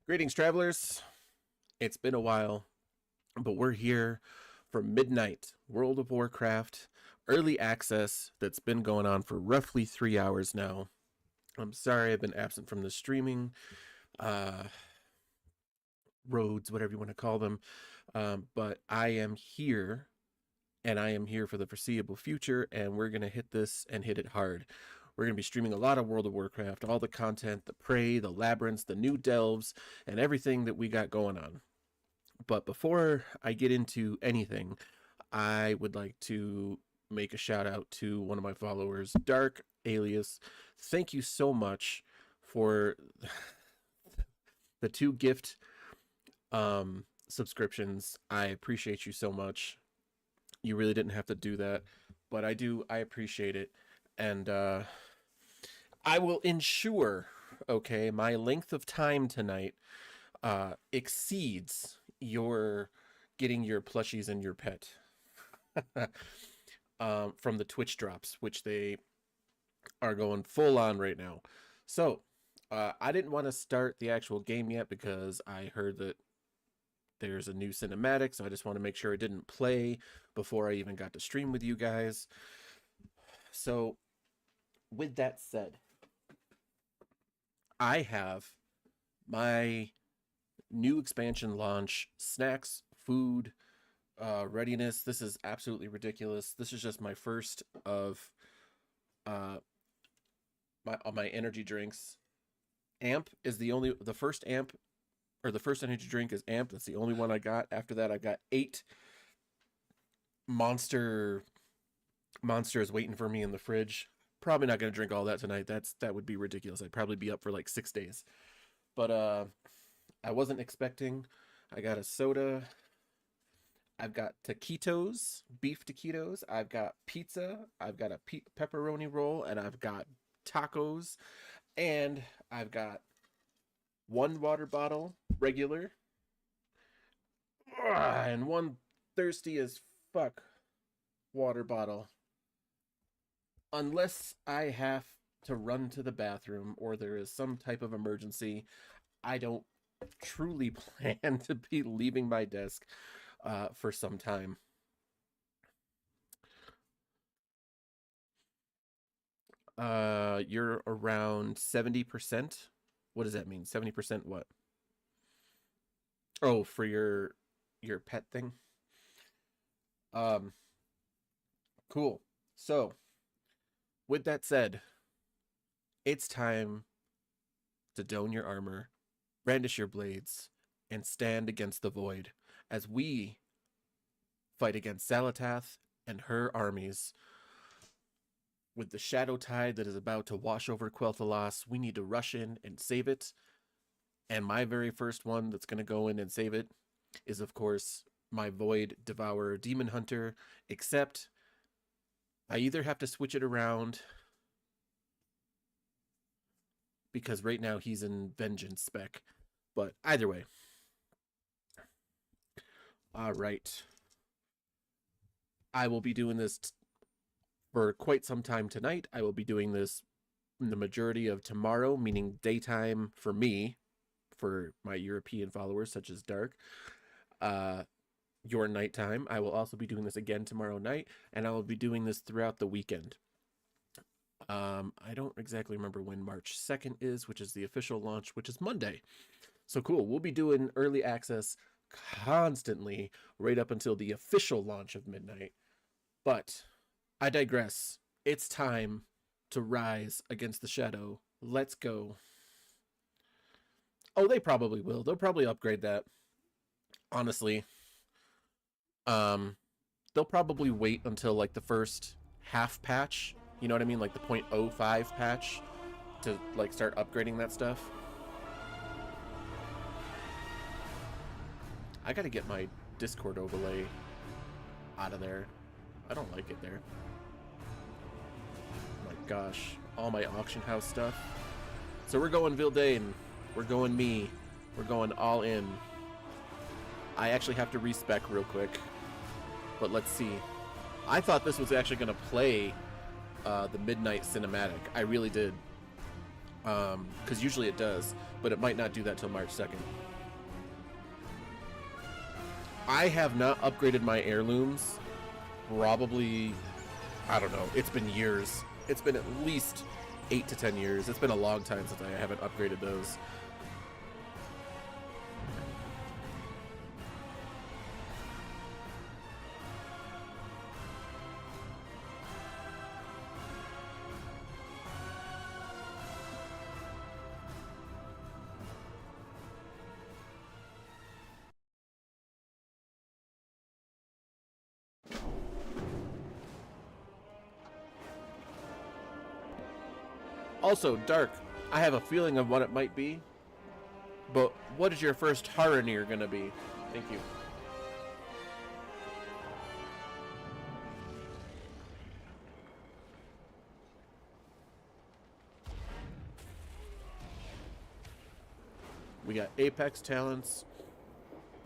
Greetings, travelers. It's been a while, but we're here for Midnight World of Warcraft early access that's been going on for roughly 3 hours now. I'm sorry I've been absent from the streaming uh, roads, whatever you want to call them, but I am here and I am here for the foreseeable future, and we're going to hit this and hit it hard. We're going to be streaming a lot of World of Warcraft, all the content, the Prey, the Labyrinths, the new delves, and everything that we got going on. But before I get into anything, I would like to make a shout out to one of my followers, Dark Alias. Thank you so much for the two gift subscriptions. I appreciate you so much. You really didn't have to do that, but I appreciate it. And I will ensure, okay, my length of time tonight exceeds your getting your plushies and your pet from the Twitch drops, which they are going full on right now. So I didn't want to start the actual game yet because I heard that there's a new cinematic, so I just want to make sure it didn't play before I even got to stream with you guys. So with that said, I have my new expansion launch, snacks, food, readiness. This is absolutely ridiculous. This is just my first of my energy drinks. Amp is the first amp, or the first energy drink is Amp. That's the only one I got. After that, I got 8 monsters waiting for me in the fridge. Probably not gonna drink all that tonight. That would be ridiculous. I'd probably be up for like 6 days. But I wasn't expecting. I got a soda. I've got taquitos, beef taquitos. I've got pizza. I've got a pepperoni roll, and I've got tacos, and I've got one water bottle, regular, and one thirsty as fuck water bottle. Unless I have to run to the bathroom or there is some type of emergency, I don't truly plan to be leaving my desk for some time. You're around 70%. What does that mean? 70% what? Oh, for your pet thing? Um, cool. So, with that said, it's time to don your armor, brandish your blades, and stand against the void as we fight against Xal'atath and her armies. With the shadow tide that is about to wash over Quel'Thalas, we need to rush in and save it. And my very first one that's going to go in and save it is, of course, my Void Devourer Demon Hunter, except I either have to switch it around because right now he's in Vengeance spec. But either way. All right. I will be doing this for quite some time tonight. I will be doing this the majority of tomorrow, meaning daytime for me, for my European followers such as Dark. Your nighttime. I will also be doing this again tomorrow night, and I will be doing this throughout the weekend. I don't exactly remember when March 2nd is, which is the official launch, which is Monday. So cool. We'll be doing early access constantly right up until the official launch of Midnight. But I digress. It's time to rise against the shadow. Let's go. Oh, they probably will. They'll probably upgrade that. Honestly. They'll probably wait until like the first half patch. You know what I mean? Like the 0.05 patch to like start upgrading that stuff. I gotta get my Discord overlay out of there. I don't like it there. My gosh. All my auction house stuff. So we're going Vildain. We're going me. We're going all in. I actually have to respec real quick. But let's see. I thought this was actually going to play the Midnight Cinematic. I really did. because usually it does, but it might not do that till March 2nd. I have not upgraded my heirlooms. Probably, I don't know. It's been years. It's been at least 8 to 10 years. It's been a long time since I haven't upgraded those. Also, Dark, I have a feeling of what it might be, but what is your first Haranir gonna be? Thank you. We got Apex talents,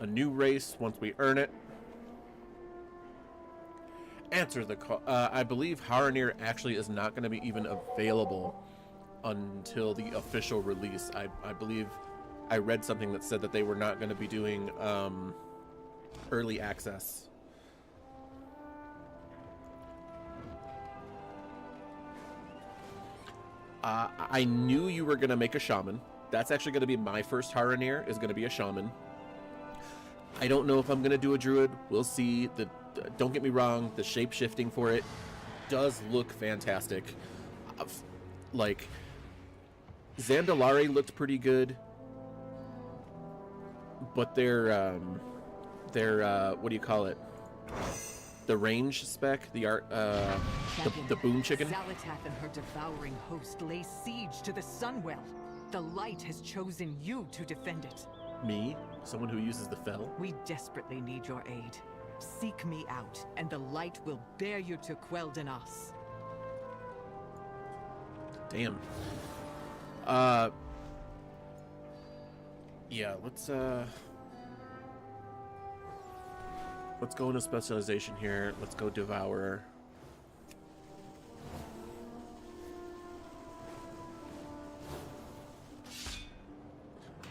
a new race once we earn it. Answer the call. I believe Haranir actually is not going to be even available until the official release. I believe I read something that said that they were not going to be doing early access. I knew you were going to make a shaman. That's actually going to be my first Haranir, is going to be a shaman. I don't know if I'm going to do a druid. We'll see. Don't get me wrong, the shape-shifting for it does look fantastic. Like, Zandalari looked pretty good, but their what do you call it? The range spec, the boom chicken. Xal'atath and her devouring host lay siege to the Sunwell. The light has chosen you to defend it. Me? Someone who uses the fel? We desperately need your aid. Seek me out, and the light will bear you to Quel'Danas. Damn. Yeah, let's go into specialization here. Let's go Devourer.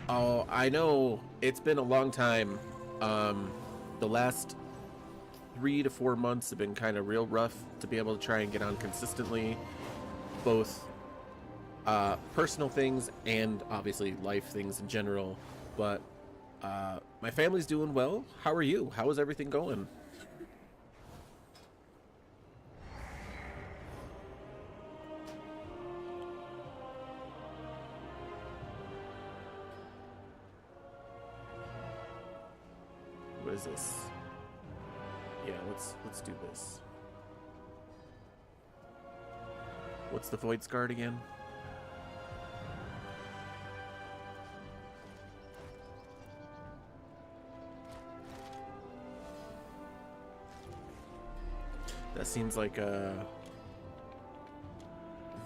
Oh, I know it's been a long time. The last 3 to 4 months have been kind of real rough to be able to try and get on consistently, both personal things and obviously life things in general. But my family's doing well. How are you? How is everything going? What is this? Yeah, let's do this. What's the Void's Guard again? That seems like a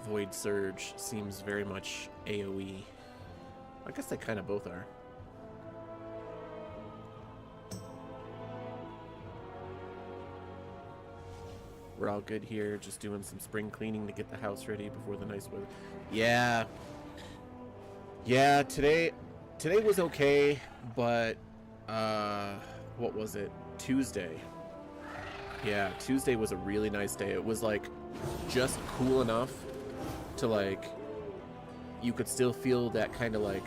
Void Surge seems very much AoE. I guess they kind of both are. We're all good here, just doing some spring cleaning to get the house ready before the nice weather. Yeah. Yeah, today was okay, but what was it? Tuesday. Yeah, Tuesday was a really nice day. It was like just cool enough to like you could still feel that kind of like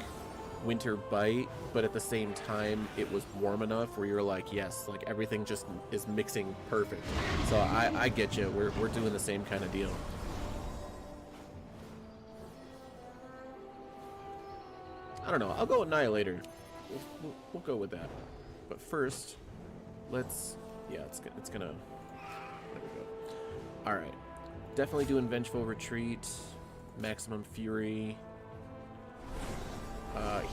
winter bite, but at the same time it was warm enough where you're like, yes, like everything just is mixing perfect. So I get you. We're doing the same kind of deal. I don't know. I'll go Annihilator. We'll go with that. But first, let's... Yeah, it's gonna... There we go. Alright. Definitely doing Vengeful Retreat. Maximum Fury.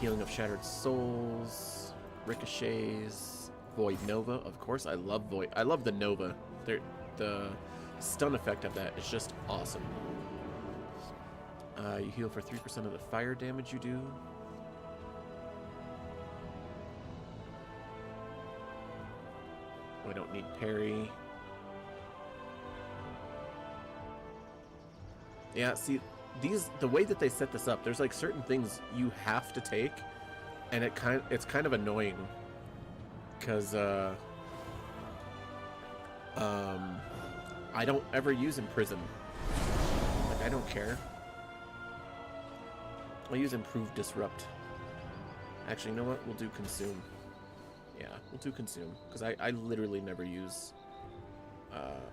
Healing of Shattered Souls. Ricochets. Void Nova, of course. I love Void. I love the Nova. The stun effect of that is just awesome. You heal for 3% of the fire damage you do. We don't need parry. Yeah, see, the way that they set this up, there's like certain things you have to take, and it's kind of annoying because I don't ever use imprison. Like, I don't care. I'll use improve disrupt. Actually, you know what? We'll do consume. Yeah, we'll do consume because I literally never use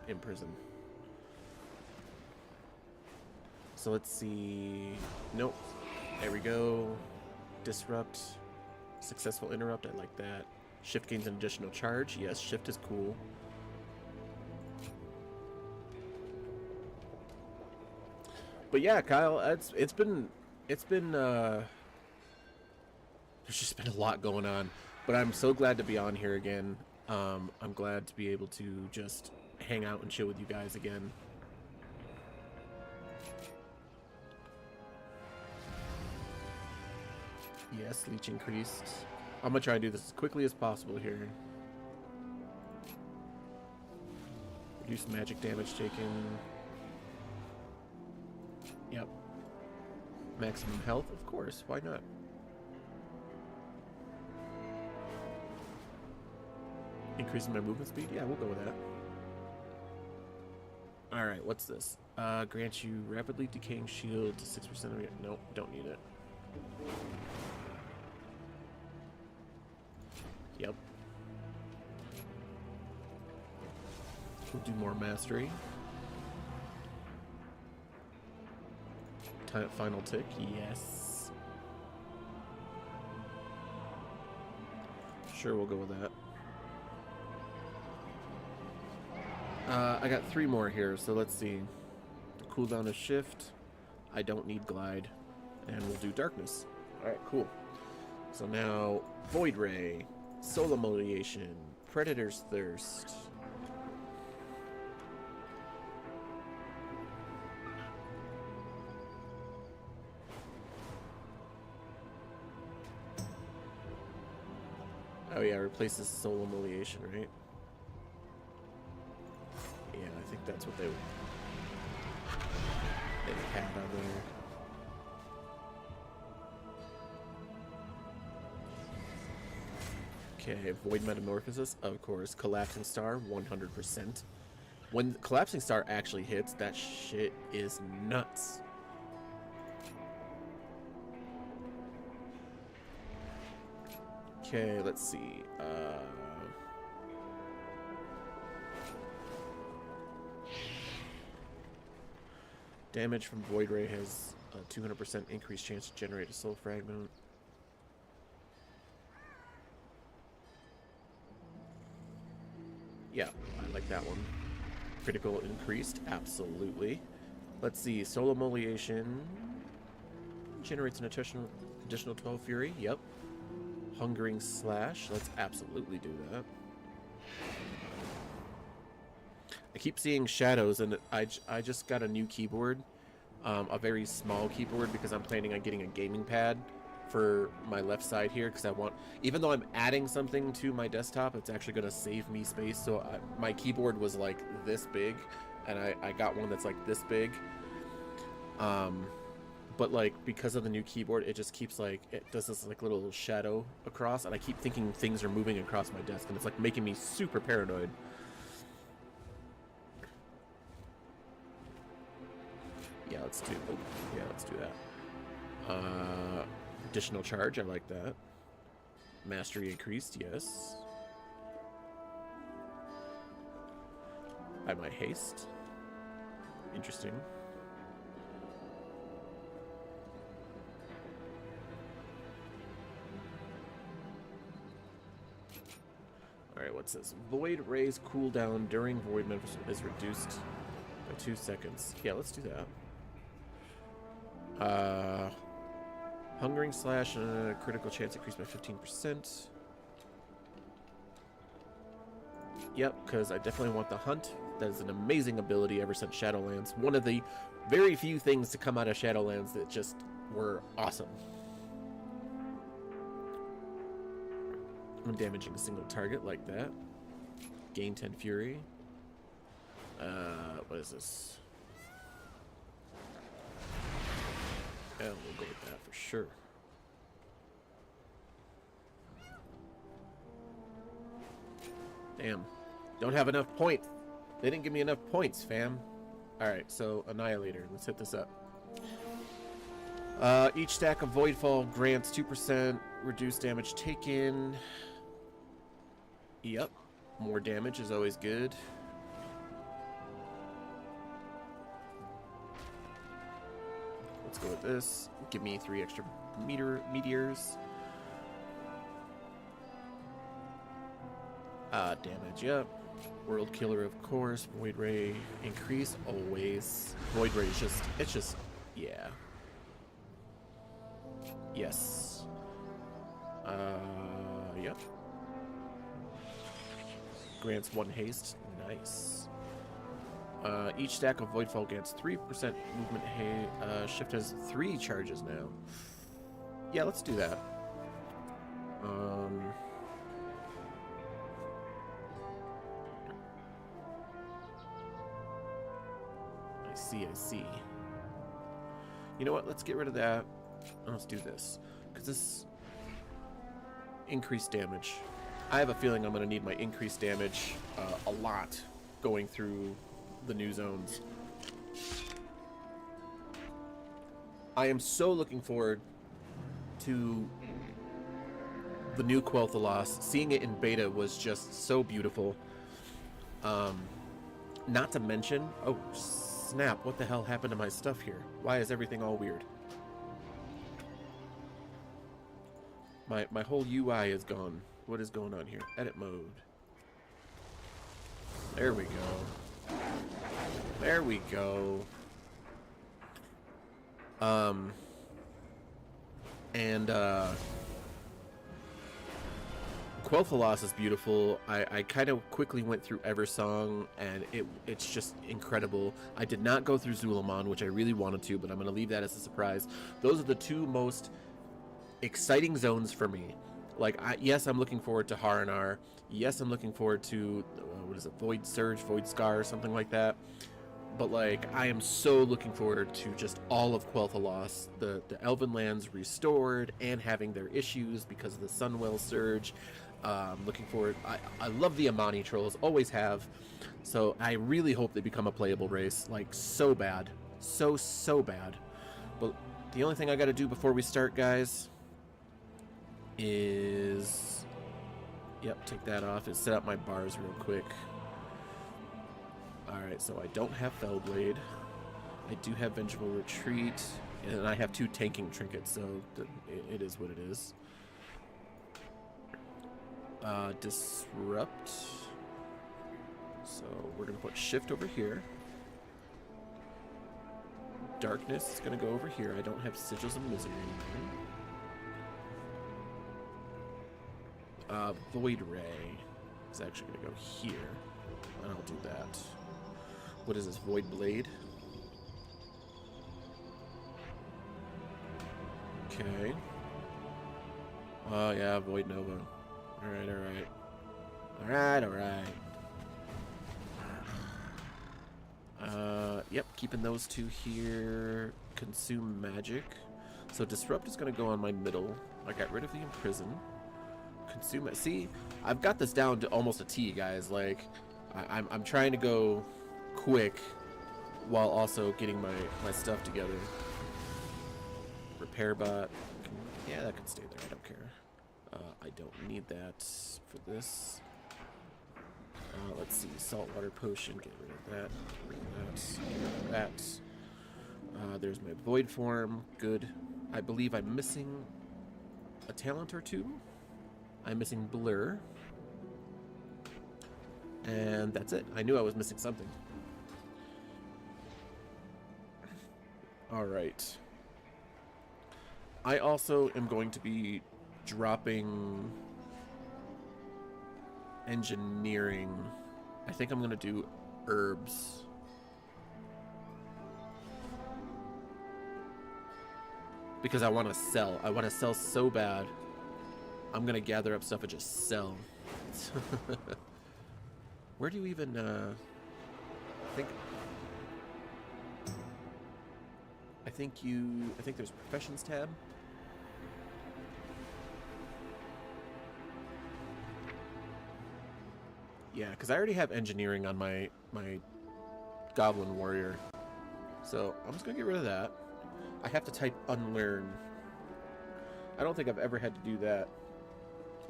imprison. So let's see. Nope. There we go. Disrupt. Successful interrupt. I like that. Shift gains an additional charge. Yes, shift is cool. But yeah, Kyle, it's been there's just been a lot going on. But I'm so glad to be on here again. I'm glad to be able to just hang out and chill with you guys again. Yes, leech increased. I'm gonna try and do this as quickly as possible here. Reduce magic damage taken. Yep. Maximum health, of course. Why not? Increasing my movement speed? Yeah, we'll go with that. Alright, what's this? Grants you rapidly decaying shield to 6% of your... Nope, don't need it. Yep. We'll do more mastery. Final tick, yes. Sure, we'll go with that. I got 3 more here, so let's see. Cooldown is shift. I don't need glide. And we'll do darkness. Alright, cool. So now, Void Ray, Soul Emoliation, Predator's Thirst. Oh yeah, replaces Soul Emoliation, right? Yeah, I think that's what they had on there. Okay, Void Metamorphosis, of course. Collapsing Star, 100%. When Collapsing Star actually hits, that shit is nuts. Okay, let's see. Damage from Void Ray has a 200% increased chance to generate a soul fragment. Yeah, I like that one. Critical increased, absolutely. Let's see, Soul Emoliation generates an additional 12 Fury. Yep. Hungering Slash, let's absolutely do that. I keep seeing shadows, and I just got a new keyboard, a very small keyboard, because I'm planning on getting a gaming pad for my left side here, because I want, even though I'm adding something to my desktop, it's actually going to save me space. So my keyboard was like this big, and I got one that's like this big. But like, because of the new keyboard, it just keeps like, it does this like little shadow across, and I keep thinking things are moving across my desk, and it's like making me super paranoid. Yeah, let's do that. Additional charge, I like that. Mastery increased, yes. I might haste. Interesting. Alright, what's this? Void Ray's cooldown during Void Manifestation is reduced by 2 seconds. Yeah, let's do that. Hungering Slash and a critical chance increased by 15%. Yep, because I definitely want the Hunt. That is an amazing ability ever since Shadowlands. One of the very few things to come out of Shadowlands that just were awesome. I'm damaging a single target like that. Gain 10 Fury. What is this? Yeah, we'll go with that for sure. Damn. Don't have enough points. They didn't give me enough points, fam. Alright, so Annihilator. Let's hit this up. Each stack of Voidfall grants 2% reduced damage taken. Yep. More damage is always good. Let's go with this. Give me 3 extra meteors. Damage, yep. World Killer, of course. Void Ray increase, always. Void Ray is just, it's just, yeah. Yes. Yep. Grants 1 haste, nice. Each stack of Voidfall grants 3% movement. Shift has 3 charges now. Yeah, let's do that. I see. You know what? Let's get rid of that. Let's do this. Because this increased damage. I have a feeling I'm going to need my increased damage a lot going through the new zones. I am so looking forward to the new Xal'atath. Seeing it in beta was just so beautiful. Not to mention... Oh, snap. What the hell happened to my stuff here? Why is everything all weird? My whole UI is gone. What is going on here? Edit mode. There we go. There we go. Xal'atath is beautiful. I kind of quickly went through Eversong, and it's just incredible. I did not go through Xul'Aman, which I really wanted to, but I'm going to leave that as a surprise. Those are the 2 most exciting zones for me. Like, yes, I'm looking forward to Haranar. Yes, I'm looking forward to, what is it, Void Surge, Void Scar, or something like that. But, like, I am so looking forward to just all of Xal'atath. The Elven lands restored and having their issues because of the Sunwell Surge. Looking forward. I love the Amani trolls, always have. So I really hope they become a playable race. Like, so bad. So bad. But the only thing I gotta do before we start, guys, is... Yep, take that off. Is set up my bars real quick. Alright, so I don't have Fellblade. I do have Vengeful Retreat. And I have 2 tanking trinkets, so it is what it is. Disrupt. So we're going to put Shift over here. Darkness is going to go over here. I don't have Sigils of Misery anymore. Void Ray is actually going to go here. And I'll do that. What is this? Void Blade? Okay. Oh, yeah, Void Nova. Alright. Yep, keeping those 2 here. Consume magic. So Disrupt is going to go on my middle. I got rid of the Imprison. Consume it. See, I've got this down to almost a T, guys. Like, I'm trying to go quick while also getting my stuff together. Repair bot. Yeah, that can stay there. I don't care. I don't need that for this. Let's see. Saltwater potion. Get rid of that. Get rid of that. There's my void form. Good. I believe I'm missing a talent or 2. I'm missing blur. And that's it. I knew I was missing something. Alright. I also am going to be dropping engineering. I think I'm going to do herbs. Because I want to sell. I want to sell so bad. I'm going to gather up stuff and just sell. Where do you even, I think there's professions tab. Yeah, because I already have engineering on my goblin warrior. So I'm just gonna get rid of that. I have to type unlearn. I don't think I've ever had to do that.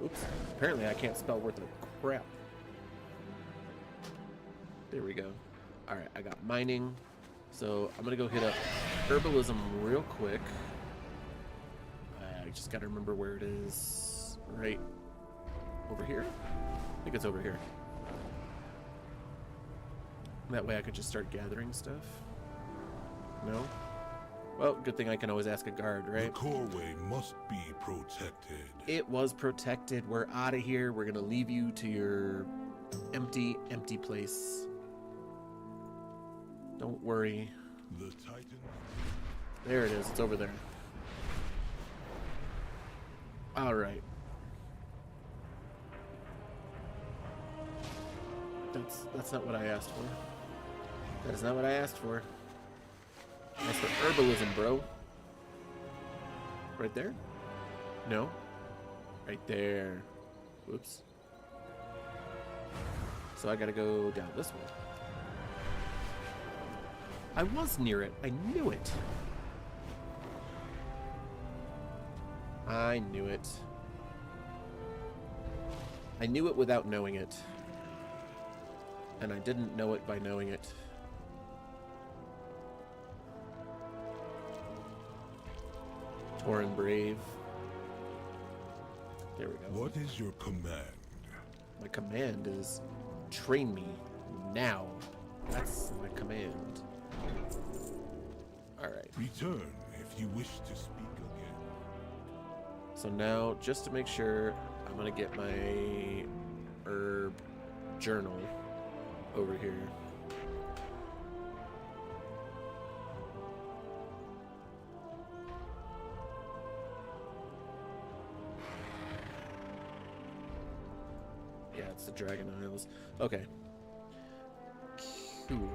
Oops. Apparently I can't spell worth of crap. There we go. Alright, I got mining. So I'm gonna go hit up herbalism real quick. I just gotta remember where it is. Right over here? I think it's over here. That way I could just start gathering stuff. No? Well, good thing I can always ask a guard, right? The coreway must be protected. It was protected. We're out of here. We're gonna leave you to your empty place. Don't worry. The Titan. There it is. It's over there. All right. That's not what I asked for. That is not what I asked for. That's for herbalism, bro. Right there? No? Right there. Whoops. So I gotta go down this way. I was near it. I knew it. I knew it. I knew it without knowing it. And I didn't know it by knowing it. Tauren Brave. There we go. What is your command? My command is train me now. That's my command. Alright. Return if you wish to speak again. So now, just to make sure, I'm gonna get my herb journal over here. Yeah, it's the Dragon Isles. Okay. Cool.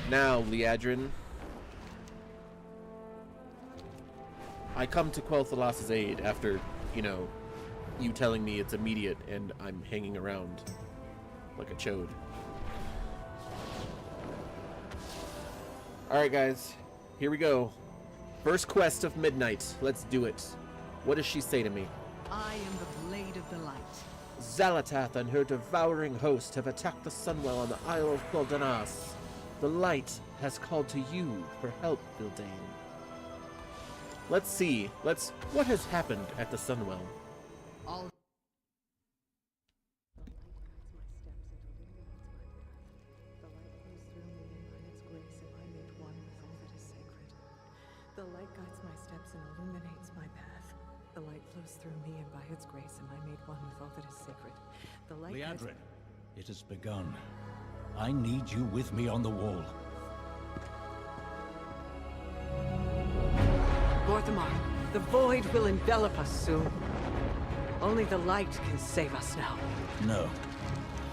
Now, Liadrin, I come to Quel'Thas's aid after, you know, you telling me it's immediate and I'm hanging around like a chode. Alright guys, here we go. First quest of midnight. Let's do it. What does she say to me? I am the blade of the light. Xal'atath and her devouring host have attacked the Sunwell on the Isle of Quel'Danas. The light has called to you for help, Bildane. Let's see. What has happened at the Sunwell? All The light guides my steps and illuminates my path. The light flows through me, and by its grace am I made one with all that is sacred. The light guides... Liadrin, it has begun. I need you with me on the wall. Gorthamar, the void will envelop us soon. Only the light can save us now. No.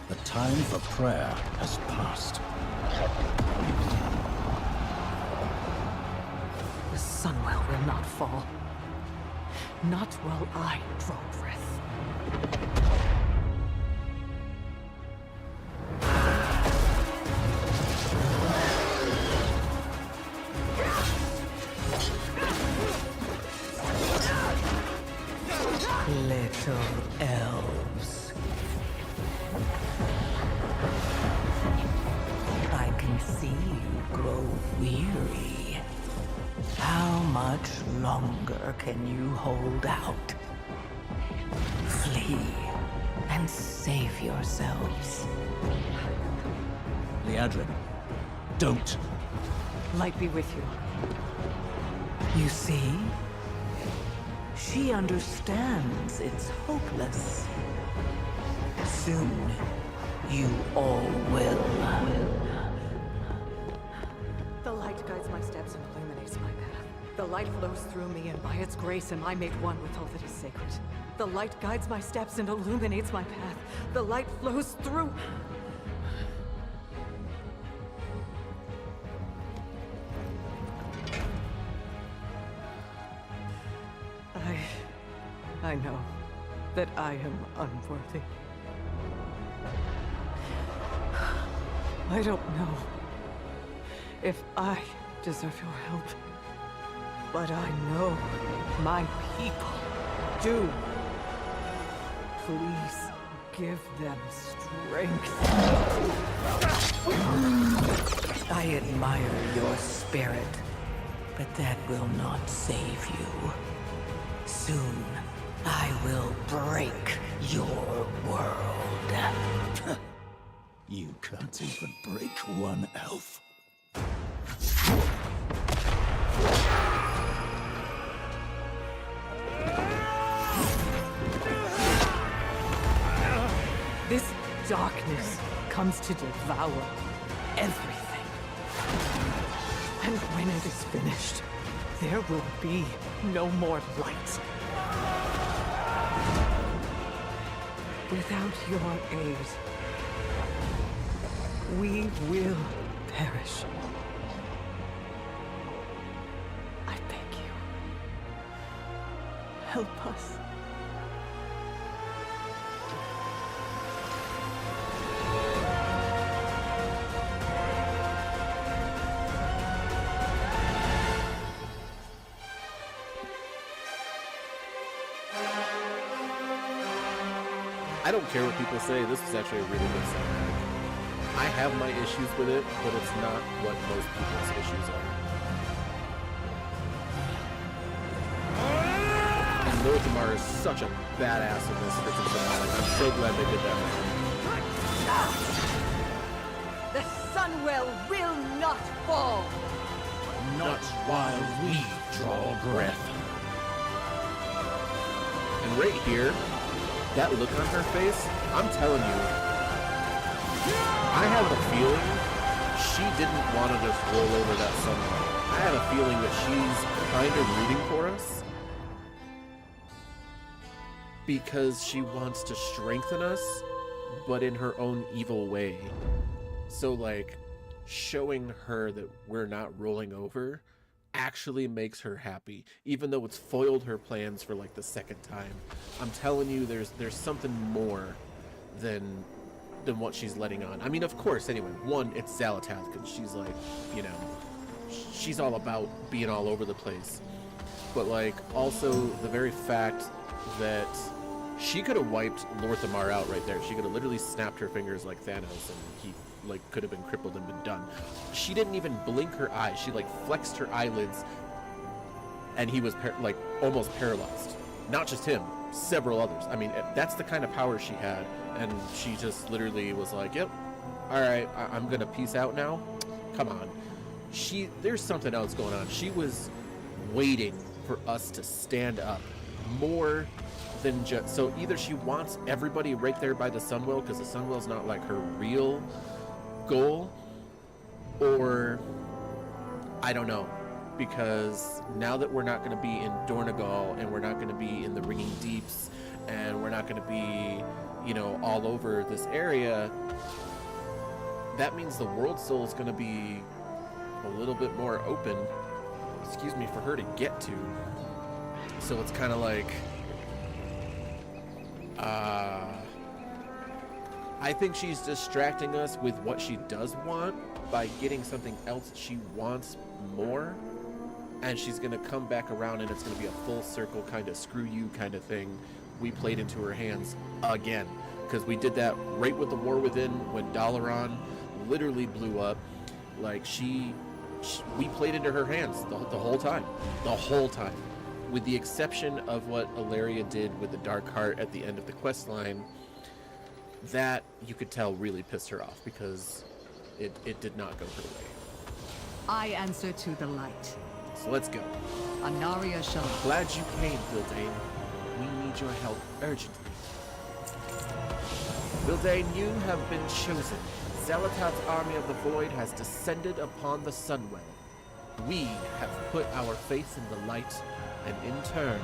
The time for prayer has passed. The Sunwell will not fall. Not while I draw breath. Little elves. I can see you grow weary. How much longer can you hold out? Flee and save yourselves. Liadrin, don't. Light be with you. You see? She understands it's hopeless. Soon, you all will. The light guides my steps and illuminates my path. The light flows through me, and by its grace am I made one with all that is sacred. The light guides my steps and illuminates my path. The light flows through... I know that I am unworthy. I don't know if I deserve your help, but I know my people do. Please give them strength. I admire your spirit, but that will not save you. Soon, I will break your world. You can't even break one elf. This darkness comes to devour everything. And when it is finished, there will be no more light. Without your aid, we will perish. I beg you, help us. I don't care what people say, this is actually a really good soundtrack. I have my issues with it, but it's not what most people's issues are. And Lorthamar is such a badass in this freaking finale. I'm so glad they did that. The Sunwell will not fall! Not while we draw breath. And right here, that look on her face, I'm telling you, I have a feeling she didn't want to just roll over that sunlight. I have a feeling that she's kind of rooting for us because she wants to strengthen us, but in her own evil way. So, like, showing her that we're not rolling over actually makes her happy, even though it's foiled her plans for like the second time. I'm telling you, there's something more than what she's letting on. I mean, of course, anyway, one, it's Xal'atath, because she's like, you know, she's all about being all over the place. But like, also the very fact that she could have wiped Lorthamar out right there. She could have literally snapped her fingers like Thanos, and he like could have been crippled and been done. She didn't even blink her eyes. She like flexed her eyelids, and he was like almost paralyzed. Not just him, several others. I mean, that's the kind of power she had, and she just literally was like, "Yep, all right, I'm gonna peace out now." Come on, there's something else going on. She was waiting for us to stand up more than just. So either she wants everybody right there by the Sunwell, because the Sunwell's not like her real goal, or I don't know, because now that we're not going to be in Dornegal, and we're not going to be in the Ringing Deeps, and we're not going to be, you know, all over this area, that means the World Soul is going to be a little bit more open, excuse me, for her to get to. So it's kind of like, I think she's distracting us with what she does want by getting something else she wants more, and she's gonna come back around, and it's gonna be a full circle kind of screw you kind of thing we played into her hands again, because we did that right with the War Within when Dalaran literally blew up. Like we played into her hands the whole time, with the exception of what Ilaria did with the Dark Heart at the end of the quest line. That you could tell really pissed her off, because it did not go her way. I answer to the light. So let's go. Anaria shall. Glad you came, Bildane. We need your help urgently. Bildane, you have been chosen. Xal'atath's army of the Void has descended upon the Sunwell. We have put our faith in the light, and in turn,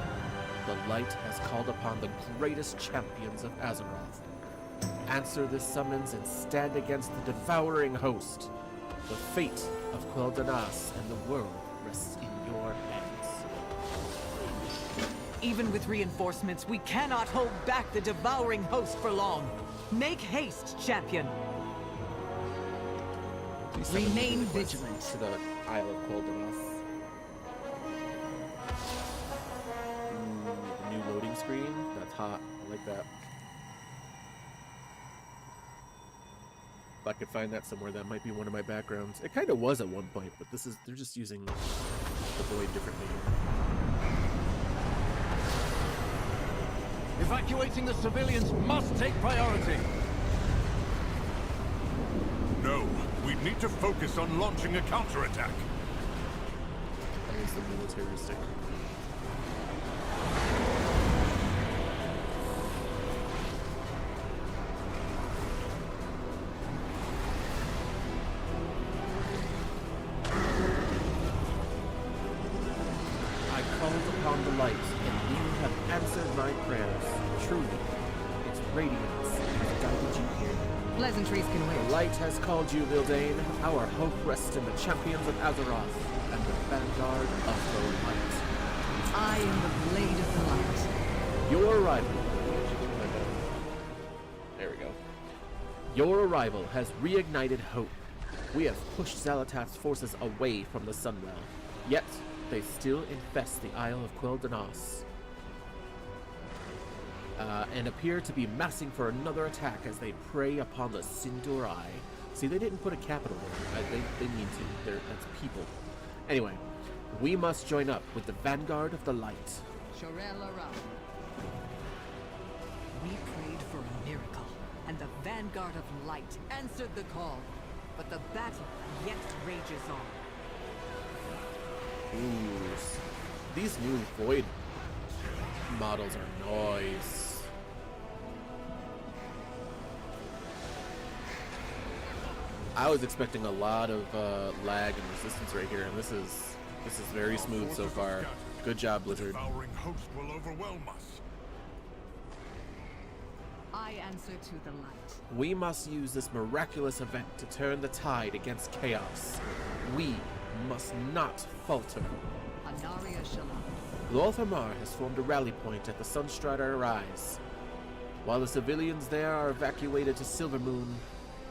the light has called upon the greatest champions of Azeroth. Answer this summons and stand against the devouring host. The fate of Quel'Danas and the world rests in your hands. Even with reinforcements, we cannot hold back the devouring host for long. Make haste, champion. Remain vigilant. To the Isle of Quildanos. New loading screen. That's hot. I like that. If I could find that somewhere, that might be one of my backgrounds. It kind of was at one point, but this is, they're just using the void differently. Evacuating the civilians must take priority. No, we need to focus on launching a counterattack. That is the militaristic. I called upon the light, and you have answered my prayers. Truly, its radiance has guided you here. Pleasantries can The wait. light has called you, Vildain. Our hope rests in the champions of Azeroth and the vanguard of the light. I am the blade of the light. Your arrival. There we go. Your arrival has reignited hope. We have pushed Xal'atath's forces away from the Sunwell, yet they still infest the Isle of Quildanos. And appear to be massing for another attack as they prey upon the Sin'dorei. See, they didn't put a capital there. They need to. That's people. Anyway, we must join up with the vanguard of the light. We prayed for a miracle, and the vanguard of light answered the call. But the battle yet rages on. Ooh, these new void models are nice. I was expecting a lot of lag and resistance right here, and this is very smooth so far. Good job, Blizzard. Devouring host will overwhelm us. I answer to the light. We must use this miraculous event to turn the tide against chaos. We must not falter. Anaria Shalom. Lothamar has formed a rally point at the Sunstrider Rise. While the civilians there are evacuated to Silvermoon,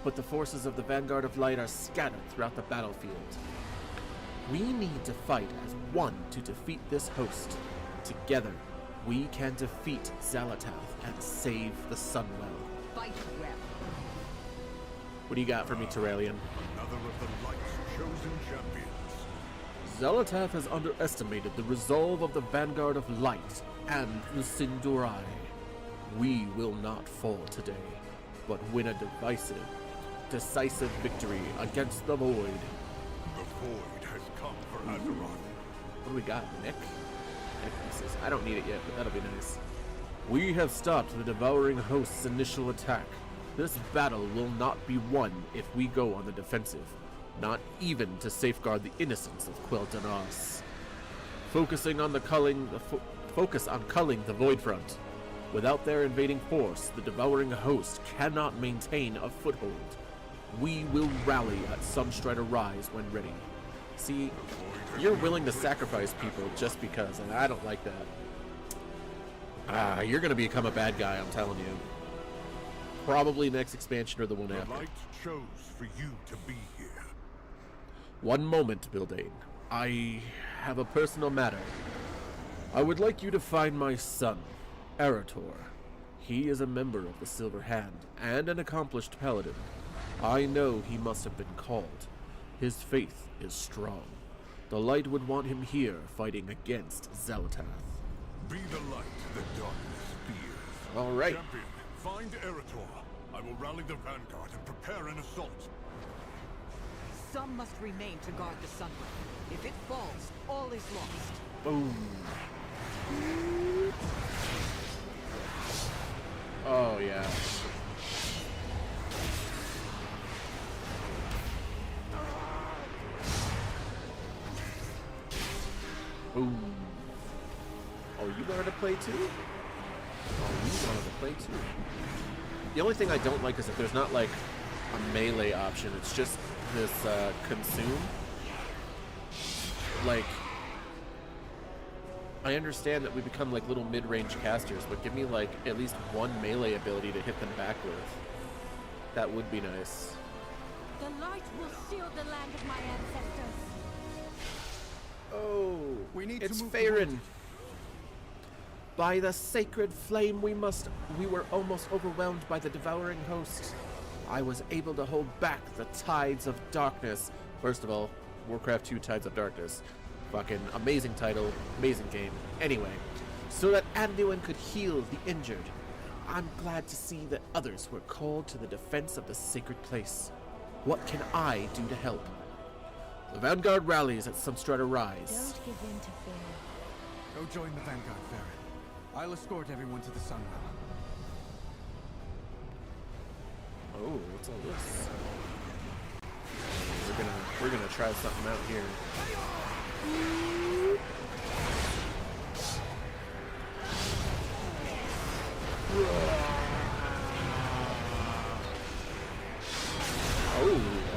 but the forces of the Vanguard of Light are scattered throughout the battlefield. We need to fight as one to defeat this host. Together, we can defeat Xal'atath and save the Sunwell. Fight well. What do you got for me, Terralion? Another of the light's chosen champions. Xal'atath has underestimated the resolve of the Vanguard of Light and the Sin'dorei. We will not fall today, but win a decisive victory against the Void. The void has come for Azeroth. What do we got, Nick? Nick pieces. I don't need it yet, but that'll be nice. We have stopped the devouring host's initial attack. This battle will not be won if we go on the defensive, not even to safeguard the innocence of Quildanos. Focus on culling the Void Front. Without their invading force, the devouring host cannot maintain a foothold. We will rally at Sunstrider Rise when ready. See, you're willing to sacrifice people just because, and I don't like that. You're gonna become a bad guy, I'm telling you. Probably next expansion or the one The after. light chose for you to be here. One moment, Bildane. I have a personal matter. I would like you to find my son, Arator. He is a member of the Silver Hand and an accomplished paladin. I know he must have been called. His faith is strong. The light would want him here fighting against Xal'atath. Be the light the darkness fears. All right. Champion, find Erator. I will rally the vanguard and prepare an assault. Some must remain to guard the Sunwell. If it falls, all is lost. Boom. Oh, yeah. Boom. Oh, you learned to play too? Oh, you wanted to play too. The only thing I don't like is that there's not like a melee option. It's just this consume. Like, I understand that we become like little mid-range casters, but give me like at least one melee ability to hit them back with. That would be nice. The light will shield the land of my ancestors. Oh, We need it's to move Farron. By the sacred flame we were almost overwhelmed by the devouring host. I was able to hold back the tides of darkness. First of all, Warcraft 2 Tides of Darkness. Fucking amazing title, amazing game. Anyway, so that Anduin could heal the injured. I'm glad to see that others were called to the defense of the sacred place. What can I do to help? The Vanguard rallies at Substrata Rise. Don't give in to fear. Go join the Vanguard, Farron. I'll escort everyone to the Sunwell. Oh, what's all this? We're gonna try something out here.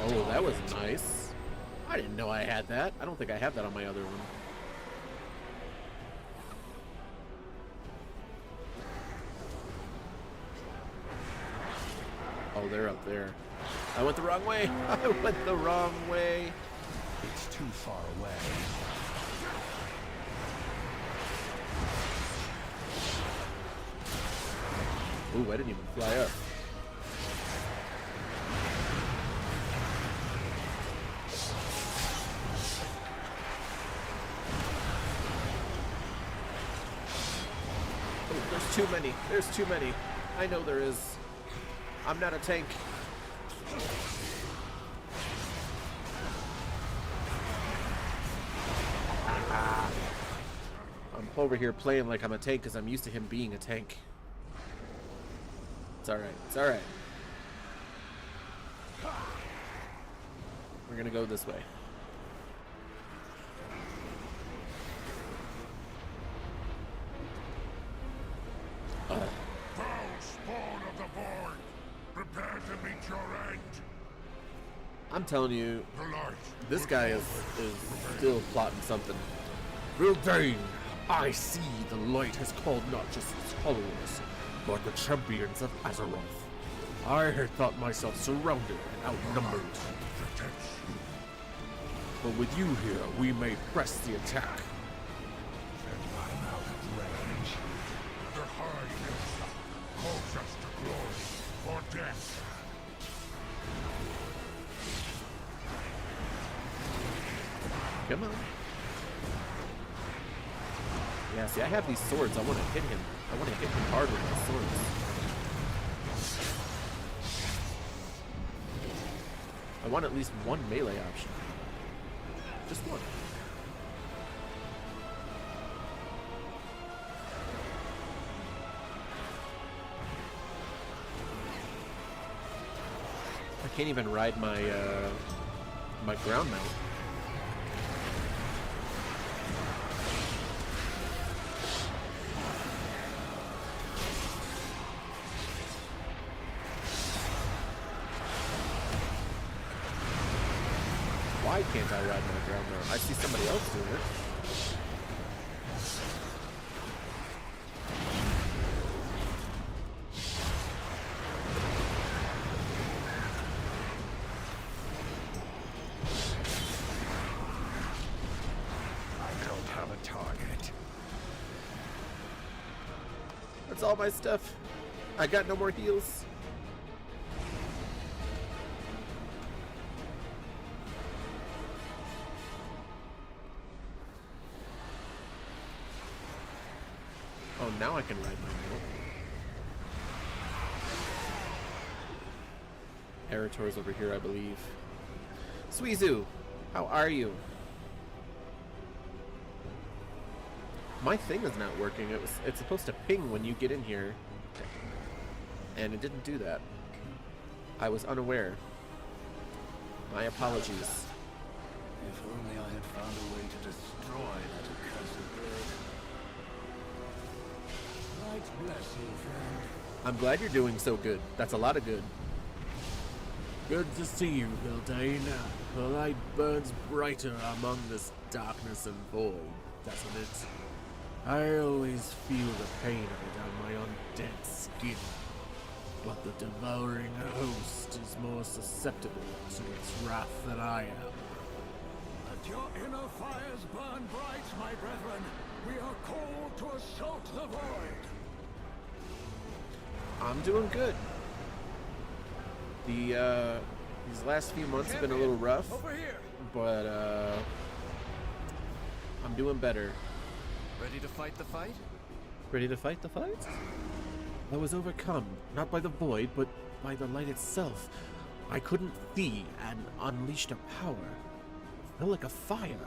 Oh, that was nice. I didn't know I had that. I don't think I have that on my other one. Oh, they're up there. I went the wrong way. I went the wrong way. It's too far away. Ooh, I didn't even fly up. Oh, there's too many. There's too many. I know there is. I'm not a tank. I'm over here playing like I'm a tank because I'm used to him being a tank. It's alright. It's alright. We're gonna go this way. Foul spawn of the void! Prepare to meet your end! I'm telling you, The light! this guy is still plotting something. Vildain, I see the light has called not just its followers, but the champions of Azeroth. I had thought myself surrounded and outnumbered. Protects you. But with you here, we may press the attack. And I'm out of range. The Highness calls us to glory or death. Come on. Yeah, see, I have these swords. I want to hit him. I want to hit him hard with my swords. I want at least one melee option. Just one. I can't even ride my my ground mount. Why can't I ride my ground mount? I see somebody else doing it. I don't have a target. That's all my stuff. I got no more heals. Oh, now I can ride my mount. Erator's over here, I believe. Suizu, how are you? My thing is not working. It's supposed to ping when you get in here, and it didn't do that. I was unaware. My apologies. If only I had found a way to destroy that accursed bird. Light bless you, friend. I'm glad you're doing so good. That's a lot of good. Good to see you, Vildain. The light burns brighter among this darkness and void, doesn't it? I always feel the pain of it on my undead skin, but the devouring host is more susceptible to its wrath than I am. Let your inner fires burn bright, my brethren. We are called to assault the void. I'm doing good. These last few months have been a little rough, Over here. but I'm doing better. Ready to fight the fight? Ready to fight the fight? I was overcome, not by the void, but by the light itself. I couldn't see and unleashed a power. It felt like a fire.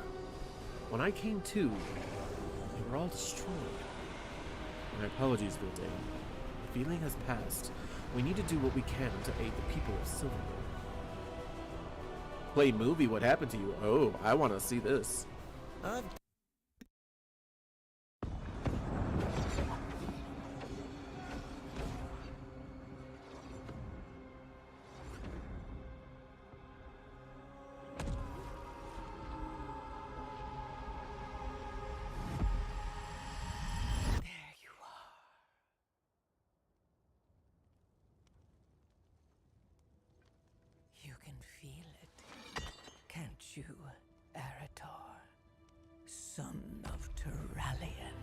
When I came to, they were all destroyed. My apologies, Vilde. The feeling has passed. We need to do what we can to aid the people of Silverwood. Play movie, what happened to you? Oh, I want to see this. You can feel it, can't you, Arator? Son of Turalian.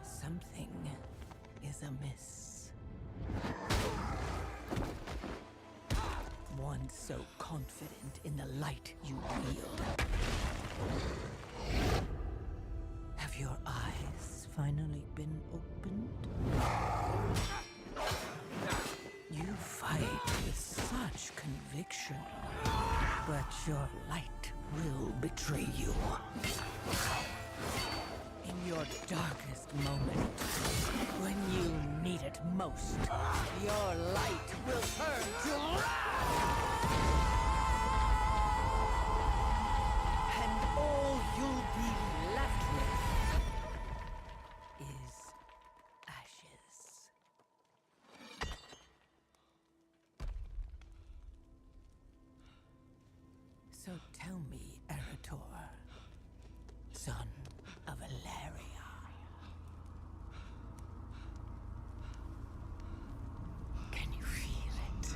Something is amiss. One so confident in the light you wield. Have your eyes finally been opened? You fight with such conviction, but your light will betray you. In your darkest moment, when you need it most, your light will turn to wrath! And all you'll be left with is ashes. So tell me, Arator, son of Ilaria, can you feel it?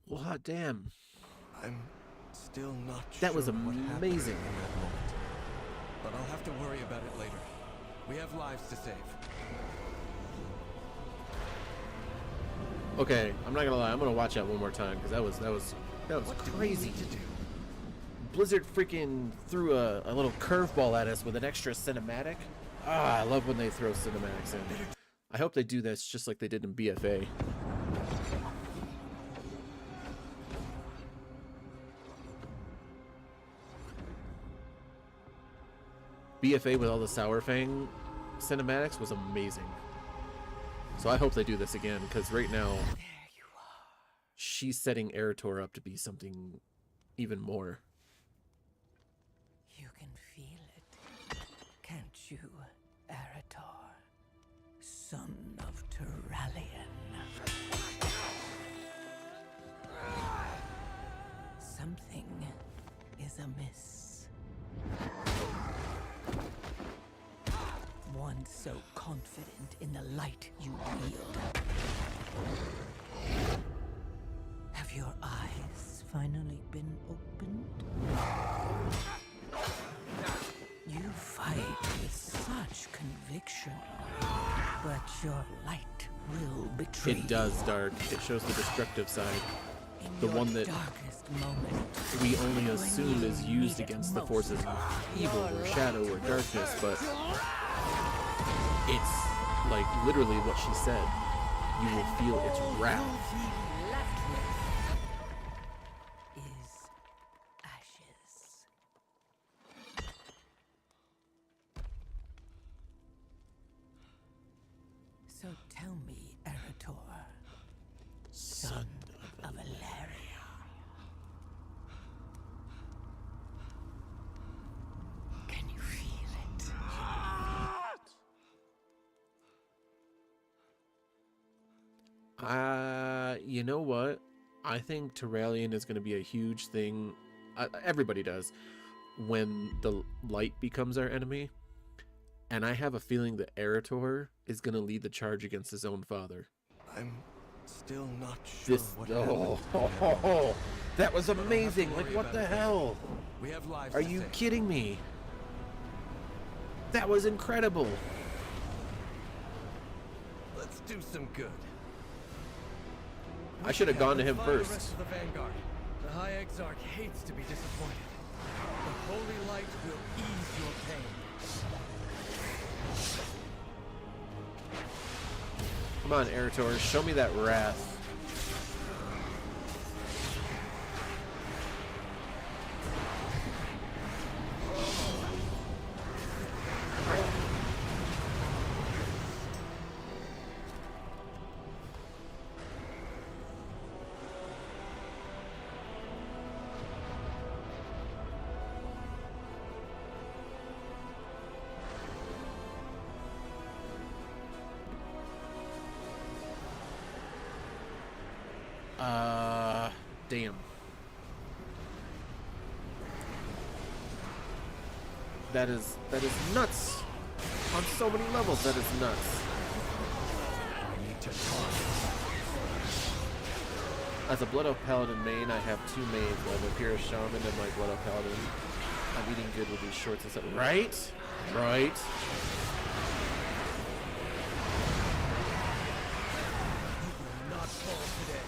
Well, hot damn. I'm still not That sure was what happened amazing. in that moment. But I'll have to worry about it later. We have lives to save. Okay, I'm not gonna lie. I'm gonna watch that one more time because that was What do we crazy. need to do? Blizzard freaking threw a little curveball at us with an extra cinematic. Ah, I love when they throw cinematics in. I hope they do this just like they did in BFA. BFA with all the Sour Fang cinematics was amazing. So I hope they do this again, because right now There you are. she's setting Erator up to be something even more. You can feel it, can't you, Arator, son of Turalian? Something is amiss. One so confident in the light you wield. Have your eyes finally been opened? You fight with such conviction, but your light will betray It does, Dark. It shows the destructive side. you. In The your one that darkest moment, we only assume you is used need it against the most, forces of evil your or shadow or light will darkness, turn but to it's like literally what she said. You will feel its all wrath. you'll be left with is ashes. So tell me, Arator, son of Ilaria, You know what? I think Terralion is going to be a huge thing. Everybody does when the light becomes our enemy. And I have a feeling that Erator is going to lead the charge against his own father. I'm still not sure what happened. That was amazing. Like, what the hell? We have lives Are to you save. kidding me? That was incredible. Let's do some good. I should have gone to him Find the first. rest of the Vanguard. The High Exarch hates to be disappointed. The Holy Light will ease your pain. Come on, Erator, show me that wrath. Damn. That is nuts. On so many levels, that is nuts. I need to talk. As a Blood Elf Paladin main, I have two mains. I have a Pyrrha Shaman and my Blood Elf Paladin. I'm eating good with these shorts and stuff. Right? Right. Not fall today.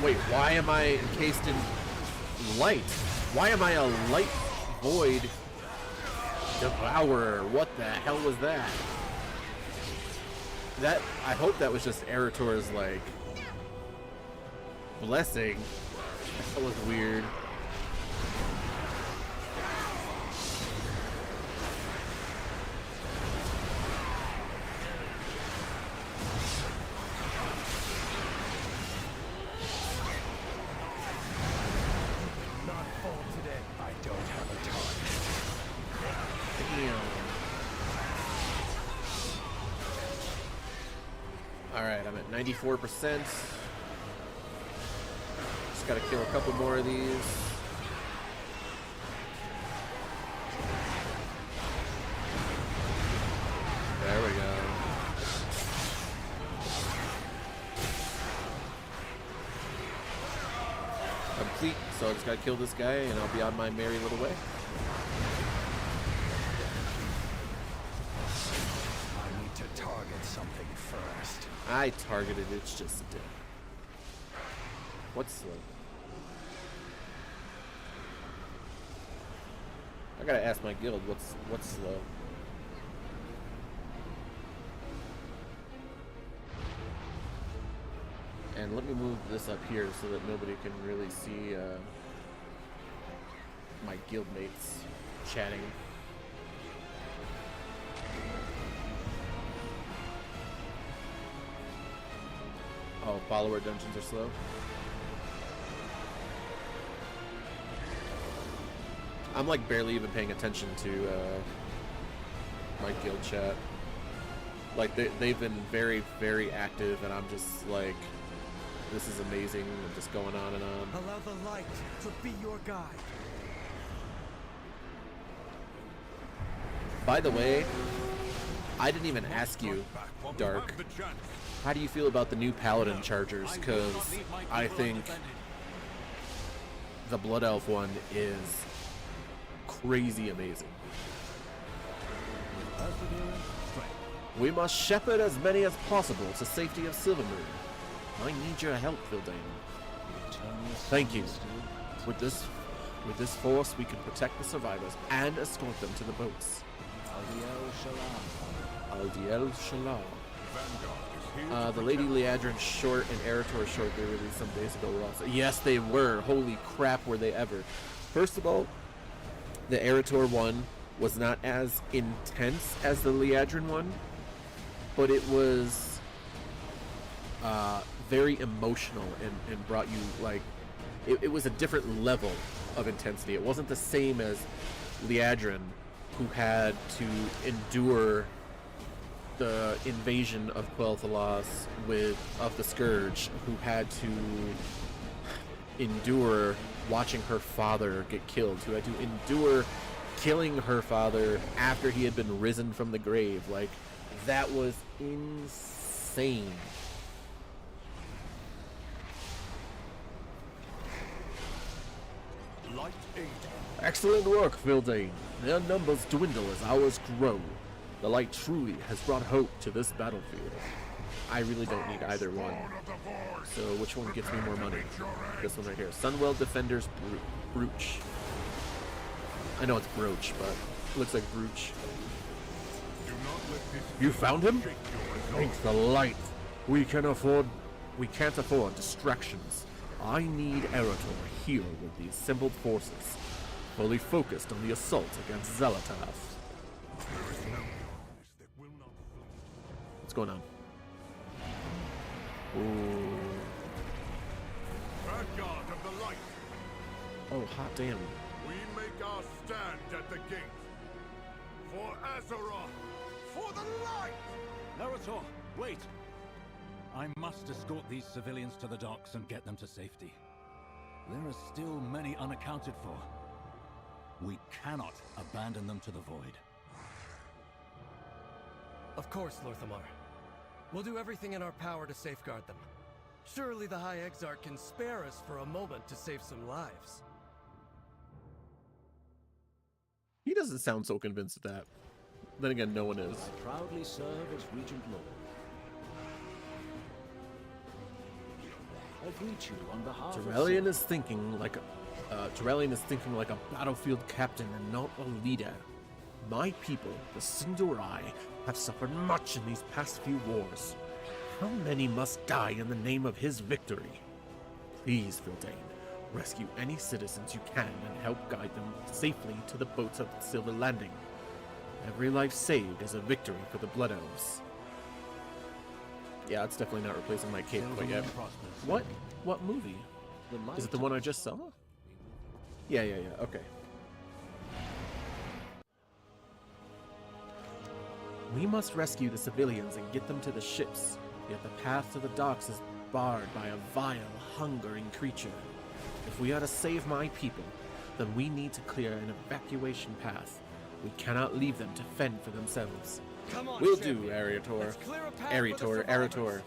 Wait, why am I encased in light? Why am I a light void devourer? What the hell was that? I hope that was just Erator's, like, blessing. That was weird. Not fall today. I don't have a target. Damn. Alright, I'm at 94%. Just gotta kill a couple more of these. There we go. Complete, so I just gotta kill this guy and I'll be on my merry little way. I need to target something first. I targeted, it's just dead. What's slow? I gotta ask my guild what's slow. And let me move this up here so that nobody can really see my guildmates chatting. Oh, follower dungeons are slow. I'm like barely even paying attention to my guild chat. Like they've been very, very active, and I'm just like, this is amazing. I'm just going on and on. Allow the light to be your guide. By the way, I didn't even ask you, Dark, how do you feel about the new Paladin Chargers? Because I think the Blood Elf one is crazy amazing. We must shepherd as many as possible to safety of Silvermoon. I need your help, Vildain. Thank you. With this force, we can protect the survivors and escort them to the boats. Aldiel Shalal. The Lady Liadrin short and Erator short they released some days ago were also. Yes, they were. Holy crap, were they ever. First of all, the Erator one was not as intense as the Liadrin one, but it was very emotional and brought you, like, it was a different level of intensity. It wasn't the same as Liadrin, who had to endure the invasion of Quel'Thalas of the Scourge, who had to endure watching her father get killed, who had to endure killing her father after he had been risen from the grave. Like, that was insane. Light aid. Excellent work, Fildane. Their numbers dwindle as ours grow. The light truly has brought hope to this battlefield. I really don't need either one. So which one gets me more money? This one right here. Sunwell Defenders Brooch. I know it's Brooch, but it looks like Brooch. You found him? Thanks the light. We can't afford distractions. I need Erator here with the assembled forces, fully focused on the assault against Xal'atath. What's going on? Ooh. Vanguard of the light. Oh, hot damn. We make our stand at the gate. For Azeroth. For the light. Naruto, wait! I must escort these civilians to the docks and get them to safety. There are still many unaccounted for. We cannot abandon them to the void. Of course, Lorthamar. We'll do everything in our power to safeguard them. Surely the High Exarch can spare us for a moment to save some lives. He doesn't sound so convinced of that. Then again, no one is. I proudly serve as Regent Lord. I greet you on behalf Turellian is thinking like a battlefield captain and not a leader. My people, the Sin'dorei, have suffered much in these past few wars. How many must die in the name of his victory? Please, Fildane, rescue any citizens you can and help guide them safely to the boats of Silver Landing. Every life saved is a victory for the Blood Elves. Yeah, it's definitely not replacing my cape quite yet. What movie? Is it the one I just saw? Yeah, okay. We must rescue the civilians and get them to the ships, yet the path to the docks is barred by a vile, hungering creature. If we are to save my people, then we need to clear an evacuation path. We cannot leave them to fend for themselves. Come on, Will champion. do, Arator. Let's clear a path for the survivors. Arator.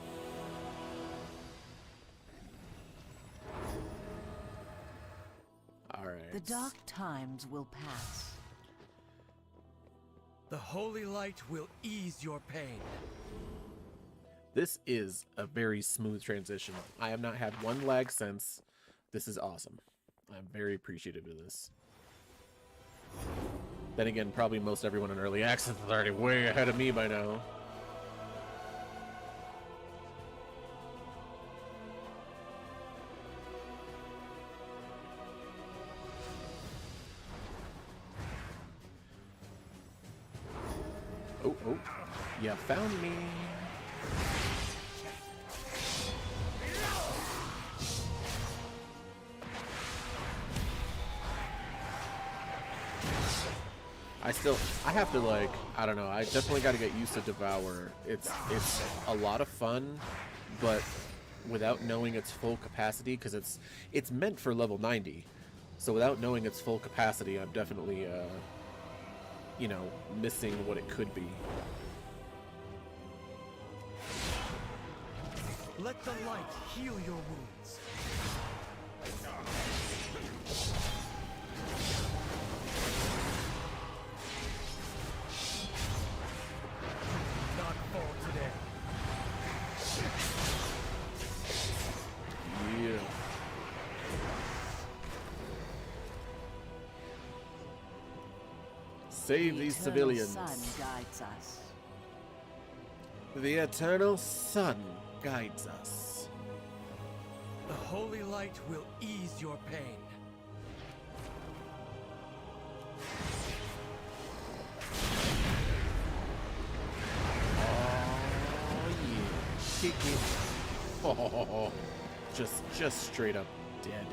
Alright. The dark times will pass. The holy light will ease your pain. This is a very smooth transition. I have not had one lag since. This is awesome. I'm very appreciative of this. Then again, probably most everyone in early access is already way ahead of me by now. Oh, you found me. I have to, like, I don't know, I definitely got to get used to Devour. It's a lot of fun, but without knowing its full capacity, because it's meant for level 90. So without knowing its full capacity, I'm definitely, you know, missing what it could be. Let the light heal your wounds. Not fall today. Yeah. Save these civilians. The sun guides us. The eternal sun guides us. The holy light will ease your pain. Oh yeah, kick it. Oh, just straight up dead.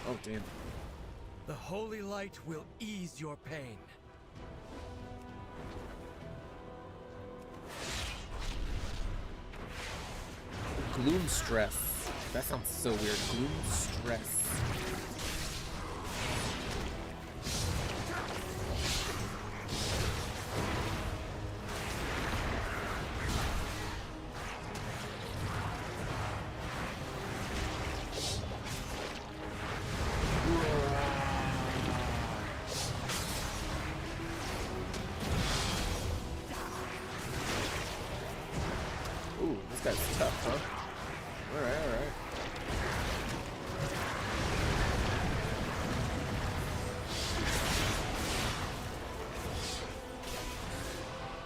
Oh, damn. The holy light will ease your pain. Gloom stress. That sounds so weird. Gloom stress. Ooh, this guy's tough, huh? Alright, alright.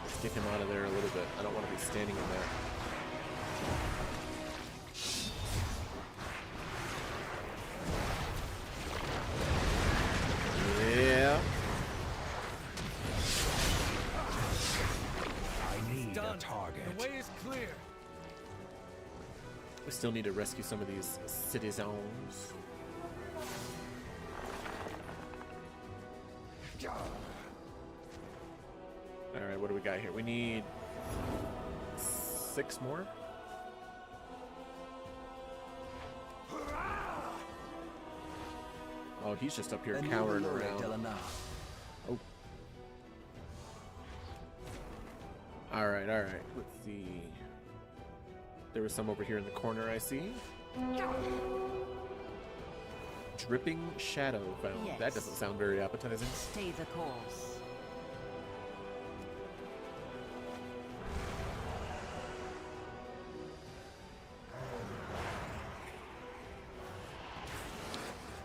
Let's get him out of there a little bit. I don't want to be standing in that. Yeah. I need Done. a target. The way is clear. We still need to rescue some of these citizens. Alright, what do we got here? We need 6 more? Oh, he's just up here cowering around. Oh. Alright, alright. Let's see. There was some over here in the corner, I see. Dripping Shadow found. Yes. That doesn't sound very appetizing. Stay the course.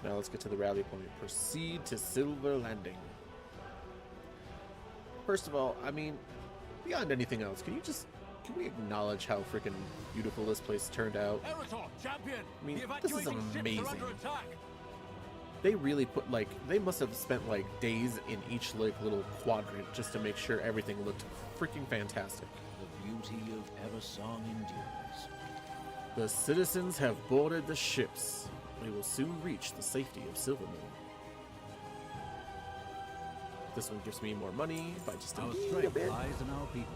Now let's get to the rally point. Proceed to Silver Landing. First of all, I mean, beyond anything else, can we acknowledge how freaking beautiful this place turned out? Eretor, champion! I mean, The this is evacuating ships are amazing. under attack! They really put, like, they must have spent like days in each like little quadrant just to make sure everything looked freaking fantastic. The beauty of Eversong endures. The citizens have boarded the ships. We will soon reach the safety of Silvermoon. This one gives me more money by just Our a little strength bit. lies in our people.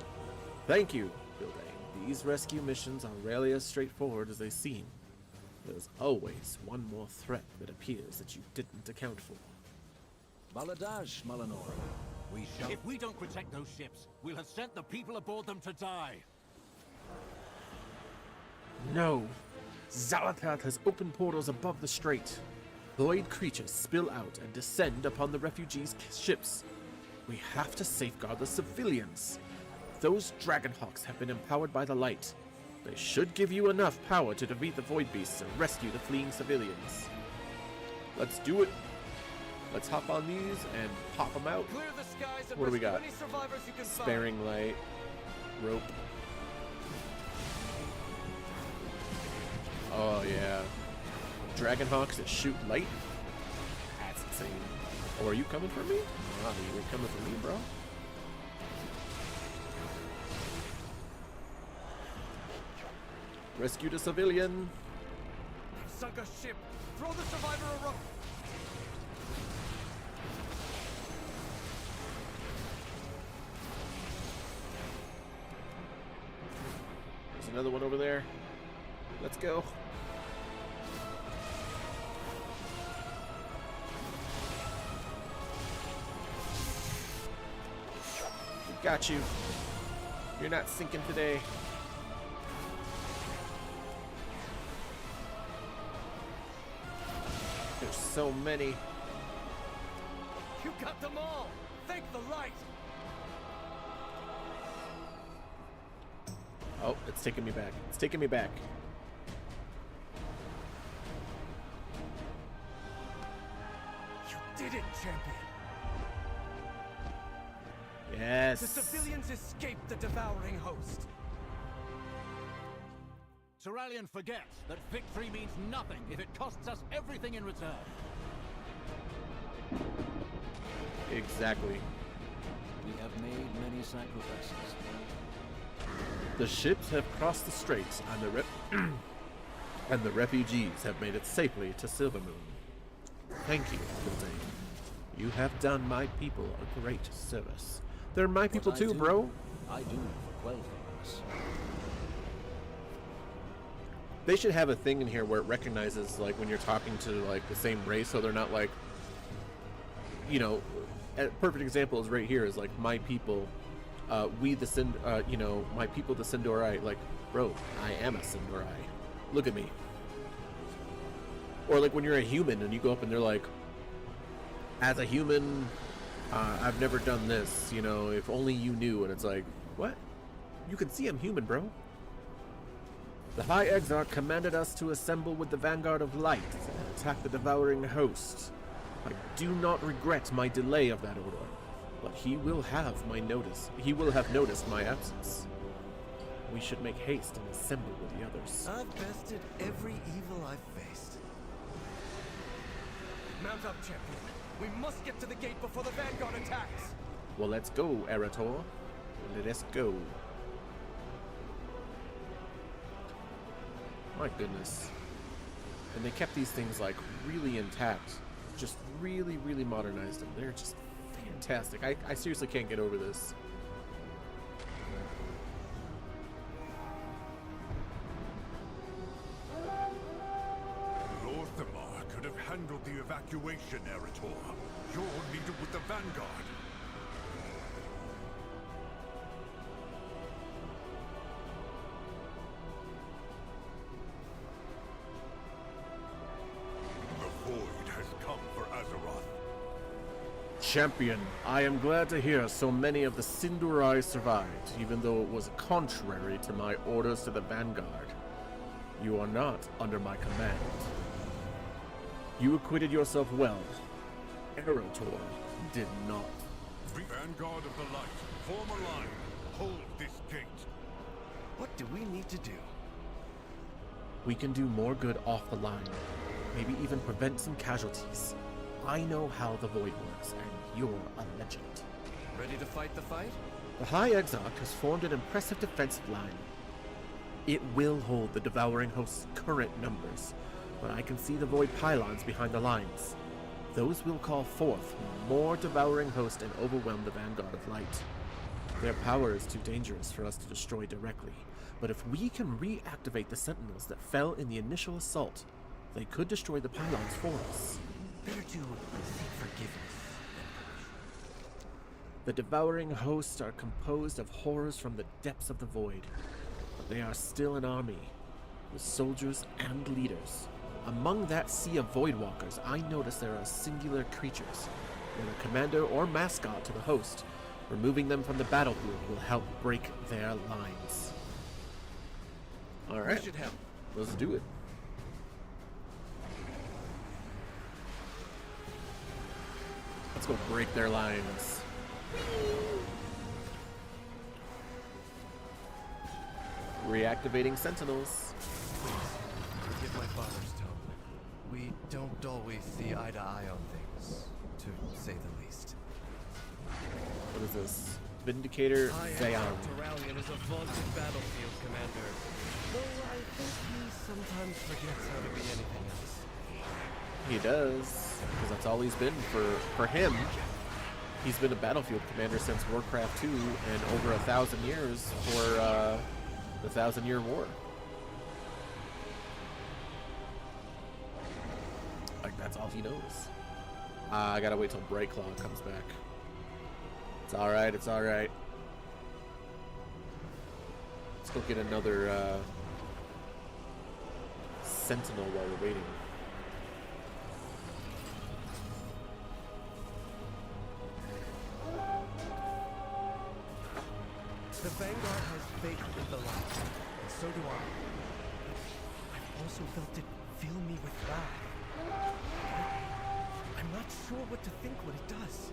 Thank you, Bilday. These rescue missions are rarely as straightforward as they seem. There's always one more threat that appears that you didn't account for. Baladash, Malanora. We shall. If we don't protect those ships, we'll have sent the people aboard them to die. No! Xal'atath has opened portals above the strait. Void creatures spill out and descend upon the refugees' ships. We have to safeguard the civilians. Those Dragonhawks have been empowered by the light. They should give you enough power to defeat the Void Beasts and rescue the fleeing civilians. Let's do it. Let's hop on these and pop them out. Clear the skies and What do we rescue got? any survivors you can find. Sparing light, rope. Oh yeah, Dragonhawks that shoot light. That's insane. Oh, are you coming for me? Oh, you're coming for me, bro. Rescue the civilian. Sunk a ship. Throw the survivor a rope. There's another one over there. Let's go. We got you. You're not sinking today. There's so many. You got them all. Thank the light. Oh, it's taking me back. It's taking me back. You did it, champion. Yes. The civilians escaped the devouring host. Seralian forgets that victory means nothing if it costs us everything in return. Exactly. We have made many sacrifices. The ships have crossed the straits, and the refugees have made it safely to Silvermoon. Thank you, Gilday. You have done my people a great service. They're my people too, bro. I do for Quel'Thas. They should have a thing in here where it recognizes, like, when you're talking to, like, the same race, so they're not, like, you know, a perfect example is right here, is, like, my people, you know, my people, the Sin'dorei. Like, bro, I am a Sin'dorei. Look at me. Or, like, when you're a human and you go up and they're like, as a human, I've never done this, you know, if only you knew. And it's like, what? You can see I'm human, bro. The High Exarch commanded us to assemble with the Vanguard of Light and attack the devouring host. I do not regret my delay of that order, but he will have noticed my absence. We should make haste and assemble with the others. I've bested every evil I've faced. Mount up, champion. We must get to the gate before the Vanguard attacks. Well, let's go, Erator. Let us go. My goodness. And they kept these things, like, really intact. Just really, really modernized them. They're just fantastic. I seriously can't get over this. Lor'themar could have handled the evacuation, Erator. You're needed with the Vanguard. The Void has come for Azeroth. Champion, I am glad to hear so many of the Sin'dorei survived, even though it was contrary to my orders to the Vanguard. You are not under my command. You acquitted yourself well. Erator did not. The Vanguard of the Light, form a line. Hold this gate. What do we need to do? We can do more good off the line. Maybe even prevent some casualties. I know how the Void works, and you're a legend. Ready to fight the fight? The High Exarch has formed an impressive defensive line. It will hold the devouring host's current numbers, but I can see the Void pylons behind the lines. Those will call forth more devouring hosts and overwhelm the Vanguard of Light. Their power is too dangerous for us to destroy directly, but if we can reactivate the sentinels that fell in the initial assault, they could destroy the pylons for us. Better to seek forgiveness. The devouring hosts are composed of horrors from the depths of the Void, but they are still an army, with soldiers and leaders. Among that sea of Voidwalkers, I notice there are singular creatures, whether commander or mascot to the host. Removing them from the battlefield will help break their lines. Alright, let's do it. Let's go break their lines. Reactivating sentinels. Forgive my father's tone. We don't always see eye to eye on things, to say the least. What is this? Vindicator Zayan. Terralion is a vaunted battlefield commander, though I think he sometimes forgets how to be anything else. He does, because that's all he's been for him. He's been a battlefield commander since Warcraft 2 and over 1,000 years for the 1,000-Year War. Like, that's all he knows. I gotta wait till Brightclaw comes back. It's alright, it's alright. Let's go get another sentinel while we're waiting. The Vanguard has faith in the light, and so do I. I've also felt it fill me with wrath. I'm not sure what to think when it does.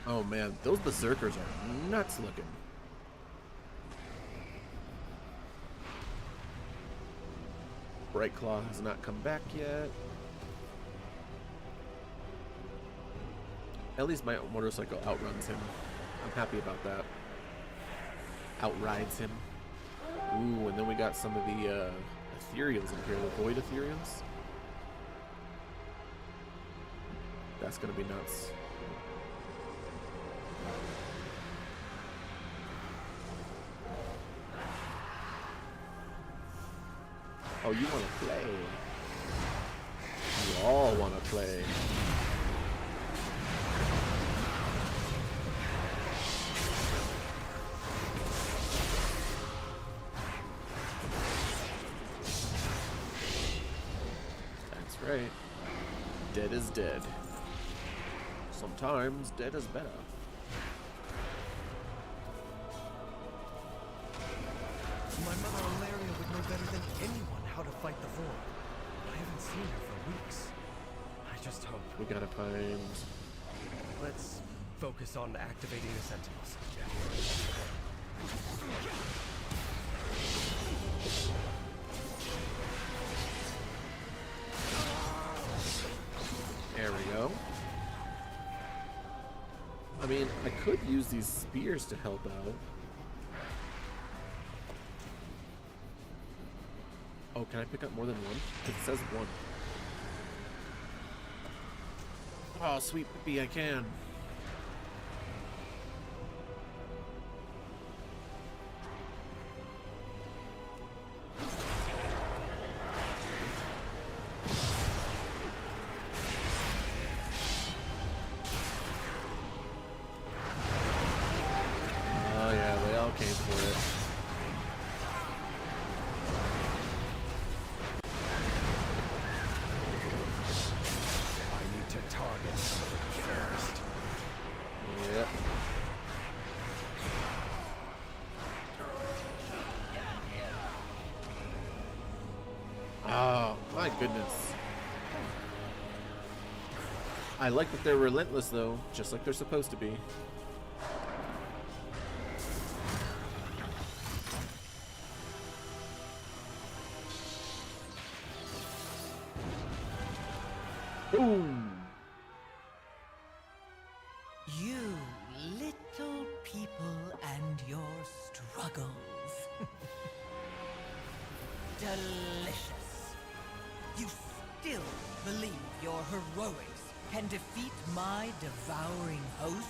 Oh man, those berserkers are nuts looking. Brightclaw has not come back yet. At least my motorcycle outruns him. I'm happy about that. Outrides him. Ooh, and then we got some of the ethereals in here, the void ethereals. That's gonna be nuts. Oh, you wanna play? You all wanna play. That's right. Dead is dead. Sometimes dead is better. My mother Ilaria would know better than anyone how to fight the Void. I haven't seen her for weeks. I just hope. We gotta find... Let's focus on activating the Sentinels. There we go. I mean, I could use these spears to help out. Oh, can I pick up more than one? 'Cause it says one. Oh, sweet Pippi, I can. Oh yeah, they all came for it. I need to target somebody first. Yep. Oh, my goodness. I like that they're relentless, though, just like they're supposed to be. Boom! You little people and your struggles. Delicious. You still believe your heroics can defeat my devouring host?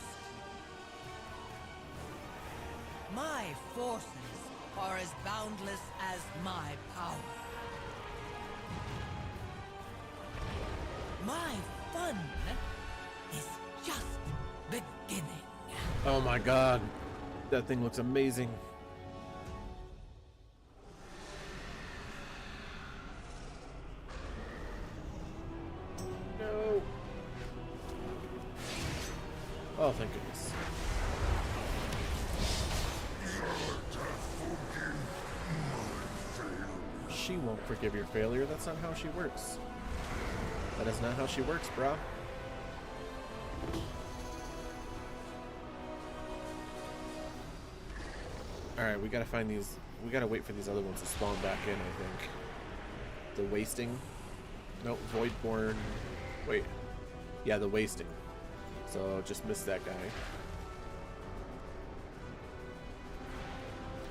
My forces are as boundless as my power. My fun is just beginning. Oh my god. That thing looks amazing. No. Oh, thank goodness. She won't forgive your failure. That's not how she works. That is not how she works, bro. Alright, we gotta find these. We gotta wait for these other ones to spawn back in, I think. The wasting. Nope, Voidborn. Wait. Yeah, the wasting. So just missed that guy.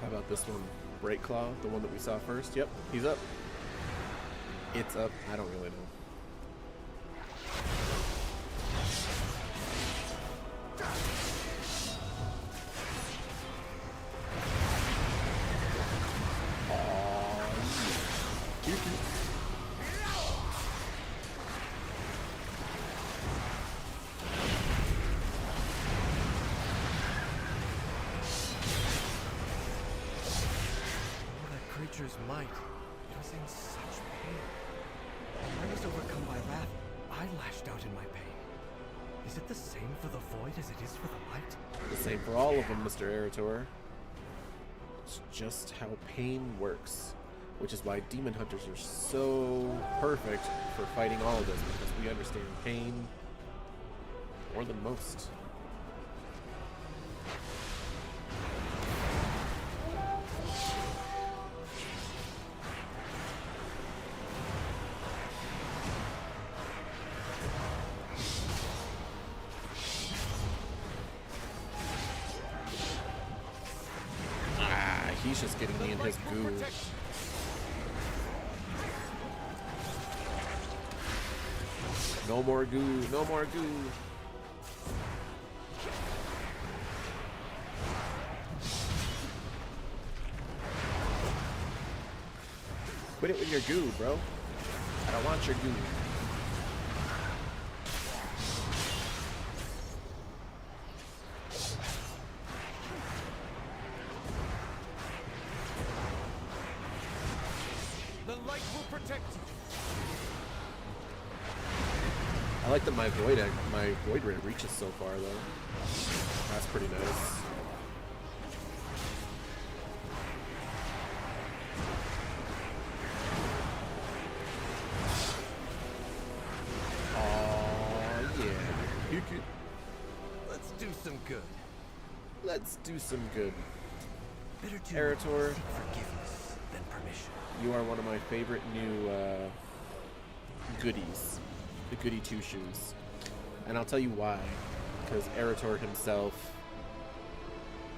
How about this one? Breakclaw, the one that we saw first. Yep, he's up. It's up. I don't really know. Creature's might. It was in such pain. When I was overcome by wrath, I lashed out in my pain. Is it the same for the void as it is for the light? The same for all of them, Mr. Erator. It's just how pain works. Which is why demon hunters are so perfect for fighting all of this, because we understand pain more than most. he's just getting me in his goo. No more goo, no more goo. Quit it with your goo, bro. I don't want your goo. The light will protect you. I like that my void ray reaches so far though. That's pretty nice. Let's do some good. Let's do some good. Better to Arator, seek forgiveness than permission. you are one of my favorite new goodies. The goody two shoes. And I'll tell you why. Because Arator himself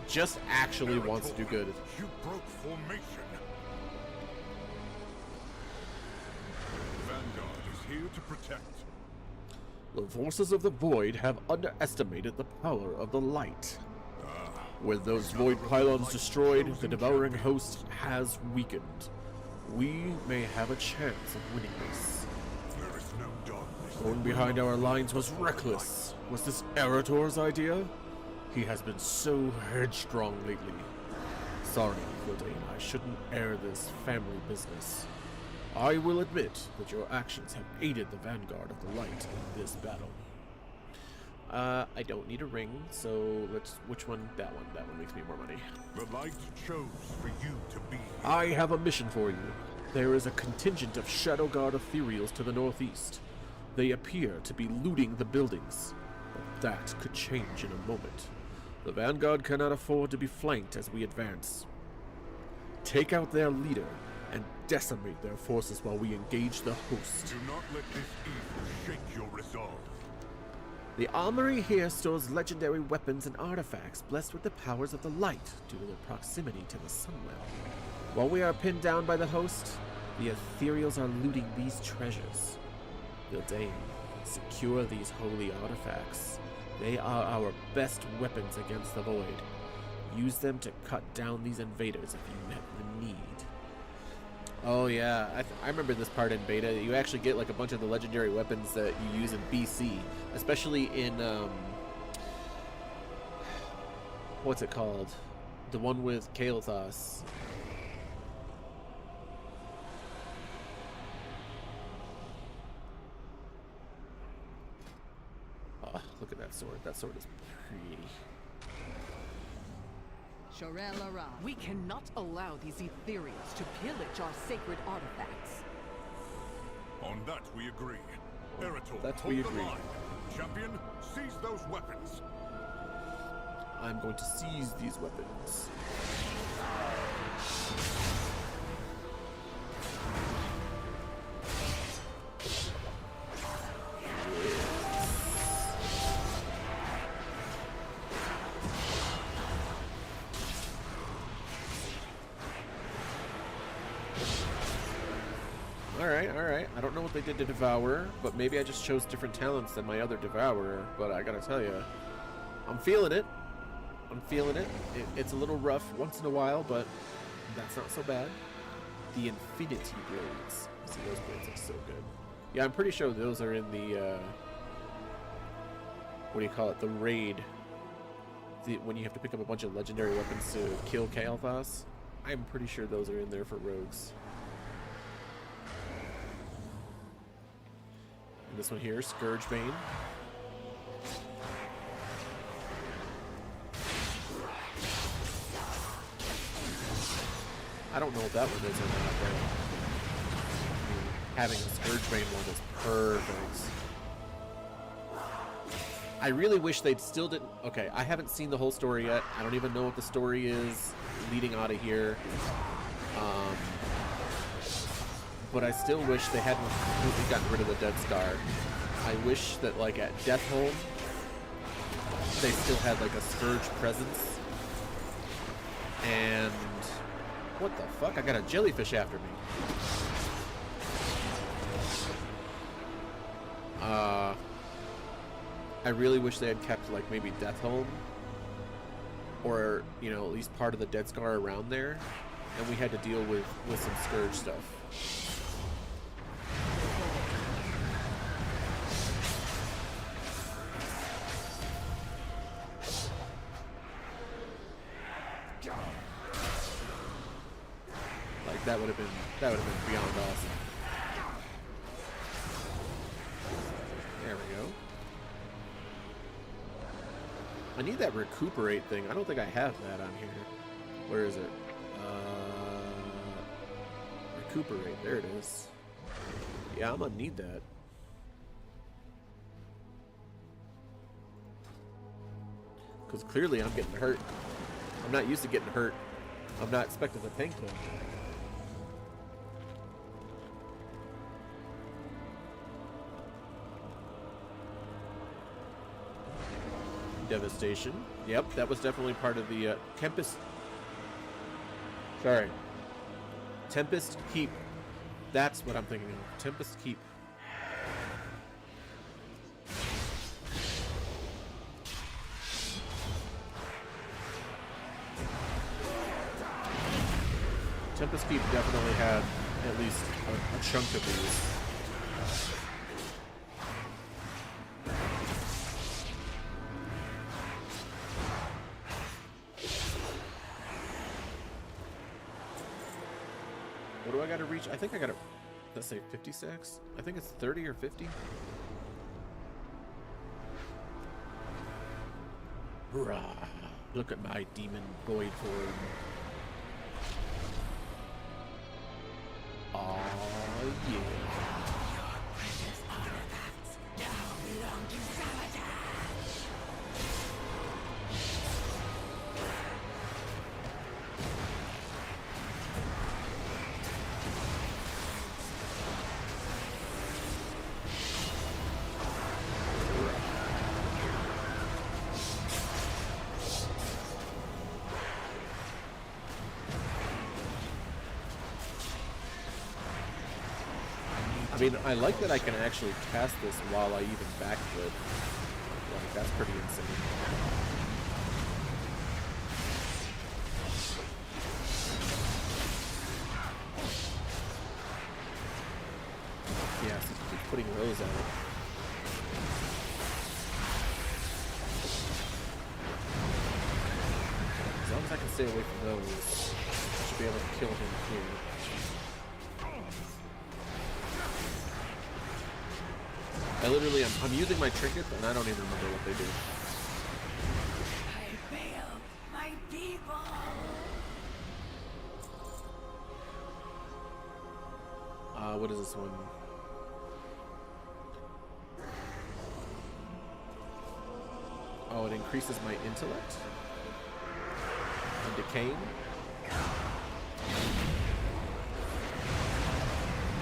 just actually wants to do good. You broke formation. Vanguard is here to protect. The forces of the Void have underestimated the power of the light. With those Void pylons destroyed, the devouring host has weakened. We may have a chance of winning this. There is no darkness. Going behind our lines was reckless. Was this Arator's idea? He has been so headstrong lately. Sorry, Gildain, I shouldn't air this family business. I will admit that your actions have aided the Vanguard of the Light in this battle. I don't need a ring, so which one? That one. That one makes me more money. The light chose for you to be here. I have a mission for you. There is a contingent of Shadow Guard ethereals to the northeast. They appear to be looting the buildings, but that could change in a moment. The Vanguard cannot afford to be flanked as we advance. Take out their leader and decimate their forces while we engage the host. Do not let this evil shake your resolve. The armory here stores legendary weapons and artifacts blessed with the powers of the light due to their proximity to the Sunwell. While we are pinned down by the host, the ethereals are looting these treasures. Gildain, secure these holy artifacts. They are our best weapons against the Void. Use them to cut down these invaders if you have the need. Oh yeah, I remember this part in beta. You actually get like a bunch of the legendary weapons that you use in BC, especially in what's it called? The one with Xal'atath. Oh, look at that sword. That sword is pretty. We cannot allow these ethereals to pillage our sacred artifacts. On that we agree. Arator, That hold we the agree. line. Champion, seize those weapons. I'm going to seize these weapons. Alright. I don't know what they did to Devourer, but maybe I just chose different talents than my other Devourer, but I gotta tell you, I'm feeling it. It's a little rough once in a while, but that's not so bad. The Infinity Blades. See, those blades are so good. Yeah, I'm pretty sure those are in the, what do you call it? The raid. When you have to pick up a bunch of legendary weapons to kill Xal'atath. I'm pretty sure those are in there for rogues. And this one here, Scourgebane. I don't know if that one is or not, but having a Scourgebane one is perfect. I really wish they'd still didn't... Okay, I haven't seen the whole story yet. I don't even know what the story is leading out of here. But I still wish they hadn't completely gotten rid of the Dead Star. I wish that, like, at Deathholm, they still had, like, a Scourge presence. And What the fuck? I got a jellyfish after me. I really wish they had kept, like, maybe Deathholm. Or, you know, at least part of the Dead Scar around there. And we had to deal with some Scourge stuff. Like, that would have been beyond awesome. There we go. I need that recuperate thing. I don't think I have that on here. Where is it? Recuperate. There it is. Yeah, I'm gonna need that. Because clearly I'm getting hurt. I'm not used to getting hurt. I'm not expecting the tank to. Devastation. Yep, that was definitely part of the Tempest. Sorry. Tempest Keep. That's what I'm thinking of. Tempest Keep. Tempest Keep definitely had at least a chunk of these. What do I gotta reach? I think I gotta, let's say 56? I think it's 30 or 50. Hurrah. Look at my demon void form. Oh yeah. Your precious artifacts now belong to Xal'atath. I mean, I like that I can actually cast this while I even backflip. Like, that's pretty insane. Yeah, so keep putting those out. As long as I can stay away from those, I should be able to kill him here. I literally, I'm using my trinkets and I don't even remember what they do. I failed my people. What is this one? Oh, it increases my intellect and decaying.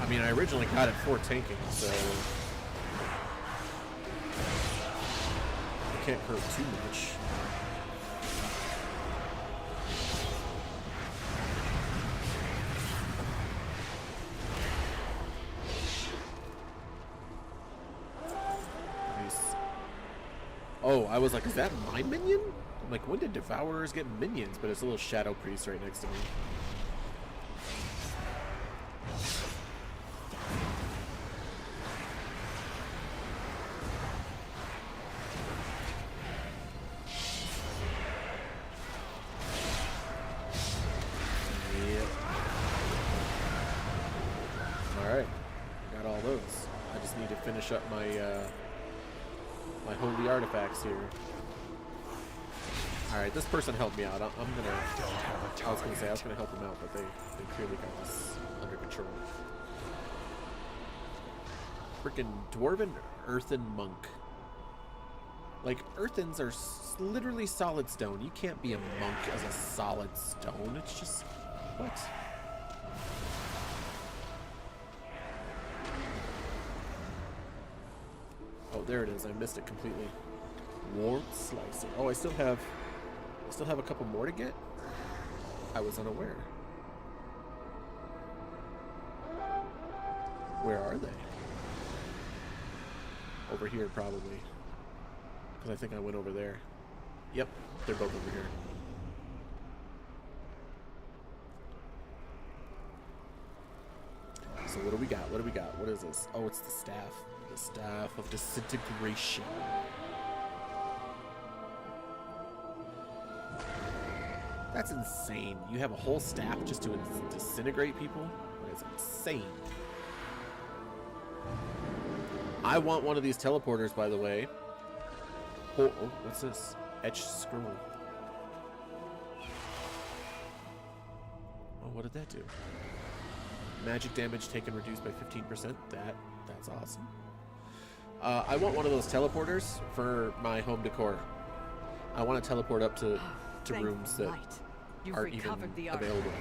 I mean, I originally got it for tanking, so it can't hurt too much. Oh, I was like, is that my minion? I'm like, when did Devourers get minions? But it's a little Shadow Priest right next to me. Yep. Alright. Got all those. I just need to finish up my, my holy artifacts here. Alright, this person helped me out. I was gonna help them out, but they clearly got this under control. Freaking Dwarven Earthen Monk. Like, Earthens are literally solid stone. You can't be a monk as a solid stone. It's just... what? Oh, there it is. I missed it completely. Warmth Slicer. Oh, I still have a couple more to get? I was unaware. Where are they? Over here, probably. Because I think I went over there. Yep, they're both over here. So what do we got? What do we got? What is this? Oh, it's the staff. The staff of disintegration. That's insane. You have a whole staff just to disintegrate people? That is insane. I want one of these teleporters, by the way. Oh, what's this? Etched scroll. Oh, what did that do? Magic damage taken reduced by 15%. That's awesome. I want one of those teleporters for my home decor. I want to teleport up to rooms that aren't even available.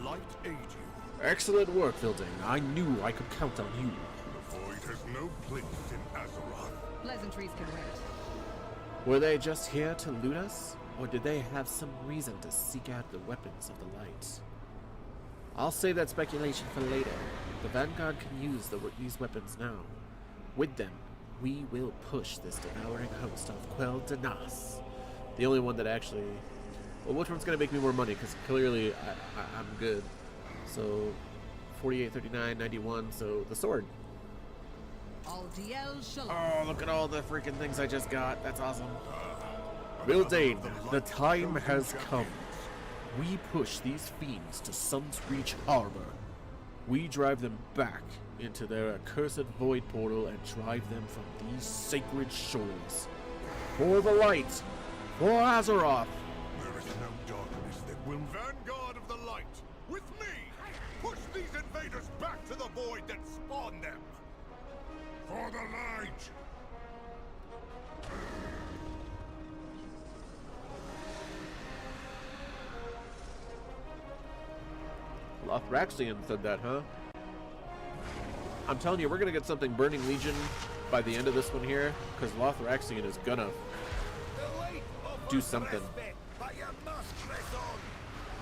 Light aid you. Excellent work, Vildane. I knew I could count on you. The void has no place in Azeroth. Pleasantries can wait. Were they just here to loot us? Or did they have some reason to seek out the weapons of the light? I'll save that speculation for later. The Vanguard can use these weapons now. With them, we will push this devouring host of Quell Danas. The only one that actually... Well, which one's going to make me more money? Because clearly I'm good. So, 48, 39, 91. So, the sword. Oh, look at all the freaking things I just got. That's awesome. Vildane, the time has come. We push these fiends to Sun's Reach Harbor. We drive them back into their accursed void portal and drive them from these sacred shores. For the light! For Azeroth! There is no darkness that will... Vanguard of the light! With me! Push these invaders back to the void that spawned them! For the light! Lothraxion said that, huh? I'm telling you, we're gonna get something Burning Legion by the end of this one here, because Lothraxion is gonna do something.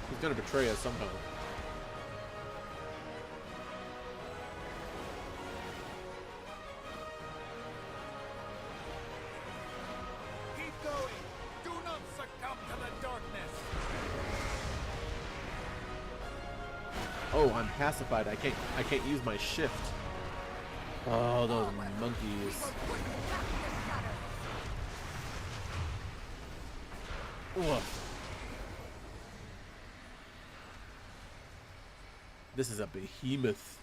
He's gonna betray us somehow. Keep going! Do not succumb to the darkness! Oh, I'm pacified. I can't use my shift. Oh, those monkeys. Ugh. This is a behemoth.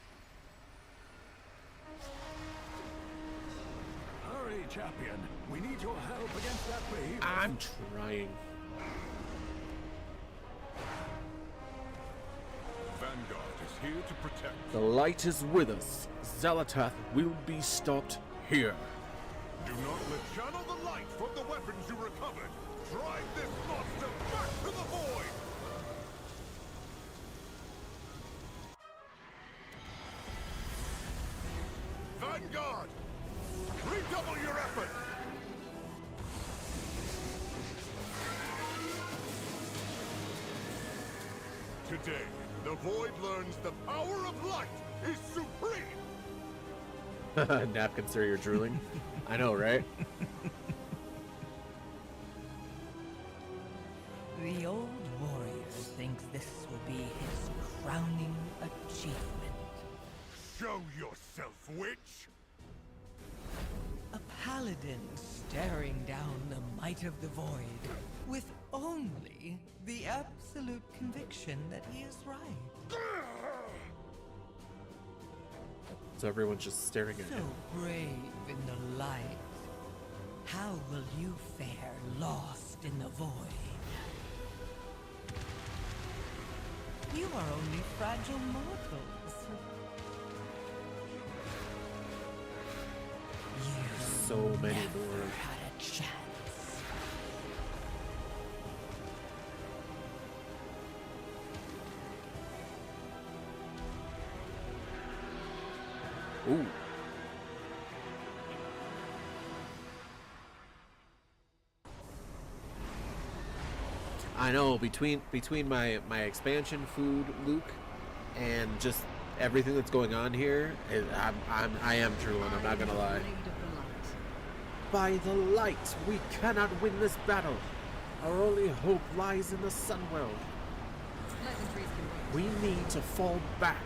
Hurry, champion. We need your help against that behemoth. I'm trying. Vanguard is here to protect. The light is with us. Xal'atath will be stopped here. Do not let channel the light from the weapons you recovered. Drive this monster back to the void. Vanguard, redouble your effort. Today, the void learns the power of light is supreme. Napkin, sir, you're drooling. I know, right? The old warrior thinks this will be his crowning achievement. Show yourself, witch! A paladin staring down the might of the void with only the absolute conviction that he is right. So everyone's just staring at So him. brave in the light. How will you fare lost in the void? You are only fragile mortals. You So many never more. had a chance. Ooh. I know, between my expansion food, Luke, and just everything that's going on here, I am drooling. I'm not gonna lie. Blade of the light. By the light, we cannot win this battle. Our only hope lies in the Sunwell. Pleasantries can wait. We need to fall back.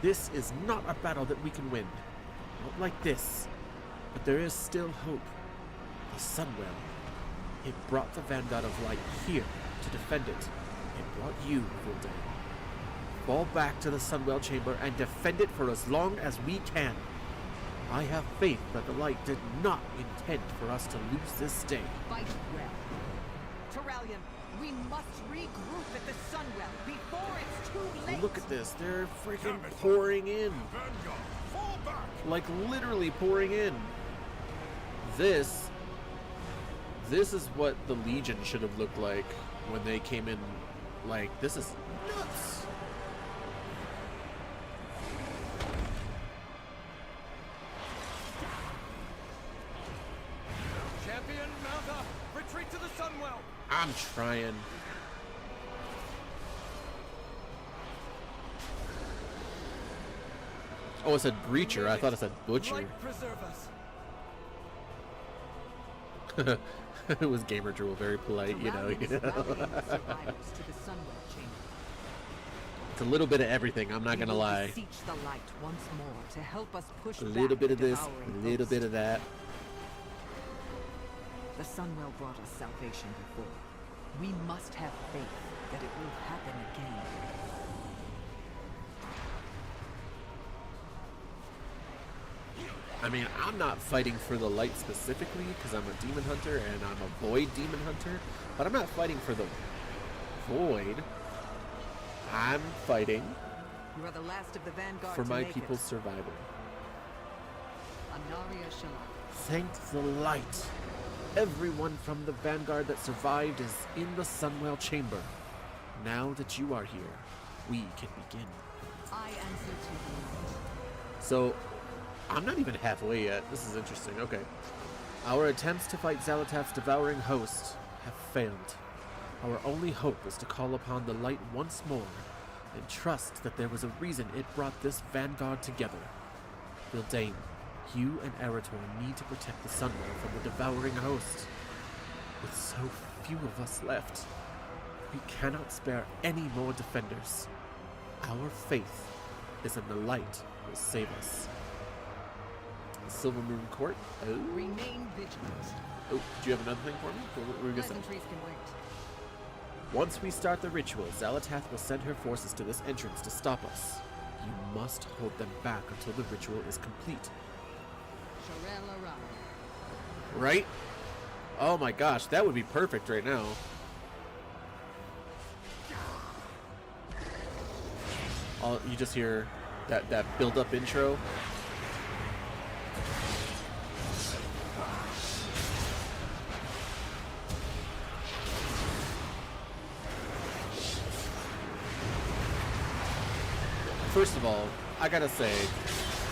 This is not a battle that we can win. Not like this. But there is still hope. The Sunwell. It brought the Vanguard of Light here to defend it. It brought you, Vildan. Fall back to the Sunwell Chamber and defend it for as long as we can. I have faith that the Light did not intend for us to lose this day. Fight well. Terralion, we must regroup at the Sunwell before it's too late. Look at this. They're freaking pouring in. Vanguard, fall back! Like literally pouring in. This is what the Legion should have looked like when they came in. Like, this is nuts. Champion, mount up! Retreat to the Sunwell! I'm trying. Oh, it said breacher. I thought it said butcher. Light preserve us! It was Gamer Drool, very polite, you know. Terralion is rallying the survivors to the Sunwell Chamber. It's a little bit of everything, I'm not We gonna will lie. beseech the light once more to help us push A back little bit the of this, devouring a little host. bit of that. The Sunwell brought us salvation before. We must have faith that it will happen again. I mean, I'm not fighting for the light specifically because I'm a demon hunter and I'm a void demon hunter, but I'm not fighting for the void. I'm fighting You are the last of the Vanguard for to my make people's it. survival. Anaria Xal'atath. Thank the light. Everyone from the Vanguard that survived is in the Sunwell Chamber. Now that you are here, we can begin. I answer to the light. So, I'm not even halfway yet. This is interesting. Okay. Our attempts to fight Xal'atath's devouring host have failed. Our only hope is to call upon the light once more and trust that there was a reason it brought this Vanguard together. Vildan, you and Arator need to protect the Sunwell from the devouring host. With so few of us left, we cannot spare any more defenders. Our faith is in the light will save us. Silver Moon Court. Oh. Remain vigilant. Oh, do you have another thing for me? What were we gonna say? Pleasantries can wait. Once we start the ritual, Xal'atath will send her forces to this entrance to stop us. You must hold them back until the ritual is complete. Sharel Arai. Right? Oh my gosh, that would be perfect right now. You just hear that build-up intro. First of all, I gotta say,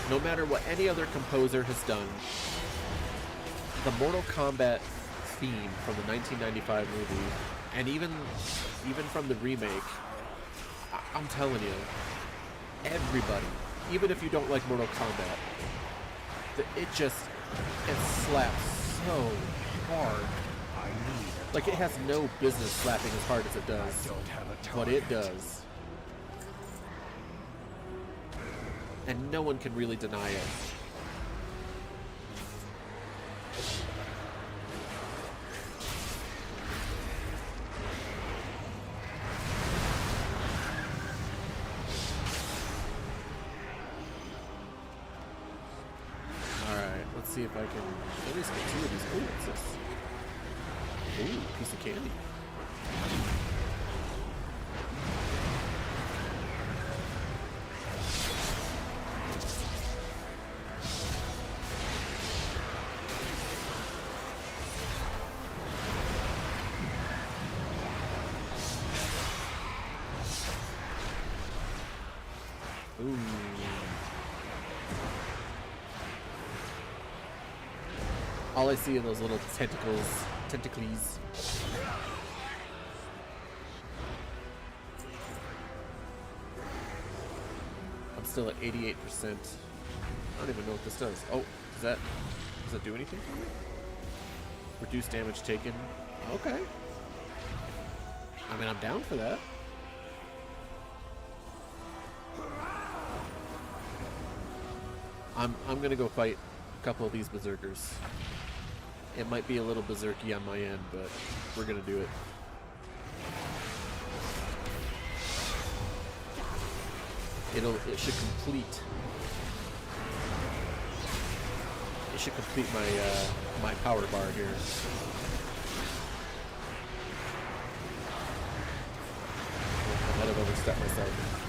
no matter what any other composer has done, the Mortal Kombat theme from the 1995 movie, and even from the remake, I'm telling you, everybody, even if you don't like Mortal Kombat, it slaps so hard. Like, it has no business slapping as hard as it does, but it does. And no one can really deny it. Alright, let's see if I can at least get two of these. Oh, what's this? Ooh, piece of candy. Ooh. All I see are those little tentacles. I'm still at 88%. I don't even know what this does. Oh, does that do anything for me? Reduce damage taken. Okay. I mean, I'm down for that. I'm gonna go fight a couple of these berserkers. It might be a little berserky on my end, but we're gonna do it. It should complete. It should complete my power bar here. I might have overstepped myself.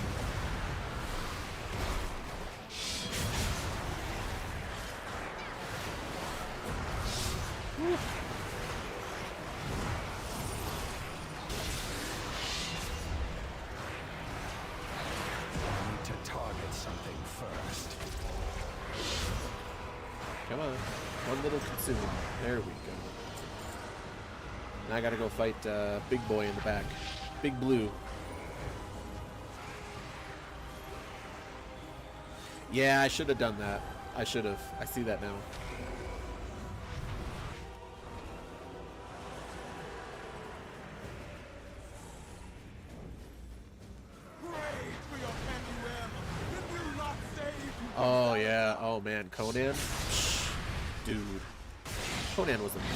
Come on. One little consume. There we go. Now I gotta go fight Big Boy in the back. Big Blue. Yeah, I should have done that. I should have. I see that now. Oh yeah. Oh man, Conan. Dude, Conan was a man.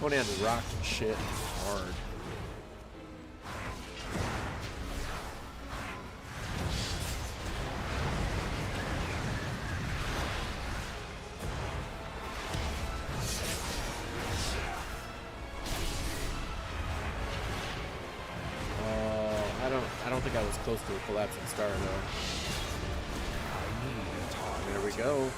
Conan rocked shit hard. I don't think I was close to a collapsing star though. There we go.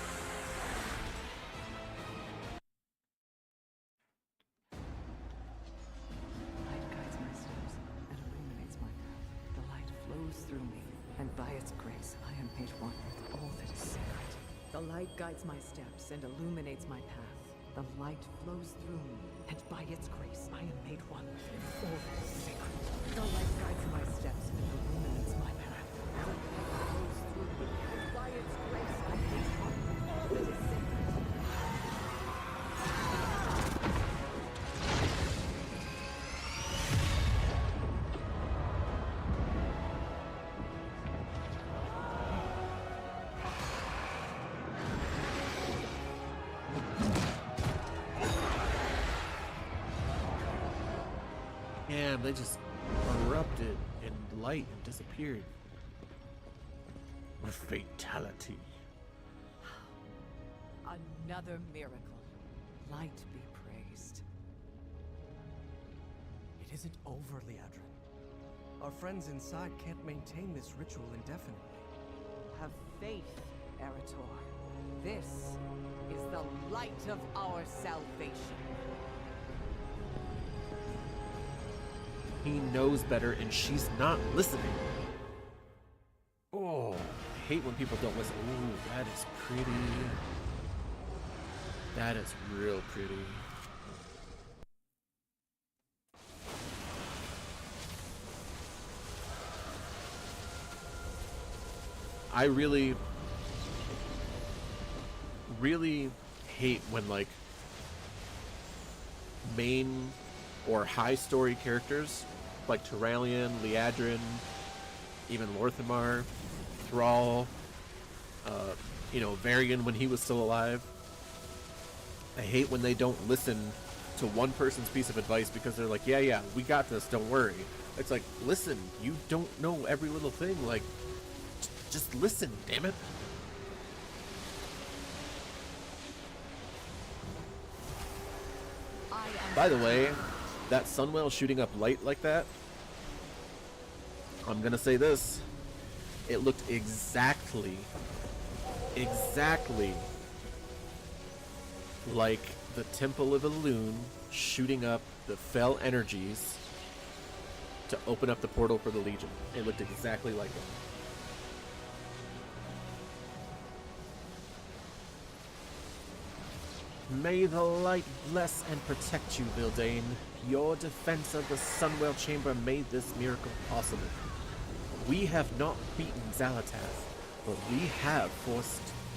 Light guides my steps and illuminates my path. The light flows through me, and by its grace I am made one with all that is sacred. The light guides my steps and illuminates my path. The light flows through me, and by its grace I am made one with all that is sacred. The light guides my steps and illuminates my path. The light flows through me, and by its grace I am made one with all that is sacred. Damn, they just erupted in light and disappeared. With fatality. Another miracle. Light be praised. It isn't over, Liadrin. Our friends inside can't maintain this ritual indefinitely. Have faith, Erator. This is the light of our salvation. He knows better and she's not listening. Oh, I hate when people don't listen. Ooh, that is pretty. That is real pretty. I really hate when like main or high story characters like Turalian, Liadrin, even Lorthamar, Thrall, you know, Varian when he was still alive. I hate when they don't listen to one person's piece of advice because they're like, yeah, we got this, don't worry. It's like, listen, you don't know every little thing, like, just listen, damn it. By the way, that Sunwell shooting up light like that, I'm gonna say this, it looked exactly like the Temple of Elune shooting up the fell energies to open up the portal for the Legion. It looked exactly like it. May the light bless and protect you, Vildain. Your defense of the Sunwell Chamber made this miracle possible. We have not beaten Xal'atath, but we have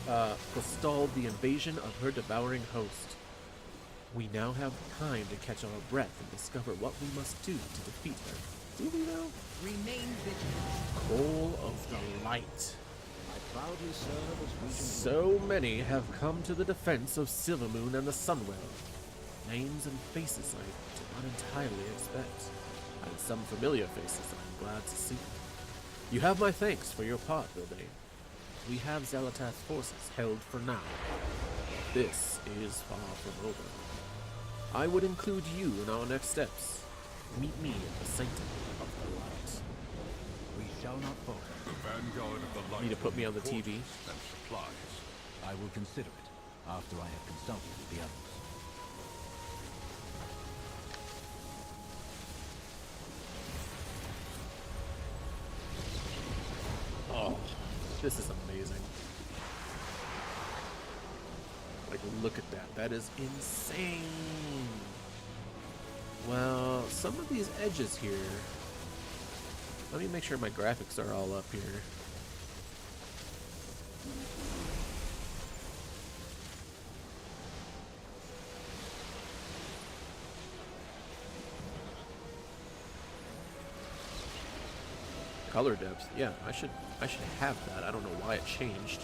forestalled the invasion of her devouring host. We now have time to catch our breath and discover what we must do to defeat her. Do we know? Remain vigilant. Call of the Light. I proudly serve as regent. So many have come to the defense of Silvermoon and the Sunwell. Names and faces I did not entirely expect, and some familiar faces I'm glad to see. You have my thanks for your part, Vildain. We have Xal'atath's forces held for now. This is far from over. I would include you in our next steps. Meet me at the Sanctum of the Light. We shall not falter. The vanguard of the light. Need to put me on the will TV? forces and supplies. I will consider it after I have consulted with the others. Oh, this is amazing. Like, look at that. That is insane. Well, some of these edges here. Let me make sure my graphics are all up here. Color depth. Yeah, I should have that. I don't know why it changed.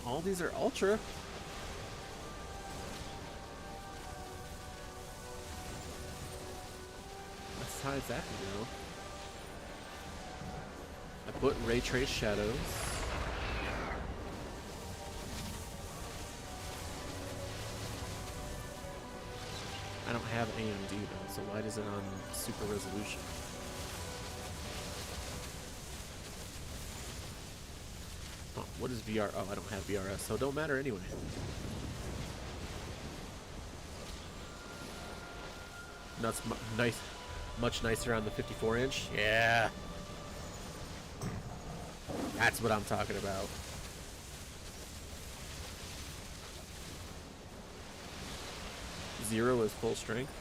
All these are ultra. That's how that can go. I put ray trace shadows. I don't have AMD though, so why is it on super resolution? Oh, what is VR? Oh, I don't have VRS, so it don't matter anyway. That's nice, much nicer on the 54-inch. Yeah, that's what I'm talking about. Zero is full strength.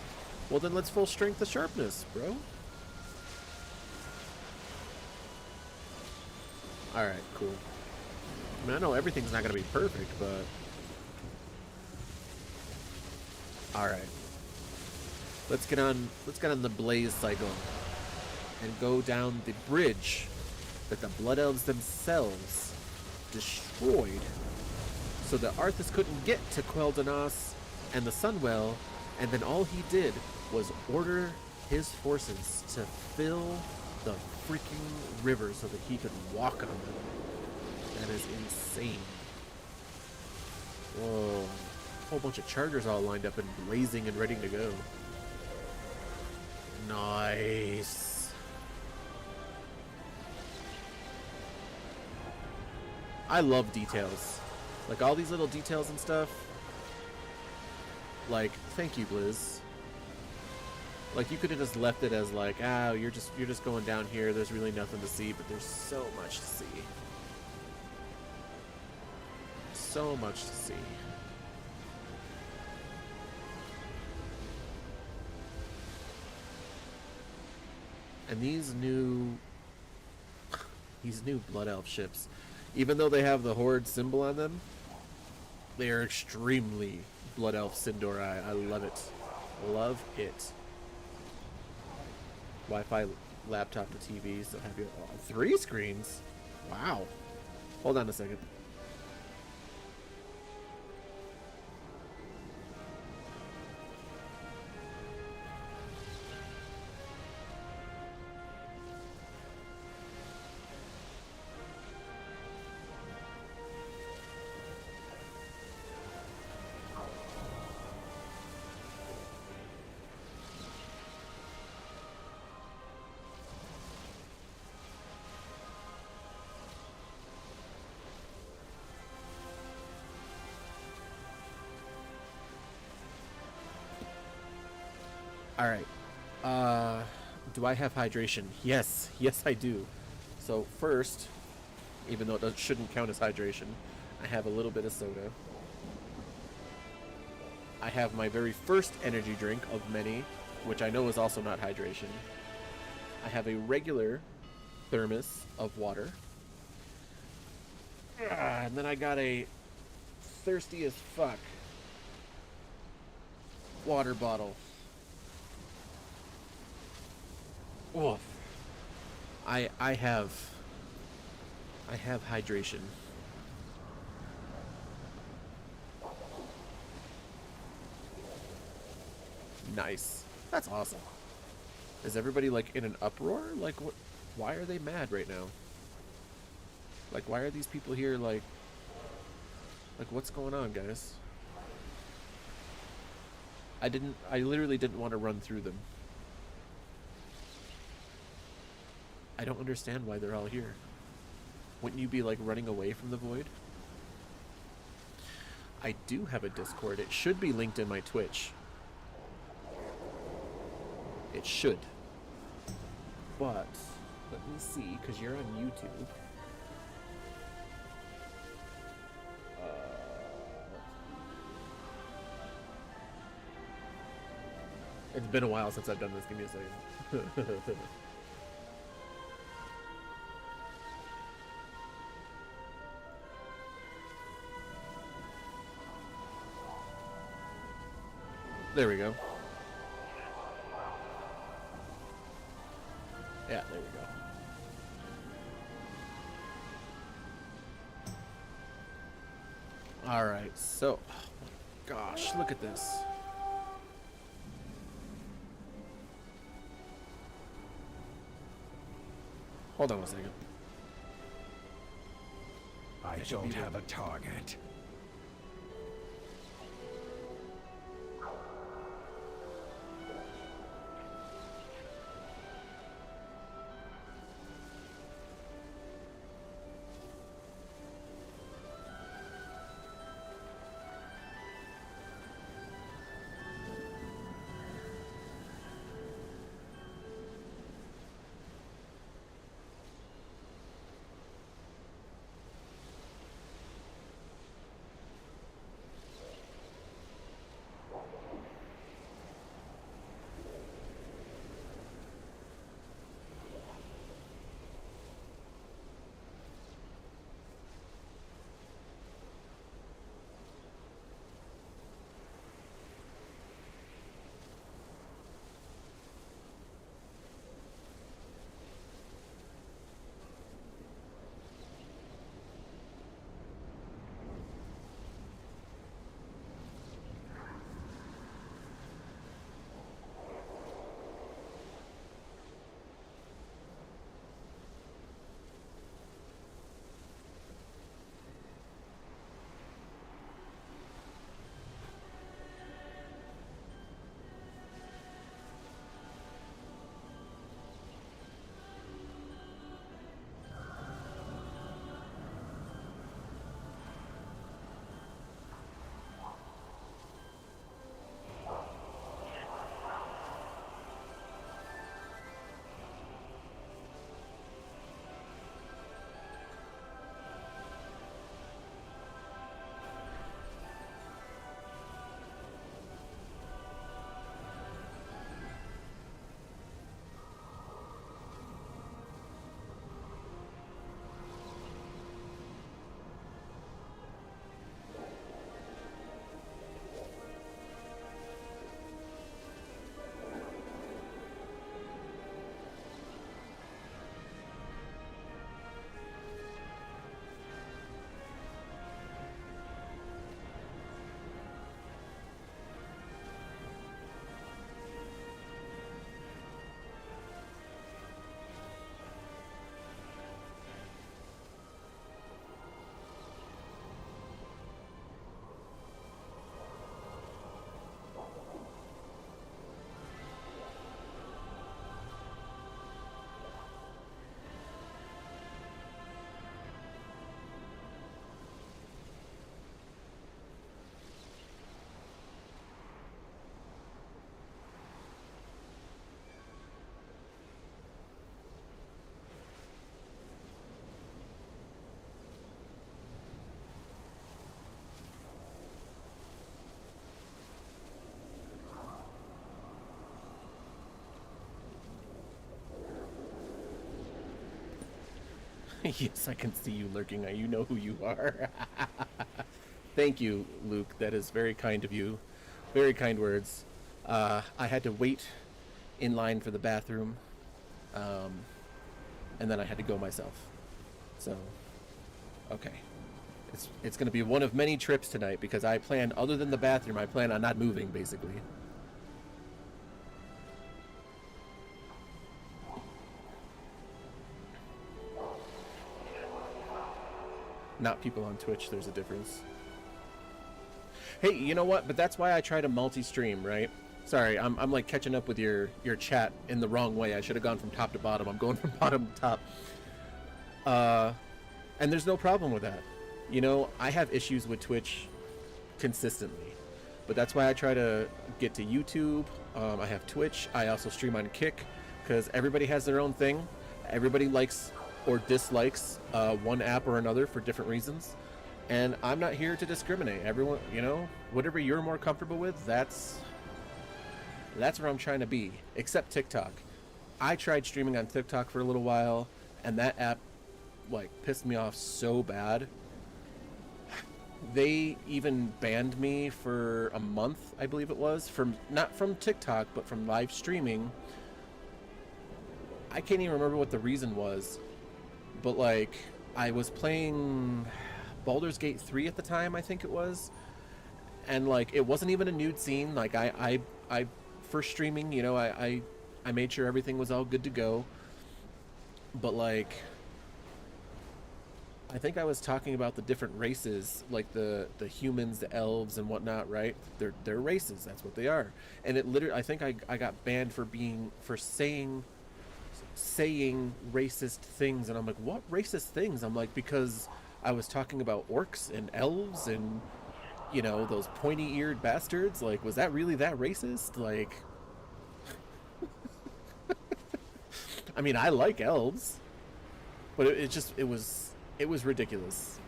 Well, then let's full strength the sharpness, bro. Alright, cool. I mean, I know everything's not gonna be perfect, but... Alright. Let's get on the blaze cycle. And go down the bridge that the Blood Elves themselves destroyed so that Arthas couldn't get to Quel'Danas and the Sunwell, and then all he did was order his forces to fill the freaking river so that he could walk on them. That is insane. Whoa. A whole bunch of chargers all lined up and blazing and ready to go. Nice. I love details. Like all these little details and stuff. Like, thank you, Blizz. Like, you could have just left it as like, ah, you're just going down here. There's really nothing to see, but there's so much to see. So much to see. And these new Blood Elf ships, even though they have the Horde symbol on them, they are extremely Blood Elf Sindori. I love it. Love it. Wi-Fi laptop to TV, so have you 3 screens? Wow. Hold on a second. All right. Do I have hydration? Yes. Yes, I do. So first, even though it shouldn't count as hydration, I have a little bit of soda. I have my very first energy drink of many, which I know is also not hydration. I have a regular thermos of water. And then I got a thirsty as fuck water bottle. Oof. I have hydration. Nice. That's awesome. Is everybody like in an uproar? Like what? Why are they mad right now? Like why are these people here like what's going on, guys? I literally didn't want to run through them. I don't understand why they're all here. Wouldn't you be like running away from the void? I do have a Discord. It should be linked in my Twitch. It should. But let me see, because you're on YouTube. It's been a while since I've done this. Give me a second. There we go. Yeah, there we go. Alright, so... Oh my gosh, look at this. Hold on a second. I don't have a target. Yes, I can see you lurking. You know who you are. Thank you, Luke. That is very kind of you. Very kind words. I had to wait in line for the bathroom, and then I had to go myself. So, okay. It's going to be one of many trips tonight because I plan, other than the bathroom, I plan on not moving, basically. Not people on Twitch, there's a difference. Hey, you know what? But that's why I try to multi-stream, right? Sorry, I'm like catching up with your chat in the wrong way. I should have gone from top to bottom. I'm going from bottom to top. And there's no problem with that. You know, I have issues with Twitch consistently. But that's why I try to get to YouTube. I have Twitch. I also stream on Kick because everybody has their own thing. Everybody likes or dislikes one app or another for different reasons. And I'm not here to discriminate. Everyone, you know, whatever you're more comfortable with, that's where I'm trying to be. Except TikTok. I tried streaming on TikTok for a little while, and that app, like, pissed me off so bad. They even banned me for a month, I believe it was, from not from TikTok, but from live streaming. I can't even remember what the reason was, but like, I was playing Baldur's Gate 3 at the time, I think it was, and like, it wasn't even a nude scene. Like, I for streaming, you know, I made sure everything was all good to go, but like, I think I was talking about the different races, like the humans, the elves, and whatnot, right? They're races. That's what they are. And it literally, I think I got banned for saying racist things, and I'm like, what racist things? I'm like, because I was talking about orcs and elves and, you know, those pointy-eared bastards. Like, was that really that racist? Like, I mean, I like elves, but it was ridiculous.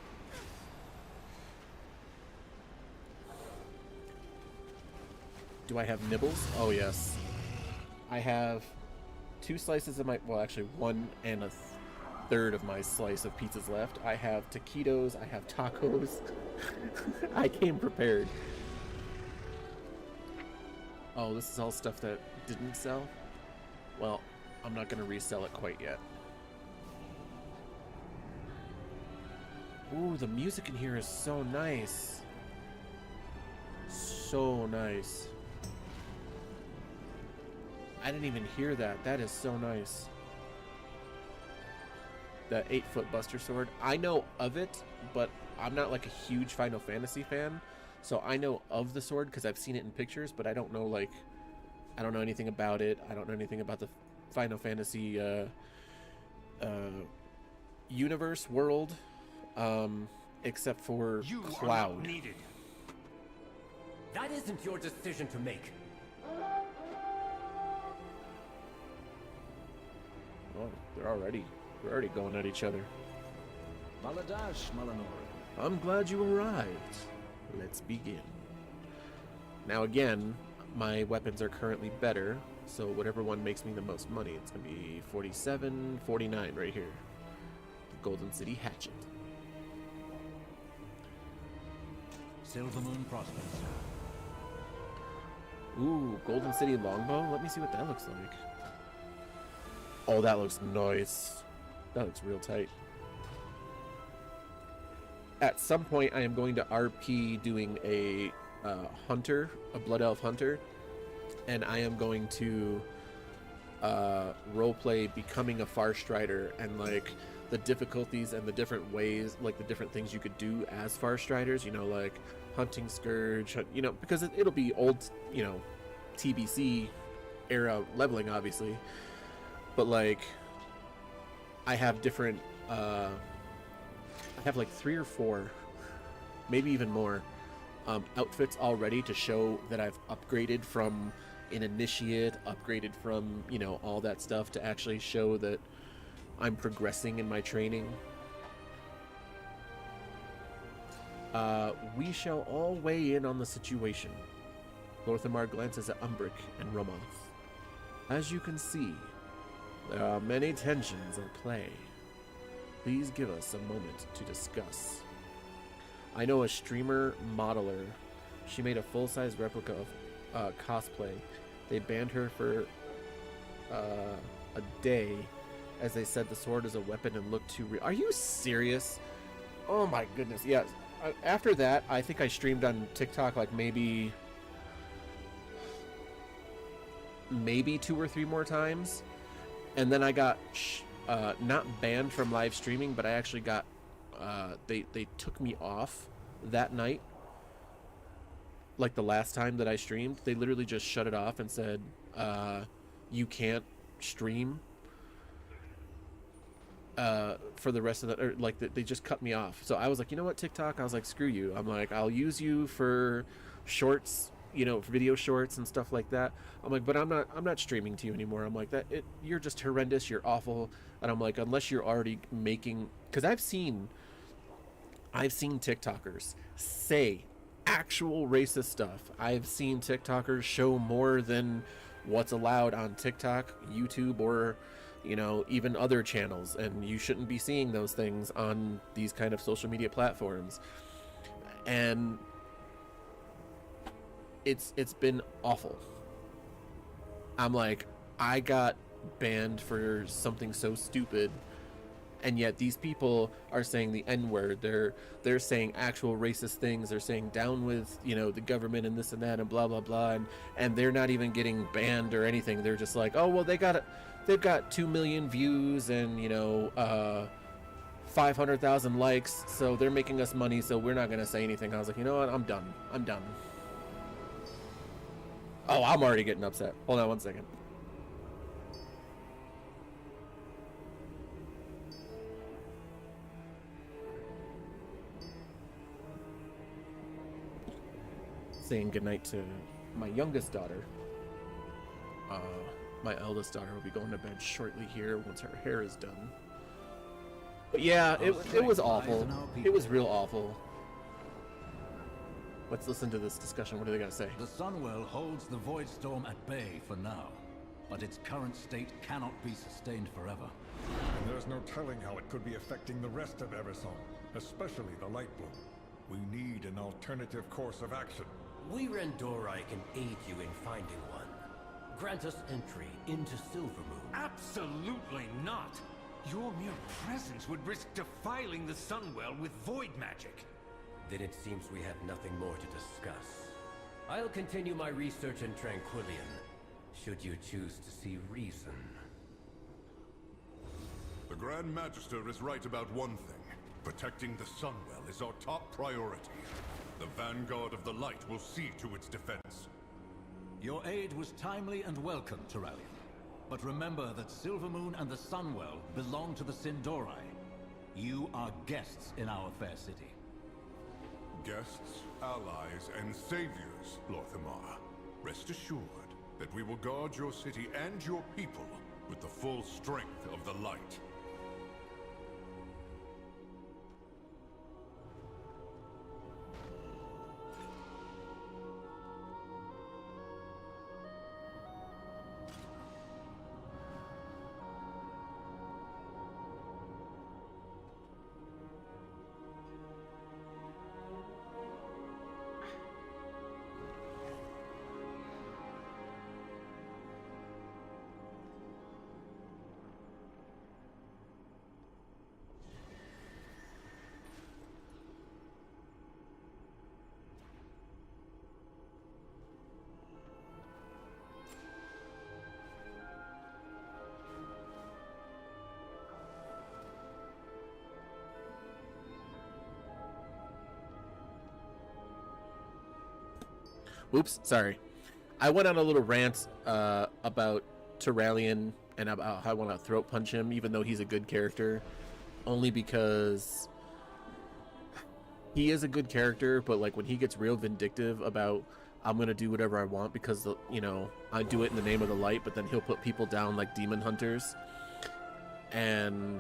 Do I have nibbles? Oh, yes. I have 2 slices of my... Well, actually, 1 and a third of my slice of pizzas left. I have taquitos. I have tacos. I came prepared. Oh, this is all stuff that didn't sell? Well, I'm not going to resell it quite yet. Ooh, the music in here is so nice. So nice. I didn't even hear that. That is so nice. That 8-foot Buster Sword. I know of it, but I'm not like a huge Final Fantasy fan. So I know of the sword because I've seen it in pictures, but I don't know, like, I don't know anything about it. I don't know anything about the Final Fantasy universe, world. Except for Cloud. Needed. That isn't your decision to make. Oh, they're already going at each other. Baladash, Malanor. I'm glad you arrived. Let's begin. Now again, my weapons are currently better, so whatever one makes me the most money, it's gonna be 47, 49 right here. The Golden City Hatchet. Silvermoon Prospects. Ooh, Golden City Longbow? Let me see what that looks like. Oh, that looks nice. That looks real tight. At some point, I am going to RP doing a hunter, a Blood Elf hunter, and I am going to roleplay becoming a Far Strider and like the difficulties and the different ways, like the different things you could do as Far Striders, you know, like hunting Scourge, you know, because it'll be old, you know, TBC era leveling, obviously, but like I have different, I have like 3 or 4, maybe even more, outfits already to show that I've upgraded from an initiate, upgraded from, you know, all that stuff to actually show that I'm progressing in my training. We shall all weigh in on the situation. Lorthamar glances at Umbric and Romoth. As you can see, there are many tensions at play. Please give us a moment to discuss. I know a streamer modeler. She made a full-size replica of cosplay. They banned her for a day as they said the sword is a weapon and looked too real. Are you serious? Oh my goodness. Yeah. After that, I think I streamed on TikTok like maybe 2 or 3 more times. And then I got not banned from live streaming, but I actually got they took me off that night. Like the last time that I streamed, they literally just shut it off and said, you can't stream for the rest of the, or like they just cut me off. So I was like, you know what, TikTok? I was like, screw you. I'm like, I'll use you for shorts, you know, for video shorts and stuff like that. I'm like, but I'm not streaming to you anymore. I'm like, you're just horrendous. You're awful. And I'm like, unless you're already making, because I've seen TikTokers say actual racist stuff. I've seen TikTokers show more than what's allowed on TikTok, YouTube, or, you know, even other channels, and you shouldn't be seeing those things on these kind of social media platforms. And it's been awful. I'm like, I got banned for something so stupid, and yet these people are saying the N-word. They're saying actual racist things. They're saying down with, you know, the government and this and that and blah blah blah, and they're not even getting banned or anything. They're just like, oh well, they've got 2 million views and, you know, 500,000 likes, so they're making us money, so we're not gonna say anything. I was like, you know what, I'm done. Oh, I'm already getting upset. Hold on one second. Saying goodnight to my youngest daughter. My eldest daughter will be going to bed shortly here once her hair is done. But yeah, it was awful. It was real awful. Let's listen to this discussion. What do they got to say? The Sunwell holds the Void Storm at bay for now, but its current state cannot be sustained forever. And there's no telling how it could be affecting the rest of Erisol, especially the Lightbloom. We need an alternative course of action. We Randori can aid you in finding one. Grant us entry into Silvermoon. Absolutely not! Your mere presence would risk defiling the Sunwell with void magic. Then it seems we have nothing more to discuss. I'll continue my research in Tranquillion, should you choose to see reason. The Grand Magister is right about one thing. Protecting the Sunwell is our top priority. The Vanguard of the Light will see to its defense. Your aid was timely and welcome, Turallion. But remember that Silvermoon and the Sunwell belong to the Sindori. You are guests in our fair city. Guests, allies, and saviors, Lorthamar. Rest assured that we will guard your city and your people with the full strength of the light. Oops, sorry. I went on a little rant about Turallion and about how I want to throat punch him, even though he's a good character. Only because he is a good character, but like when he gets real vindictive about I'm gonna do whatever I want because, you know, I do it in the name of the light, but then he'll put people down like demon hunters, and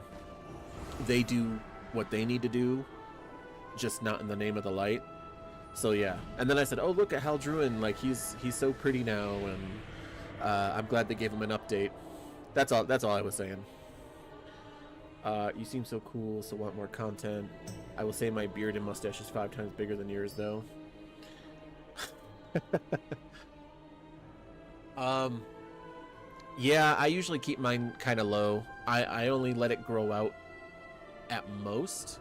they do what they need to do, just not in the name of the light. So yeah, and then I said, oh look at Haldruin, like he's so pretty now, and I'm glad they gave him an update. That's all I was saying. You seem so cool, so want more content. I will say my beard and mustache is 5 times bigger than yours, though. Yeah, I usually keep mine kind of low. I only let it grow out at most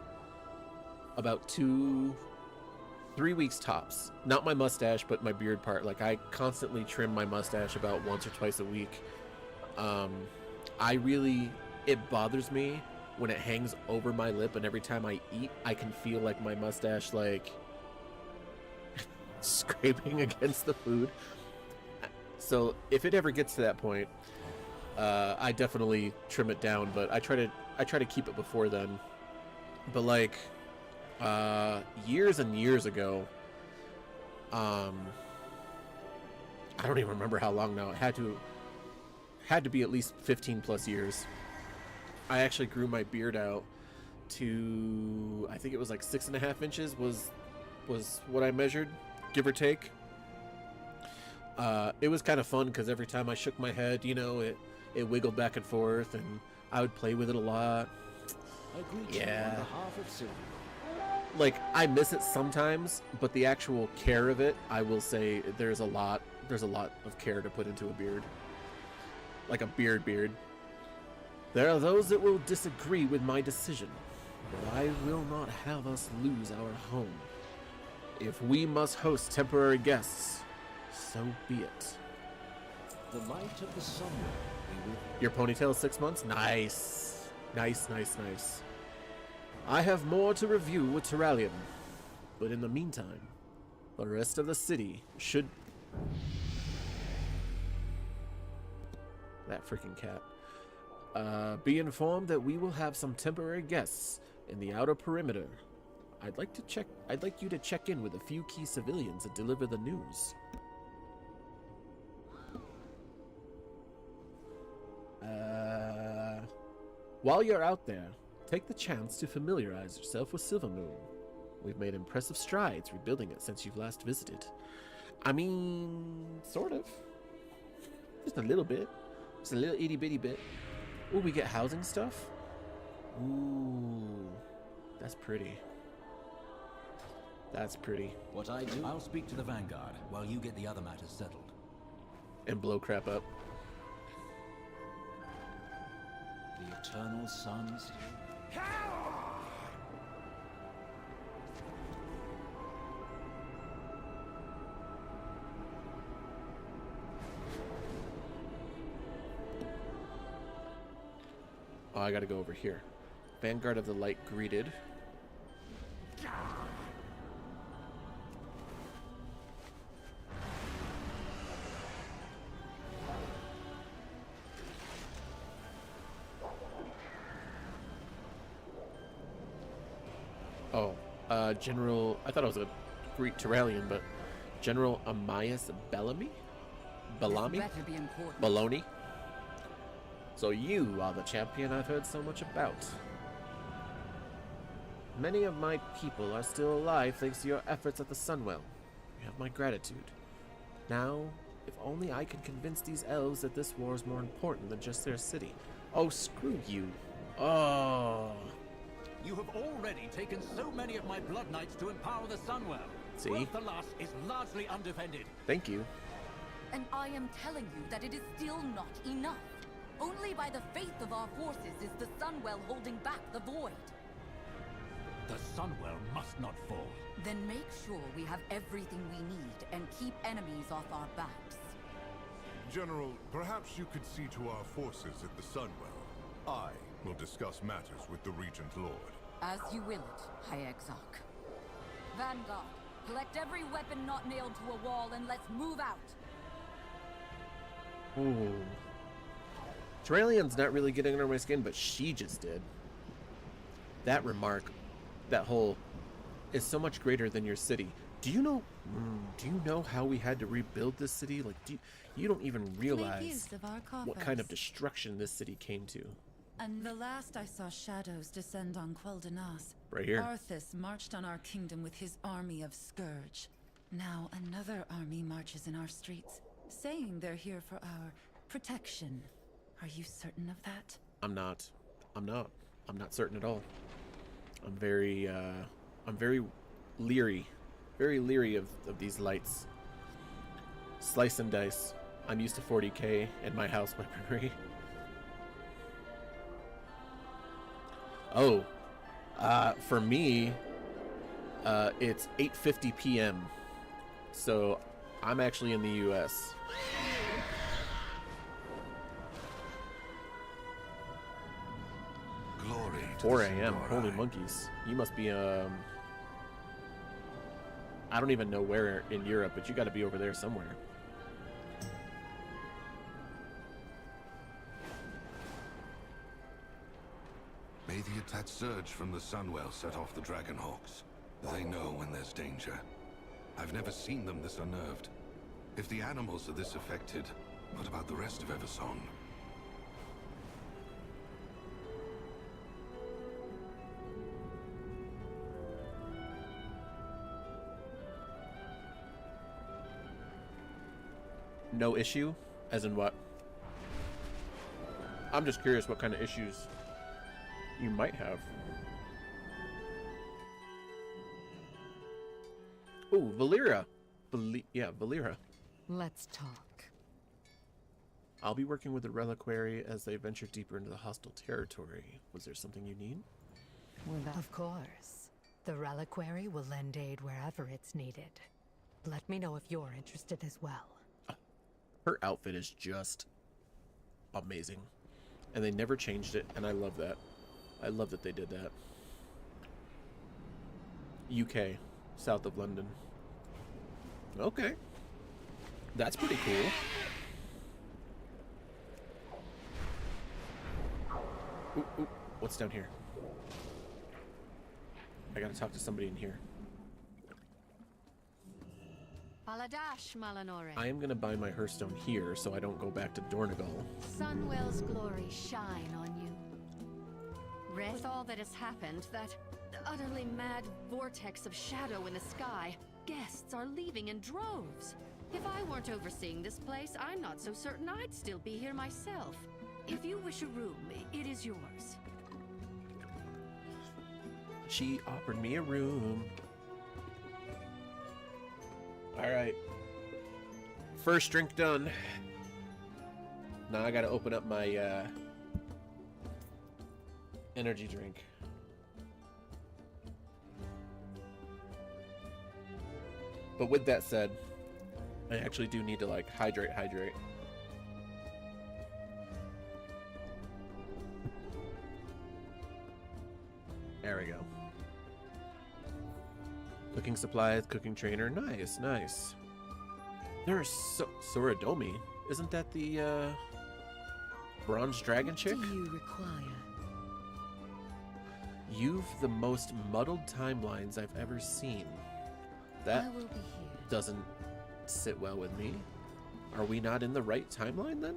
about 2-3 weeks tops. Not my mustache, but my beard part. Like, I constantly trim my mustache about once or twice a week. It bothers me when it hangs over my lip, and every time I eat, I can feel like my mustache, like, scraping against the food. So if it ever gets to that point, I definitely trim it down, but I try to keep it before then. But like years and years ago, I don't even remember how long now. It had to be at least 15 plus years. I actually grew my beard out to, I think it was like 6.5 inches was what I measured, give or take. It was kind of fun because every time I shook my head, you know, it wiggled back and forth, and I would play with it a lot. Yeah. Like, I miss it sometimes, but the actual care of it, I will say there's a lot of care to put into a beard. Like a beard. There are those that will disagree with my decision, but I will not have us lose our home. If we must host temporary guests, so be it. The light of the sun be with you. Your ponytail is 6 months? Nice. Nice. I have more to review with Terralion, but in the meantime, the rest of the city should... That freaking cat. Be informed that we will have some temporary guests in the outer perimeter. I'd like you to check in with a few key civilians and deliver the news. While you're out there, take the chance to familiarize yourself with Silvermoon. We've made impressive strides rebuilding it since you've last visited. I mean, sort of. Just a little bit. Just a little itty bitty bit. Ooh, we get housing stuff? Ooh, that's pretty. That's pretty. What I do? I'll speak to the Vanguard while you get the other matters settled. And blow crap up. The eternal sun still... Oh, I gotta go over here. Vanguard of the Light greeted. Oh, General... I thought it was a Greek Terralion, but General Amias Bellamy? Bellamy? Baloney? So you are the champion I've heard so much about. Many of my people are still alive thanks to your efforts at the Sunwell. You have my gratitude. Now, if only I can convince these elves that this war is more important than just their city. Oh, screw you. Oh. You have already taken so many of my Blood Knights to empower the Sunwell. See? Warcraft is largely undefended. Thank you. And I am telling you that it is still not enough. Only by the faith of our forces is the Sunwell holding back the Void. The Sunwell must not fall. Then make sure we have everything we need and keep enemies off our backs. General, perhaps you could see to our forces at the Sunwell. I will discuss matters with the Regent Lord. As you will it, High Exarch. Vanguard, collect every weapon not nailed to a wall and let's move out. Ooh. Terralion's not really getting under my skin, but she just did. That remark, that whole, is so much greater than your city. Do you know how we had to rebuild this city? Like, you don't even realize what kind of destruction this city came to. And the last I saw shadows descend on Quel'Danas, right here, Arthas marched on our kingdom with his army of Scourge. Now another army marches in our streets, saying they're here for our protection. Are you certain of that? I'm not. I'm not certain at all. I'm very leery, very leery of these lights. Slice and dice. I'm used to 40k in my house weaponry. Oh, for me, it's 8:50 p.m. So I'm actually in the U.S. Glory. 4 a.m. Holy monkeys! You must be I don't even know where in Europe, but you got to be over there somewhere. May the attached surge from the Sunwell set off the Dragonhawks. They know when there's danger. I've never seen them this unnerved. If the animals are this affected, what about the rest of Eversong? No issue? As in what? I'm just curious what kind of issues you might have. Ooh, Valyria. Yeah, Valyria. Let's talk. I'll be working with the Reliquary as they venture deeper into the hostile territory. Was there something you need? Of course. The Reliquary will lend aid wherever it's needed. Let me know if you're interested as well. Her outfit is just amazing. And they never changed it, and I love that. I love that they did that. UK, south of London. Okay. That's pretty cool. Ooh, ooh, what's down here? I gotta talk to somebody in here. Baladash, Malanore. I am gonna buy my Hearthstone here so I don't go back to Dornogal. Sunwell's glory shine on you. With all that has happened, that utterly mad vortex of shadow in the sky, guests are leaving in droves. If I weren't overseeing this place, I'm not so certain I'd still be here myself. If you wish a room, it is yours. She offered me a room. Alright. First drink done. Now I gotta open up my energy drink. But with that said, I actually do need to like hydrate. There we go. Cooking supplies, cooking trainer. Nice, nice. There's Suradomi. Isn't that the bronze dragon chick? What do you require? You've the most muddled timelines I've ever seen. That I will be here. doesn't sit well with me. Are we not in the right timeline then?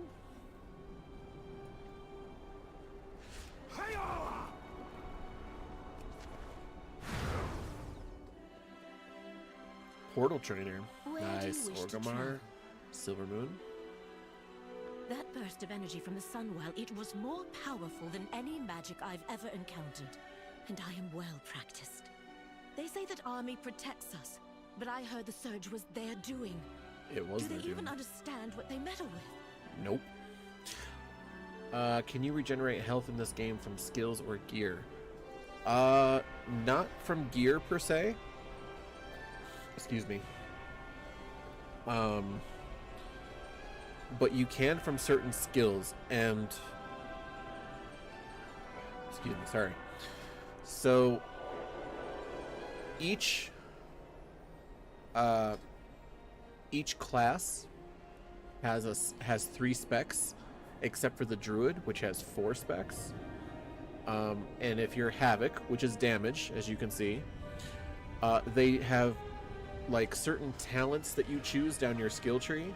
Portal trainer. Where do you Nice. wish to Orgrimmar. travel? Silver Moon. That burst of energy from the Sunwell, it was more powerful than any magic I've ever encountered. And I am well practiced. They say that army protects us, but I heard the surge was their doing. It was Do their they doing. even understand what they meddle with? Nope. Can you regenerate health in this game from skills or gear? Not from gear per se. Excuse me. But you can from certain skills and... Excuse me, sorry. So, each class has 3 specs, except for the druid, which has 4 specs. And if you're Havoc, which is damage, as you can see, they have like certain talents that you choose down your skill tree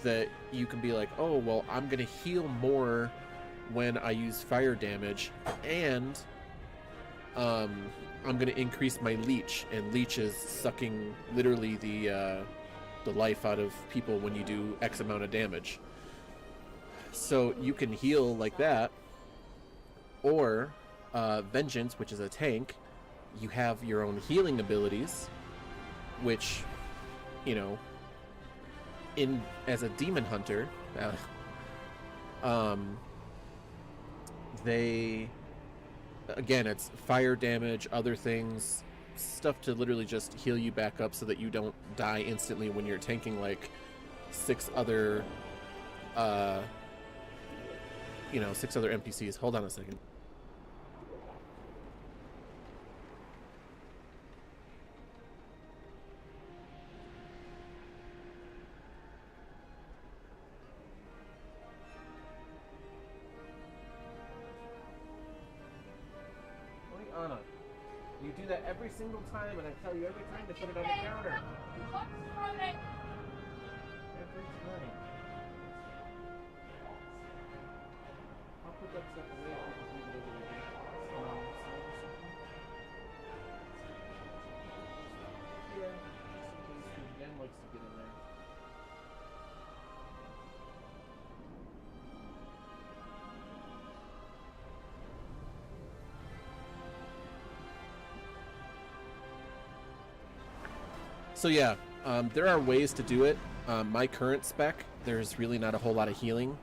that you can be like, oh, well, I'm gonna heal more when I use fire damage, and I'm gonna increase my leech, and leech is sucking literally the life out of people when you do X amount of damage. So you can heal like that, or Vengeance, which is a tank, you have your own healing abilities, which, you know, as a demon hunter, they, again, it's fire damage, other things, stuff to literally just heal you back up so that you don't die instantly when you're tanking like 6 other NPCs. Hold on a second. Anna, you do that every single time, and I tell you every time to put it on the counter. Every time. I'll put that stuff away and just leave it over there. Yeah, just in case Jen likes to get in there. So yeah, there are ways to do it. My current spec, there's really not a whole lot of healing,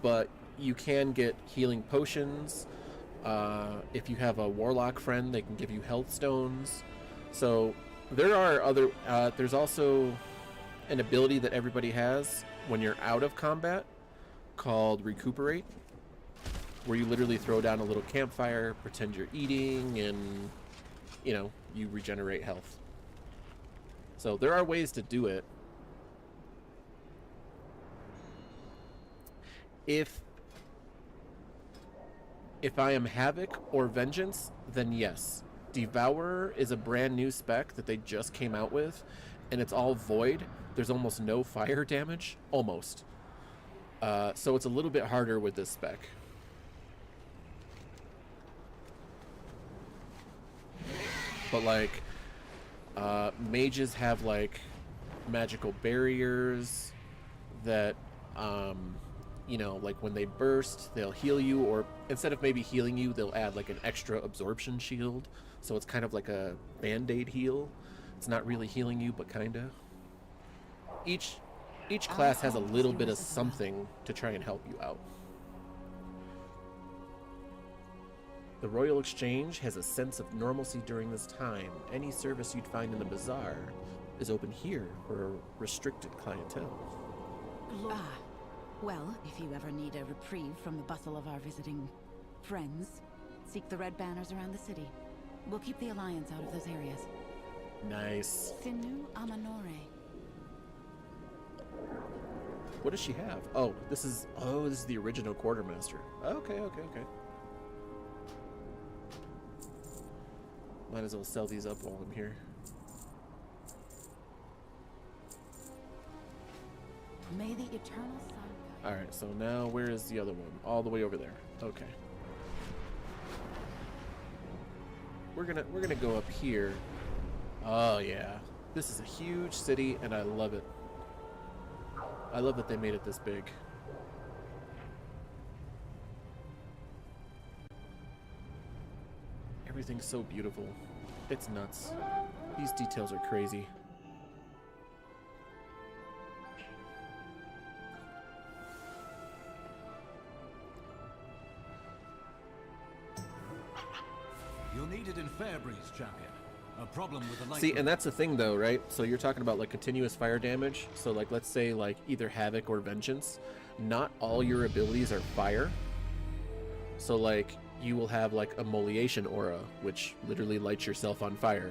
but you can get healing potions. If you have a warlock friend, they can give you health stones. So there are other, there's also an ability that everybody has when you're out of combat called Recuperate, where you literally throw down a little campfire, pretend you're eating, and, you know, you regenerate health. So there are ways to do it. If I am Havoc or Vengeance, then yes. Devourer is a brand new spec that they just came out with, and it's all void. There's almost no fire damage. Almost. So it's a little bit harder with this spec. But like, mages have like magical barriers that, you know, like when they burst, they'll heal you, or instead of maybe healing you, they'll add like an extra absorption shield. So it's kind of like a band-aid heal. It's not really healing you, but kinda. Each class has a little bit of something to try and help you out. The Royal Exchange has a sense of normalcy during this time. Any service you'd find in the bazaar is open here for a restricted clientele. Well, if you ever need a reprieve from the bustle of our visiting friends, seek the red banners around the city. We'll keep the Alliance out of those areas. Nice. Sinu Amanore. What does she have? Oh, this is the original quartermaster. Okay. Might as well sell these up while I'm here. May the eternal sun. Alright, so now where is the other one? All the way over there. Okay. We're gonna go up here. Oh yeah. This is a huge city and I love it. I love that they made it this big. Everything's so beautiful. It's nuts. These details are crazy. You're needed in Fairbreeze, champion. A problem with the light. See, and that's the thing though, right? So you're talking about like continuous fire damage. So like, let's say like either Havoc or Vengeance. Not all your abilities are fire. So like, you will have like a Molliation aura, which literally lights yourself on fire,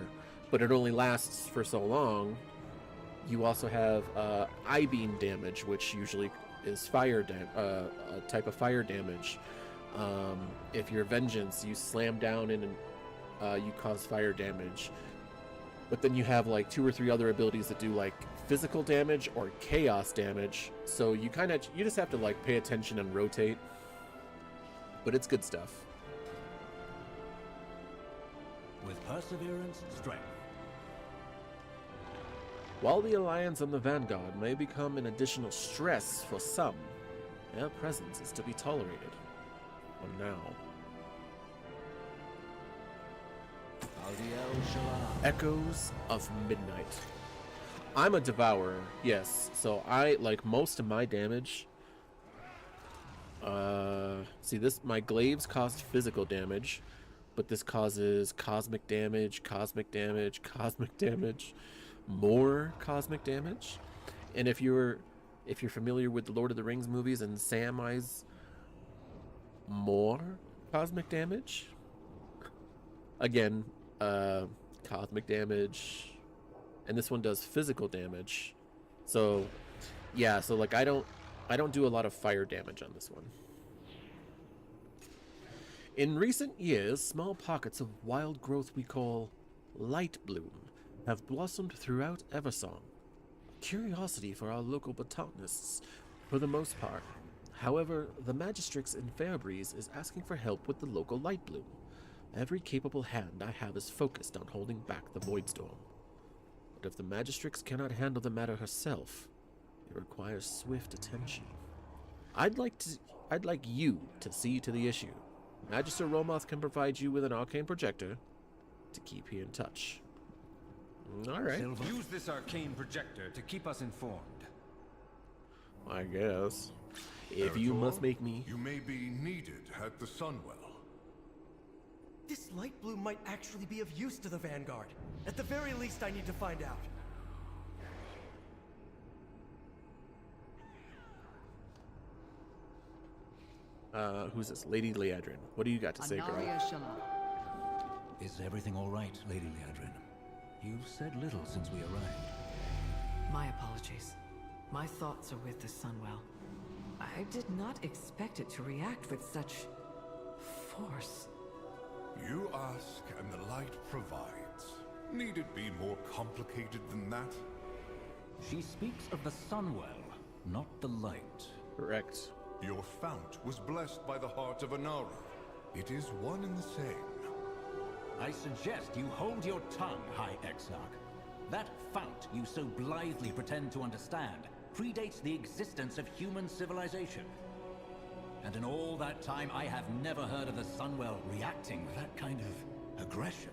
but it only lasts for so long. You also have I-beam damage, which usually is fire a type of fire damage. If you're Vengeance, you slam down and you cause fire damage. But then you have like 2 or 3 other abilities that do like physical damage or chaos damage. So you just have to like pay attention and rotate. But it's good stuff. With perseverance, strength. While the Alliance and the Vanguard may become an additional stress for some, their presence is to be tolerated. For now. Echoes of Midnight. I'm a devourer, yes, so I, like, most of my damage, see this, my glaives cost physical damage, but this causes cosmic damage, more cosmic damage. And if you're familiar with the Lord of the Rings movies and Samwise, more cosmic damage. Again, cosmic damage, and this one does physical damage. So yeah, so like I don't do a lot of fire damage on this one. In recent years, small pockets of wild growth we call light bloom have blossomed throughout Eversong. Curiosity for our local botanists for the most part. However, the Magistrix in Fairbreeze is asking for help with the local light bloom. Every capable hand I have is focused on holding back the Voidstorm. But if the Magistrix cannot handle the matter herself, it requires swift attention. I'd like you to see to the issue. Magister Romoth can provide you with an arcane projector to keep you in touch. Alright. Use this arcane projector to keep us informed. I guess. If you must make me. You may be needed at the Sunwell. This light bloom might actually be of use to the Vanguard. At the very least, I need to find out. Who's this? Lady Liadrin. What do you got to say, girl? Is everything all right, Lady Liadrin? You've said little since we arrived. My apologies. My thoughts are with the Sunwell. I did not expect it to react with such force. You ask, and the light provides. Need it be more complicated than that? She speaks of the Sunwell, not the light. Correct. Your fount was blessed by the heart of Anara. It is one and the same. I suggest you hold your tongue, High Exarch. That fount you so blithely pretend to understand predates the existence of human civilization. And in all that time, I have never heard of the Sunwell reacting with that kind of aggression.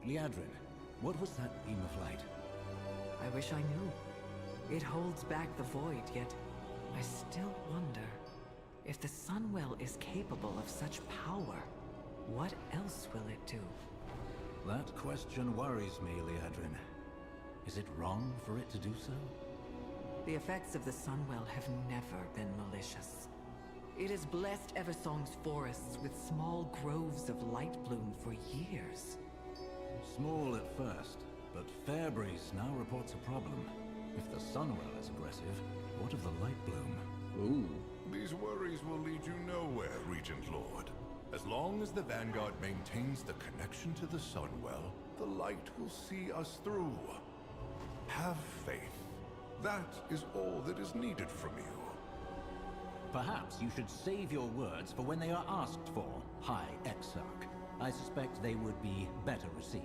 Liadrin, what was that beam of light? I wish I knew. It holds back the void, yet I still wonder if the Sunwell is capable of such power. What else will it do? That question worries me, Liadrin. Is it wrong for it to do so? The effects of the Sunwell have never been malicious. It has blessed Eversong's forests with small groves of light bloom for years. Small at first, but Fairbreeze now reports a problem. If the Sunwell is aggressive, what of the light bloom? Ooh. These worries will lead you nowhere, Regent Lord. As long as the Vanguard maintains the connection to the Sunwell, the light will see us through. Have faith. That is all that is needed from you. Perhaps you should save your words for when they are asked for, High Exarch. I suspect they would be better received.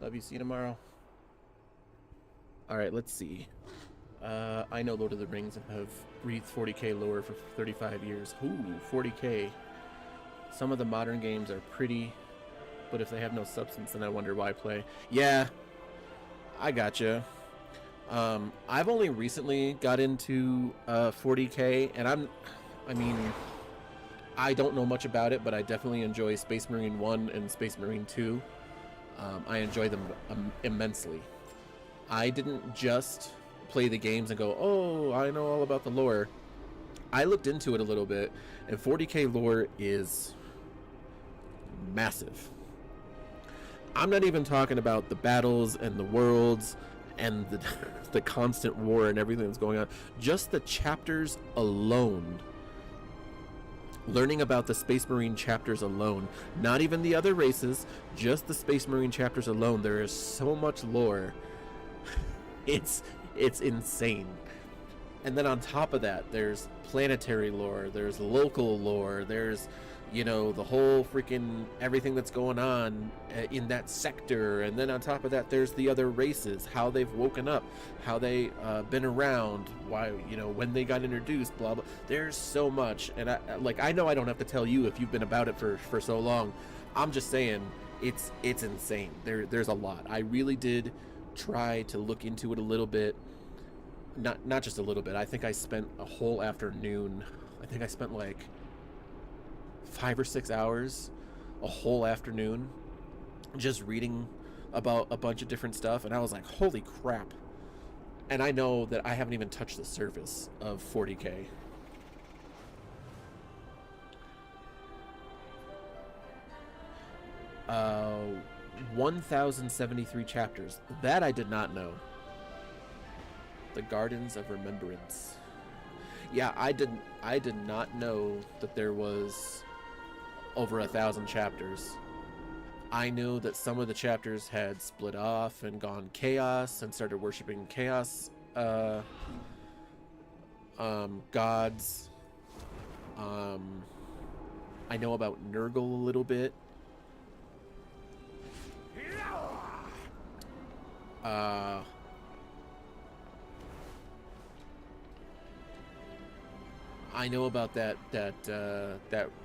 Love you. See you tomorrow. Alright, let's see. I know Lord of the Rings and have breathed 40k lore for 35 years. Ooh, 40k. Some of the modern games are pretty, but if they have no substance, then I wonder why play. Yeah, I gotcha. I've only recently got into 40k, and I don't know much about it, but I definitely enjoy Space Marine 1 and Space Marine 2. I enjoy them immensely. I didn't just play the games and go, oh, I know all about the lore. I looked into it a little bit, and 40k lore is massive. I'm not even talking about the battles and the worlds and the constant war and everything that's going on. Just the chapters alone learning about the Space Marine chapters alone, not even the other races, just the Space Marine chapters alone, there is so much lore. It's insane. And then on top of that, there's planetary lore, there's local lore, there's, you know, the whole freaking everything that's going on in that sector. And then on top of that, there's the other races, how they've woken up, how they been around, why, you know, when they got introduced, blah blah. There's so much, and I know I don't have to tell you if you've been about it for so long. I'm just saying it's insane. There's a lot. I really did try to look into it a little bit. Not just a little bit. I think I spent a whole afternoon. I think I spent like 5 or 6 hours, a whole afternoon, just reading about a bunch of different stuff, and I was like, holy crap. And I know that I haven't even touched the surface of 40K. Uh, 1,073 chapters. That I did not know. The Gardens of Remembrance. Yeah, I did not know that there was over 1,000 chapters. I knew that some of the chapters had split off and gone chaos and started worshiping chaos gods. I know about Nurgle a little bit. I know about that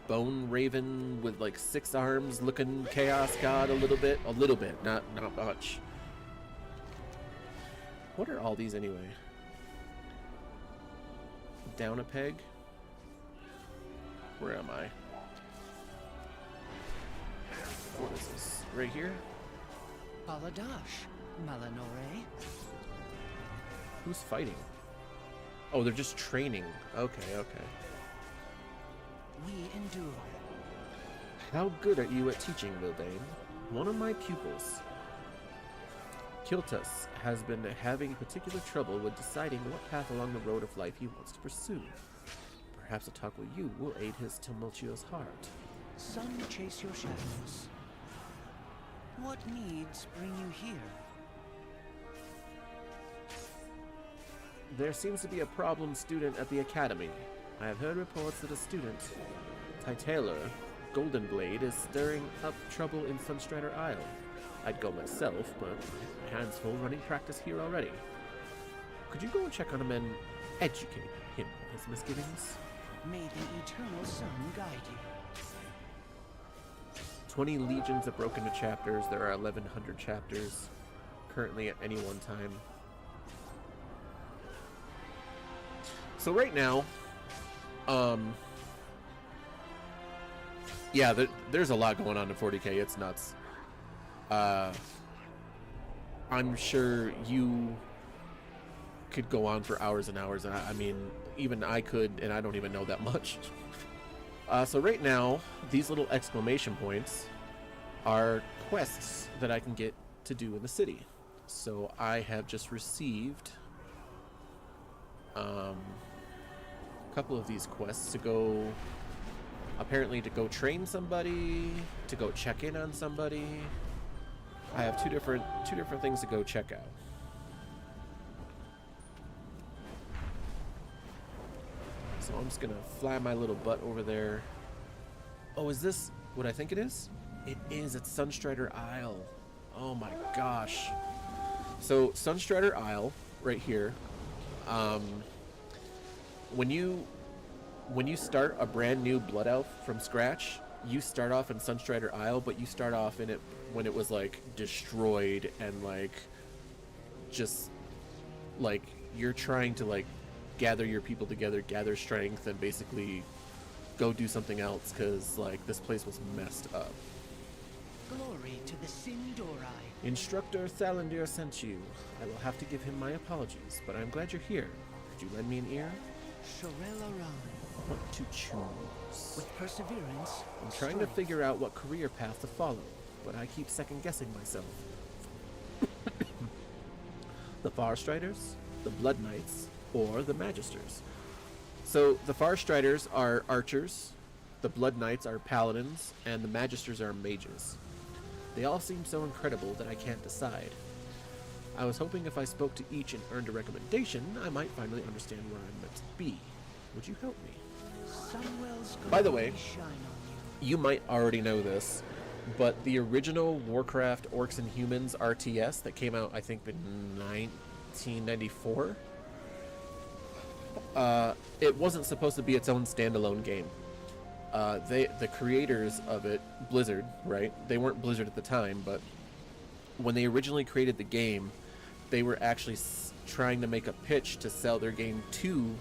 bone raven with like 6 arms looking chaos god a little bit, not much. What are all these anyway? Down a peg? Where am I? What is this? Right here? Baladash, Malanore. Who's fighting? Oh, they're just training. Okay. We endure. How good are you at teaching, Vildain? One of my pupils, Xal'atath, has been having particular trouble with deciding what path along the road of life he wants to pursue. Perhaps a talk with you will aid his tumultuous heart. Some chase your shadows. What needs bring you here? There seems to be a problem student at the academy. I have heard reports that a student, Tytaler Goldenblade, is stirring up trouble in Sunstrider Isle. I'd go myself, but my hands full running practice here already. Could you go and check on him and educate him of his misgivings? May the eternal sun guide you. 20 legions have broken into chapters. There are 1,100 chapters currently at any one time. So right now, yeah, there's a lot going on in 40K. It's nuts. I'm sure you could go on for hours and hours. I mean, even I could, and I don't even know that much. So right now, these little exclamation points are quests that I can get to do in the city. So I have just received a couple of these quests to go, apparently to go train somebody, to go check in on somebody. I have two different things to go check out. So I'm just gonna fly my little butt over there. Oh, is this what I think it is? It is. It's Sunstrider Isle. Oh my gosh. So Sunstrider Isle, right here. When you start a brand new Blood Elf from scratch, you start off in Sunstrider Isle, but you start off in it when it was like destroyed and like just like you're trying to like gather your people together, gather strength, and basically go do something else because like this place was messed up. Glory to the Sindorai. Instructor Thalandir sent you. I will have to give him my apologies, but I'm glad you're here. Could you lend me an ear? Shorella Ram. What to choose? With perseverance. I'm trying to figure out what career path to follow, but I keep second guessing myself. The Farstriders, the Blood Knights, or the Magisters. So the Farstriders are archers. the Blood Knights are paladins, and the Magisters are mages. They all seem so incredible that I can't decide. I was hoping if I spoke to each and earned a recommendation, I might finally understand where I'm meant to be. Would you help me? By the way, you might already know this, but the original Warcraft Orcs and Humans RTS that came out, I think, in 1994, it wasn't supposed to be its own standalone game. The creators of it, Blizzard, right? They weren't Blizzard at the time, but when they originally created the game, they were actually trying to make a pitch to sell their game to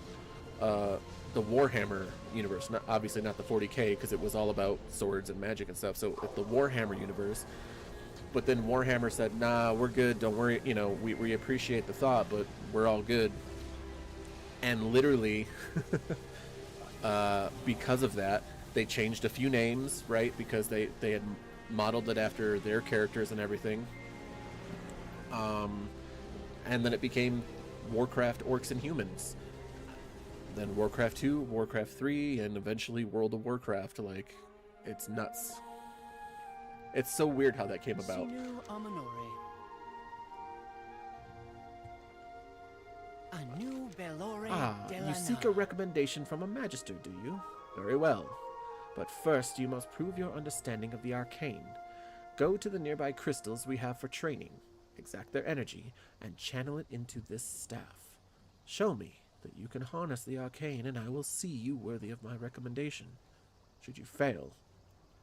the Warhammer universe. Obviously not the 40K, because it was all about swords and magic and stuff. So the Warhammer universe. But then Warhammer said, "Nah, we're good. Don't worry. You know, we appreciate the thought, but we're all good." And literally, because of that, they changed a few names, right? Because they had modeled it after their characters and everything. And then it became Warcraft Orcs and Humans. Then Warcraft 2, Warcraft 3, and eventually World of Warcraft. Like, it's nuts. It's so weird how that came about. You seek a recommendation from a Magister, do you? Very well. But first, you must prove your understanding of the arcane. Go to the nearby crystals we have for training, exact their energy, and channel it into this staff. Show me that you can harness the arcane, and I will see you worthy of my recommendation. Should you fail,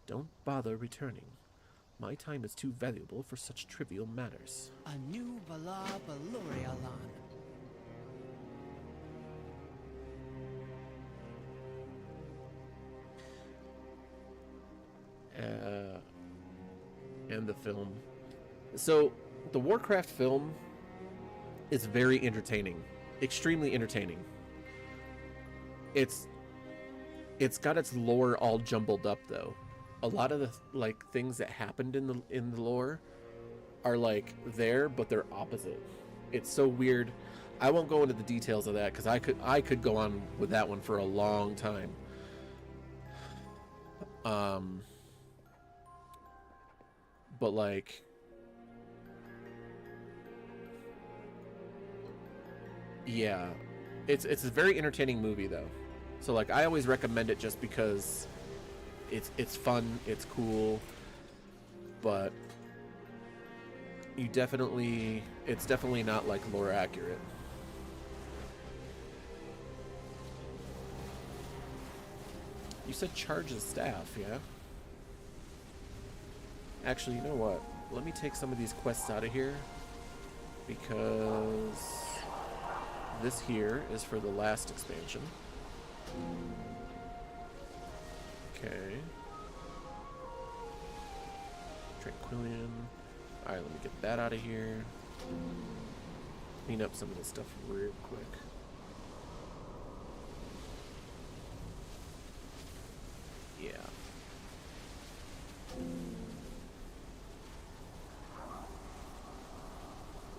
don't bother returning. My time is too valuable for such trivial matters. Anu Bala Balorialan. And the film. So, the Warcraft film is very entertaining. Extremely entertaining. It's got its lore all jumbled up, though. A lot of the things that happened in the lore are there, but they're opposite. It's so weird. I won't go into the details of that because I could go on with that one for a long time. But yeah, it's a very entertaining movie though. So I always recommend it just because it's fun, it's cool, but it's definitely not lore accurate. You said charge the staff, yeah? Actually, you know what? Let me take some of these quests out of here, because this here is for the last expansion. Okay. Tranquillian. Alright, let me get that out of here. Clean up some of this stuff real quick. Yeah.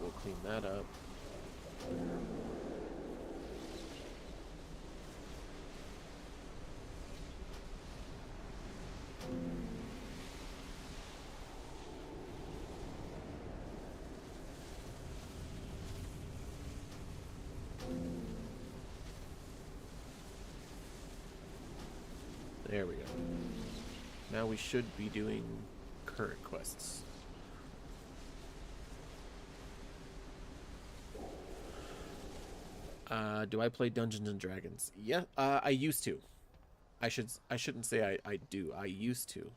We'll clean that up. There we go. Now we should be doing current quests. Do I play Dungeons and Dragons? Yeah, I used to. I shouldn't say I do. I used to.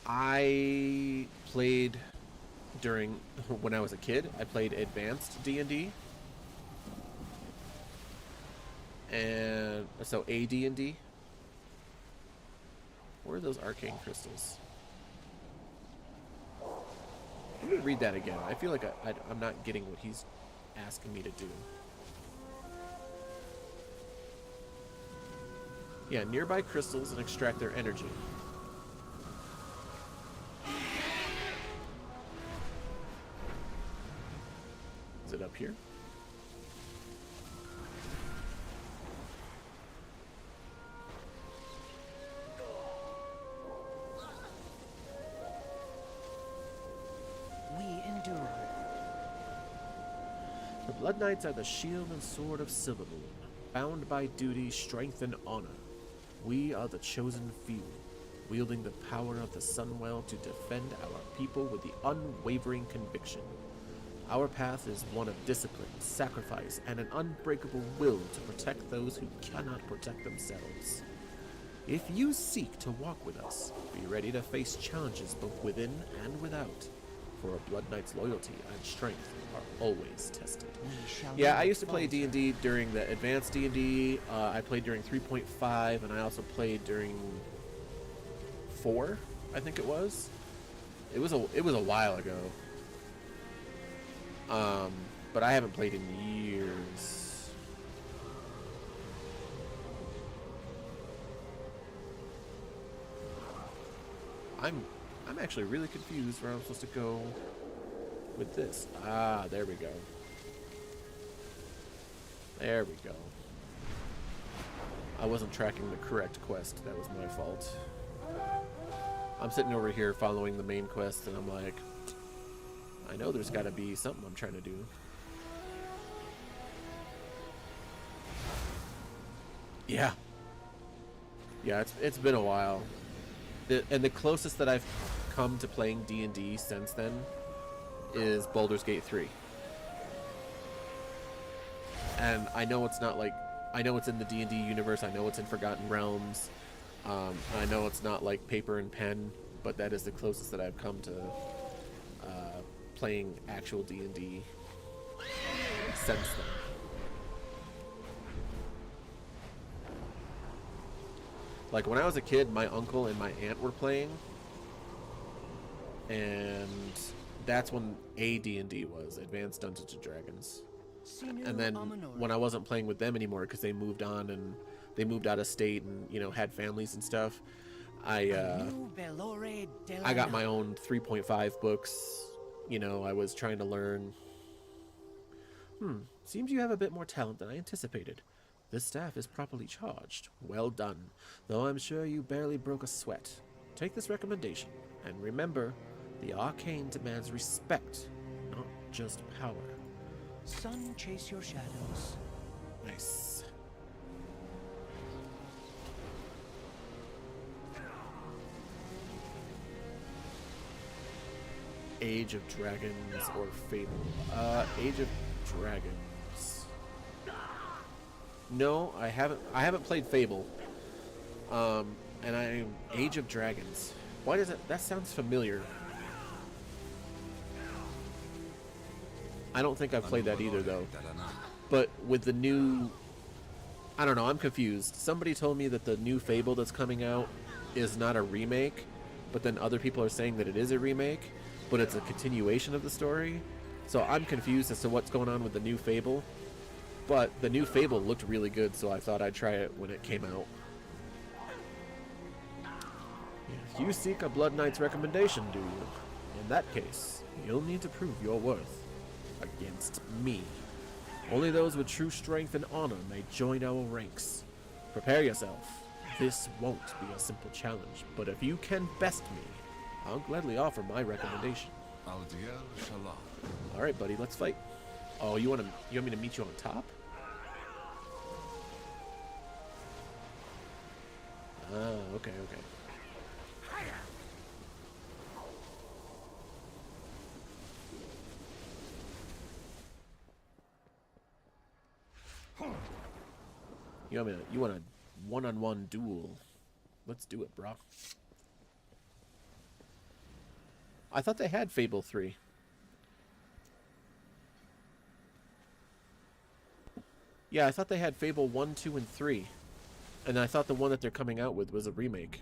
I played when I was a kid. I played advanced D&D. And so AD&D. Where are those arcane crystals? Let me read that again. I feel like I'm not getting what he's asking me to do. Yeah, nearby crystals and extract their energy. Is it up here? Blood Knights are the shield and sword of Silvermoon, bound by duty, strength, and honor. We are the chosen few, wielding the power of the Sunwell to defend our people with the unwavering conviction. Our path is one of discipline, sacrifice, and an unbreakable will to protect those who cannot protect themselves. If you seek to walk with us, be ready to face challenges both within and without, for a Blood Knight's loyalty and strength are always tested. Yeah, I used to play D&D during the advanced D&D. I played during 3.5, and I also played during 4, I think it was. It was a while ago. But I haven't played in years. I'm actually really confused where I'm supposed to go with this. Ah, there we go. There we go. I wasn't tracking the correct quest. That was my fault. I'm sitting over here following the main quest, and I'm like, I know there's got to be something I'm trying to do. Yeah. Yeah, it's been a while. And the closest that I've come to playing D&D since then is Baldur's Gate 3. And I know it's not like, I know it's in the D&D universe, I know it's in Forgotten Realms, I know it's not like paper and pen, but that is the closest that I've come to playing actual D&D since then. Like when I was a kid, my uncle and my aunt were playing, and that's when AD&D was, Advanced Dungeons and Dragons. And then when I wasn't playing with them anymore because they moved on and they moved out of state and, you know, had families and stuff, I got my own 3.5 books. You know, I was trying to learn. Seems you have a bit more talent than I anticipated. This staff is properly charged. Well done, though I'm sure you barely broke a sweat. Take this recommendation, and remember, the arcane demands respect, not just power. Sun, chase your shadows. Nice. Age of Dragons or Fable? Age of Dragons. No, I haven't played Fable. And Age of Dragons. Why does it? That sounds familiar. I don't think I've played that either, though. But with the new, I don't know, I'm confused. Somebody told me that the new Fable that's coming out is not a remake, but then other people are saying that it is a remake, but it's a continuation of the story. So I'm confused as to what's going on with the new Fable. But the new Fable looked really good, so I thought I'd try it when it came out. You seek a Blood Knight's recommendation, do you? In that case, you'll need to prove your worth against me. Only those with true strength and honor may join our ranks. Prepare yourself. This won't be a simple challenge, but if you can best me, I'll gladly offer my recommendation. Alright, buddy, let's fight. Oh, you want me to meet you on top? Ah, okay. You want a one-on-one duel? Let's do it, bro. I thought they had Fable 3. Yeah, I thought they had Fable 1, 2, and 3. And I thought the one that they're coming out with was a remake.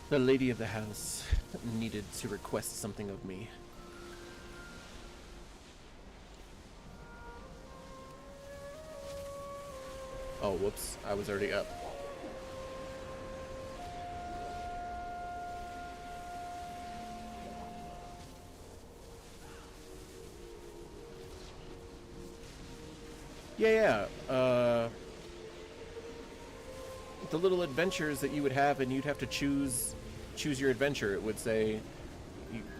The lady of the house needed to request something of me. Oh, whoops. I was already up. Yeah. The little adventures that you would have, and you'd have to choose your adventure. It would say,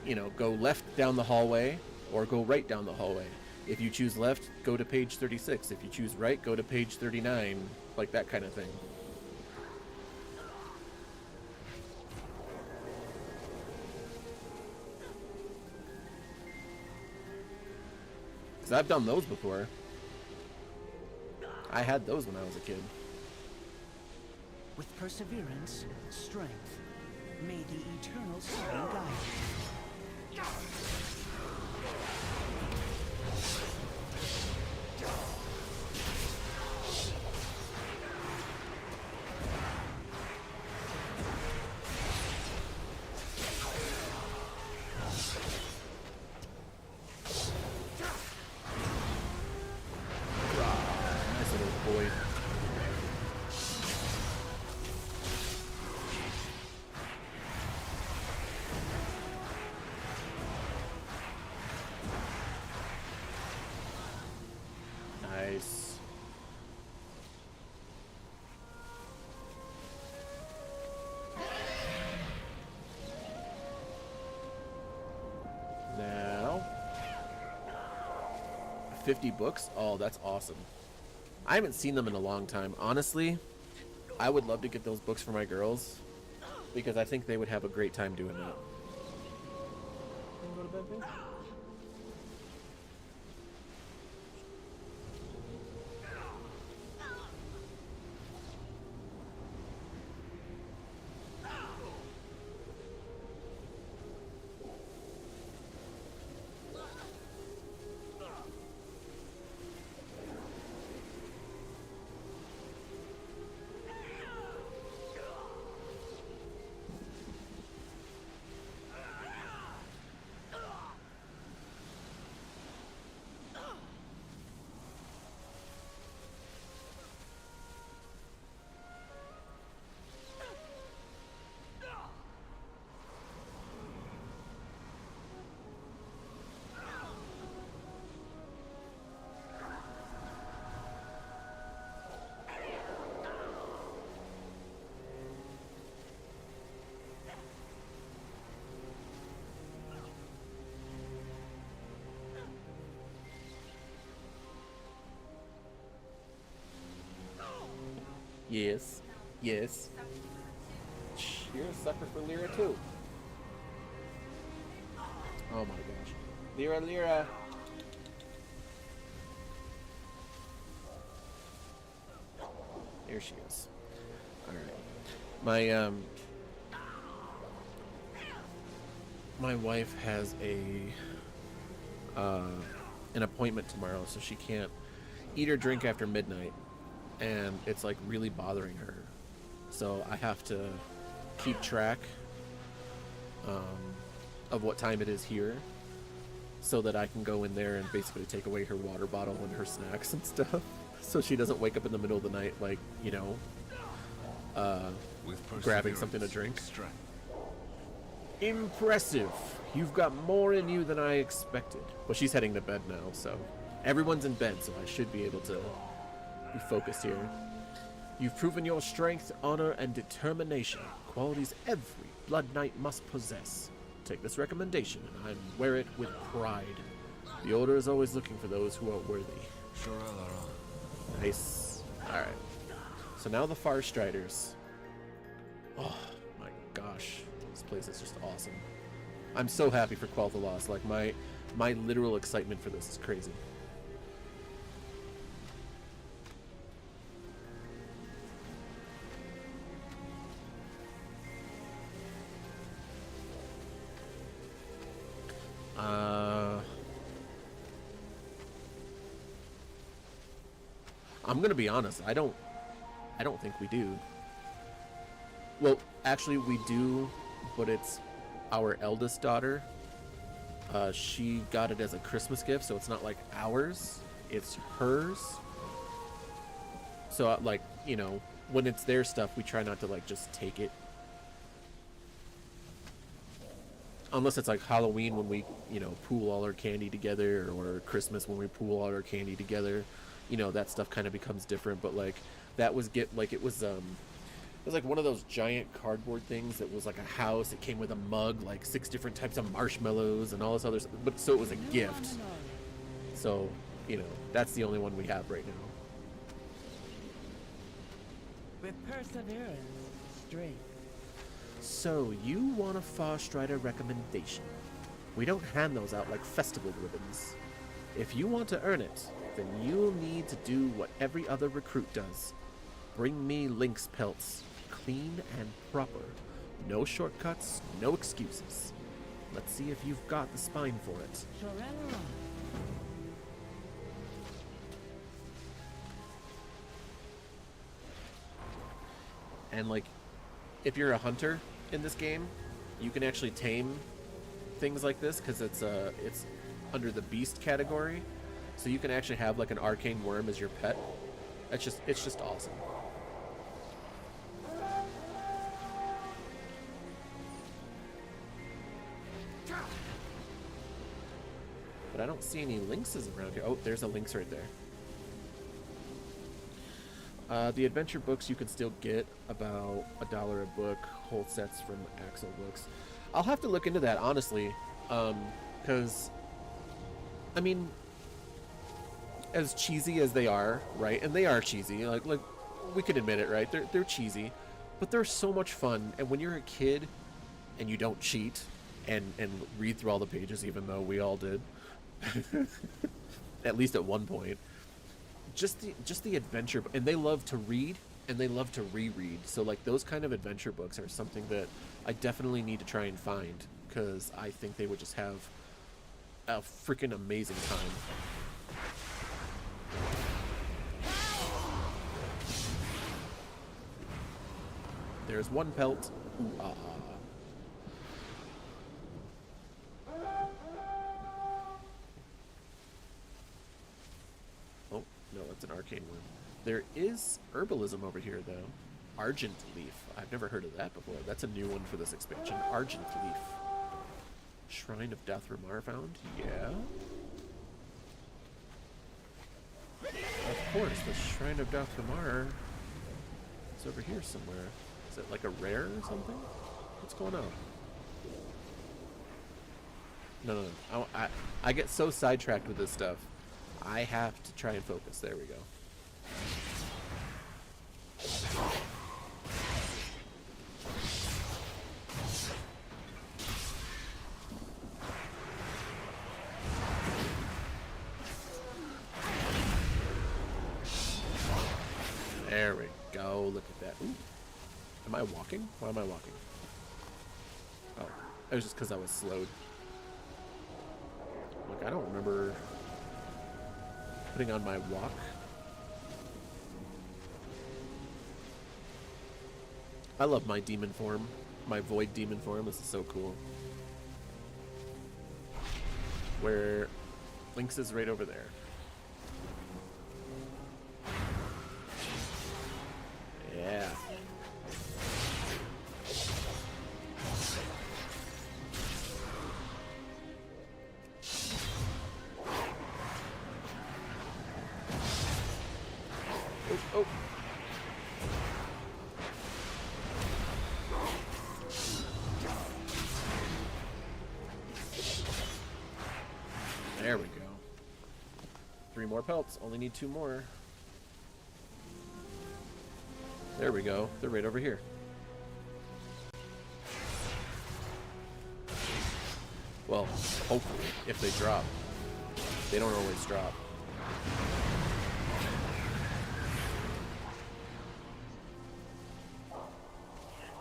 you know, go left down the hallway or go right down the hallway. If you choose left, go to page 36. If you choose right, go to page 39. Like that kind of thing. Because I've done those before. I had those when I was a kid. With perseverance, strength, may the eternal sun guide you. Nice little boy. Nice. Now, 50 books? Oh, that's awesome. I haven't seen them in a long time. Honestly, I would love to get those books for my girls because I think they would have a great time doing that. Yes. Yes. You're a sucker for Lyra too. Oh my gosh. Lyra, Lyra. There she is. Alright. My wife has an appointment tomorrow, so she can't eat or drink after midnight. And it's like really bothering her, so I have to keep track of what time it is here so that I can go in there and basically take away her water bottle and her snacks and stuff so she doesn't wake up in the middle of the night like, you know, grabbing something to drink. Impressive. You've got more in you than I expected. Well, she's heading to bed now, so everyone's in bed, so I should be able to be focused here. You've proven your strength, honor, and determination, qualities every Blood Knight must possess. Take this recommendation, and I wear it with pride. The Order is always looking for those who are worthy. Nice. Alright. So now the Farstriders. Oh my gosh. This place is just awesome. I'm so happy for Quell the Lost. Like, my literal excitement for this is crazy. I'm gonna be honest, I don't think we do. Well, actually, we do, but it's our eldest daughter. She got it as a Christmas gift, so it's not like ours. It's hers. So, like, you know, when it's their stuff, we try not to, like, just take it. Unless it's like Halloween when we, you know, pool all our candy together, or Christmas when we pool all our candy together. You know, that stuff kind of becomes different. But, like, that was it was like one of those giant cardboard things that was like a house. It came with a mug, like 6 different types of marshmallows and all this other stuff. But so it was a gift. So, you know, that's the only one we have right now. With perseverance, strength. So, you want a Far Strider recommendation. We don't hand those out like festival ribbons. If you want to earn it, then you'll need to do what every other recruit does. Bring me Lynx pelts, clean and proper. No shortcuts, no excuses. Let's see if you've got the spine for it. And, like, if you're a hunter in this game, you can actually tame things like this because it's under the beast category. So you can actually have like an arcane worm as your pet. It's just awesome. But I don't see any lynxes around here. Oh, there's a lynx right there. The adventure books you can still get about $1 a book, whole sets from Axel Books. I'll have to look into that, honestly, because, I mean, as cheesy as they are, right? And they are cheesy, like we could admit it, right? They're cheesy, but they're so much fun. And when you're a kid and you don't cheat and read through all the pages, even though we all did, at least at one point. Just the adventure, and they love to read and they love to reread. So like those kind of adventure books are something that I definitely need to try and find, because I think they would just have a freaking amazing time. There's one pelt. Ooh, ah, ah. No, it's an arcane worm. There is herbalism over here, though. Argent leaf. I've never heard of that before. That's a new one for this expansion. Argent leaf. Shrine of Dathramar found? Yeah. Of course, the Shrine of Dathramar is over here somewhere. Is it like a rare or something? What's going on? No. I get so sidetracked with this stuff. I have to try and focus. There we go. There we go. Look at that. Ooh. Am I walking? Why am I walking? Oh, it was just because I was slowed. Look, I don't remember putting on my walk. I love my demon form. My void demon form. This is so cool. Where Lynx is right over there. Yeah. Oh. There we go. 3 more pelts. Only need 2 more. There we go. They're right over here. Well, hopefully, if they drop. They don't always drop.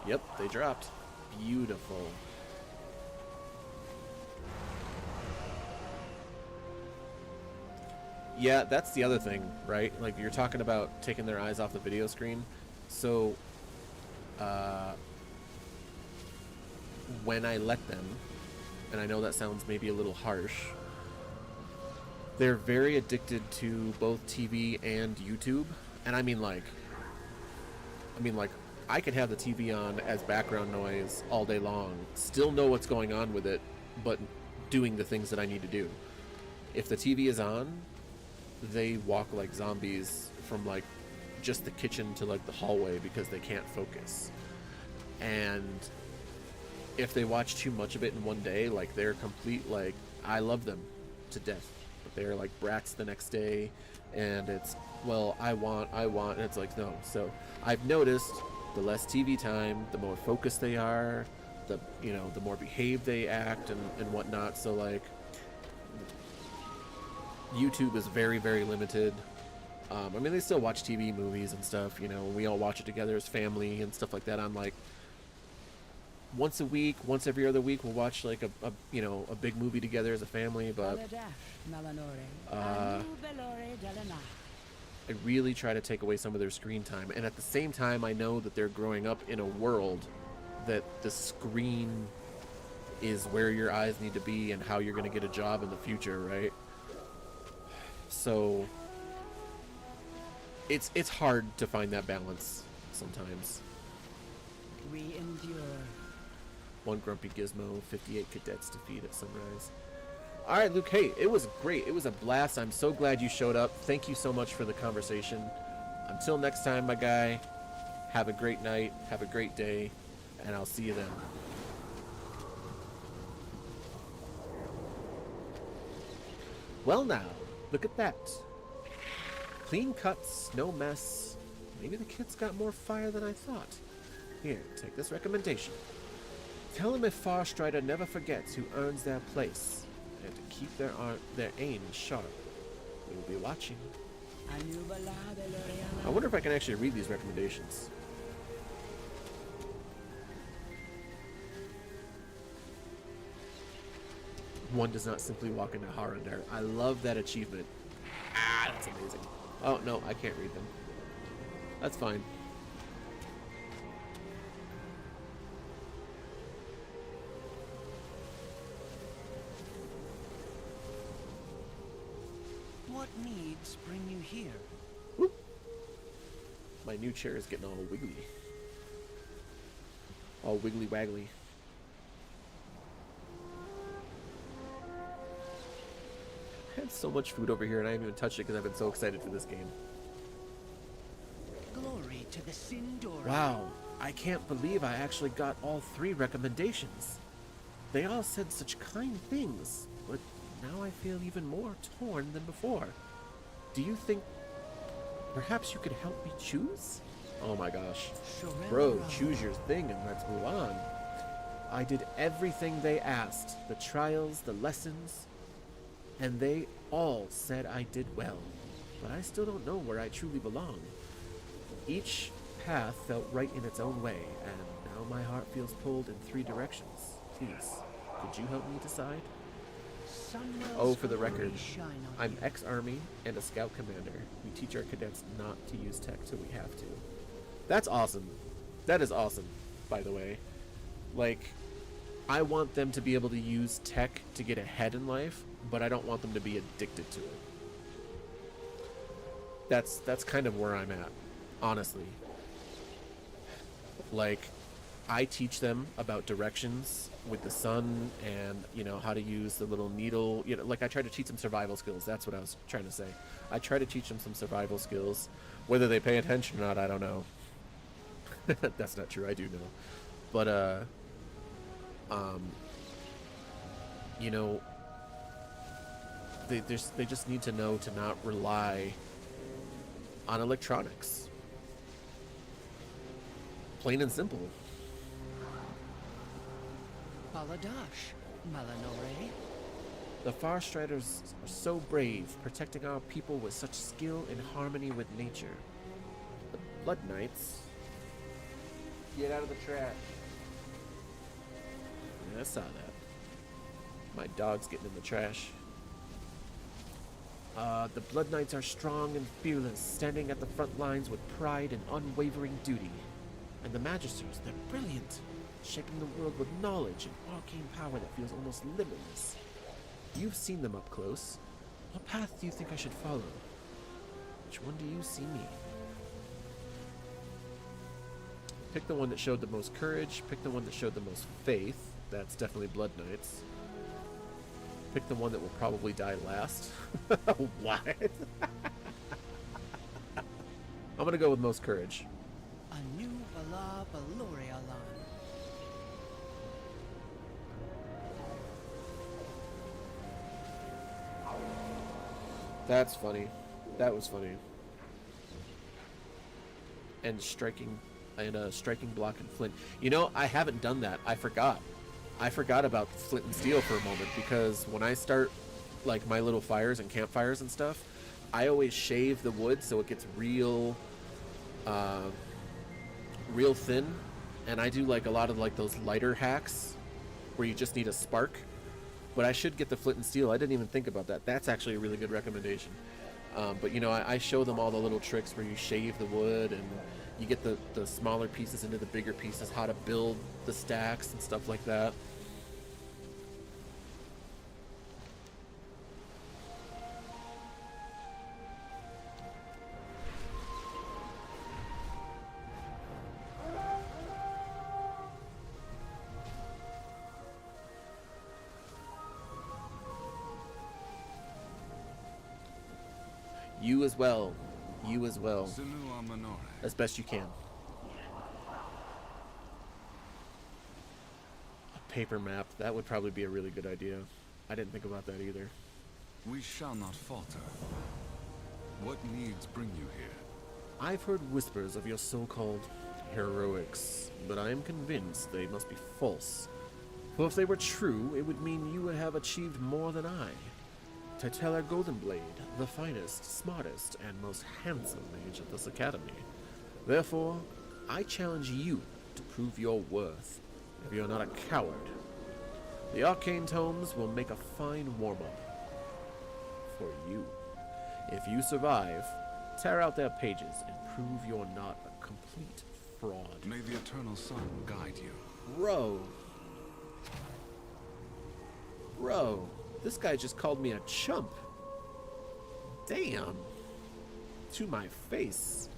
Yep, they dropped. Beautiful. Yeah, that's the other thing, right? Like, you're talking about taking their eyes off the video screen. So, when I let them, and I know that sounds maybe a little harsh, they're very addicted to both TV and YouTube. And I mean like I could have the TV on as background noise all day long, still know what's going on with it, but doing the things that I need to do. If the TV is on, they walk like zombies from like just the kitchen to like the hallway because they can't focus. And if they watch too much of it in one day, like they're complete, like, I love them to death, but they're like brats the next day, and it's, well, I want, and it's like, no. So I've noticed the less TV time, the more focused they are, the, you know, the more behaved they act and whatnot. So like YouTube is very, very limited. I mean, they still watch TV, movies and stuff, you know, we all watch it together as family and stuff like that. On like once a week, once every other week, we'll watch like a you know, a big movie together as a family. But I really try to take away some of their screen time, and at the same time I know that they're growing up in a world that the screen is where your eyes need to be and how you're going to get a job in the future, right? So it's hard to find that balance sometimes. We endure. One grumpy gizmo, 58 cadets defeat at sunrise. Alright, Luke, hey, it was great. It was a blast. I'm so glad you showed up. Thank you so much for the conversation. Until next time, my guy, have a great night, have a great day, and I'll see you then. Well now, look at that. Clean cuts, no mess. Maybe the kid's got more fire than I thought. Here, take this recommendation. Tell him if Farstrider never forgets who earns their place, and to keep their aim sharp. We will be watching. I wonder if I can actually read these recommendations. One does not simply walk into Harandar. I love that achievement. Ah, that's amazing. Oh, no, I can't read them. That's fine. What needs bring you here? Whoop. My new chair is getting all wiggly. All wiggly waggly. I had so much food over here and I haven't even touched it because I've been so excited for this game. Glory to the Sindor. Wow, I can't believe I actually got all 3 recommendations. They all said such kind things, but now I feel even more torn than before. Do you think perhaps you could help me choose? Oh my gosh. Bro, choose your thing and let's move on. I did everything they asked. The trials, the lessons, and they all said I did well. But I still don't know where I truly belong. Each path felt right in its own way, and now my heart feels pulled in 3 directions. Please, could you help me decide? Oh, for the record, I'm ex-army and a scout commander. We teach our cadets not to use tech till we have to. That's awesome. That is awesome, by the way. Like, I want them to be able to use tech to get ahead in life, but I don't want them to be addicted to it. That's kind of where I'm at, honestly. Like, I teach them about directions with the sun and, you know, how to use the little needle. You know, like I try to teach them survival skills. That's what I was trying to say. I try to teach them some survival skills. Whether they pay attention or not, I don't know. That's not true. I do know. But, you know, they just need to know to not rely on electronics. Plain and simple. Baladash, Malanore. The Farstriders are so brave, protecting our people with such skill and harmony with nature. The Blood Knights. Get out of the trash. Yeah, I saw that. My dog's getting in the trash. The Blood Knights are strong and fearless, standing at the front lines with pride and unwavering duty. And the Magisters, they're brilliant, shaping the world with knowledge and arcane power that feels almost limitless. You've seen them up close. What path do you think I should follow? Which one do you see me? Pick the one that showed the most courage. Pick the one that showed the most faith. That's definitely Blood Knights. Pick the one that will probably die last. What? I'm gonna go with most courage. A new Bala Balorialan. That's funny. That was funny. And striking block and flint. You know, I haven't done that. I forgot. I forgot about flint and steel for a moment, because when I start like my little fires and campfires and stuff, I always shave the wood so it gets real real thin, and I do like a lot of like those lighter hacks where you just need a spark. But I should get the flint and steel. I didn't even think about that. That's actually a really good recommendation. But you know, I show them all the little tricks where you shave the wood and you get the smaller pieces into the bigger pieces, how to build the stacks and stuff like that. You as well. You as well. As best you can. A paper map. That would probably be a really good idea. I didn't think about that either. We shall not falter. What needs bring you here? I've heard whispers of your so-called heroics, but I am convinced they must be false. For if they were true, it would mean you would have achieved more than I. Titella Goldenblade, the finest, smartest, and most handsome mage at this academy. Therefore, I challenge you to prove your worth, if you're not a coward. The arcane tomes will make a fine warm-up for you. If you survive, tear out their pages and prove you're not a complete fraud. May the eternal sun guide you. Bro. This guy just called me a chump. Damn. To my face.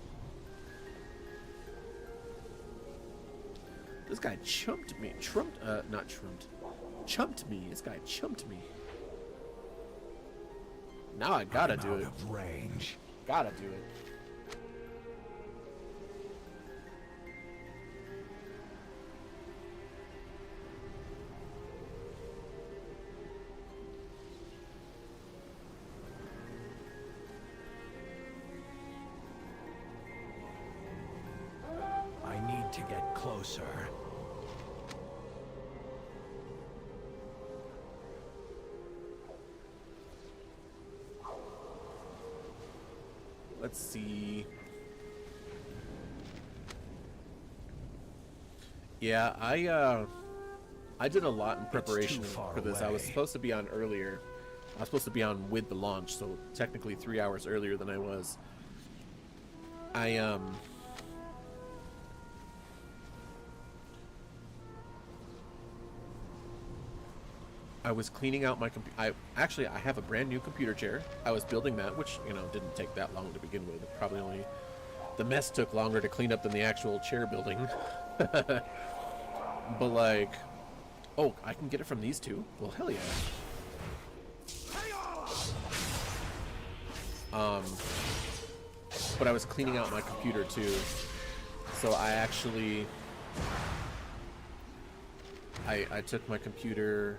This guy chumped me. Chumped me. This guy chumped me. Now I gotta do it. Out of range. Gotta do it. To get closer. Let's see. Yeah, I did a lot in preparation for this. Away. I was supposed to be on earlier. I was supposed to be on with the launch, so technically 3 hours earlier than I was. I was cleaning out my computer. I have a brand new computer chair. I was building that, which, you know, didn't take that long to begin with. Probably only the mess took longer to clean up than the actual chair building. But like, oh, I can get it from these two. Well, hell yeah. But I was cleaning out my computer too, so I actually I took my computer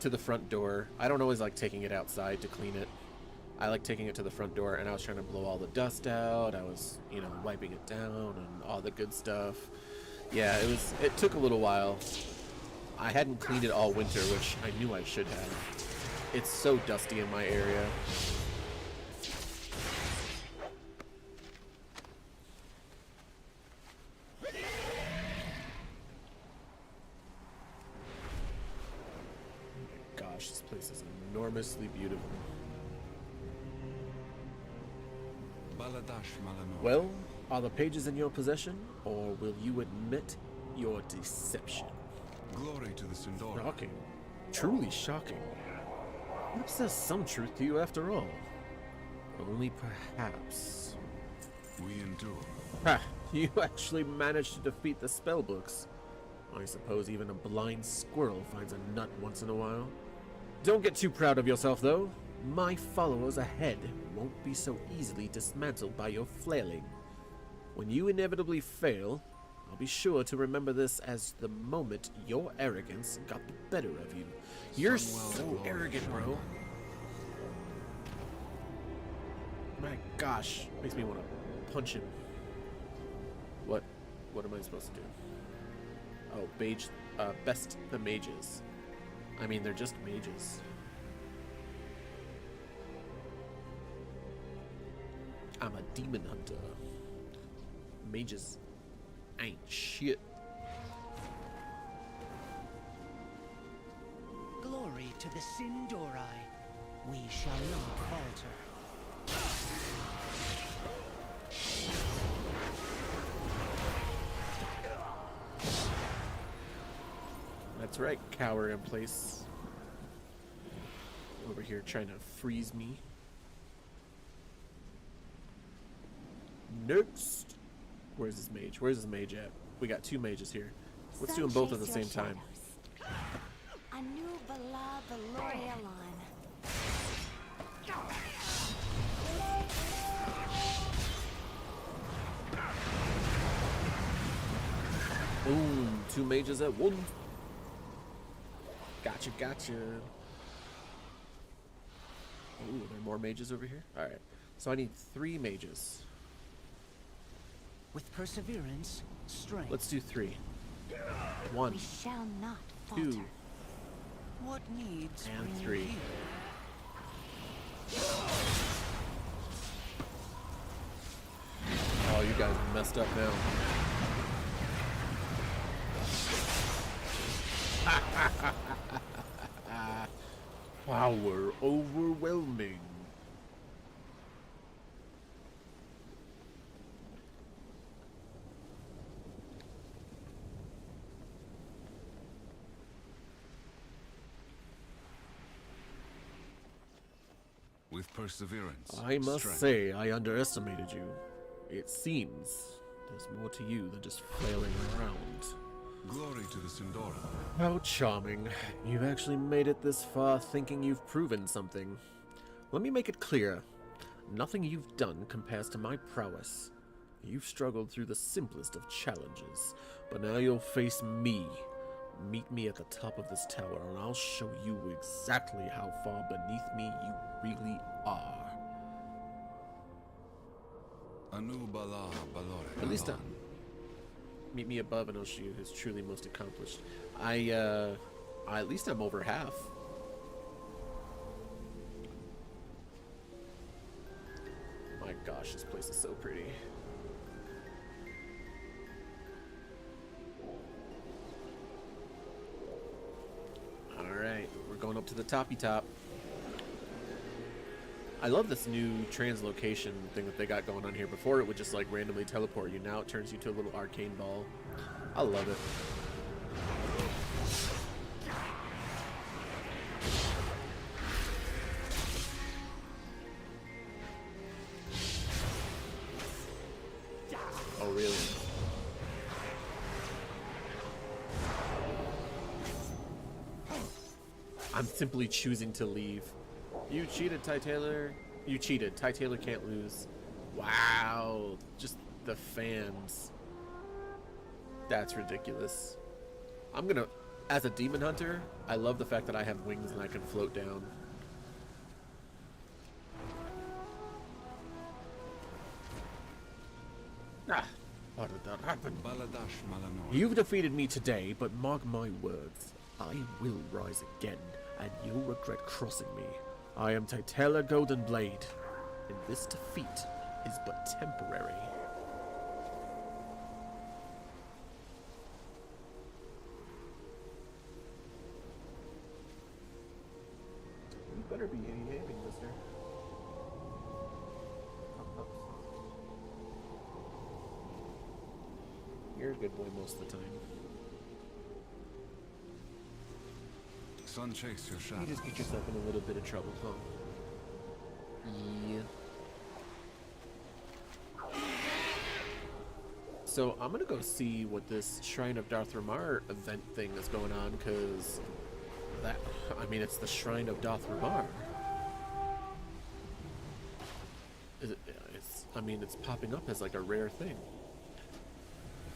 to the front door. I don't always like taking it outside to clean it. I like taking it to the front door, and I was trying to blow all the dust out. I was, you know, wiping it down and all the good stuff. Yeah, it took a little while. I hadn't cleaned it all winter, which I knew I should have. It's so dusty in my area. Gosh, this place is enormously beautiful. Well, Are the pages in your possession, or will you admit your deception? Glory to the Sindora. Shocking. Truly shocking. Perhaps there's some truth to you after all. Only perhaps. We endure. Ha! You actually managed to defeat the spellbooks. I suppose even a blind squirrel finds a nut once in a while. Don't get too proud of yourself, though. My followers ahead won't be so easily dismantled by your flailing. When you inevitably fail, I'll be sure to remember this as the moment your arrogance got the better of you. You're so arrogant, bro. My gosh, makes me want to punch him. What am I supposed to do? Oh, best the mages. I mean, they're just mages. I'm a demon hunter. Mages ain't shit. Glory to the Sindori. We shall not falter. That's right, cower in place. Over here trying to freeze me. Next. Where's this mage? Where's this mage at? We got two mages here. Let's do them both at the same time. Anu Bala Valoria Boom. Two mages at one. Gotcha, gotcha. Ooh, are there more mages over here? Alright. So I need 3 mages. With perseverance, strength. Let's do 3. 1. We shall not 2. What needs And 3. Oh, you guys messed up now. Power overwhelming. With perseverance. I must strength. say, I underestimated you. It seems there's more to you than just flailing around. Glory to the Sindora. How charming. You've actually made it this far thinking you've proven something. Let me make it clear. Nothing you've done compares to my prowess. You've struggled through the simplest of challenges, but now you'll face me. Meet me at the top of this tower, and I'll show you exactly how far beneath me you really are. Anu Bala Balore. At least meet me above and I'll show you who's truly most accomplished. At least I'm over half. My gosh, this place is so pretty. Alright, we're going up to the toppy top. I love this new translocation thing that they got going on here. Before it would just like randomly teleport you. Now it turns you to a little arcane ball. I love it. Oh, really? I'm simply choosing to leave. You cheated, Ty Taylor. You cheated. Ty Taylor can't lose. Wow. Just the fans. That's ridiculous. I'm gonna... As a demon hunter, I love the fact that I have wings and I can float down. Ah. How did that happen? You've defeated me today, but mark my words. I will rise again, and you'll regret crossing me. I am Titela Goldenblade, and this defeat is but temporary. You better be behaving, mister. a good boy most of the time. Sun, chase your shadow. You just get yourself in a little bit of trouble, huh? Yeah. So I'm gonna go see what this Shrine of Darth Ramar event thing is going on, because that, I mean, it's the Shrine of Darth Ramar. I mean, it's popping up as like a rare thing.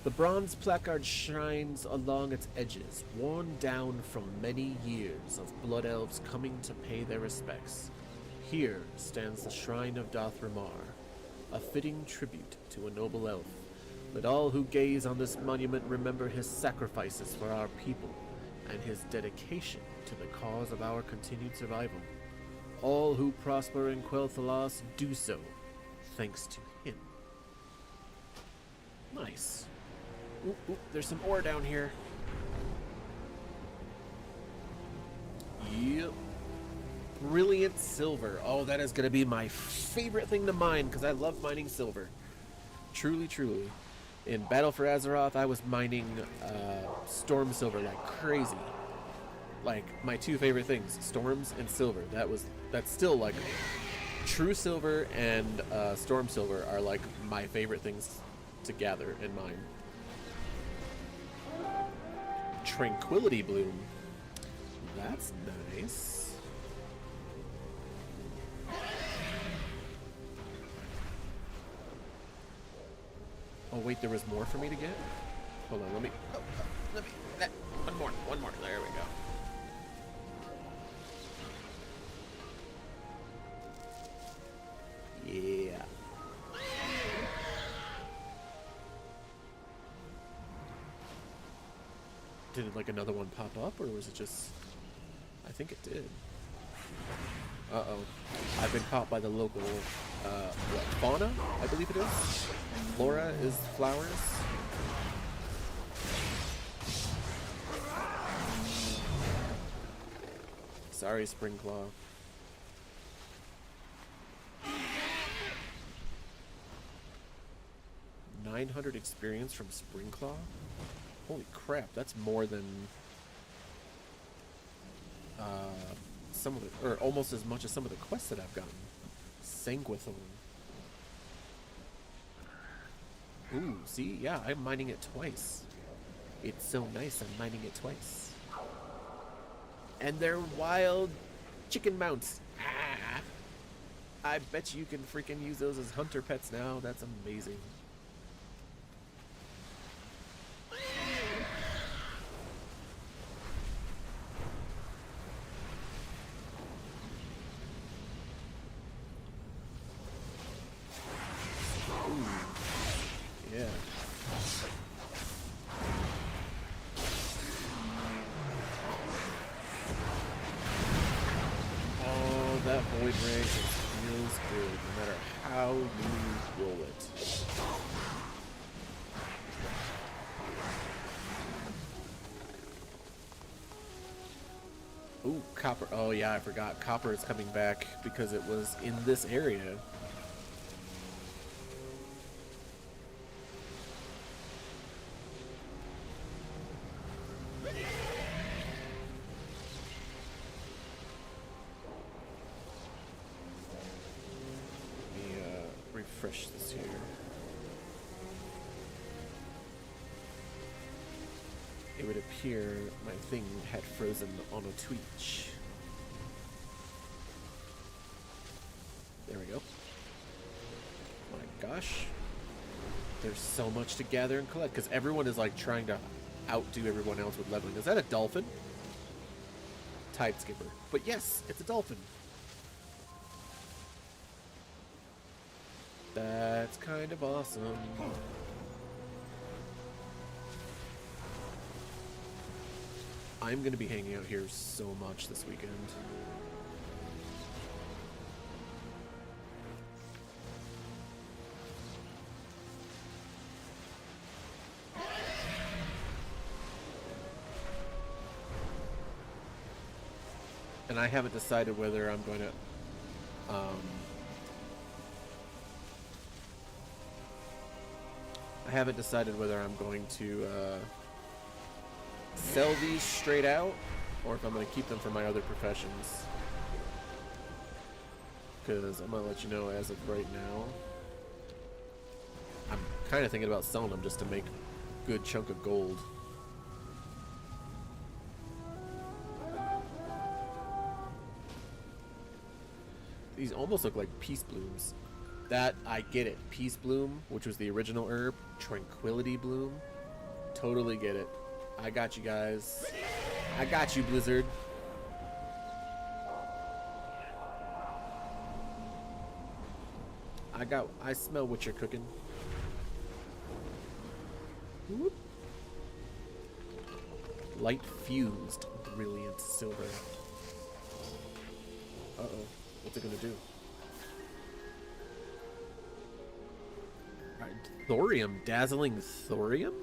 The bronze placard shines along its edges, worn down from many years of blood elves coming to pay their respects. Here stands the Shrine of Darth Ramar, a fitting tribute to a noble elf. Let all who gaze on this monument remember his sacrifices for our people and his dedication to the cause of our continued survival. All who prosper in Quel'Thalas do so thanks to him. Nice. Ooh, ooh, there's some ore down here. Yep. Brilliant silver. Oh, that is going to be my favorite thing to mine, because I love mining silver. Truly, truly. In Battle for Azeroth, I was mining storm silver like crazy. Like, my two favorite things, storms and silver. That's still like true silver and storm silver are like my favorite things to gather and mine. Tranquility Bloom. That's nice. Oh wait, there was more for me to get? Hold on, let me one more, there we go. Yeah. Did it like another one pop up, or was it just... I think it did. Uh-oh. I've been caught by the local, what, fauna, I believe it is? Flora is flowers. Sorry, Springclaw. $900 experience from Springclaw? Holy crap, that's more than some of the, or almost as much as some of the quests that I've gotten. Sanguithorn. Ooh, see? Yeah, I'm mining it twice. It's so nice, I'm mining it twice. And they're wild chicken mounts. Ah! I bet you can freaking use those as hunter pets now. That's amazing. Yeah. Oh, that void ray just feels good no matter how you roll it. Ooh, copper. Oh yeah, I forgot. Copper is coming back because it was in this area. Refresh this here. It would appear my thing had frozen on a Twitch. There we go. My gosh. There's so much to gather and collect because everyone is like trying to outdo everyone else with leveling. Is that a dolphin? Tide skipper. But yes, it's a dolphin. That's kind of awesome. I'm going to be hanging out here so much this weekend. And I haven't decided whether I'm going to I haven't decided whether I'm going to sell these straight out or if I'm going to keep them for my other professions. Because I'm going to let you know as of right now, I'm kind of thinking about selling them just to make a good chunk of gold. These almost look like peace blooms. That, I get it. Peace bloom, which was the original herb. Tranquility bloom. Totally get it. I got you guys. I got you, Blizzard. I smell what you're cooking. Whoop. Light fused brilliant silver. Uh-oh. What's it gonna do? Alright, thorium. Dazzling thorium?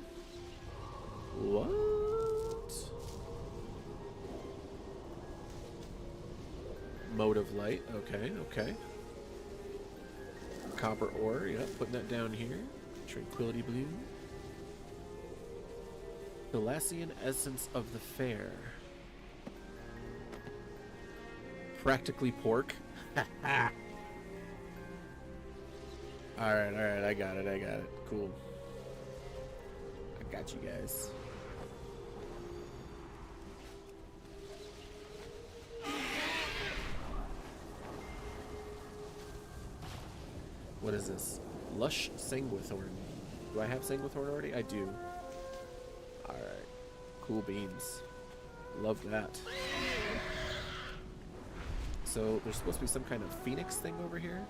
What? Mode of light. Okay, okay. Copper ore. Yep, putting that down here. Tranquility blue. Thalassian essence of the fair. Practically pork. Alright, I got it. Cool. I got you guys. What is this? Lush Sanguithorn. Do I have Sanguithorn already? I do. Alright. Cool beans. Love that. So there's supposed to be some kind of phoenix thing over here.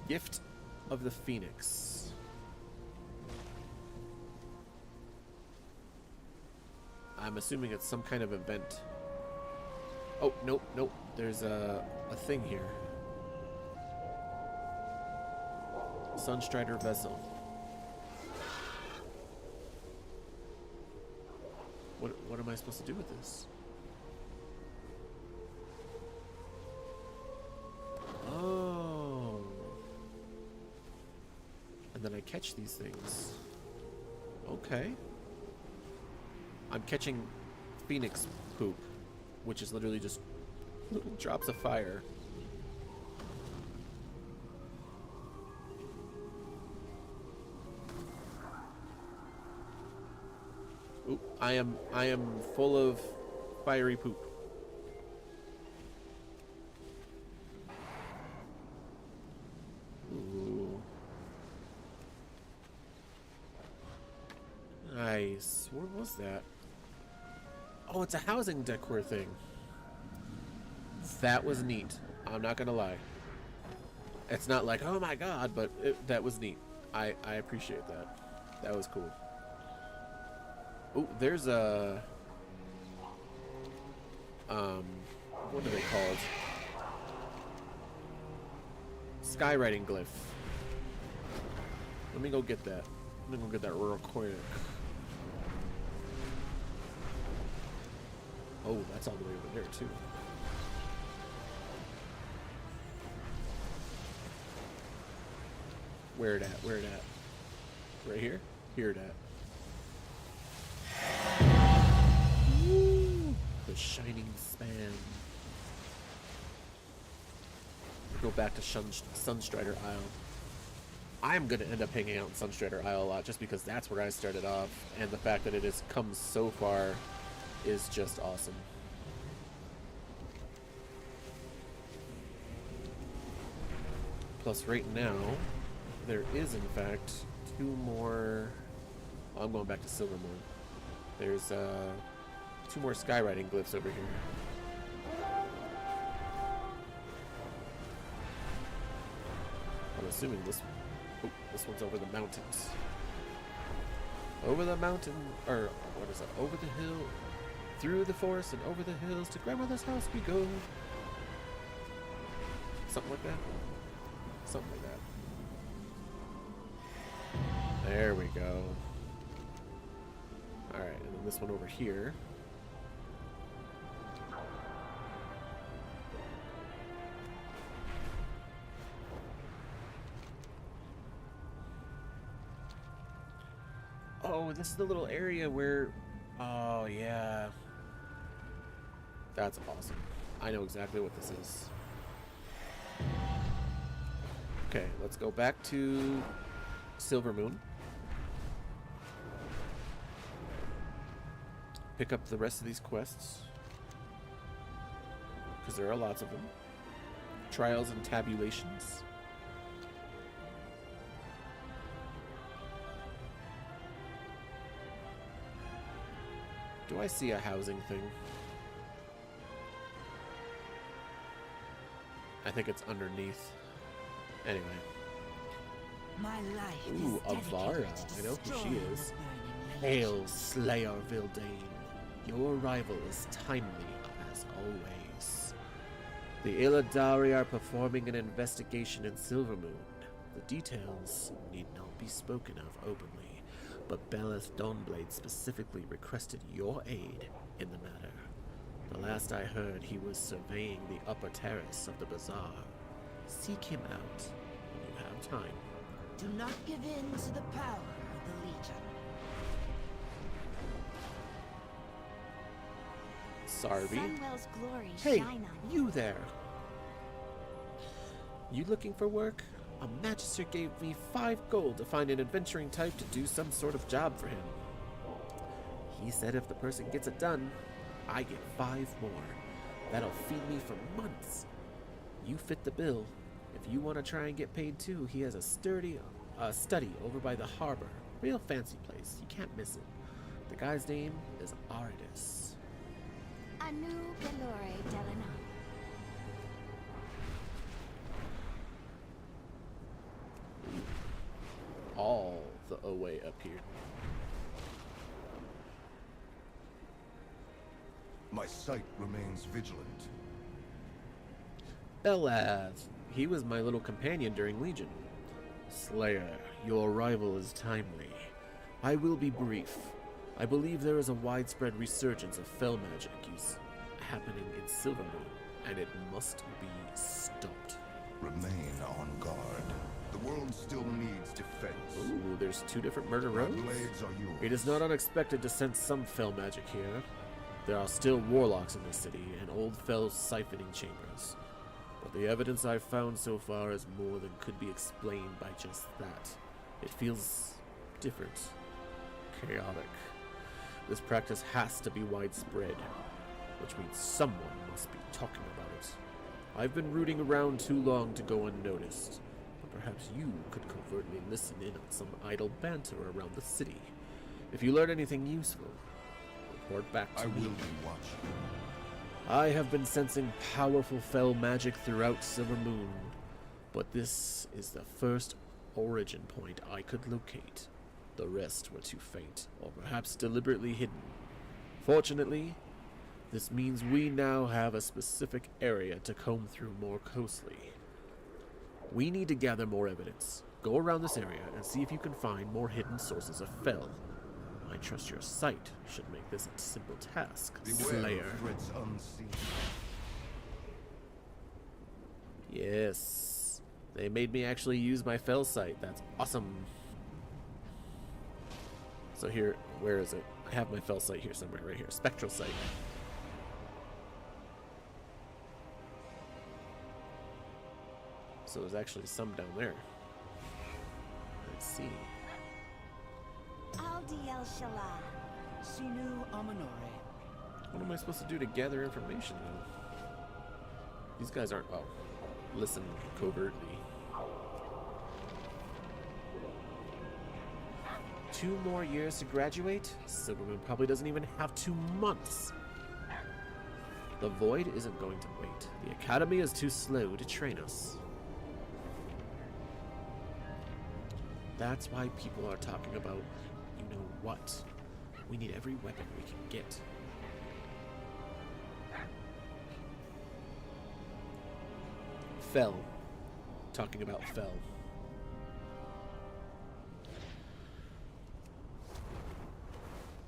Gift of the Phoenix. I'm assuming it's some kind of event. Oh, nope. There's a thing here. Sunstrider vessel. What am I supposed to do with this? Oh. And then I catch these things. Okay. I'm catching phoenix poop, which is literally just little drops of fire. Oop, I am full of fiery poop. Ooh. Nice. Where was that? Oh, it's a housing decor thing. That was neat. I'm not gonna lie. It's not like, oh my god, but that was neat. I appreciate that. That was cool. Oh, there's a... what are they called? Skywriting glyph. Let me go get that. Let me go get that real quick. Oh, that's all the way over there, too. Where it at? Where it at? Right here? Here it at. Woo! The shining span. Go back to Sunstrider Isle. I'm gonna end up hanging out in Sunstrider Isle a lot just because that's where I started off, and the fact that it has come so far is just awesome. Plus, right now, there is in fact 2 more. Oh, I'm going back to Silvermoon. There's 2 more skywriting glyphs over here. I'm assuming this one's over the mountains. Over the mountain, or what is it? Over the hill, through the forest and over the hills to grandmother's house we go. Something like that. Something like that. There we go. Alright, and then this one over here. Oh, this is the little area where... Oh, yeah. That's awesome. I know exactly what this is. Okay, let's go back to Silvermoon. Pick up the rest of these quests. Because there are lots of them. Trials and tabulations. Do I see a housing thing? I think it's underneath. Anyway. My life Ooh, is Avara. I know who she is. Hail, Slayer Vildane. Your arrival is timely, as always. The Illidari are performing an investigation in Silvermoon. The details need not be spoken of openly, but Beleth Dawnblade specifically requested your aid in the matter. The last I heard, he was surveying the upper terrace of the bazaar. Seek him out when you have time. Do not give in to the power of the Legion. Sarby. Sunwell's glory Hey, shine on you there. You looking for work? A magister gave me 5 gold to find an adventuring type to do some sort of job for him. He said if the person gets it done, I get 5 more. That'll feed me for months. You fit the bill. If you want to try and get paid too, he has a study over by the harbor. Real fancy place. You can't miss it. The guy's name is Ardis. Anu Galore Delana. All the way up here. My sight remains vigilant. Xal'atath. He was my little companion during Legion. Slayer, your arrival is timely. I will be brief. I believe there is a widespread resurgence of fell magic use happening in Silvermoon, and it must be stopped. Remain on guard. The world still needs defense. Ooh, there's 2 different murder roads. Blades are yours. It is not unexpected to sense some fell magic here. There are still warlocks in the city and old fell siphoning chambers. But the evidence I've found so far is more than could be explained by just that. It feels different, chaotic. This practice has to be widespread, which means someone must be talking about it. I've been rooting around too long to go unnoticed, but perhaps you could covertly listen in on some idle banter around the city. If you learn anything useful, report back to me. I will be watching. I have been sensing powerful fell magic throughout Silvermoon, but this is the first origin point I could locate. The rest were too faint, or perhaps deliberately hidden. Fortunately, this means we now have a specific area to comb through more closely. We need to gather more evidence. Go around this area and see if you can find more hidden sources of fell. I trust your sight should make this a simple task, Slayer. Threats unseen. Yes. They made me actually use my fell sight. That's awesome. So here, where is it? I have my fell sight here somewhere, right here. Spectral sight. So there's actually some down there. Let's see. Aldiel Shala. Sinu Amanore. What am I supposed to do to gather information, though? These guys aren't... Oh. Listen covertly. 2 more years to graduate? Silvermoon probably doesn't even have 2 months. The Void isn't going to wait. The Academy is too slow to train us. That's why people are talking about, you know what. We need every weapon we can get. Fell. Talking about Fell.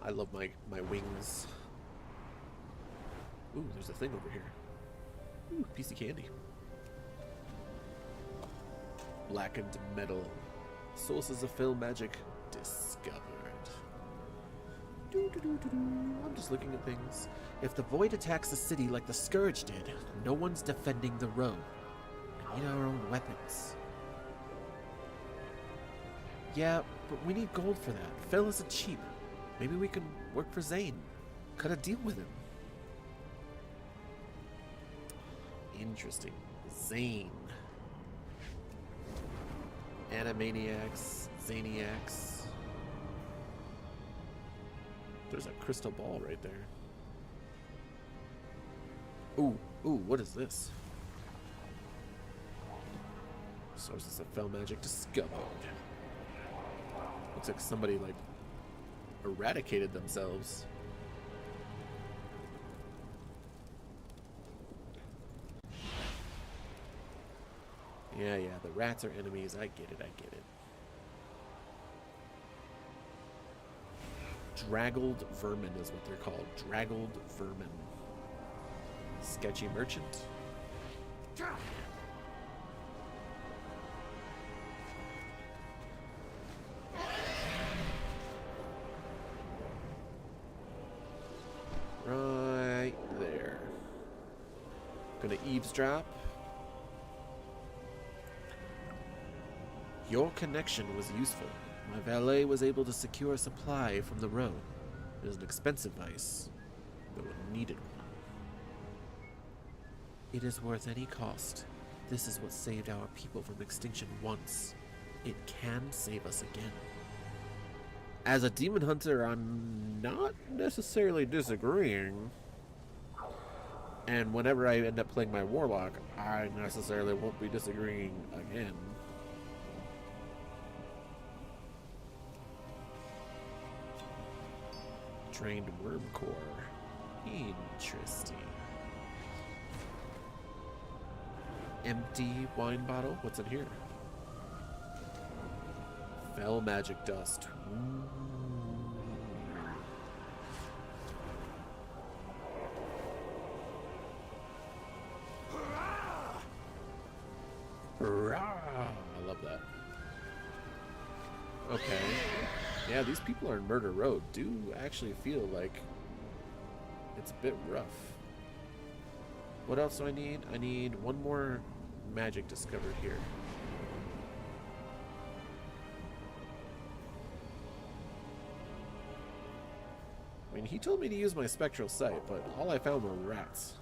I love my wings. Ooh, there's a thing over here. Ooh, piece of candy. Blackened metal. Sources of fell magic discovered. I'm just looking at things. If the Void attacks the city like the Scourge did, no one's defending the road. We need our own weapons. Yeah, but we need gold for that. Phil isn't cheap. Maybe we can work for Zane. Cut a deal with him. Interesting. Zane. Animaniacs. Zaniacs. There's a crystal ball right there. Ooh, what is this? Sources of fell magic discovered. Looks like somebody, like, eradicated themselves. Yeah, the rats are enemies. I get it. Draggled vermin is what they're called. Draggled vermin. Sketchy merchant. Right there. Gonna eavesdrop. Your connection was useful. My valet was able to secure a supply from the road. It was an expensive vice, but we needed one. It is worth any cost. This is what saved our people from extinction once. It can save us again. As a demon hunter, I'm not necessarily disagreeing. And whenever I end up playing my warlock, I necessarily won't be disagreeing again. Trained worm core. Interesting. Empty wine bottle? What's in here? Fell magic dust. Ooh. I love that. Okay. Yeah, these people on Murder Road do actually feel like it's a bit rough. What else do I need? I need one more magic discovered here. I mean, he told me to use my spectral sight, but all I found were rats.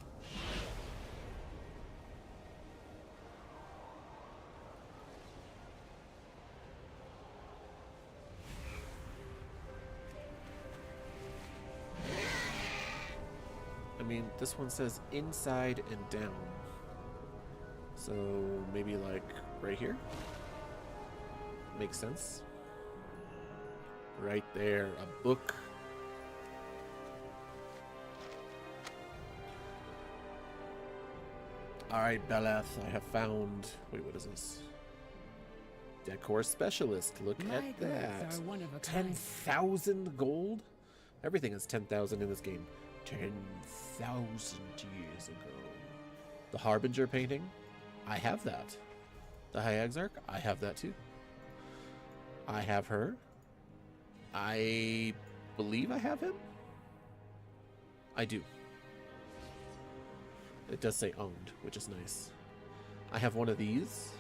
I mean, this one says inside and down. So maybe like right here? Makes sense. Right there, a book. Alright, Xal'atath, I have found... Wait, what is this? Decor specialist. Look at that. 10,000 gold? Everything is 10,000 in this game. 10,000 years ago. The Harbinger painting? I have that. The High Exarch? I have that too. I have her. I believe I have him? I do. It does say owned, which is nice. I have one of these.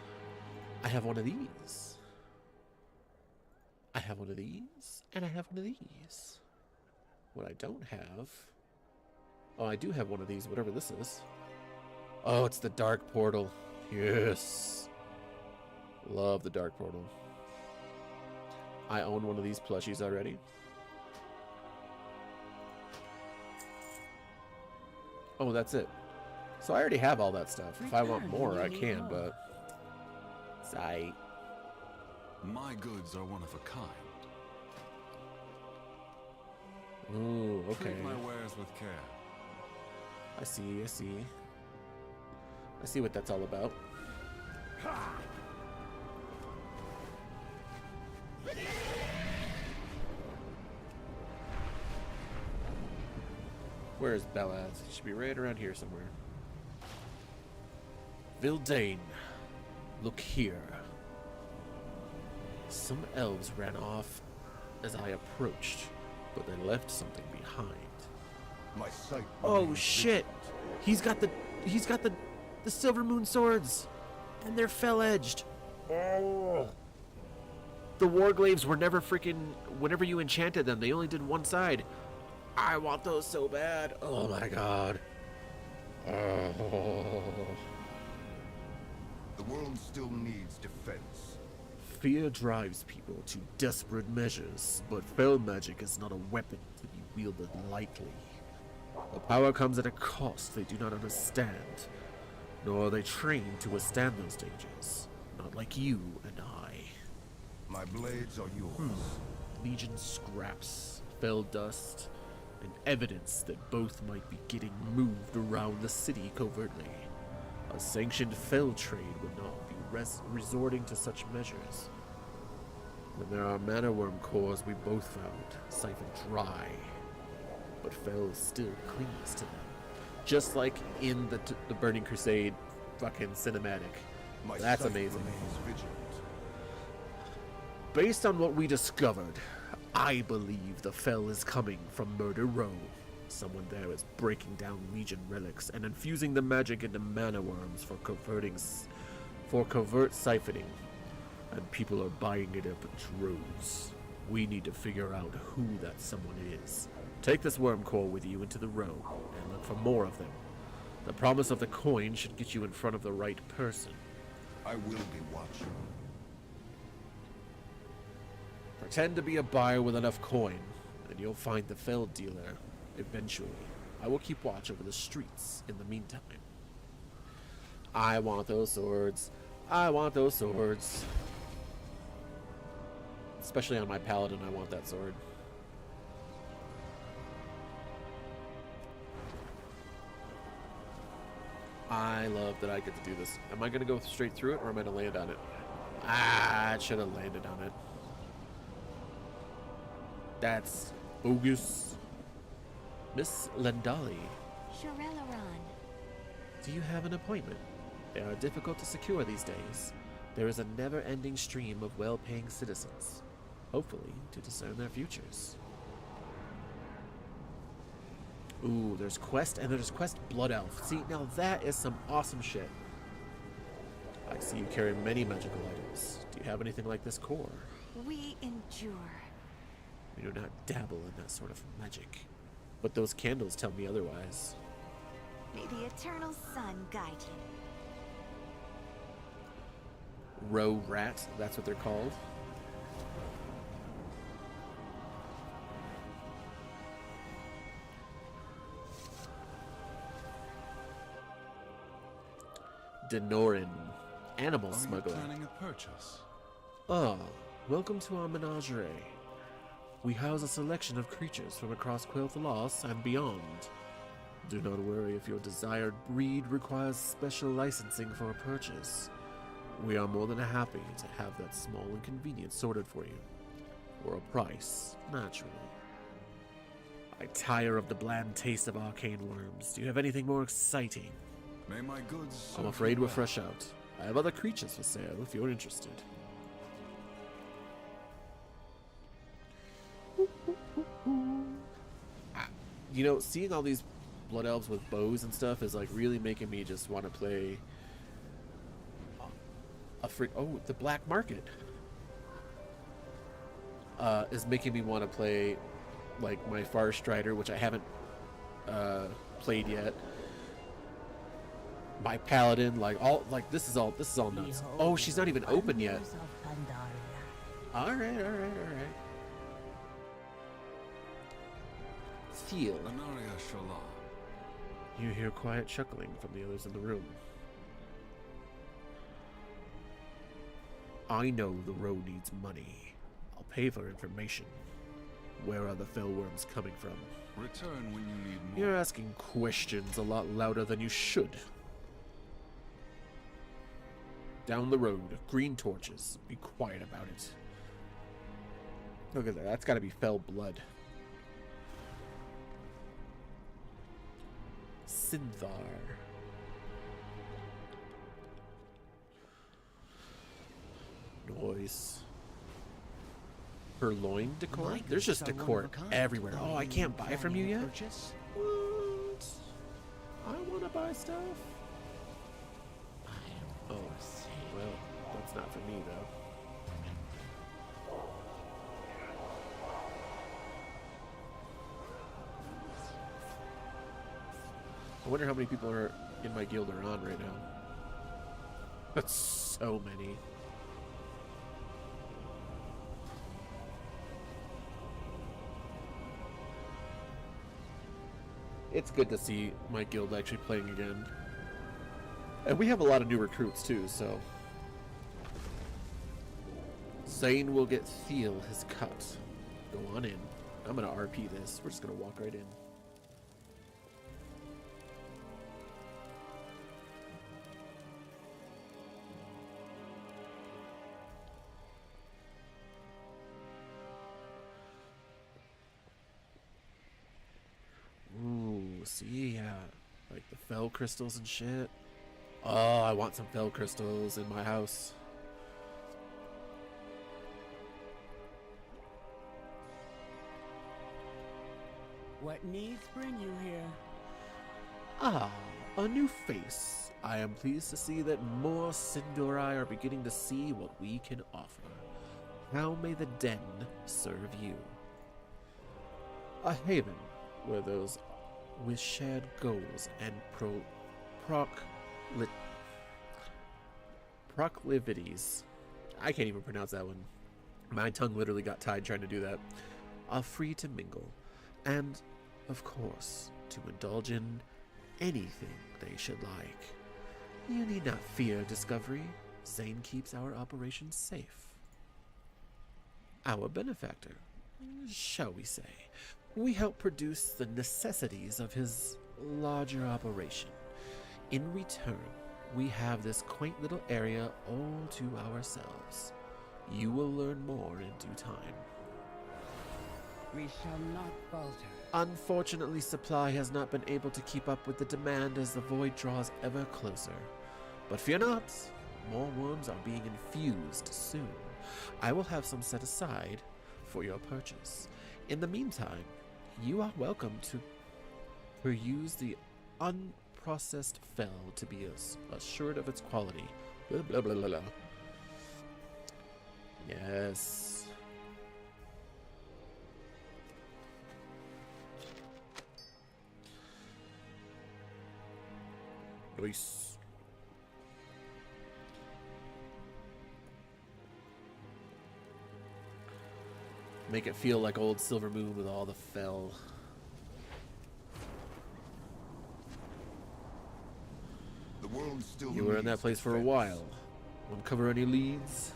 I have one of these. I have one of these. And I have one of these. What I don't have... Oh, I do have one of these, whatever this is. Oh, it's the Dark Portal. Yes. Love the Dark Portal. I own one of these plushies already. Oh, that's it. So I already have all that stuff. If I want more, I can, but... Sigh. My goods are one of a kind. Ooh, okay. Treat my wares with care. I see, I see. I see what that's all about. Where is Xal'atath? He should be right around here somewhere. Vildane, look here. Some elves ran off as I approached. but they left something behind. My sight. Oh shit! He's got the Silver Moon swords, and they're fell-edged. Oh. The Warglaives were never freaking. Whenever you enchanted them, they only did one side. I want those so bad. Oh my god. Oh. The world still needs defense. Fear drives people to desperate measures, but fell magic is not a weapon to be wielded lightly. The power comes at a cost they do not understand, nor are they trained to withstand those dangers. Not like you and I. My blades are yours. Legion scraps, fell dust, and evidence that both might be getting moved around the city covertly. A sanctioned fell trade would not be resorting to such measures. When there are mana worm cores we both found, siphoned dry, but fell still clings to them. Just like in the Burning Crusade fucking cinematic. That's amazing. Based on what we discovered, I believe the fell is coming from Murder Row. Someone there is breaking down Legion relics and infusing the magic into mana worms for covert siphoning, and people are buying it up in droves. We need to figure out who that someone is. Take this worm core with you into the row and look for more of them. The promise of the coin should get you in front of the right person. I will be watching. Pretend to be a buyer with enough coin, and you'll find the fell dealer eventually. I will keep watch over the streets in the meantime. I want those swords. I want those swords. Especially on my paladin, I want that sword. I love that I get to do this. Am I going to go straight through it, or am I going to land on it? Ah, I should have landed on it. That's bogus. Miss Lendali. Shirelaran. Do you have an appointment? They are difficult to secure these days. There is a never-ending stream of well-paying citizens, hopefully to discern their futures. Ooh, there's quest, and there's quest Blood Elf. See, now that is some awesome shit. I see you carry many magical items. Do you have anything like this core? We endure. We do not dabble in that sort of magic. But those candles tell me otherwise. May the eternal sun guide you. Row rat, that's what they're called. Denorin, animal smuggler. Planning a purchase? Ah, welcome to our menagerie. We house a selection of creatures from across Quel'Thalas and beyond. Do not worry if your desired breed requires special licensing for a purchase. We are more than happy to have that small inconvenience sorted for you. For a price, naturally. I tire of the bland taste of arcane worms. Do you have anything more exciting? May my goods. I'm afraid we're fresh out. I have other creatures for sale if you're interested. You know, seeing all these blood elves with bows and stuff is like really making me just want to play the black market is making me want to play like my Far Strider, which I haven't played yet. My paladin, this is all nuts. Oh, she's not even open yet. All right. Feel. You hear quiet chuckling from the others in the room. I know the road needs money. I'll pay for information. Where are the fellworms coming from? Return when you need more. You're asking questions a lot louder than you should. Down the road, green torches. Be quiet about it. Look at that. That's got to be fell blood. Sinthar. Noise. Purloin decor? Like There's just this are one decor of a kind. everywhere. Are Oh, I you can't buy from you planning a yet? purchase? What? I want to buy stuff. Oh, well, that's not for me, though. I wonder how many people are in my guild are on right now. That's so many. It's good to see my guild actually playing again. And we have a lot of new recruits too, so... Zane will get Thiel his cut. Go on in. I'm gonna RP this. We're just gonna walk right in. Ooh, see, yeah. Like the fell crystals and shit. Oh, I want some fell crystals in my house. What needs bring you here? Ah, a new face. I am pleased to see that more Sindorai are beginning to see what we can offer. How may the den serve you? A haven where those with shared goals and proclivities. I can't even pronounce that one. My tongue literally got tied trying to do that. Are free to mingle, and, of course, to indulge in anything they should like. You need not fear discovery. Zane keeps our operations safe. Our benefactor, shall we say. We help produce the necessities of his larger operation. In return, we have this quaint little area all to ourselves. You will learn more in due time. We shall not falter. Unfortunately, supply has not been able to keep up with the demand as the void draws ever closer. But fear not, more worms are being infused soon. I will have some set aside for your purchase. In the meantime, you are welcome to peruse the unprocessed fell to be assured of its quality. Blah, blah, blah, blah, blah. Yes. Nice. Make it feel like old Silver Moon with all the fell. The world still You were in that needs place for a defense. while. Uncover any leads?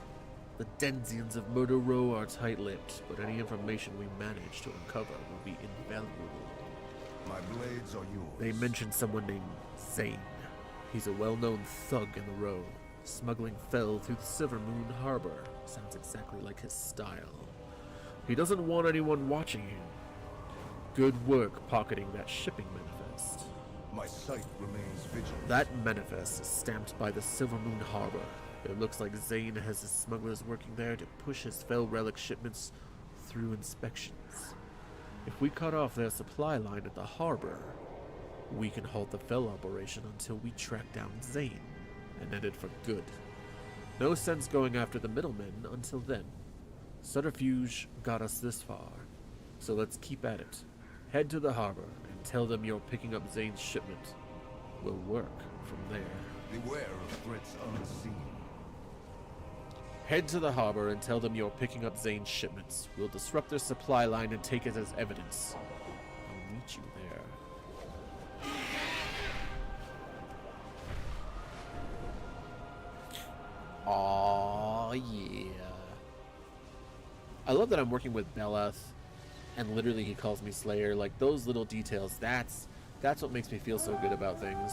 The denizens of Murder Row are tight-lipped, but any information we manage to uncover will be invaluable. My blades are yours. They mentioned someone named Zane. He's a well-known thug in the row, smuggling fell through the Silver Moon Harbor. Sounds exactly like his style. He doesn't want anyone watching him. Good work pocketing that shipping manifest. My sight remains vigilant. That manifest is stamped by the Silver Moon Harbor. It looks like Zane has his smugglers working there to push his fell relic shipments through inspections. If we cut off their supply line at the harbor, we can halt the fell operation until we track down Zane and end it for good. No sense going after the middlemen until then. Subterfuge got us this far, so let's keep at it. Head to the harbor and tell them you're picking up Zane's shipment. We'll work from there. Beware of threats unseen. Head to the harbor and tell them you're picking up Zane's shipments. We'll disrupt their supply line and take it as evidence. I'll meet you there. Aww, yeah. I love that I'm working with Beleth, and literally he calls me Slayer. Like, those little details, that's what makes me feel so good about things.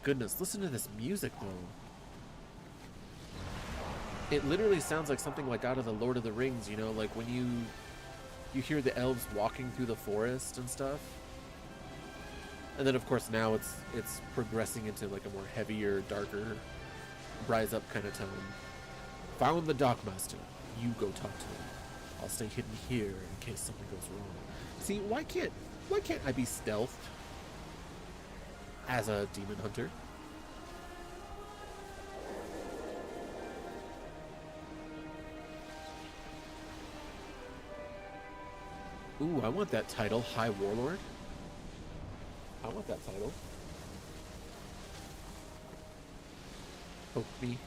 Goodness, listen to this music, though. It literally sounds like something like out of the Lord of the Rings, you know, like when you hear the elves walking through the forest and stuff. And then of course now it's progressing into like a more heavier, darker, rise up kind of tone. Found the Dockmaster. You go talk to him. I'll stay hidden here in case something goes wrong. See, why can't I be stealthed as a demon hunter? Ooh, I want that title, High Warlord. I want that title. Poke me.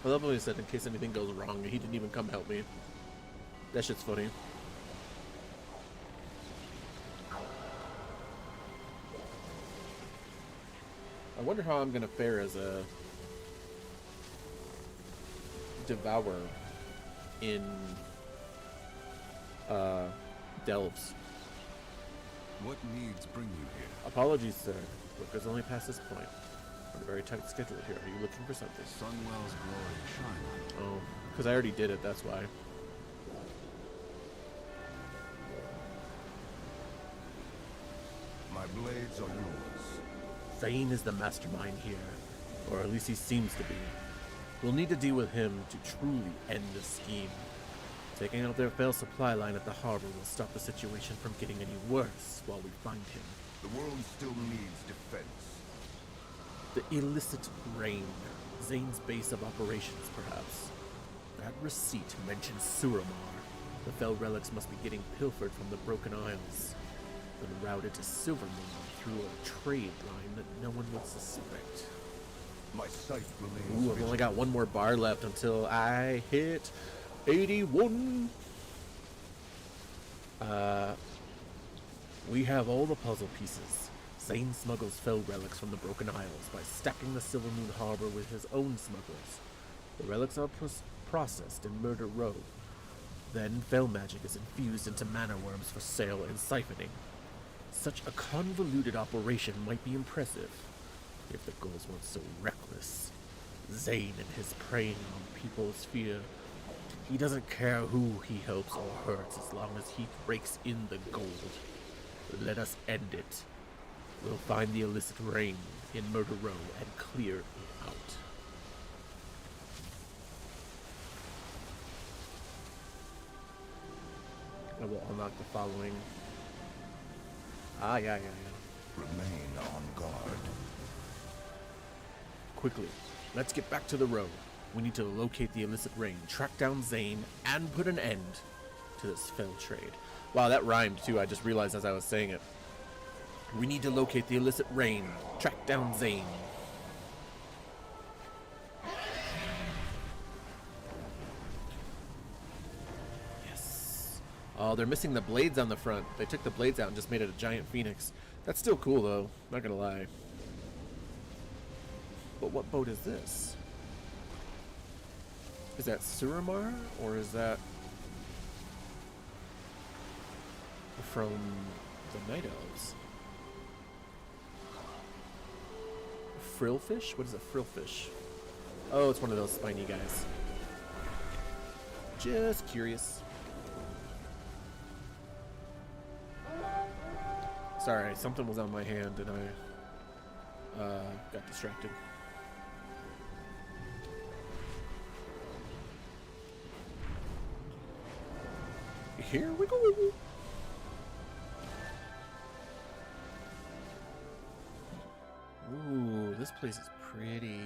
I love what he said, in case anything goes wrong, he didn't even come help me. That shit's funny. I wonder how I'm gonna fare as a devourer in Delves. What needs bring you here? Apologies, sir. Work is only past this point. On a very tight schedule here. Are you looking for something? Sunwell's glory shine. Oh, because I already did it, that's why. My blades are yours. Zane is the mastermind here. Or at least he seems to be. We'll need to deal with him to truly end the scheme. Taking out their failed supply line at the harbor will stop the situation from getting any worse while we find him. The world still needs defense. The illicit rain. Zane's base of operations, perhaps. That receipt mentions Suramar. The fell relics must be getting pilfered from the Broken Isles, then routed to Silvermoon through a trade line that no one would suspect. My sight remains. Ooh, I've only got one more bar left until I hit 81. We have all the puzzle pieces. Zane smuggles fell relics from the Broken Isles by stacking the Silvermoon harbor with his own smugglers. The relics are processed in Murder Row. Then fell magic is infused into mana worms for sale and siphoning. Such a convoluted operation might be impressive if the goals weren't so reckless. Zane and his preying on people's fear. He doesn't care who he helps or hurts as long as he breaks in the gold. Let us end it. We'll find the illicit rain in Murder Row and clear it out. I will unlock the following. Yeah. Remain on guard. Quickly, let's get back to the road. We need to locate the illicit rain, track down Zane, and put an end to this fell trade. Wow, that rhymed too. I just realized as I was saying it. We need to locate the illicit rain, track down Zane. Yes. Oh, they're missing the blades on the front. They took the blades out and just made it a giant phoenix. That's still cool though, not gonna lie. But what boat is this? Is that Suramar, or is that from the Night Elves? Frillfish? What is a frillfish? Oh, it's one of those spiny guys. Just curious. Sorry, something was on my hand and I got distracted. Here we go. Ooh, this place is pretty.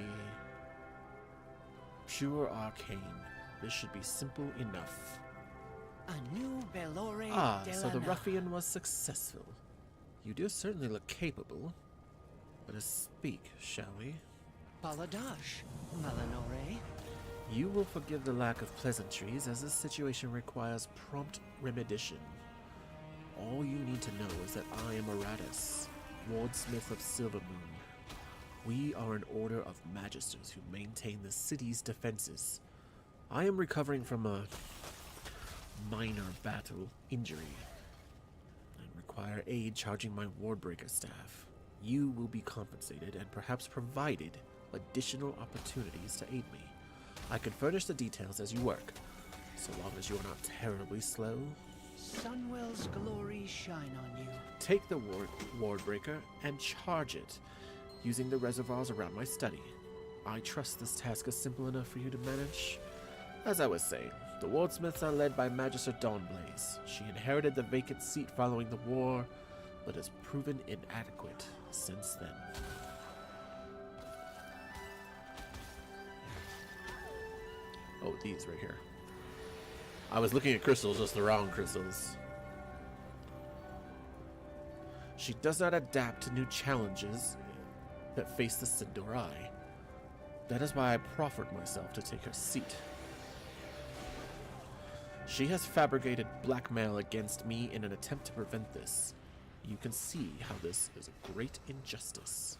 Pure arcane. This should be simple enough. A new Belore So the ruffian was successful. You do certainly look capable. Let us speak, shall we? Baladash, Malanore. You will forgive the lack of pleasantries, as this situation requires prompt remediation. All you need to know is that I am Aratus, wardsmith of Silvermoon. We are an order of magisters who maintain the city's defenses. I am recovering from a minor battle injury and require aid charging my Wardbreaker staff. You will be compensated and perhaps provided additional opportunities to aid me. I can furnish the details as you work, so long as you are not terribly slow. Sunwell's glory shine on you. Take the Wardbreaker and charge it, using the reservoirs around my study. I trust this task is simple enough for you to manage. As I was saying, the Wardsmiths are led by Magister Dawnblaze. She inherited the vacant seat following the war, but has proven inadequate since then. Oh, these right here. I was looking at crystals, just the wrong crystals. She does not adapt to new challenges that face the Sindorai. That is why I proffered myself to take her seat. She has fabricated blackmail against me in an attempt to prevent this. You can see how this is a great injustice.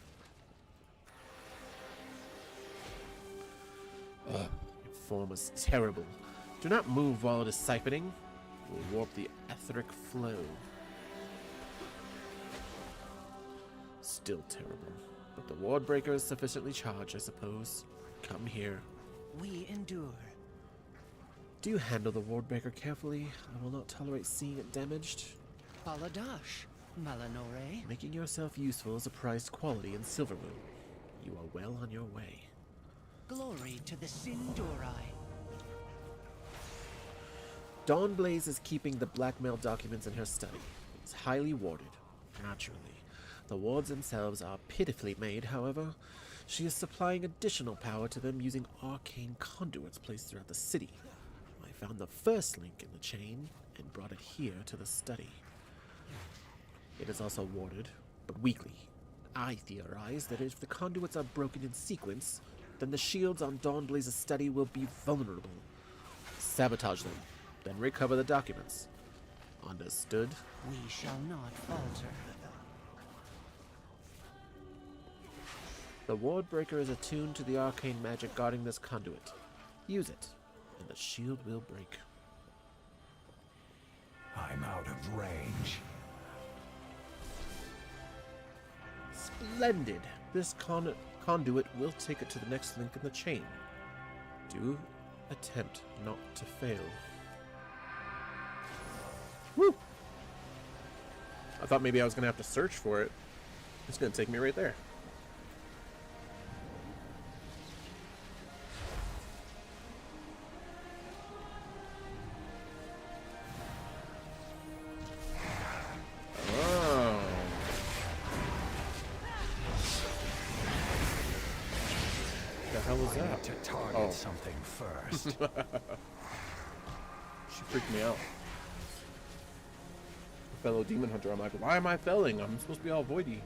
Ugh, your form is terrible. Do not move while it is siphoning. It will warp the etheric flow. Still terrible. But the Wardbreaker is sufficiently charged, I suppose. Come here. We endure. Do you handle the Wardbreaker carefully? I will not tolerate seeing it damaged. Baladash, Malanore. Making yourself useful is a prized quality in Silvermoon. You are well on your way. Glory to the Sindorai. Dawnblaze is keeping the blackmail documents in her study. It's highly warded, naturally. The wards themselves are pitifully made, however. She is supplying additional power to them using arcane conduits placed throughout the city. I found the first link in the chain and brought it here to the study. It is also warded, but weakly. I theorize that if the conduits are broken in sequence, then the shields on Dawnblaze's study will be vulnerable. Sabotage them, then recover the documents. Understood? We shall not falter. The Wardbreaker is attuned to the arcane magic guarding this conduit. Use it, and the shield will break. I'm out of range. Splendid! This conduit will take it to the next link in the chain. Do attempt not to fail. Woo! I thought maybe I was going to have to search for it. It's going to take me right there. To target something first. She freaked me out. A fellow demon hunter, I'm like, why am I failing? I'm supposed to be all voidy.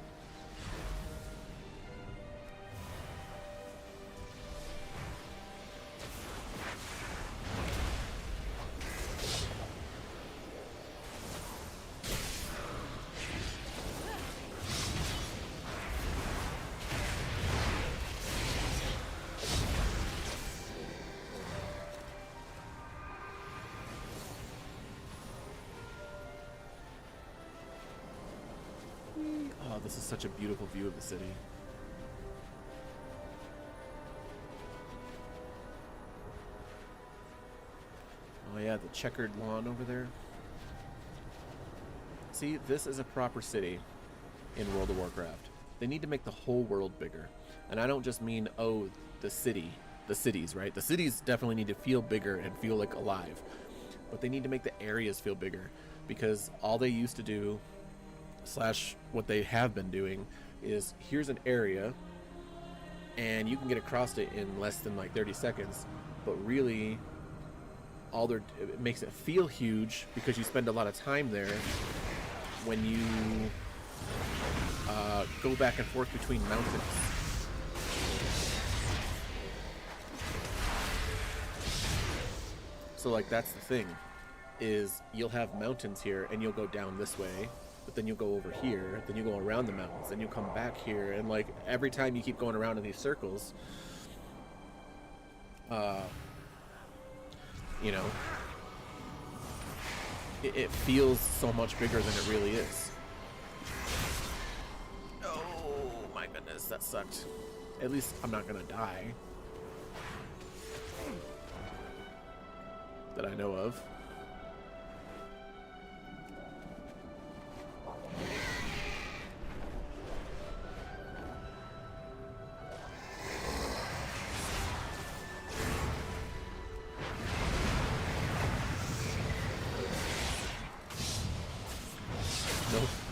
Oh, this is such a beautiful view of the city. Oh yeah, the checkered lawn over there. See, this is a proper city in World of Warcraft. They need to make the whole world bigger. And I don't just mean, oh, the cities, right? The cities definitely need to feel bigger and feel like alive. but they need to make the areas feel bigger, because all they used to do, slash what they have been doing, is here's an area and you can get across it in less than like 30 seconds, but really it makes it feel huge because you spend a lot of time there when you go back and forth between mountains. So like that's the thing, is you'll have mountains here and you'll go down this way, but then you'll go over here, then you go around the mountains, then you come back here, and like every time you keep going around in these circles, you know, it feels so much bigger than it really is. Oh my goodness, that sucked. At least I'm not gonna die. That I know of.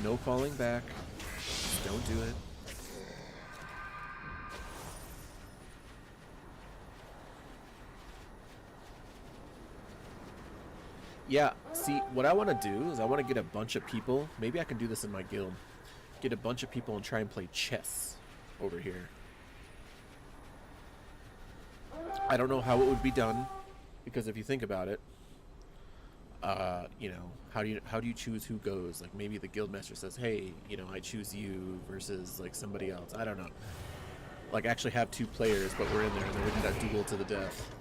No falling back. Just don't do it. Yeah, see, what I want to do is I want to get a bunch of people. Maybe I can do this in my guild. Get a bunch of people and try and play chess over here. I don't know how it would be done, because if you think about it, you know, how do you choose who goes? Like maybe the guildmaster says, hey, you know, I choose you versus like somebody else. I don't know. Like actually have two players, but we're in there and then we do that duel to the death.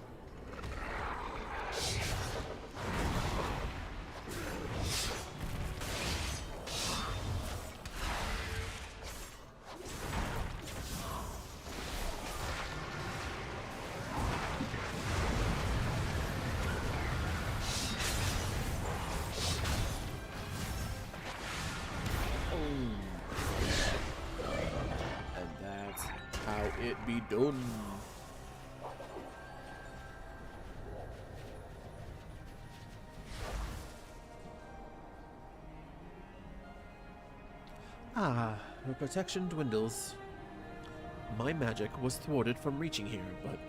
Be done. Ah, her protection dwindles. My magic was thwarted from reaching here, but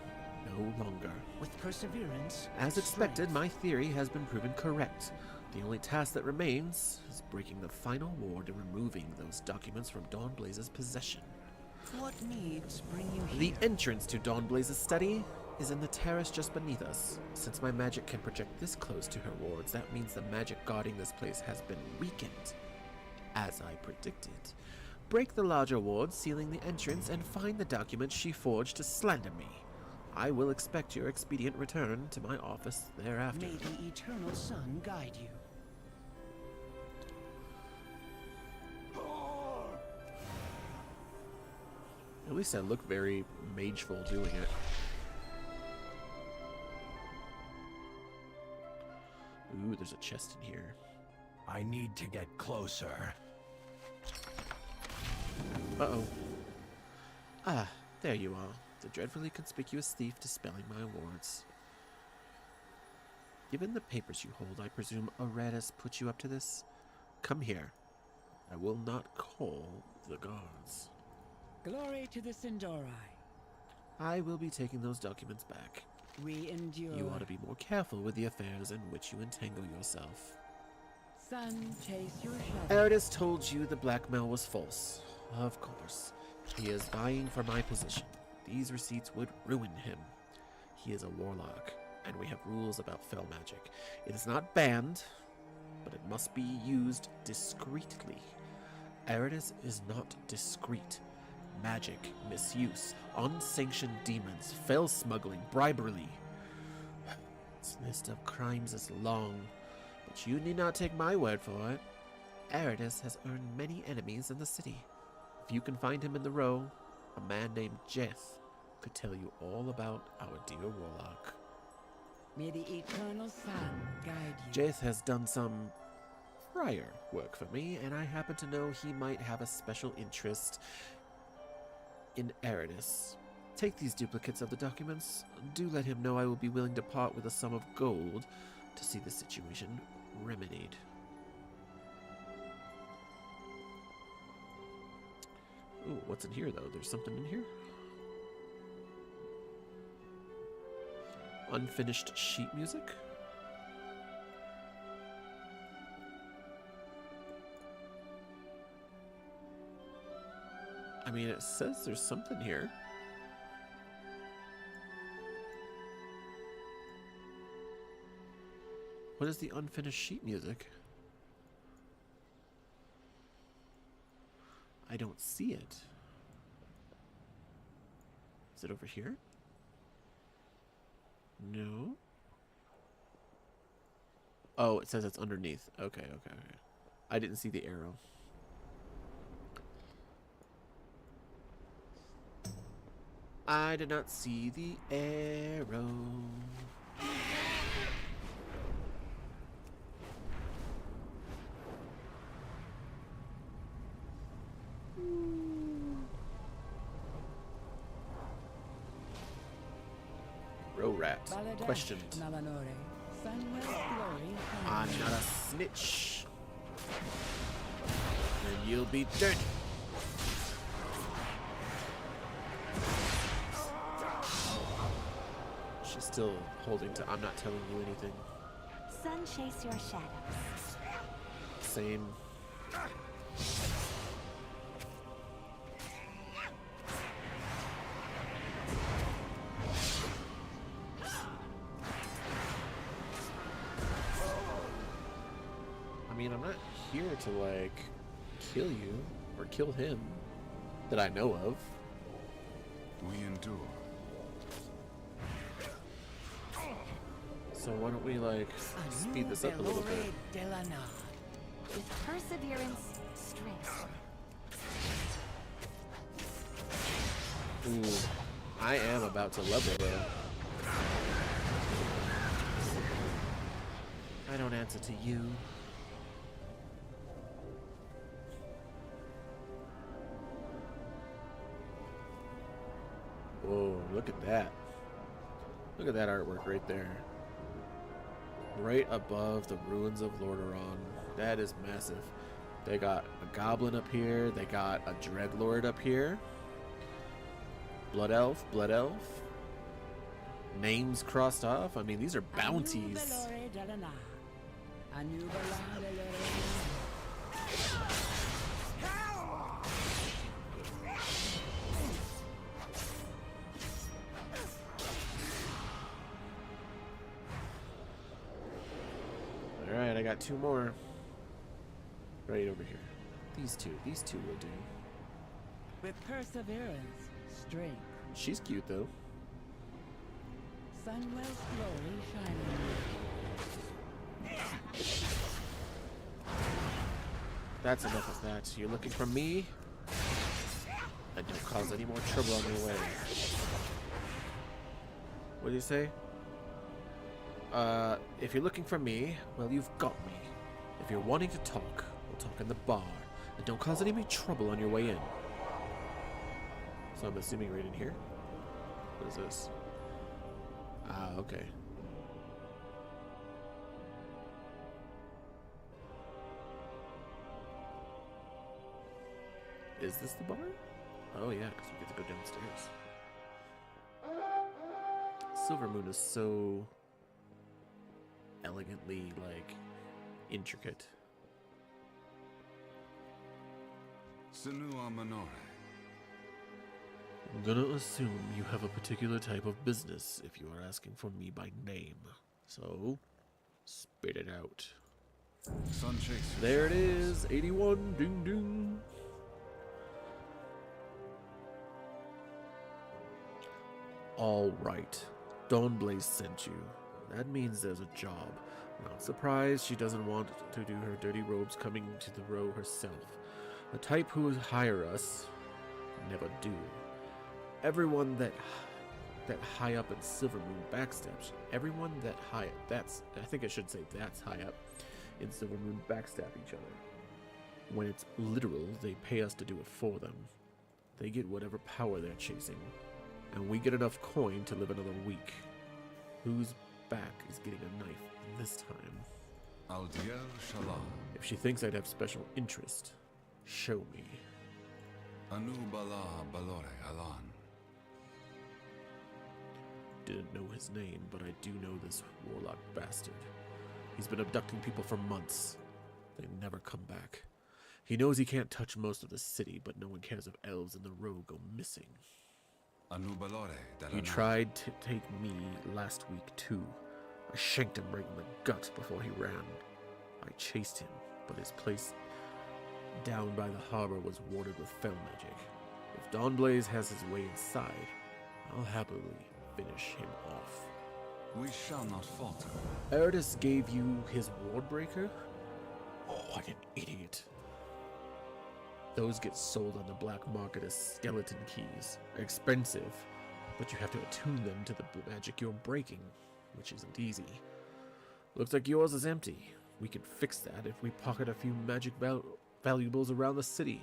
no longer. With perseverance, as expected, my theory has been proven correct. The only task that remains is breaking the final ward and removing those documents from Dawnblaze's possession. What needs bring you here? The entrance to Dawnblaze's study is in the terrace just beneath us. Since my magic can project this close to her wards, that means the magic guarding this place has been weakened. As I predicted. Break the larger ward, sealing the entrance, and find the documents she forged to slander me. I will expect your expedient return to my office thereafter. May the eternal sun guide you. At least I look very mageful doing it. Ooh, there's a chest in here. I need to get closer. Uh-oh. Ah, there you are. The dreadfully conspicuous thief dispelling my wards. Given the papers you hold, I presume Aretas put you up to this? Come here. I will not call the guards. Glory to the Sindori. I will be taking those documents back. We endure. You ought to be more careful with the affairs in which you entangle yourself. Sun, chase your shadow. Aretas told you the blackmail was false. Of course. He is vying for my position. These receipts would ruin him. He is a warlock, and we have rules about fell magic. It is not banned, but it must be used discreetly. Aretas is not discreet. Magic, misuse, unsanctioned demons, fell smuggling, bribery. This list of crimes is long, but you need not take my word for it. Aretas has earned many enemies in the city. If you can find him in the row, a man named Jeth could tell you all about our dear warlock. May the eternal sun guide you. Jeth has done some prior work for me, and I happen to know he might have a special interest in Aretas. Take these duplicates of the documents. Do let him know I will be willing to part with a sum of gold, to see the situation remedied. Ooh, what's in here though? There's something in here? Unfinished sheet music? I mean, it says there's something here. What is the unfinished sheet music? I don't see it. Is it over here? No. Oh, it says it's underneath. Okay, okay, okay. I didn't see the arrow. I did not see the arrow. Rat. Question. I'm not a snitch. And you'll be dirty. She's still holding to I'm not telling you anything. Sun chase your shadows. Same. I mean, I'm not here to, like, kill you or kill him that I know of. We endure. So why don't we, like, speed this up a little bit? With perseverance, strength. Ooh, I am about to level, though. I don't answer to you. Whoa, look at that. Look at that artwork right there. Right above the ruins of Lordaeron. That is massive. They got a goblin up here. They got a dreadlord up here. Blood elf, blood elf. Names crossed off. I mean, these are bounties. Alright, I got two more. Right over here. These two will do. With perseverance, strength. She's cute though. Sunwell's glory shining. That's enough of that. You're looking for me? And don't cause any more trouble on your way. What do you say? If you're looking for me, well, you've got me. If you're wanting to talk, we'll talk in the bar. And don't cause any more trouble on your way in. So I'm assuming right in here? What is this? Ah, okay. Is this the bar? Oh yeah, because we get to go downstairs. Silvermoon is so elegantly, like, intricate. Senua Minore. I'm gonna assume you have a particular type of business if you are asking for me by name. So, spit it out. Sun Chaser. There it is, 81, ding ding. Alright, Dawnblaze sent you. That means there's a job. Not surprised she doesn't want to do her dirty robes coming to the row herself. The type who would hire us never do. Everyone that high up in Silvermoon backstabs. Everyone that high I think I should say that's high up in Silvermoon backstab each other. When it's literal, they pay us to do it for them. They get whatever power they're chasing, and we get enough coin to live another week. Who's back is getting a knife this time. Aldiel Shala. If she thinks I'd have special interest, show me. Anu Bala Balore Alan. Didn't know his name, but I do know this warlock bastard. He's been abducting people for months. They never come back. He knows he can't touch most of the city, but no one cares if elves in the road go missing. Anu Balore He tried to take me last week too. I shanked him right in the gut before he ran. I chased him, but his place down by the harbor was warded with fell magic. If Dawnblaze has his way inside, I'll happily finish him off. We shall not falter. Eridus gave you his ward breaker? Oh, what an idiot. Those get sold on the black market as skeleton keys. They're expensive, but you have to attune them to the magic you're breaking, which isn't easy. Looks like yours is empty. We can fix that if we pocket a few magic valuables around the city.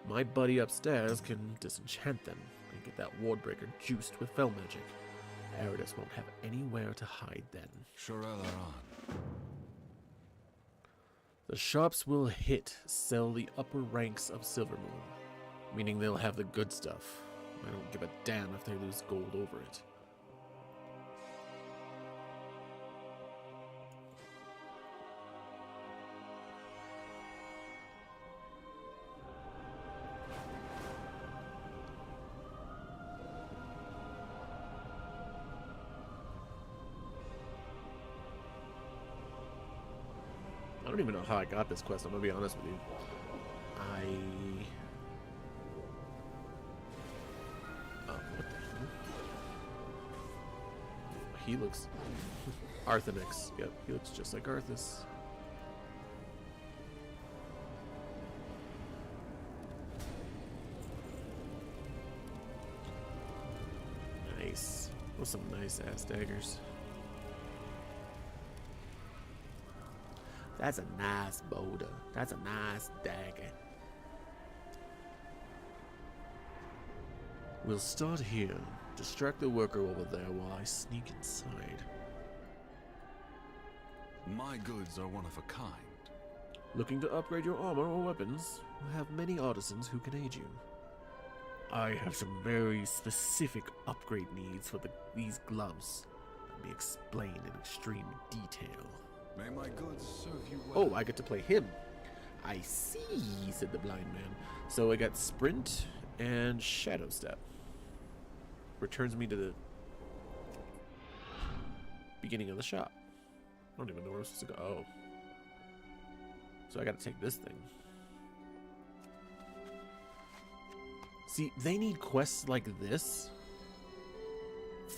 My buddy upstairs can disenchant them and get that ward breaker juiced with fell magic. Eridus won't have anywhere to hide then. The shops we'll hit sell the upper ranks of Silvermoon, meaning they'll have the good stuff. I don't give a damn if they lose gold over it. I don't even know how I got this quest, I'm gonna be honest with you. What the hell? He looks... Arthanix. Yep, he looks just like Arthas. Nice. Those some nice ass daggers. That's a nice boulder. That's a nice dagger. We'll start here. Distract the worker over there while I sneak inside. My goods are one of a kind. Looking to upgrade your armor or weapons? We have many artisans who can aid you. I have some very specific upgrade needs for these gloves. Let me explain in extreme detail. May my goods serve you well. Oh, I get to play him. I see, said the blind man. So I got Sprint and Shadow Step. Returns me to the beginning of the shop. I don't even know where I'm supposed to go. Oh. So I gotta take this thing. See, they need quests like this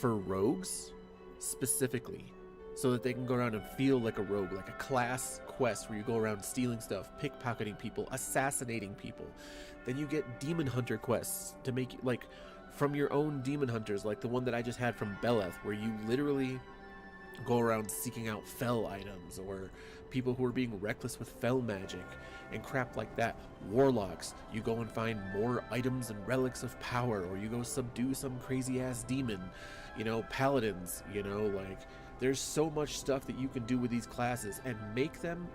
for rogues specifically, so that they can go around and feel like a rogue, like a class quest where you go around stealing stuff, pickpocketing people, assassinating people. Then you get demon hunter quests to make you, like, from your own demon hunters, like the one that I just had from Beleth, where you literally go around seeking out fell items, or people who are being reckless with fell magic and crap like that. Warlocks, you go and find more items and relics of power, or you go subdue some crazy ass demon. You know, paladins, you know, like, there's so much stuff that you can do with these classes, and make them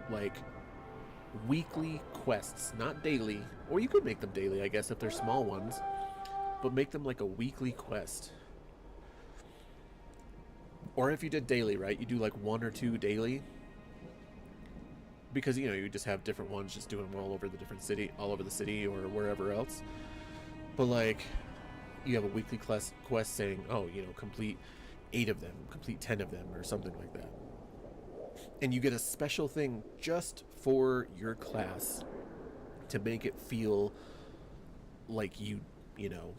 like weekly quests, not daily. Or you could make them daily, I guess, if they're small ones, but make them like a weekly quest. Or if you did daily, right, you do like 1 or 2 daily, because, you know, you just have different ones just doing them all over the different city, all over the city or wherever else. But like, you have a weekly quest saying, oh, you know, complete 8 of them, complete 10 of them, or something like that. And you get a special thing just for your class to make it feel like you know,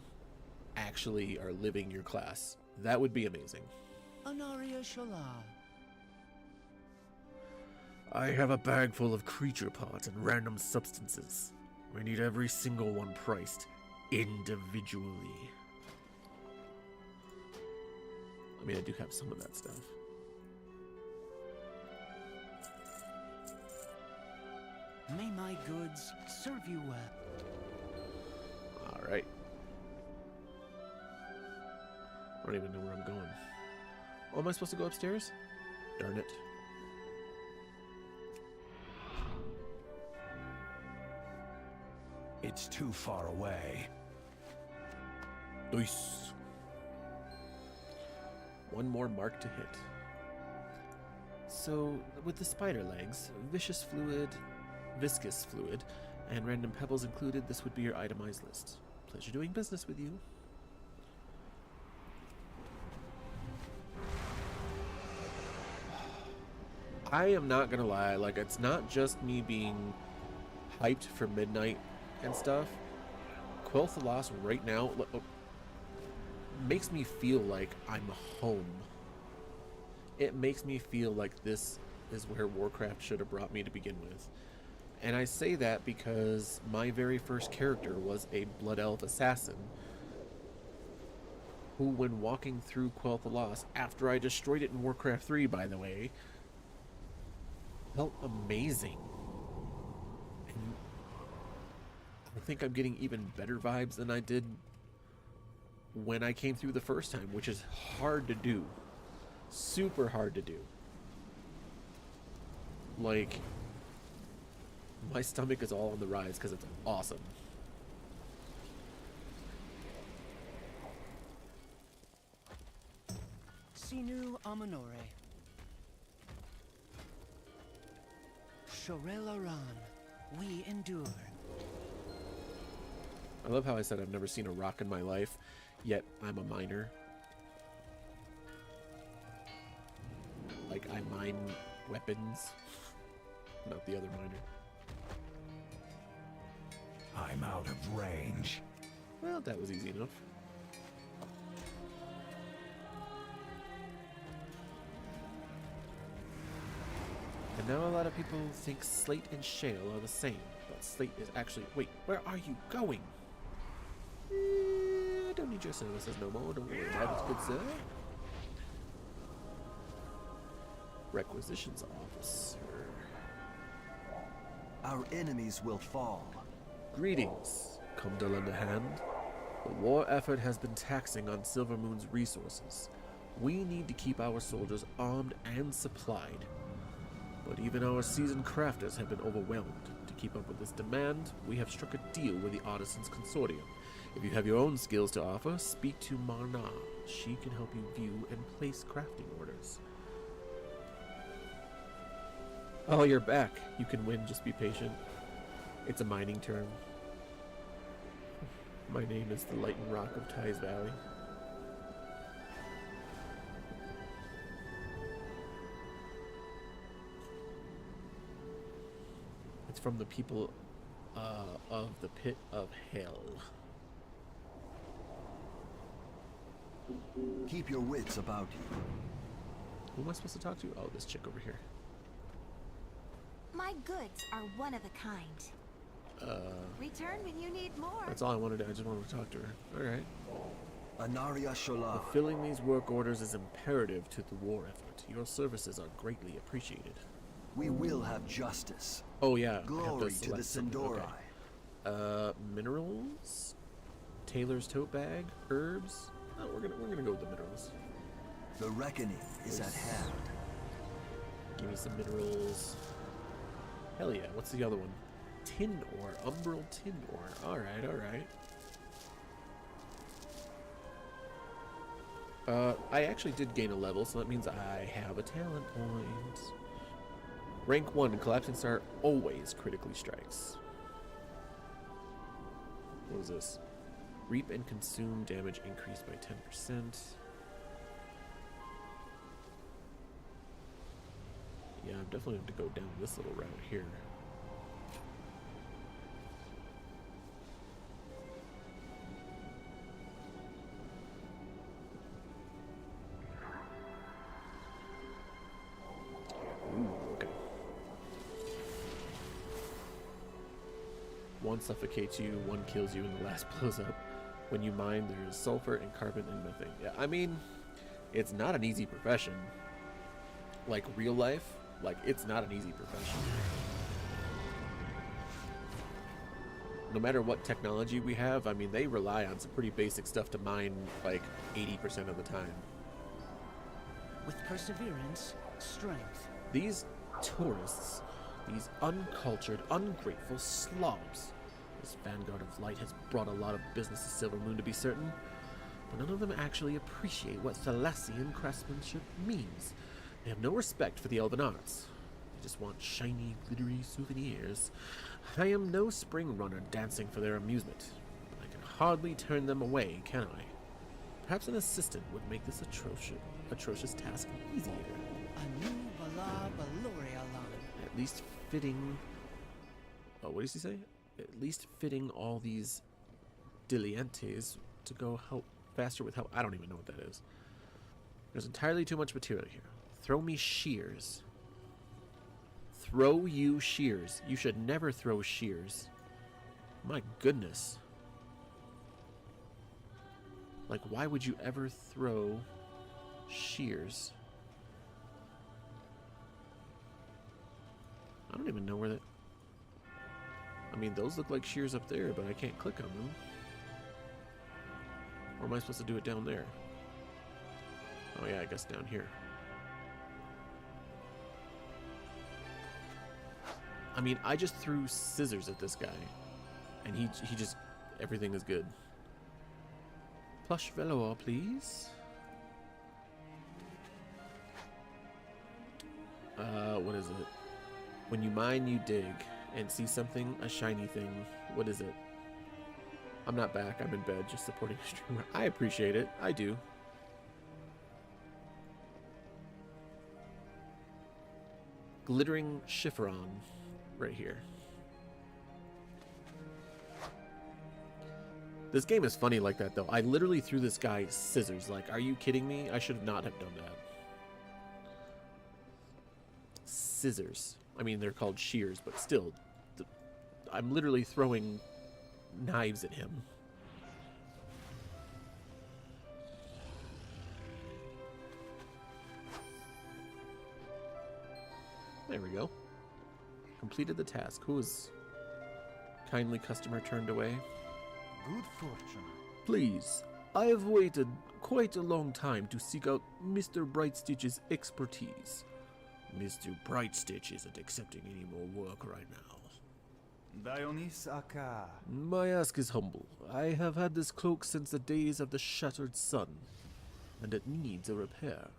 actually are living your class. That would be amazing. Anaria Shala. I have a bag full of creature parts and random substances. We need every single one priced individually. I mean, I do have some of that stuff. May my goods serve you well. Alright. I don't even know where I'm going. Oh, am I supposed to go upstairs? Darn it. It's too far away. Nice. One more mark to hit. So, with the spider legs, viscous fluid, and random pebbles included, this would be your itemized list. Pleasure doing business with you. I am not gonna lie, like, it's not just me being hyped for midnight and stuff. Quel'Thalas right now makes me feel like I'm home. It makes me feel like this is where Warcraft should have brought me to begin with. And I say that because my very first character was a Blood Elf assassin who, when walking through Quel'Thalas, after I destroyed it in Warcraft 3, by the way, felt amazing. And I think I'm getting even better vibes than I did when I came through the first time, which is hard to do. Super hard to do. Like, my stomach is all on the rise because it's awesome. Sinu Amanore. Shorelaran, we endure. I love how I said I've never seen a rock in my life, yet I'm a miner. Like, I mine weapons, not the other miner. I'm out of range. Well, that was easy enough. And now a lot of people think slate and shale are the same, but slate is actually... Wait, where are you going? I don't need your services no more, don't worry about it, good sir. Requisitions officer. Our enemies will fall. Greetings, come to lend a hand. The war effort has been taxing on Silvermoon's resources. We need to keep our soldiers armed and supplied. But even our seasoned crafters have been overwhelmed. To keep up with this demand, we have struck a deal with the Artisans Consortium. If you have your own skills to offer, speak to Marna. She can help you view and place crafting orders. Oh, you're back. You can win, just be patient. It's a mining term. My name is the Light and Rock of Ty's Valley. It's from the people of the Pit of Hell. Keep your wits about you. Who am I supposed to talk to? Oh, this chick over here. My goods are one of a kind. Return when you need more. That's all I wanted to do. I just wanted to talk to her. Alright. Anaria Shola. Fulfilling these work orders is imperative to the war effort. Your services are greatly appreciated. We will have justice. Oh yeah. Glory to the Sindori. Okay. Minerals? Taylor's tote bag? Herbs? Oh, we're gonna go with the minerals. The reckoning is at hand. Give me some minerals. Hell yeah, what's the other one? Tin ore, umbral tin ore. Alright, alright. I actually did gain a level, so that means I have a talent point. Rank 1, collapsing star always critically strikes. What is this? Reap and consume damage increased by 10%. Yeah, I'm definitely going to go down this little route here. Ooh, okay. One suffocates you, one kills you, and the last blows up. When you mine, there's sulfur and carbon and methane. Yeah, I mean, it's not an easy profession. Like real life, like it's not an easy profession. No matter what technology we have, I mean, they rely on some pretty basic stuff to mine like 80% of the time. With perseverance, strength. These tourists, these uncultured, ungrateful slobs. This Vanguard of Light has brought a lot of business to Silver Moon, to be certain, but none of them actually appreciate what Thalassian craftsmanship means. They have no respect for the elven arts. They just want shiny, glittery souvenirs. I am no spring runner dancing for their amusement, but I can hardly turn them away, can I? Perhaps an assistant would make this atrocious task easier. Anu Bala Balorialan. At least fitting... Oh, what does he say? At least fitting all these dileantes to go help faster with help. I don't even know what that is. There's entirely too much material here. Throw me shears. Throw you shears. You should never throw shears. My goodness. Like, why would you ever throw shears? I don't even know where that... I mean, those look like shears up there, but I can't click on them. Or am I supposed to do it down there? Oh yeah, I guess down here. I mean, I just threw scissors at this guy, and he just... everything is good. Plush velour, please. What is it? When you mine, you dig. And see something, a shiny thing. What is it? I'm not back. I'm in bed just supporting a streamer. I appreciate it. I do. Glittering chiffon right here. This game is funny like that, though. I literally threw this guy scissors. Like, are you kidding me? I should not have done that. Scissors. I mean, they're called shears, but still, I'm literally throwing knives at him. There we go. Completed the task. Who is kindly customer turned away? Good fortune. Please, I have waited quite a long time to seek out Mr. Brightstitch's expertise. Mr. Brightstitch isn't accepting any more work right now. Dionys Aka. My ask is humble. I have had this cloak since the days of the Shattered Sun, and it needs a repair.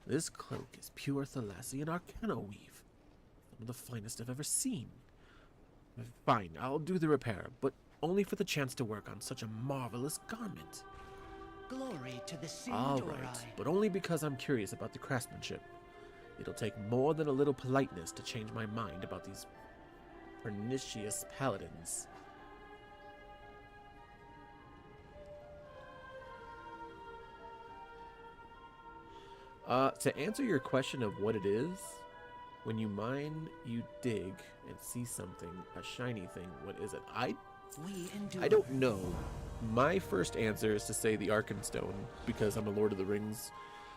This cloak is pure Thalassian arcana weave, some of the finest I've ever seen. Fine, I'll do the repair, but only for the chance to work on such a marvelous garment. Glory to the Sindorai. All right, but only because I'm curious about the craftsmanship. It'll take more than a little politeness to change my mind about these pernicious paladins. To answer your question of what it is, when you mine, you dig and see something, a shiny thing. What is it? I don't know. My first answer is to say the Arkenstone, because I'm a Lord of the Rings,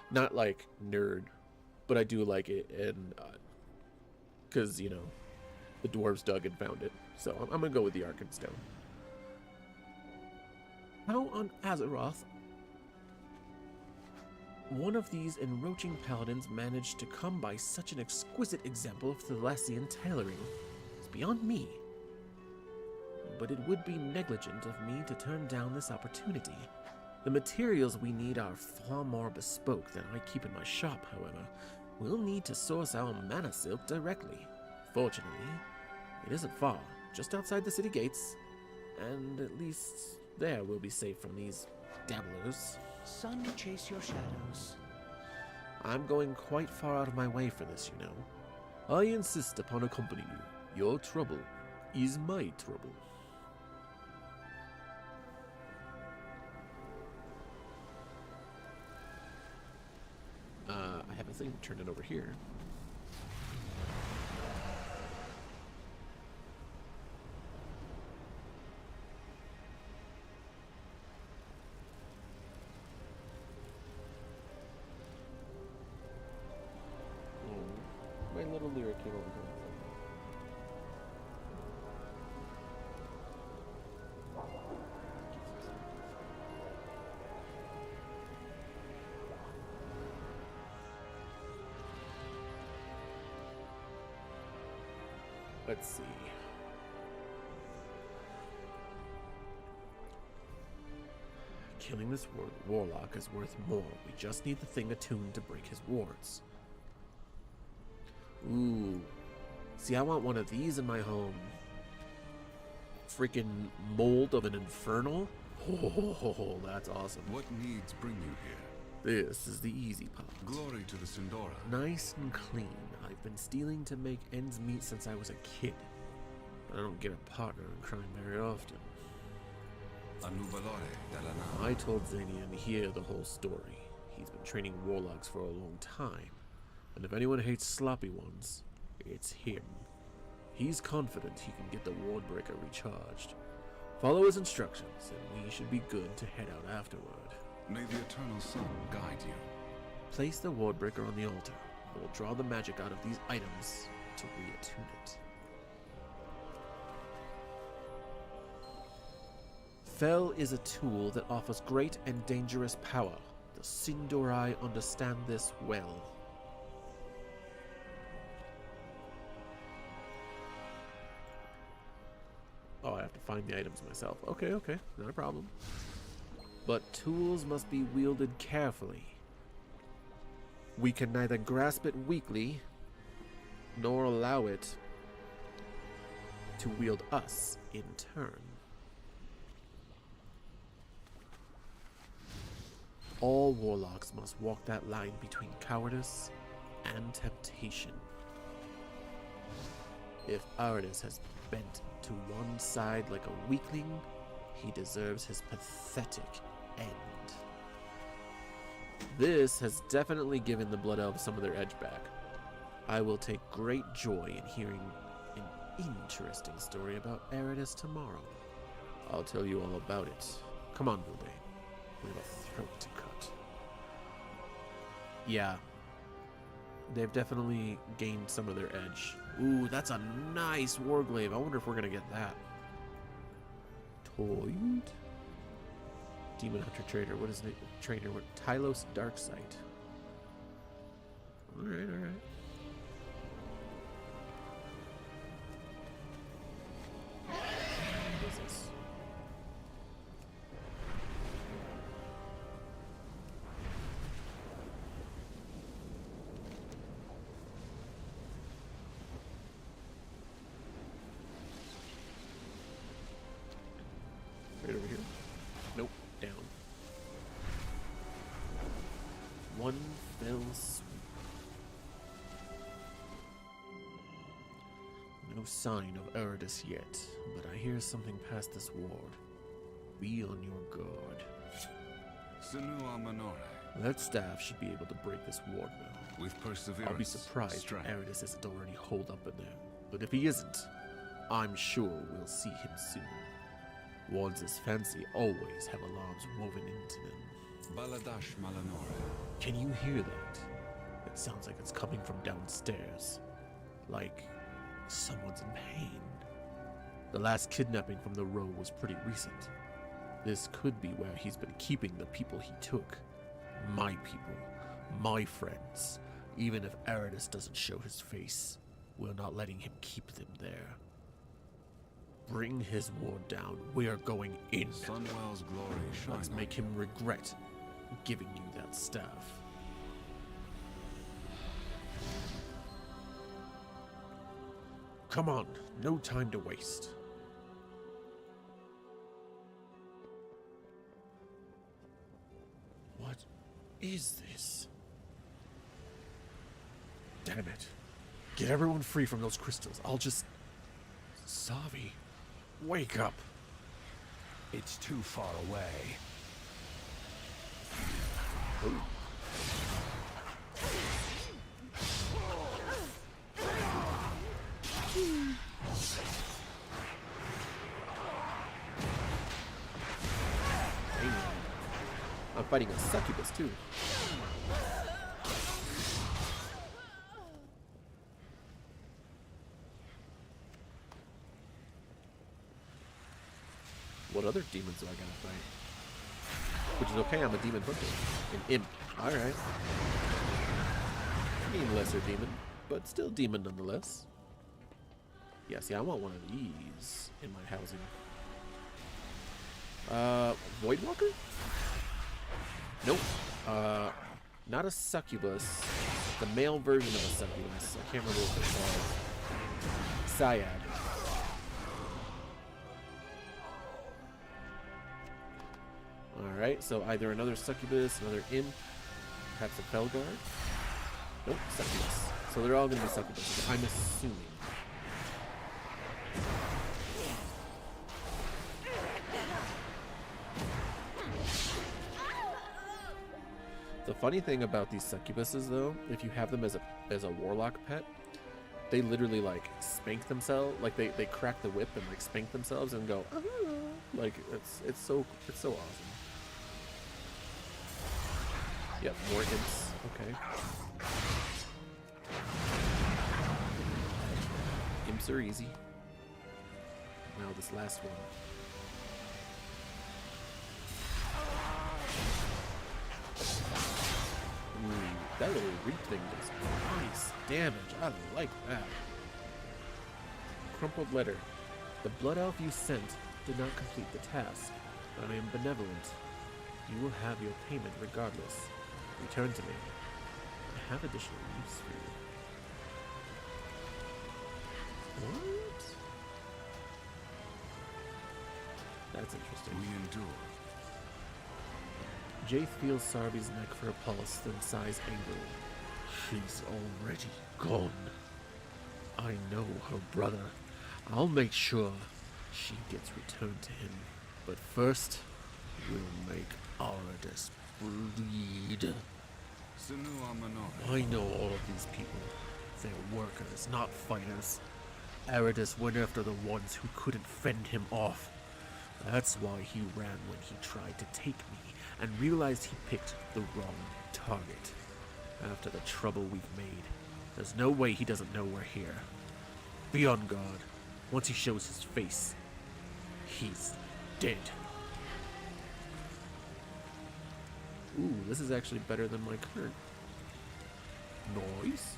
not like nerd, but I do like it, and because, you know, the dwarves dug and found it. So I'm going to go with the Arkenstone. How on Azeroth one of these encroaching paladins managed to come by such an exquisite example of Thalassian tailoring? It's beyond me. But it would be negligent of me to turn down this opportunity. The materials we need are far more bespoke than I keep in my shop, however. We'll need to source our mana silk directly. Fortunately, it isn't far, just outside the city gates, and at least there we'll be safe from these dabblers. Sun, chase your shadows. I'm going quite far out of my way for this, you know. I insist upon accompanying you. Your trouble is my trouble. I have a thing to turn it over here. My little lyric came over here. Let's see. Killing this warlock is worth more. We just need the thing attuned to break his wards. Ooh. See, I want one of these in my home. Freaking mold of an infernal? Oh, that's awesome. What needs bring you here? This is the easy part. Glory to the Sindora. Nice and clean. I've been stealing to make ends meet since I was a kid. But I don't get a partner in crime very often. I told Xanian here the whole story. He's been training warlocks for a long time. And if anyone hates sloppy ones, it's him. He's confident he can get the Wardbreaker recharged. Follow his instructions, and we should be good to head out afterward. May the Eternal Sun guide you. Place the Wardbreaker on the altar. We'll draw the magic out of these items to reattune it. Fel is a tool that offers great and dangerous power. The Sindorai understand this well. Oh, I have to find the items myself. Okay, not a problem. But tools must be wielded carefully. We can neither grasp it weakly, nor allow it to wield us in turn. All warlocks must walk that line between cowardice and temptation. If Aridus has bent to one side like a weakling, he deserves his pathetic end. This has definitely given the Blood Elves some of their edge back. I will take great joy in hearing an interesting story about Aridus tomorrow. I'll tell you all about it. Come on, Vuldain. We have a throat to cut. Yeah. They've definitely gained some of their edge. Ooh, that's a nice Warglaive. I wonder if we're going to get that. Toyd? Demon Hunter Trader. What is the trainer? Tylos Darksight. Alright. What is this? Right over here. Nope, down. One fell swoop. No sign of Aridus yet, but I hear something past this ward. Be on your guard. Senua Manore. That staff should be able to break this ward now. With perseverance, I'll be surprised if strength. Aridus isn't already holed up in there. But if he isn't, I'm sure we'll see him soon. Wards as fancy always have alarms woven into them. Baladash Malanore. Can you hear that? It sounds like it's coming from downstairs. Like someone's in pain. The last kidnapping from the row was pretty recent. This could be where he's been keeping the people he took. My people. My friends. Even if Aridus doesn't show his face, we're not letting him keep them there. Bring his ward down. We are going in. Sunwell's glory shine. Let's make him regret giving you that staff. Come on, no time to waste. What is this? Damn it. Get everyone free from those crystals. I'll just... Savi, wake up. It's too far away. Ooh. Dang. I'm fighting a succubus too. What other demons do I gotta fight? Which is okay, I'm a demon hunter. An imp. Alright. I mean lesser demon, but still demon nonetheless. Yeah, see, I want one of these in my housing. Voidwalker? Nope. Not a succubus. The male version of a succubus. I can't remember what it's called. Syad. Alright, so either another succubus, another imp, perhaps a Felguard. Nope, succubus. So they're all going to be succubuses, I'm assuming. The funny thing about these succubuses, though, if you have them as a warlock pet, they literally like spank themselves, like they crack the whip and like spank themselves and go, oh. Like it's so awesome. Yep, more imps. Okay. Imps are easy. Now this last one. Ooh, that little reap thing does nice damage. I like that. Crumpled letter. The blood elf you sent did not complete the task. I am benevolent. You will have your payment regardless. Return to me. I have additional use for you. What? That's interesting. We endure. Jaith feels Sarvi's neck for a pulse, then sighs angrily. She's already gone. I know her brother. I'll make sure she gets returned to him. But first, we'll make Arades bleed. I know all of these people. They're workers, not fighters. Arades went after the ones who couldn't fend him off. That's why he ran when he tried to take me, and realized he picked the wrong target. After the trouble we've made, there's no way he doesn't know we're here. Be on guard. Once he shows his face, he's dead. Ooh, this is actually better than my current. Noise?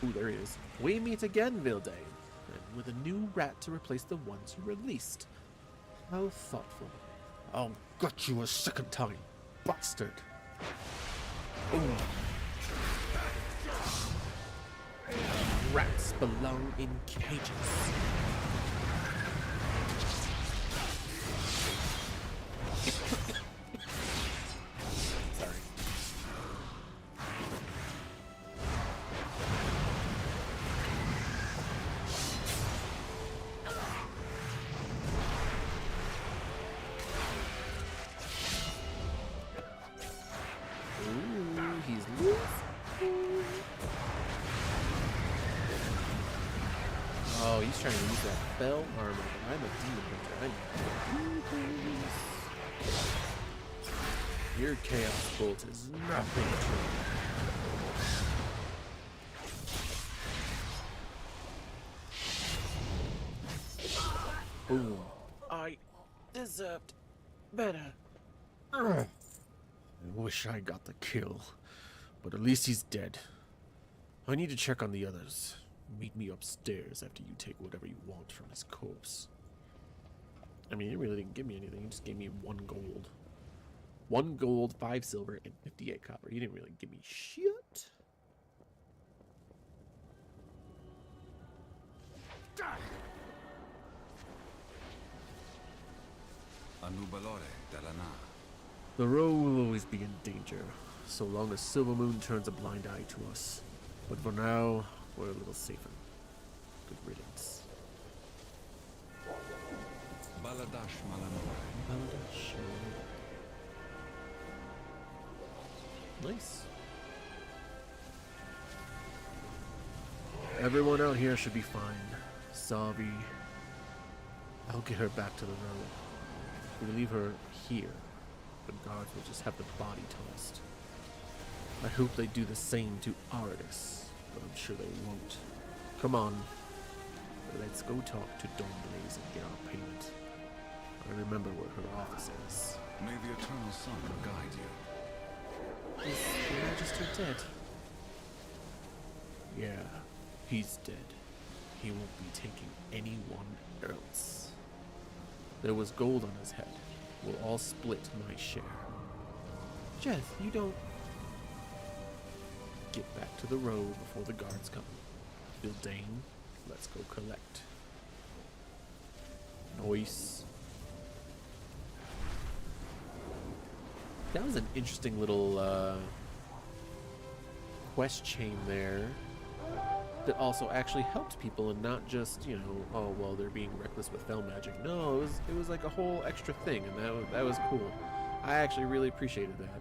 Ooh, there he is. We meet again, Vilde, and with a new rat to replace the ones you released. How thoughtful. I'll gut you a second time, bastard. Ooh. Rats belong in cages. Sorry. Ooh, he's loose. Oh, he's trying to use that bell armor, but I'm a demon hunter. Your chaos bolt is nothing to me. Boom. I deserved better. I wish I got the kill, but at least he's dead. I need to check on the others. Meet me upstairs after you take whatever you want from his corpse. I mean, he really didn't give me anything. He just gave me 1 gold. 1 gold, 5 silver, and 58 copper. He didn't really give me shit. The road will always be in danger, so long as Silvermoon turns a blind eye to us. But for now, we're a little safer. Good riddance. Baladash Malamore. Nice. Everyone out here should be fine. Savi. I'll get her back to the road. If we leave her here, the guards will just have the body tossed. I hope they do the same to Arades, but I'm sure they won't. Come on. Let's go talk to Dawnblaze and get our payment. I remember where her office is. May the Eternal Sun guide you. Is Your Majesty dead? Yeah, He's dead. He won't be taking anyone else. There was gold on his head. We'll all split my share. Jeth, you don't... Get back to the road before the guards come. Bildane, let's go collect. Nice. That was an interesting little quest chain there that also actually helped people and not just, you know, oh well, they're being reckless with fel magic. No, it was like a whole extra thing, and that was cool. I actually really appreciated that.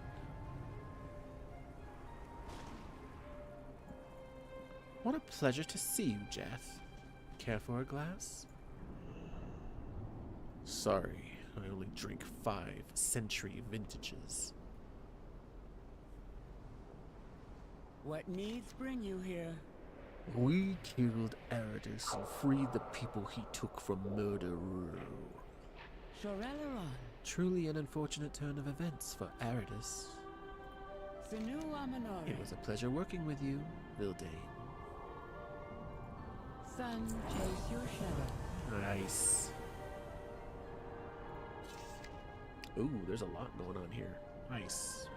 What a pleasure to see you, Jeth. Care for a glass? Sorry, I only drink 5-century vintages. What needs bring you here? We killed Aridus and freed the people he took from Murder Row. Shorelaron. Truly an unfortunate turn of events for Aridus. Sinu Amanore. It was a pleasure working with you, Bildane. Sun, chase your shadow. Nice. Ooh, there's a lot going on here. Nice.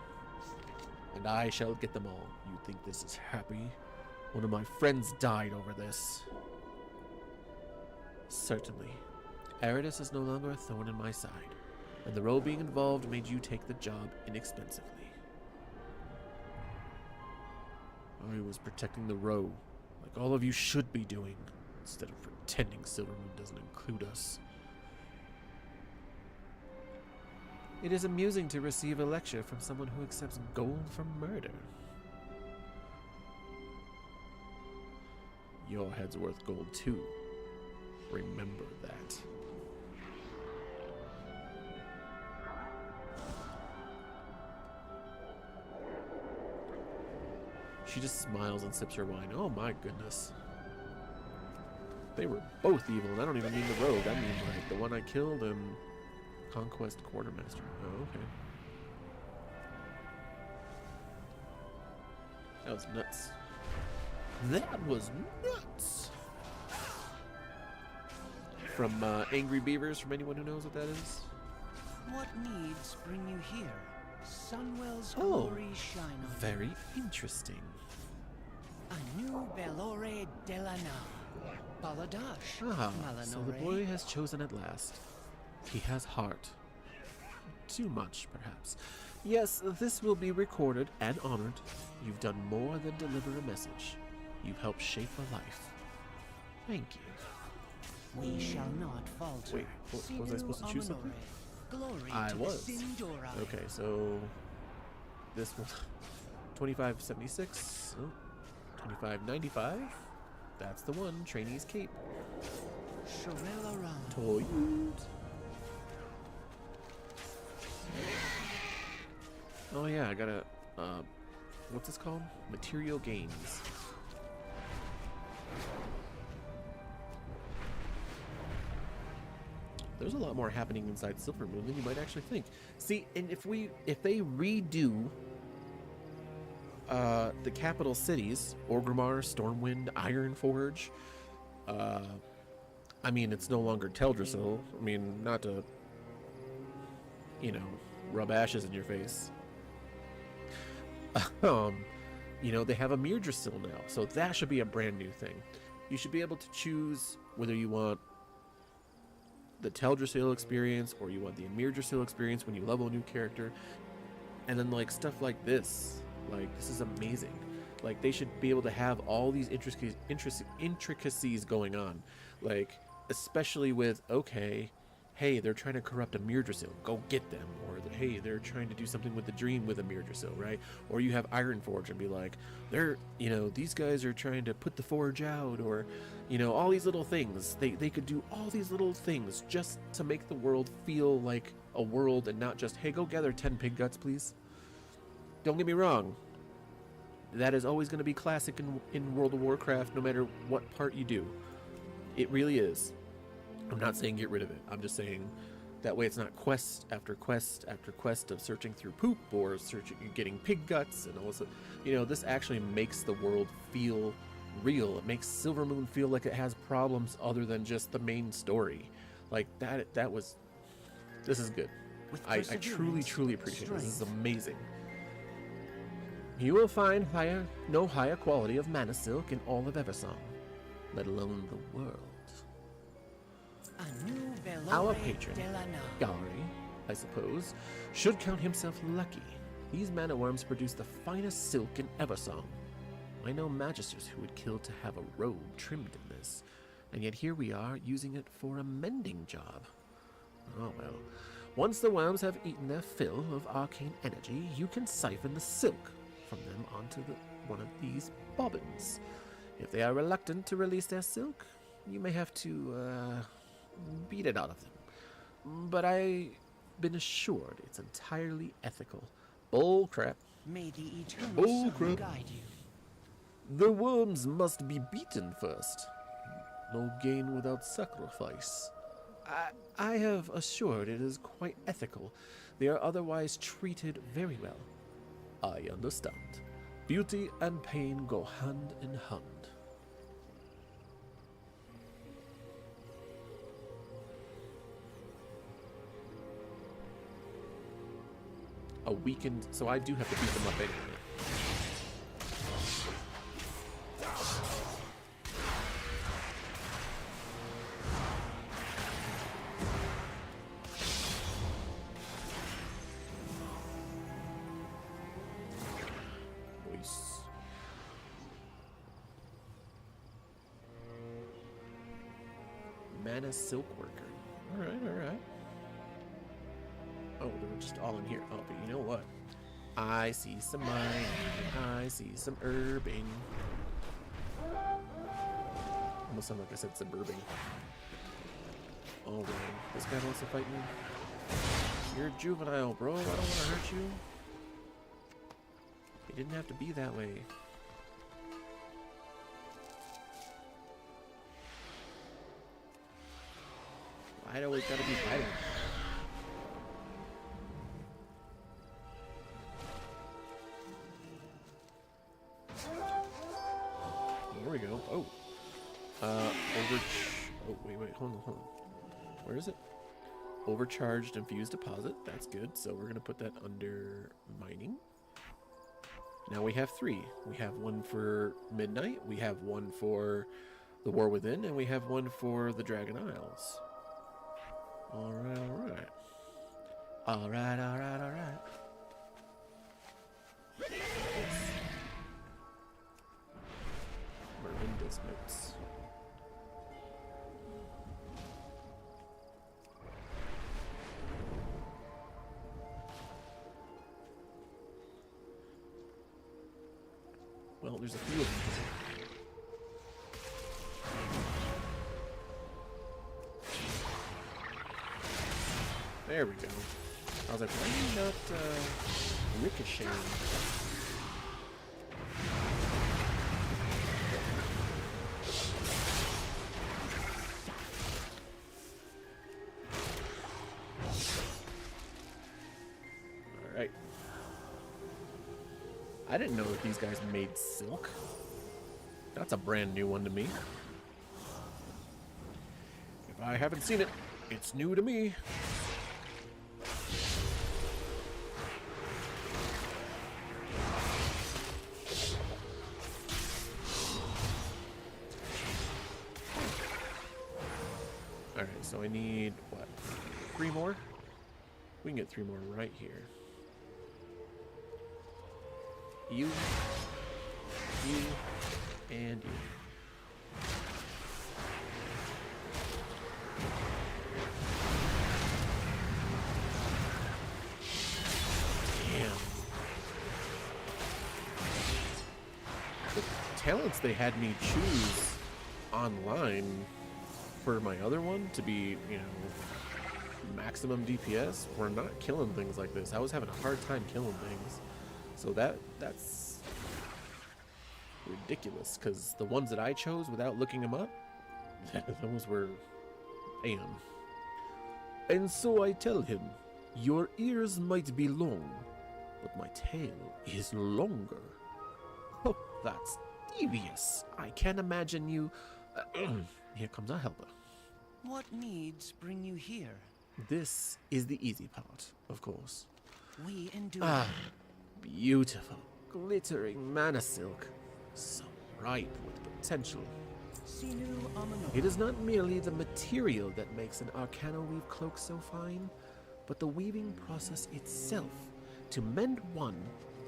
And I shall get them all. You think this is happy? One of my friends died over this. Certainly. Aridus is no longer a thorn in my side, and the Row being involved made you take the job inexpensively. I was protecting the Row, like all of you should be doing, instead of pretending Silvermoon doesn't include us. It is amusing to receive a lecture from someone who accepts gold from murder. Your head's worth gold too. Remember that. She just smiles and sips her wine. Oh my goodness. They were both evil, and I don't even mean the rogue. I mean like the one I killed and Conquest Quartermaster. Oh, okay. That was nuts. That was nuts! From Angry Beavers, from anyone who knows what that is? What needs bring you here? Sunwell's Oh, glory shine on very interesting. A new Belore Delana. Baladash. Ah, so the Malinore. boy has chosen at last. He has heart. Too much, perhaps. Yes, this will be recorded and honored. You've done more than deliver a message. You've helped shape a life. Thank you. We shall not falter. Wait, what, was I supposed to choose something? Glory I to was. the Sindora. Okay, so this one, 2576, oh, 2595. That's the one. Trainee's Cape. Shorelaron. Toyed. Oh yeah, I gotta, what's this called? Material gains. There's a lot more happening inside Silvermoon than you might actually think. See, and if they redo the capital cities, Orgrimmar, Stormwind, Ironforge, I mean, it's no longer Teldrassil. I mean, not to, you know, rub ashes in your face. You know, they have a Mirdrassil now, so that should be a brand new thing. You should be able to choose whether you want the Teldrassil experience or you want the Mirdrassil experience when you level a new character, and then like stuff like this. Like, this is amazing. Like, they should be able to have all these intricacies going on. Like, especially with, okay, hey, they're trying to corrupt a Mirdrassil, go get them. Or, hey, they're trying to do something with the dream with a Mirdrassil, right? Or you have Ironforge and be like, they're, you know, these guys are trying to put the forge out, or, you know, all these little things. They could do all these little things just to make the world feel like a world and not just, hey, go gather 10 pig guts, please. Don't get me wrong. That is always going to be classic in World of Warcraft, no matter what part you do. It really is. I'm not saying get rid of it. I'm just saying that way it's not quest after quest after quest of searching through poop or getting pig guts and all this. You know, this actually makes the world feel real. It makes Silvermoon feel like it has problems other than just the main story. Like this is good. I truly appreciate it. This is amazing. You will find no higher quality of mana silk in all of Eversong, let alone the world. Our patron, Gary, I suppose, should count himself lucky. These mana worms produce the finest silk in Eversong. I know magisters who would kill to have a robe trimmed in this, and yet here we are using it for a mending job. Oh well. Once the worms have eaten their fill of arcane energy, you can siphon the silk from them onto one of these bobbins. If they are reluctant to release their silk, you may have to beat it out of them. But I've been assured it's entirely ethical. Bull crap. May the eternal sun guide you. The worms must be beaten first. No gain without sacrifice. I have assured it is quite ethical. They are otherwise treated very well. I understand. Beauty and pain go hand in hand. A weakened, so I do have to beat them up anyway. Mana Silk Worker. Alright. Oh, they're just all in here. Oh, but you know what? I see some mining. I see some herbing. Almost sounded like I said suburban. Alright. This guy wants to fight me. You're juvenile, bro. I don't want to hurt you. It didn't have to be that way. Why do we gotta be fighting? There we go. Oh. Oh, wait, hold on. Where is it? Overcharged infused deposit. That's good. So we're gonna put that under mining. Now we have 3. We have one for Midnight, we have one for the War Within, and we have one for the Dragon Isles. Alright. Merlinda's notes. Well, there's a few of them. There we go. I was like, why are you not ricocheting? Alright. I didn't know that these guys made silk. That's a brand new one to me. If I haven't seen it, it's new to me. Alright, so I need, what, 3 more? We can get 3 more right here. You, and you. Damn. The talents they had me choose online for my other one to be, you know, maximum DPS were not killing things like this. I was having a hard time killing things. So that's ridiculous, because the ones that I chose without looking them up, those were bam. And so I tell him, your ears might be long, but my tail is longer. Oh, that's devious. I can't imagine you... Here comes our helper. What needs bring you here? This is the easy part, of course. We endure. Ah, beautiful, glittering mana silk. So ripe with potential. It is not merely the material that makes an Arcana weave cloak so fine, but the weaving process itself. To mend one,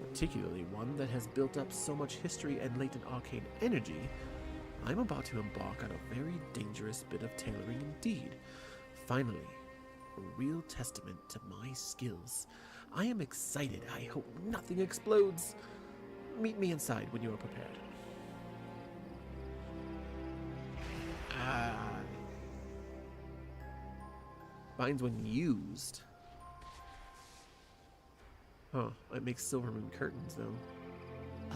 particularly one that has built up so much history and latent arcane energy, I'm about to embark on a very dangerous bit of tailoring indeed. Finally, a real testament to my skills. I am excited. I hope nothing explodes. Meet me inside when you are prepared. Binds when used. Huh, it makes silver moon curtains though.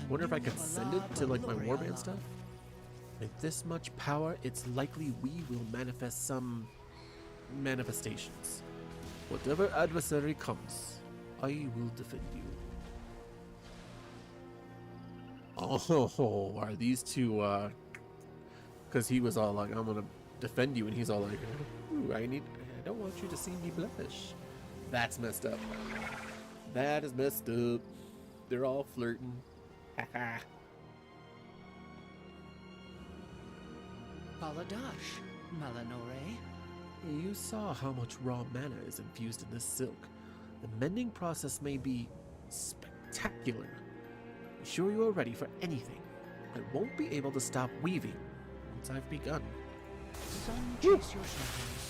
Wonder if I could send it to like my warband stuff? With this much power, it's likely we will manifest some manifestations. Whatever adversary comes, I will defend you. Oh, are these two, because he was all like, I'm gonna defend you, and he's all like, ooh, I don't want you to see me blush. That's messed up. That is messed up. They're all flirting. Haha. Baladash, Malanore. You saw how much raw mana is infused in this silk. The mending process may be spectacular. Be sure you are ready for anything. I won't be able to stop weaving once I've begun. Sun chase your shadows.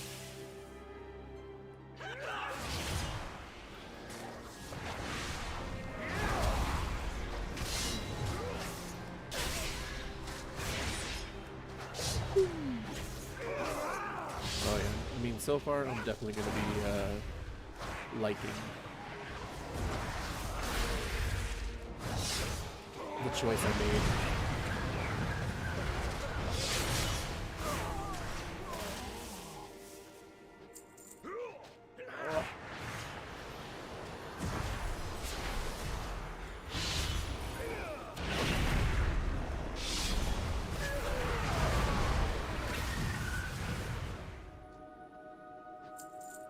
Oh yeah, I mean, so far I'm definitely going to be liking the choice I made.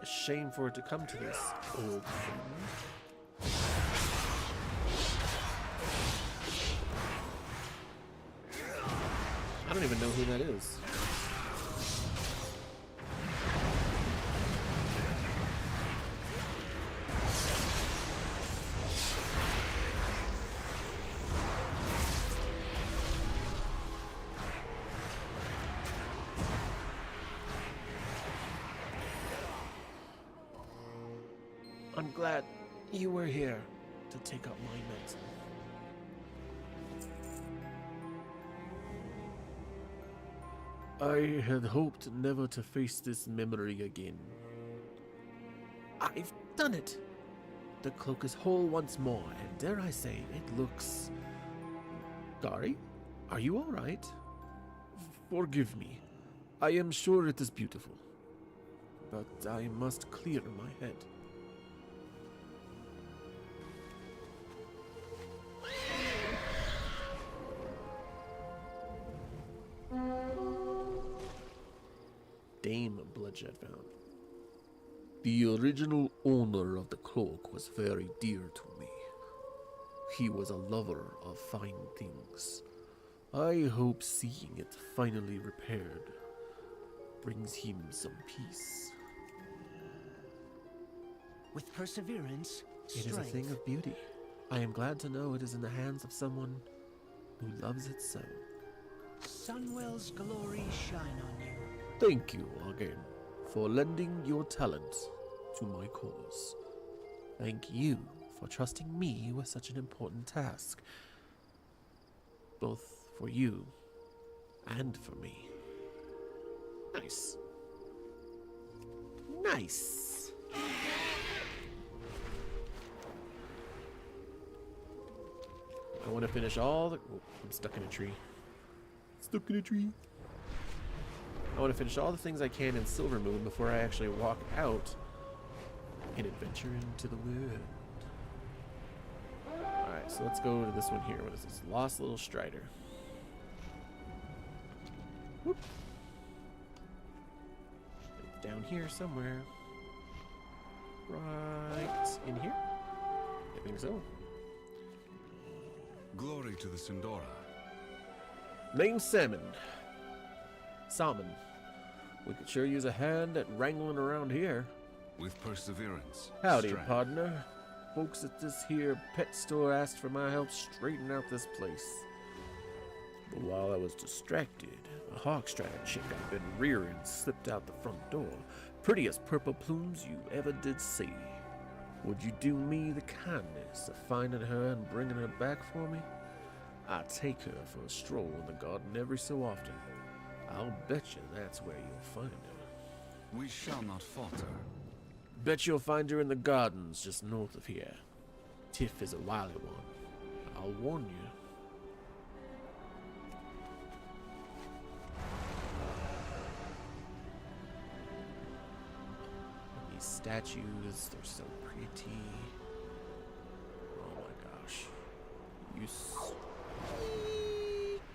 A shame for it to come to this, old friend. I don't even know who that is. I'm glad you were here to take up my mantle. I had hoped never to face this memory again. I've done it! The cloak is whole once more, and dare I say, it looks... Gari, are you alright? Forgive me. I am sure it is beautiful. But I must clear my head. Dame Bloodshed found. The original owner of the cloak was very dear to me. He was a lover of fine things. I hope seeing it finally repaired brings him some peace. With perseverance, It is a thing of beauty. I am glad to know it is in the hands of someone who loves it so. Sunwell's glory shine on you. Thank you again for lending your talent to my cause. Thank you for trusting me with such an important task, both for you and for me. Nice. Nice. I want to finish all the... Oh, I'm stuck in a tree. Stuck in a tree. I want to finish all the things I can in Silvermoon before I actually walk out and adventure into the world. Alright, so let's go to this one here. What is this? Lost Little Strider. Whoop. It's down here somewhere. Right in here? I think so. Glory to the Sindora. Name's Salmon. Salmon. We could sure use a hand at wrangling around here. With perseverance. Howdy, strength. partner. Folks at this here pet store asked for my help straightening out this place. But while I was distracted, a hawk-striped chick I've been rearing slipped out the front door. Prettiest purple plumes you ever did see. Would you do me the kindness of finding her and bringing her back for me? I take her for a stroll in the garden every so often. I'll bet you that's where you'll find her. We shall not falter. Bet you'll find her in the gardens just north of here. Tiff is a wily one. I'll warn you. These statues, they're so pretty. Oh my gosh.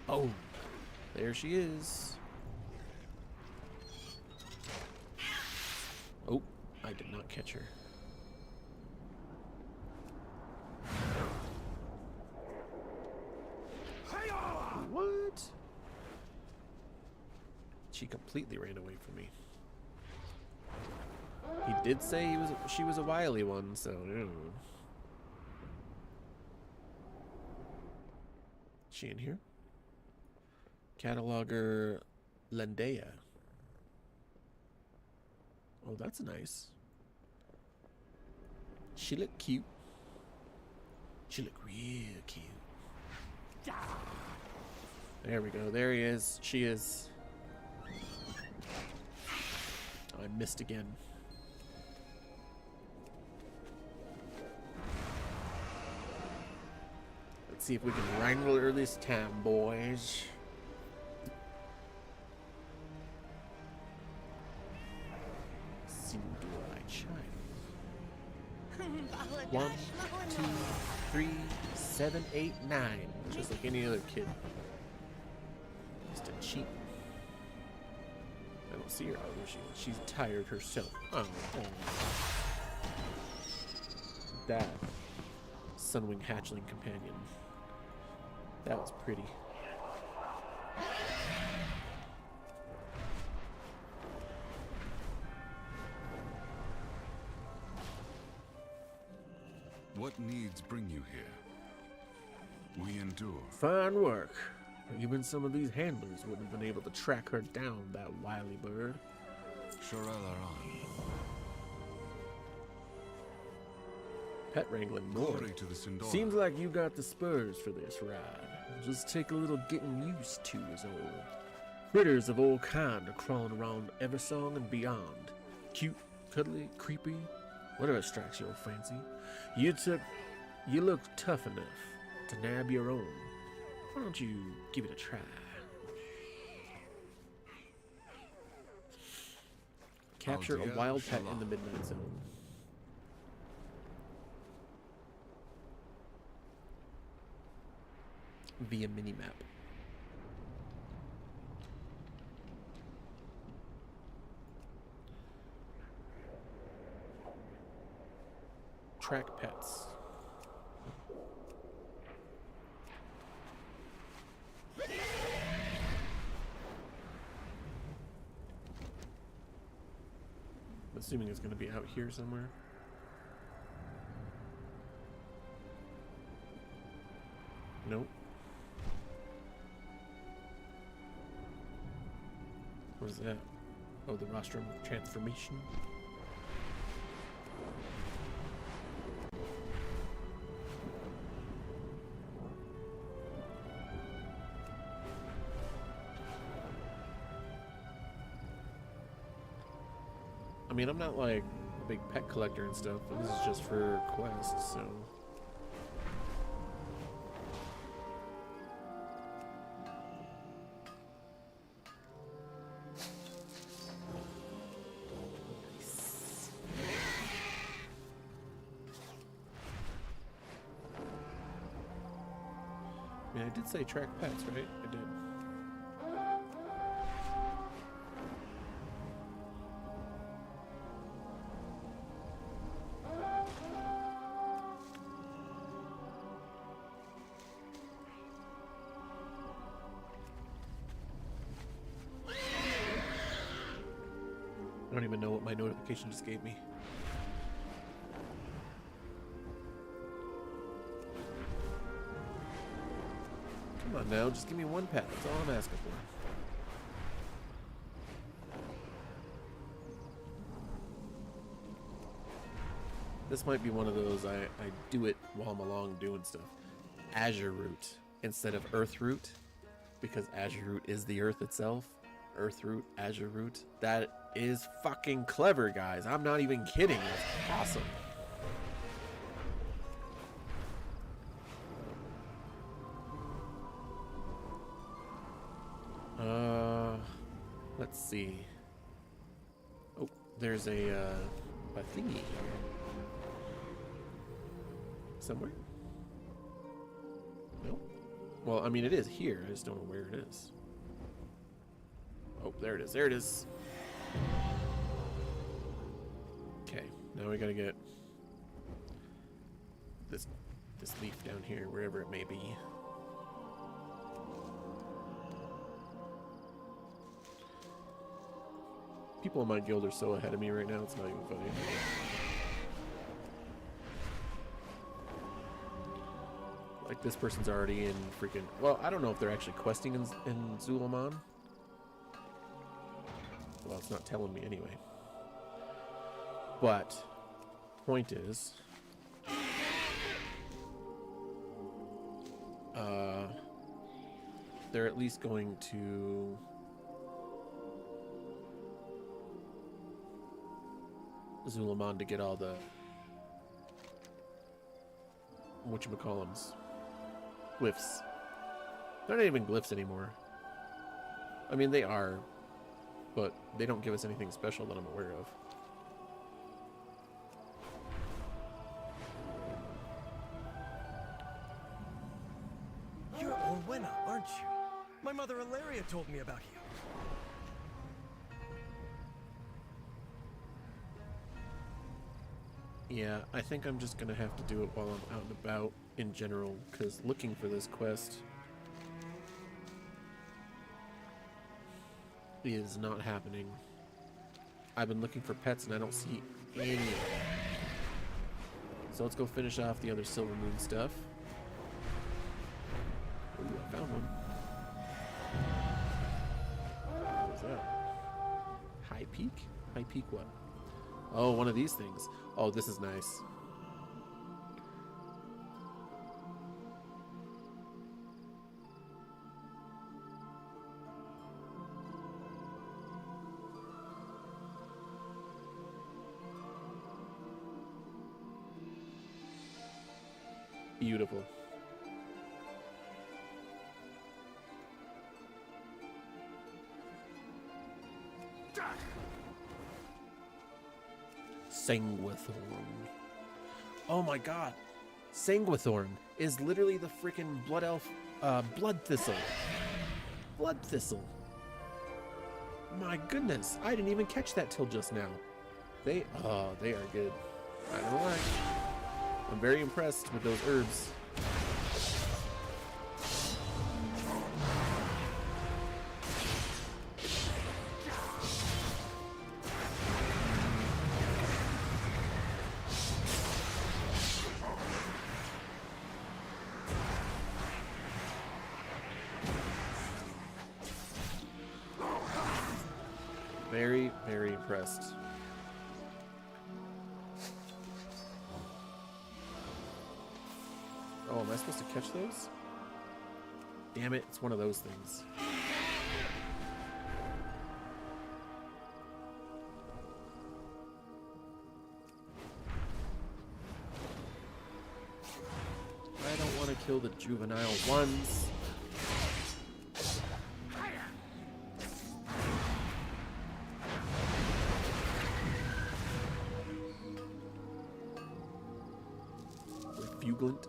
Oh, there she is. Oh, I did not catch her. What? She completely ran away from me. He did say she was a wily one, so I don't know. She in here? Cataloger Lendea. Oh, that's nice. She look cute. She look real cute. There we go. There he is. She is. Oh, I missed again. Let's see if we can wrangle her this time, boys. One, 2, 3, 7, 8, 9. Just like any other kid. Just a cheat. I don't see her. Oh, she's tired herself. Oh. That Sunwing hatchling companion. That was pretty. What needs bring you here? We endure. Fine work. Even some of these handlers wouldn't have been able to track her down, that wily bird. Pet wrangling more. To the Sindora. Seems like you got the spurs for this ride. Just take a little getting used to is all. Critters of all kind are crawling around Eversong and beyond. Cute, cuddly, creepy, whatever strikes your fancy. You look tough enough to nab your own. Why don't you give it a try? Capture a wild pet in the Midnight Zone. Via minimap. Track pets. I'm assuming it's going to be out here somewhere. Nope. What is that? Oh, the rostrum of transformation. I mean, I'm not like a big pet collector and stuff, but this is just for quests, so. I mean, I did say track pets, right? I did. I don't even know what my notification just gave me. Come on now, just give me one pet. That's all I'm asking for. This might be one of those I do it while I'm along doing stuff. Azure Root instead of Earth Root, because Azure Root is the Earth itself. Earth Root, Azure Root. That is fucking clever, guys. I'm not even kidding. That's awesome. Let's see. Oh, there's a thingy here. Somewhere? No? Well, I mean, it is here. I just don't know where it is. Oh, there it is. There it is. Okay, now we gotta get this leaf down here, wherever it may be. People in my guild are so ahead of me right now, it's not even funny. Like, this person's already in freaking... Well, I don't know if they're actually questing in Xal'atath. Well, it's not telling me anyway. But, point is... they're at least going to... Xal'atath to get all the... whatchamacallums. Glyphs. They're not even glyphs anymore. I mean, they are, but they don't give us anything special that I'm aware of. You're Orwenna, aren't you? My mother Ilaria told me about you. Yeah, I think I'm just gonna have to do it while I'm out and about in general, because looking for this quest is not happening. I've been looking for pets and I don't see any of them. So let's go finish off the other Silver Moon stuff. Ooh, I found one. What's that? High Peak? High Peak what? Oh, one of these things. Oh, this is nice. Beautiful. Sanguithorn. Oh my god. Sanguithorn is literally the freaking blood elf blood thistle. Blood thistle. My goodness, I didn't even catch that till just now. They are good. I don't know why. I'm very impressed with those herbs. Very, very impressed. Oh, am I supposed to catch those? Damn it, it's one of those things. I don't want to kill the juvenile ones. Refuglant.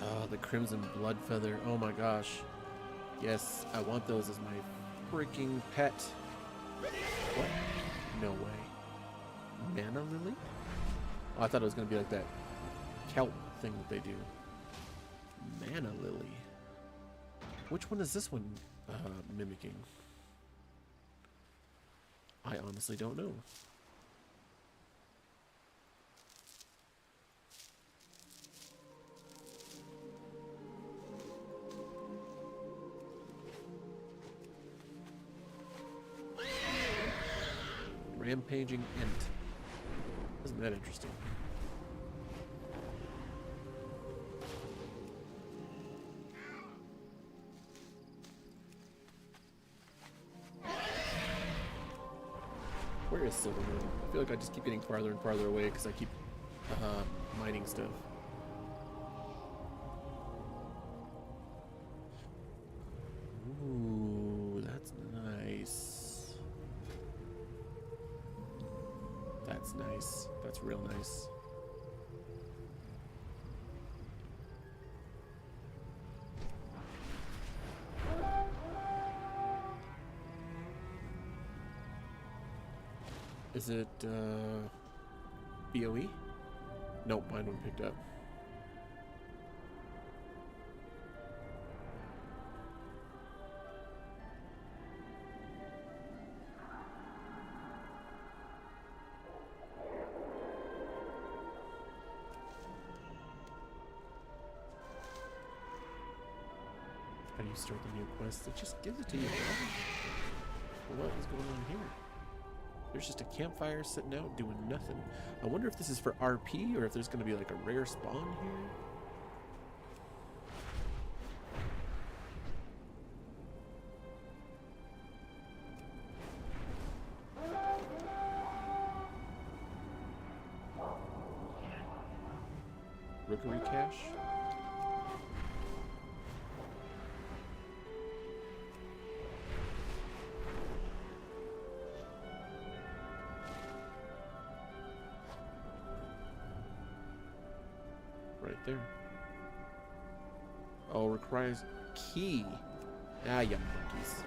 Oh, the Crimson Blood Feather. Oh my gosh. Yes, I want those as my freaking pet. What? No way. Mana Lily? Oh, I thought it was going to be like that kelp thing that they do. Mana Lily. Which one is this one mimicking? I honestly don't know. Rampaging Ent. Isn't that interesting? Where is Silvermoon? I feel like I just keep getting farther and farther away because I keep mining stuff. Ooh, that's nice. That's nice. That's real nice. Is it BOE? Nope, mine wasn't picked up. How do you start the new quest? It just gives it to you. What is going on here? There's just a campfire sitting out doing nothing. I wonder if this is for RP or if there's going to be like a rare spawn here. Rookery cache? Right there. Oh, requires key. Ah, you monkeys.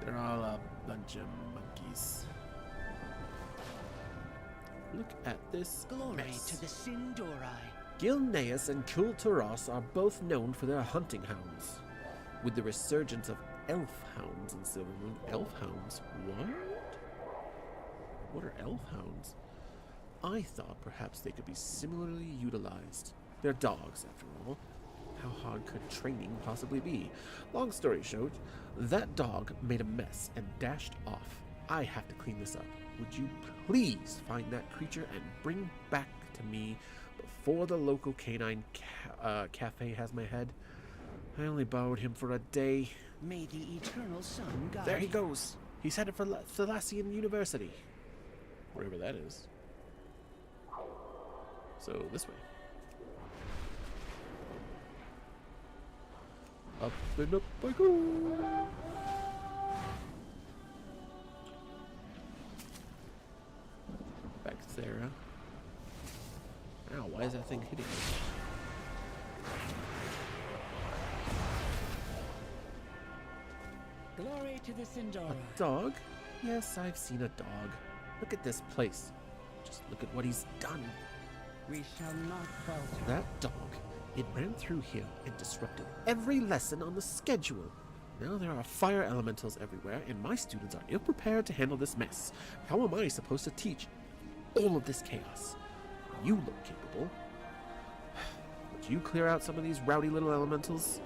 They're all a bunch of monkeys. Look at this Glory mess. to the Sindori. Gilneas and Kulturos are both known for their hunting hounds. With the resurgence of elf hounds in Silvermoon. Elf hounds? What? What are elf hounds? I thought perhaps they could be similarly utilized. They're dogs, after all. How hard could training possibly be? Long story short, that dog made a mess and dashed off. I have to clean this up. Would you please find that creature and bring back to me before the local canine cafe has my head? I only borrowed him for a day. May the eternal sun guide. There he goes. He's headed for Thalassian University. Wherever that is. So, this way. Up and up I go. Back to Sarah. Ow, why is that thing hitting me? Glory to the Sindora. A dog? Yes, I've seen a dog. Look at this place. Just look at what he's done. We shall not falter. That dog, it ran through here and disrupted every lesson on the schedule. Now there are fire elementals everywhere, and my students are ill-prepared to handle this mess. How am I supposed to teach all of this chaos? You look capable. Would you clear out some of these rowdy little elementals?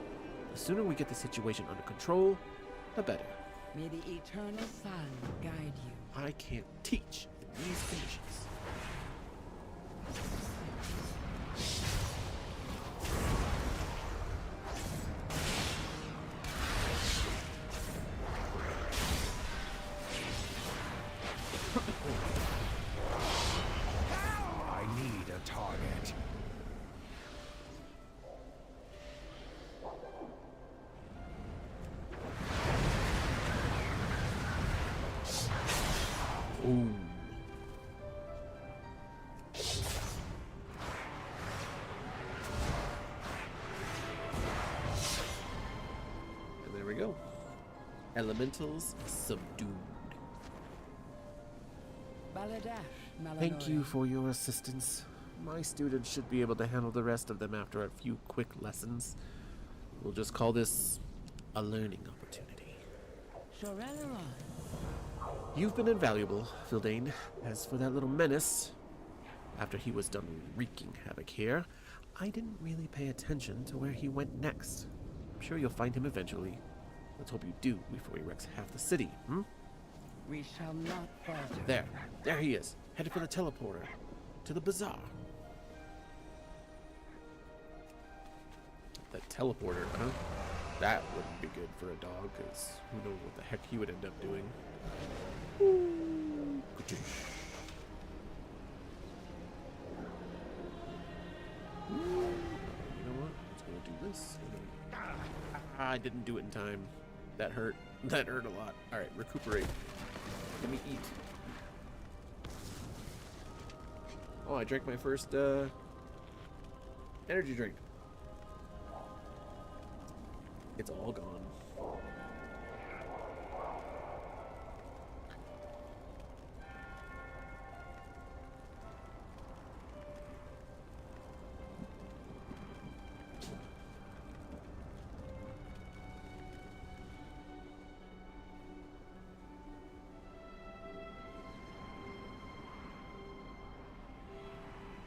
The sooner we get the situation under control, the better. May the eternal sun guide you. I can't teach in these conditions. I need a target. Ooh. Elementals subdued. Baladash, Thank you for your assistance. My students should be able to handle the rest of them after a few quick lessons. We'll just call this a learning opportunity. You've been invaluable, Fildane. As for that little menace, after he was done wreaking havoc here, I didn't really pay attention to where he went next. I'm sure you'll find him eventually. Let's hope you do before he wrecks half the city, hmm? We shall not falter. There he is, headed for the teleporter, to the bazaar. The teleporter, huh? That wouldn't be good for a dog, because who knows what the heck he would end up doing. Ooh. You know what? Let's go do this. I didn't do it in time. That hurt. That hurt a lot. Alright, recuperate. Let me eat. Oh, I drank my first energy drink. It's all gone.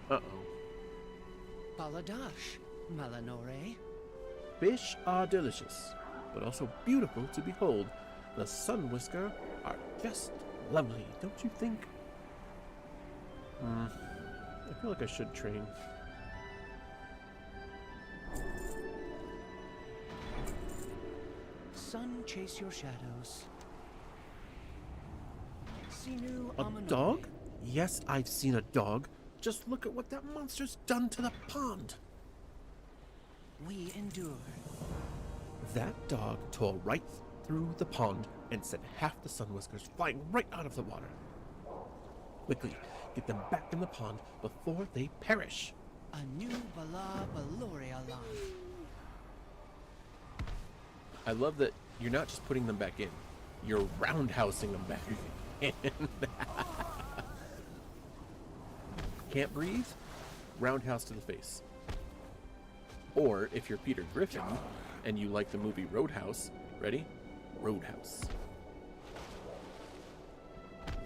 Uh-oh. Baladash, Malanore. Fish are delicious, but also beautiful to behold. The Sun Whisker are just lovely, don't you think? I feel like I should train. Sun, chase your shadows. A dog? Yes, I've seen a dog. Just look at what that monster's done to the pond. We endure. That dog tore right through the pond and sent half the Sun Whiskers flying right out of the water. Quickly, get them back in the pond before they perish. A new Bala Baloria line. I love that you're not just putting them back in, you're roundhousing them back in. Can't breathe? Roundhouse to the face. Or if you're Peter Griffin and you like the movie Roadhouse, ready? Roadhouse.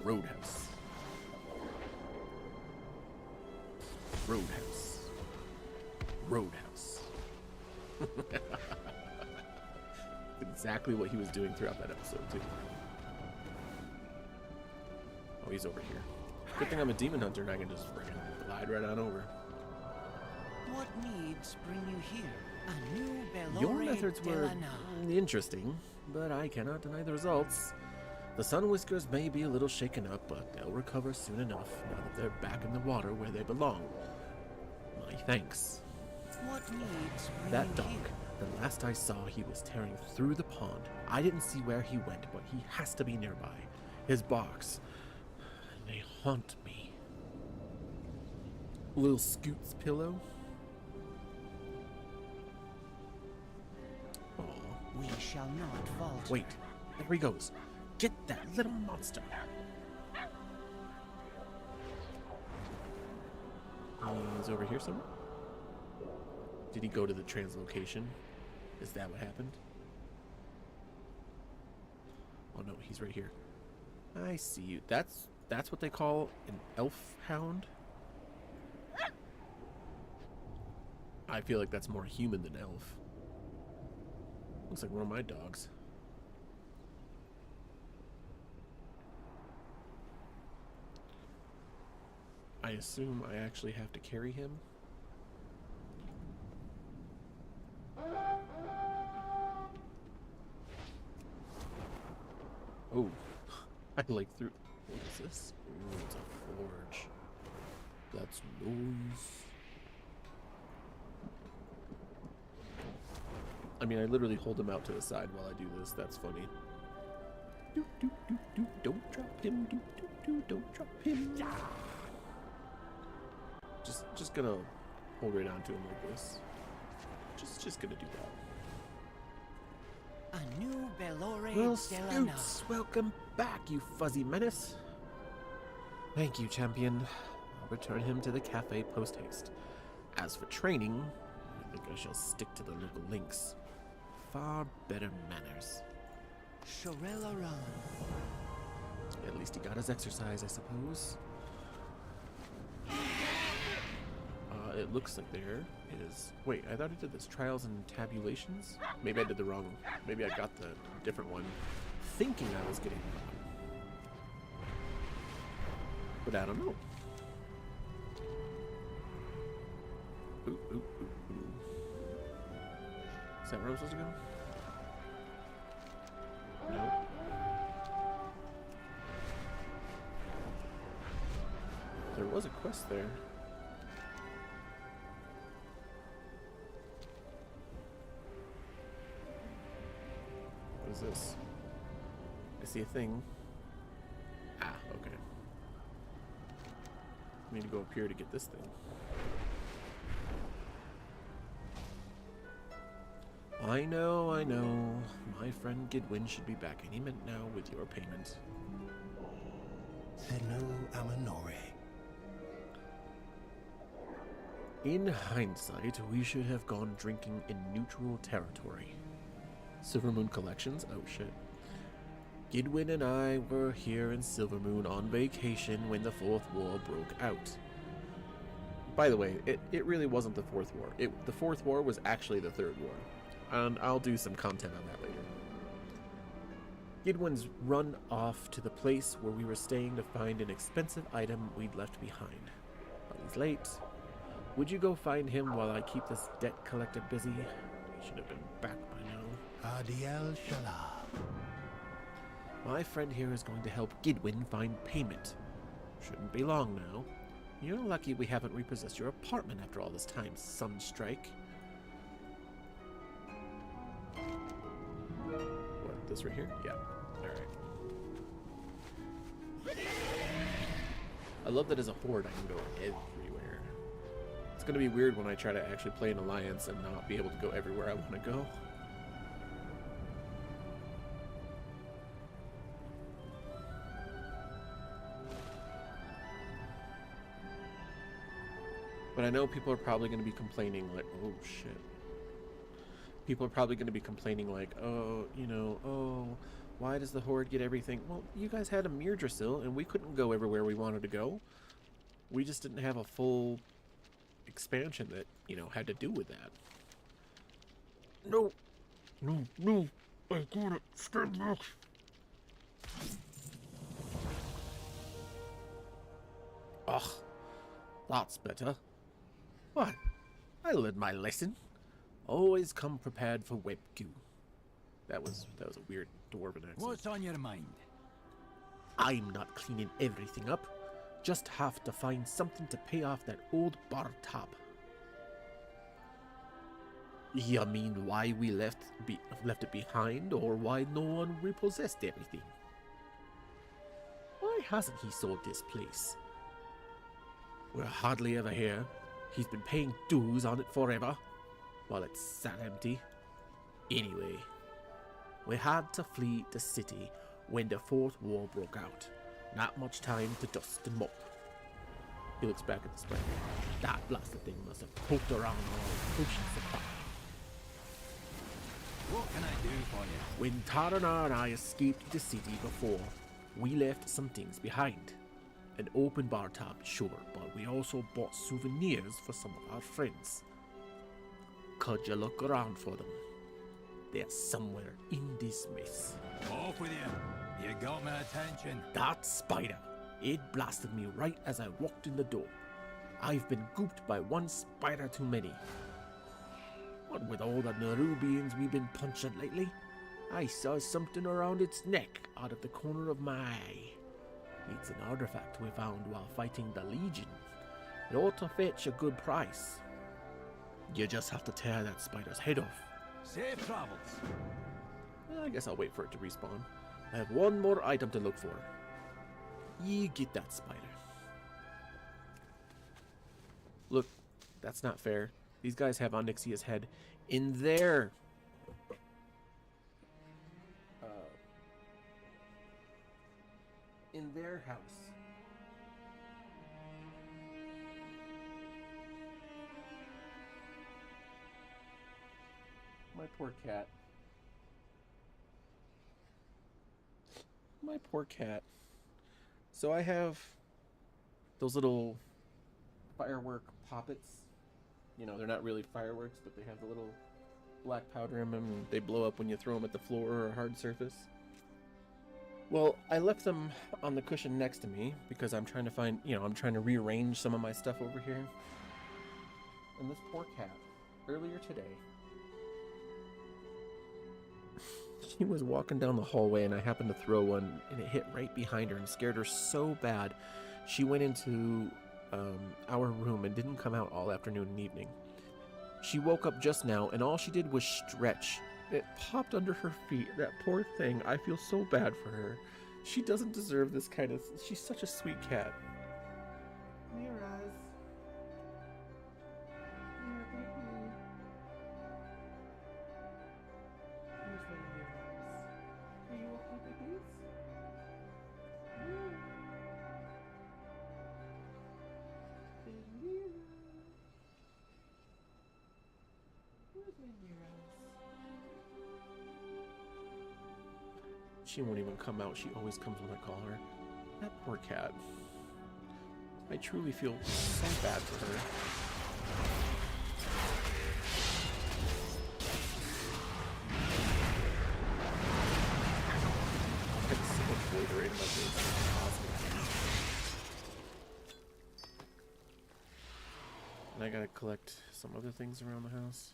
Roadhouse. Roadhouse. Roadhouse. Exactly what he was doing throughout that episode, too. Oh, he's over here. Good thing I'm a demon hunter and I can just freaking glide right on over. What needs bring you here? A new Bellore Your methods were Delana. interesting, but I cannot deny the results. The Sun Whiskers may be a little shaken up, but they'll recover soon enough now that they're back in the water where they belong. My thanks. What needs bring That you dog, here? the last I saw, he was tearing through the pond. I didn't see where he went, but he has to be nearby. His barks, they haunt me. Little Scoot's pillow. We shall not falter. Wait, there he goes. Get that little monster. He's over here somewhere. Did he go to the translocation? Is that what happened? Oh no, he's right here. I see you. That's what they call an elf hound? I feel like that's more human than elf. Looks like one of my dogs. I assume I actually have to carry him. Oh, I like through. What is this? Ooh, it's a forge. That's noise. I mean, I literally hold him out to the side while I do this. That's funny. Don't drop him. Don't drop him. Just gonna hold right on to him like this. Just gonna do A new Belore Well, Delana. Scoots, welcome back, you fuzzy menace. Thank you, champion. I'll return him to the cafe post-haste. As for training, I think I shall stick to the local links. Far better manners. Shorella Ran. At least he got his exercise, I suppose. It looks like there is... Wait, I thought I did this. Trials and tabulations? Maybe I did the wrong... Maybe I got the different one, thinking I was getting the one. But I don't know. Ooh, ooh, ooh, ooh. Is that where I'm supposed to go? No. There was a quest there. What is this? I see a thing. Ah, okay. I need to go up here to get this thing. I know, I know. My friend Gidwin should be back any minute now with your payment. Thenu Amanore. In hindsight, we should have gone drinking in neutral territory. Silvermoon Collections? Oh shit. Gidwin and I were here in Silvermoon on vacation when the Fourth War broke out. By the way, it really wasn't the Fourth War. The Fourth War was actually the Third War. And I'll do some content on that later. Gidwin's run off to the place where we were staying to find an expensive item we'd left behind. But he's late. Would you go find him while I keep this debt collector busy? He should have been back by now. Adiel Shala. My friend here is going to help Gidwin find payment. Shouldn't be long now. You're lucky we haven't repossessed your apartment after all this time, Sunstrike. What, this right here? Yeah. Alright. I love that as a horde I can go everywhere. It's gonna be weird when I try to actually play an alliance and not be able to go everywhere I want to go. But I know people are probably going to be complaining like, oh shit. People are probably going to be complaining like, oh, you know, oh, why does the Horde get everything? Well, you guys had a Mirdrasil and we couldn't go everywhere we wanted to go. We just didn't have a full expansion that, you know, had to do with that. No. No, no. I got it. Stand back. Ugh. That's better. What? I learned my lesson. Always come prepared for web goo. That was a weird dwarven accent. What's on your mind? I'm not cleaning everything up. Just have to find something to pay off that old bar top. You mean why we left it behind, or why no one repossessed everything? Why hasn't he sold this place? We're hardly ever here. He's been paying dues on it forever, while it's sat empty. Anyway, we had to flee the city when the Fourth War broke out. Not much time to dust and mop. He looks back at the spray. That blasted thing must have poked around all potions of fire. What can I do for you? When Taranar and I escaped the city before, we left some things behind. An open bar top, sure, but we also bought souvenirs for some of our friends. Could you look around for them? They're somewhere in this mess. Off with you. You got my attention. That spider. It blasted me right as I walked in the door. I've been gooped by one spider too many. What with all the Nerubians we've been punching lately, I saw something around its neck out of the corner of my eye. It's an artifact we found while fighting the Legion. It ought to fetch a good price. You just have to tear that spider's head off. Safe travels. I guess I'll wait for it to respawn. I have one more item to look for. You get that spider. Look, that's not fair. These guys have Onyxia's head in their in their house. My poor cat. My poor cat. So I have those little firework poppets. You know, they're not really fireworks, but they have the little black powder in them, and they blow up when you throw them at the floor or a hard surface. Well, I left them on the cushion next to me because I'm trying to find, I'm trying to rearrange some of my stuff over here. And this poor cat, earlier today, she was walking down the hallway and I happened to throw one and it hit right behind her and scared her so bad. She went into our room and didn't come out all afternoon and evening. She woke up just now and all she did was stretch. It popped under her feet. That poor thing. I feel so bad for her. She doesn't deserve this kind of... She's such a sweet cat. Miraz. Mira, baby. Where's my Miraz? Are you okay, babies? Mira. Mira. Where's my Miraz? She won't even come out. She always comes when I call her. That poor cat. I truly feel so bad for her. I have so much flavor in my face. And I gotta collect some other things around the house.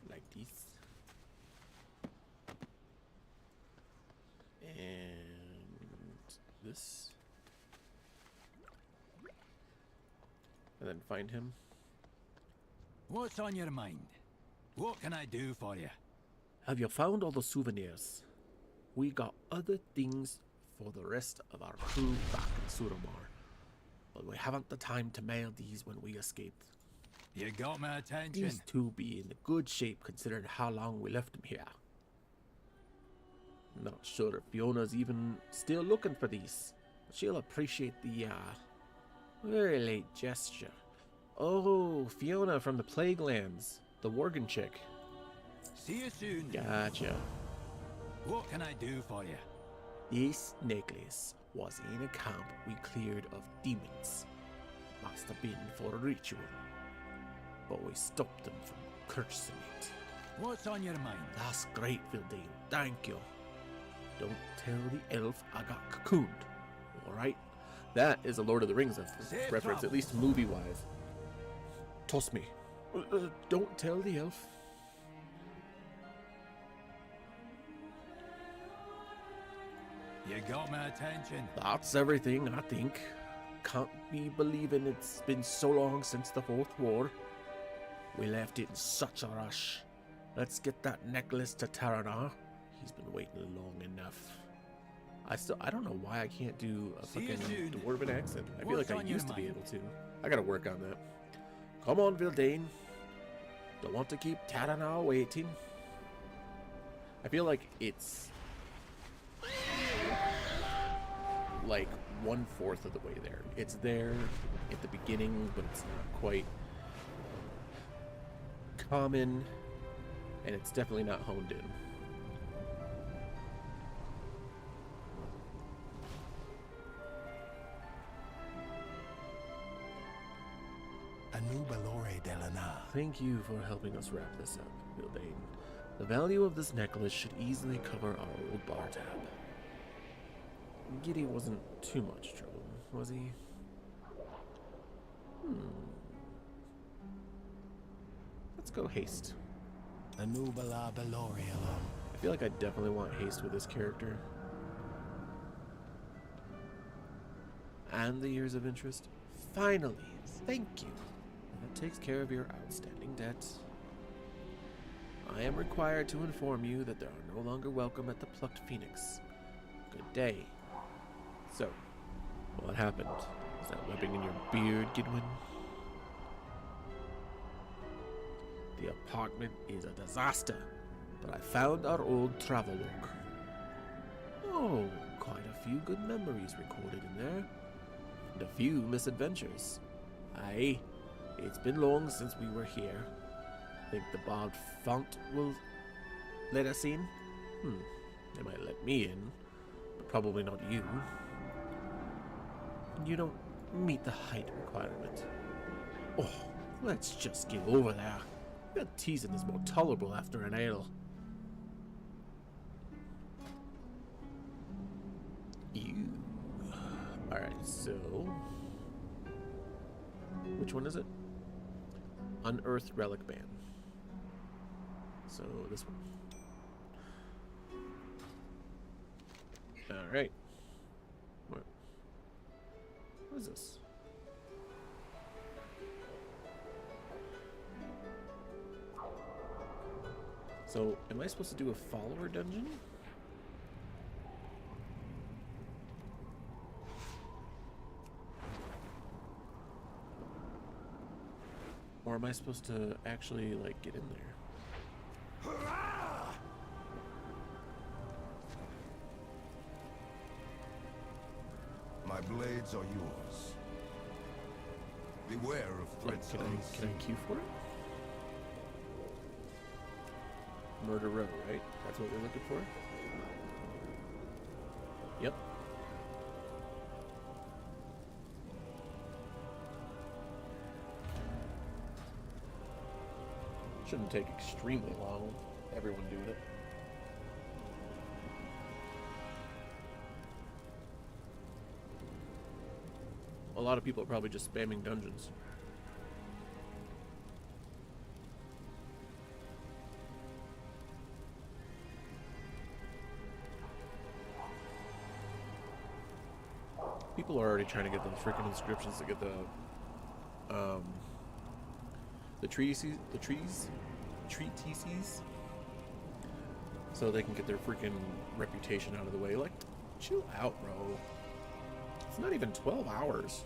Like these. And this. And then find him. What's on your mind? What can I do for you? Have you found all the souvenirs? We got other things for the rest of our crew back in Suramar, but we haven't the time to mail these when we escaped. You got my attention. These two be in good shape considering how long we left them here. Not sure if Fiona's even still looking for these, but she'll appreciate the very late gesture. Oh, Fiona from the Plaguelands, the Worgen chick. See you soon. Gotcha. What can I do for you? This necklace was in a camp we cleared of demons. Must have been for a ritual, but we stopped them from cursing it. What's on your mind? That's great, Vildane. Thank you. Don't tell the elf I got cocooned, alright? That is a Lord of the Rings reference, at least movie-wise. Toss me. Don't tell the elf. You got my attention. That's everything, I think. Can't be believing it's been so long since the Fourth War. We left it in such a rush. Let's get that necklace to Taranar. He's been waiting long enough. I don't know why I can't do a fucking dwarven accent. I feel like I used to be able to. I gotta work on that. Come on, Vildane. Don't want to keep Taranar waiting. I feel like it's like 1/4 of the way there. It's there at the beginning, but it's not quite common, and it's definitely not honed in. Thank you for helping us wrap this up, Vildane. The value of this necklace should easily cover our old bar tab. Giddy wasn't too much trouble, was he? Let's go haste. I feel like I definitely want haste with this character. And the years of interest. Finally, thank you. That takes care of your outstanding debts. I am required to inform you that they are no longer welcome at the Plucked Phoenix. Good day. So, what happened? Was that webbing in your beard, Gidwin? The apartment is a disaster, but I found our old travelogue. Oh, quite a few good memories recorded in there, and a few misadventures. Aye, it's been long since we were here. Think the barbed font will let us in? They might let me in, but probably not you. You don't meet the height requirement. Oh, let's just get over there. That teasing is more tolerable after an ale. Ew. Alright, so... which one is it? Unearthed Relic Band. So, this one. Alright. What is this? So, am I supposed to do a follower dungeon? Or am I supposed to actually, like, get in there? My blades are yours. Beware of threats. Can I queue for it? Murder Row, right? That's what we're looking for? Yep. Shouldn't take extremely long. Everyone doing it. A lot of people are probably just spamming dungeons. People are already trying to get those freaking inscriptions to get the treatises, so they can get their freaking reputation out of the way. Like, chill out, bro. It's not even 12 hours.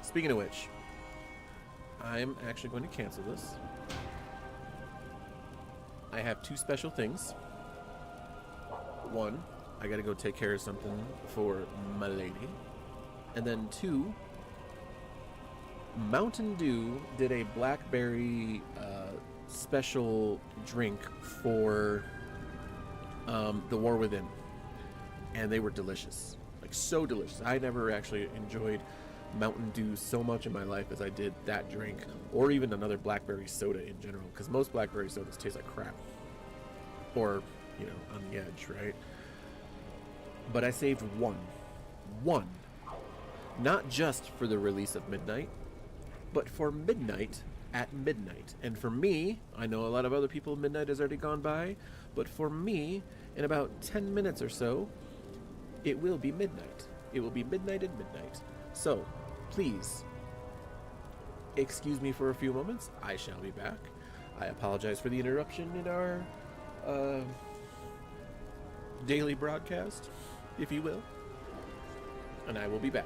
Speaking of which, I'm actually going to cancel this. I have two special things. One, I gotta go take care of something for my lady. And then two, Mountain Dew did a blackberry special drink for the War Within. And they were delicious. Like, so delicious. I never actually enjoyed Mountain Dew so much in my life as I did that drink. Or even another blackberry soda in general. Because most blackberry sodas taste like crap. Or, you know, on the edge, right? But I saved one. Not just for the release of Midnight, but for Midnight at midnight. And for me, I know a lot of other people, midnight has already gone by, but for me, in about 10 minutes or so, it will be midnight. It will be midnight at midnight. So, please, excuse me for a few moments. I shall be back. I apologize for the interruption in our daily broadcast, if you will. And I will be back.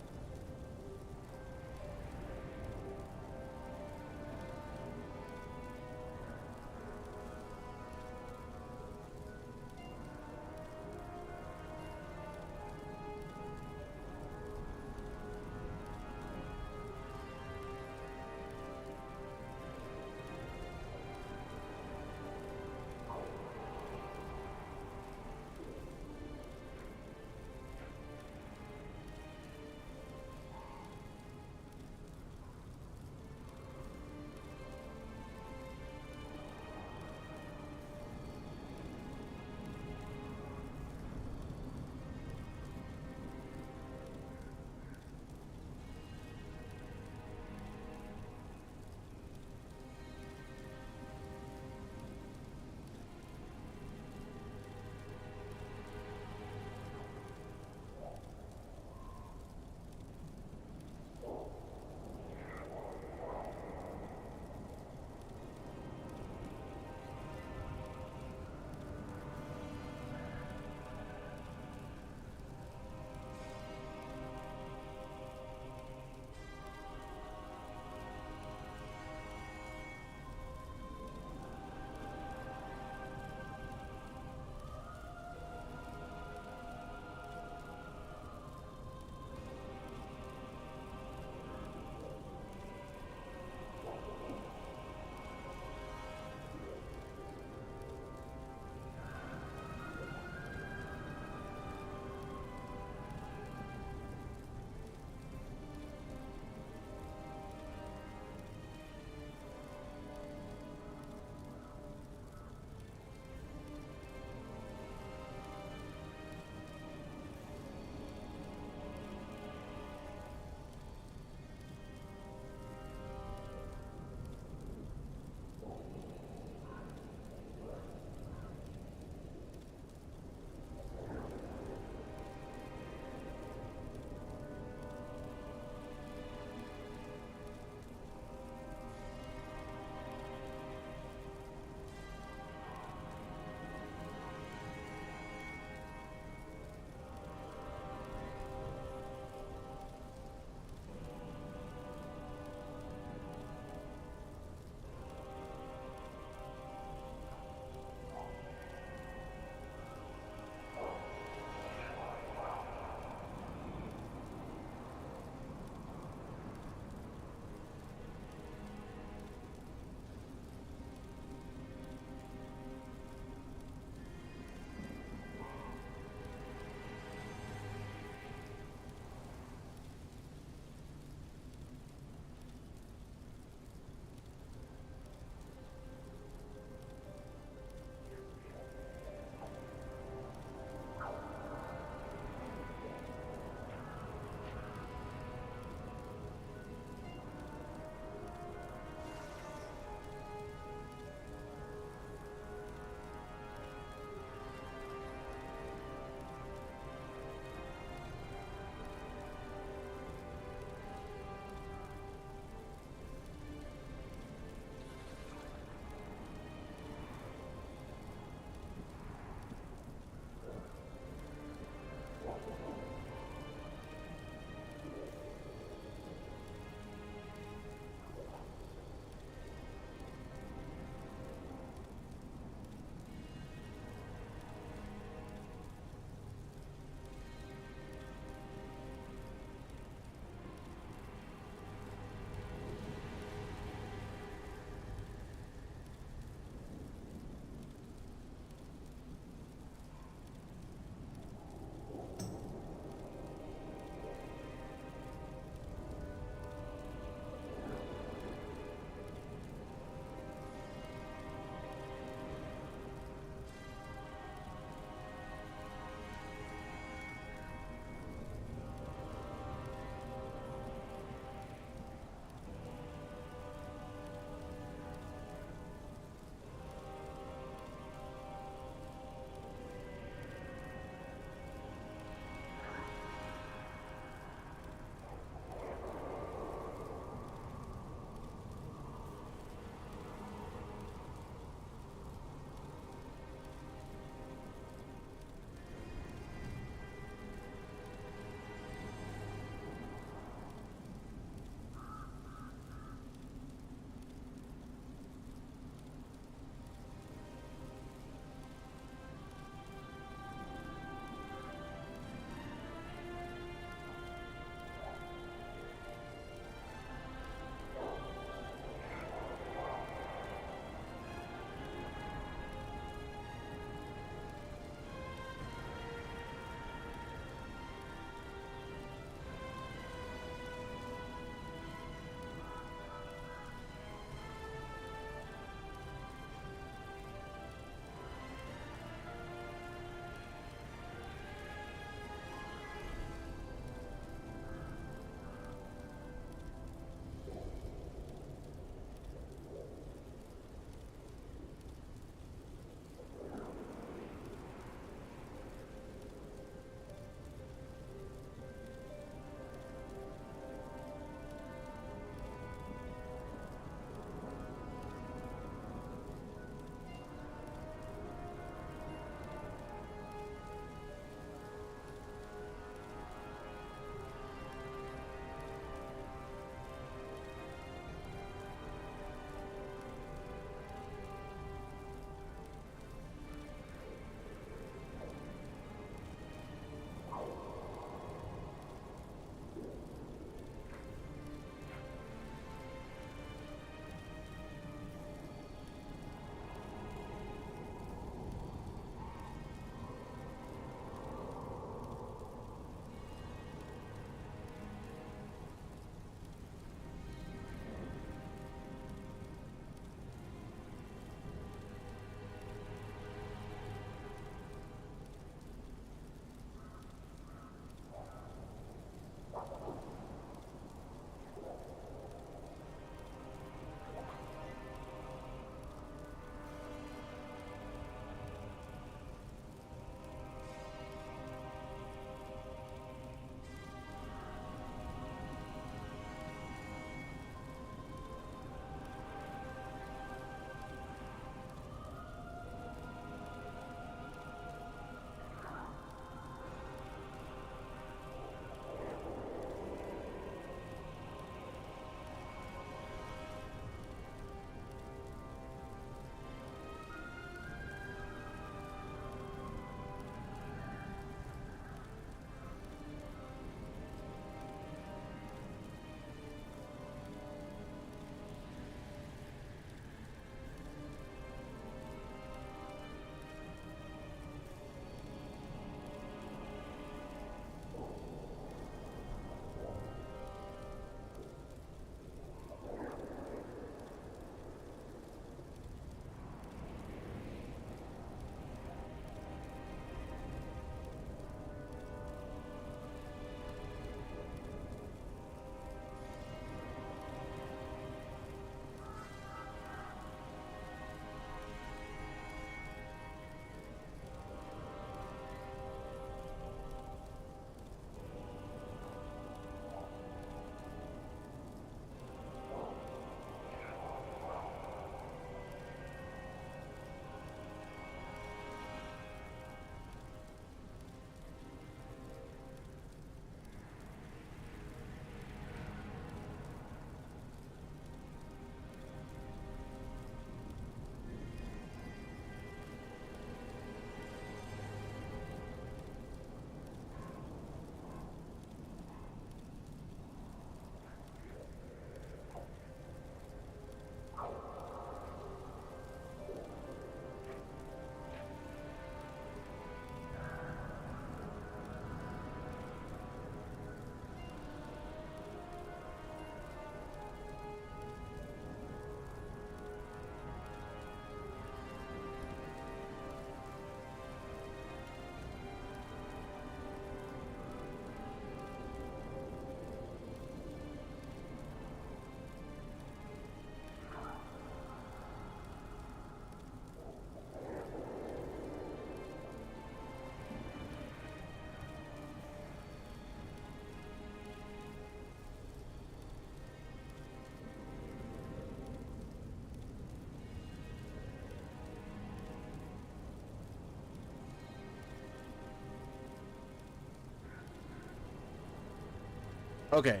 Okay.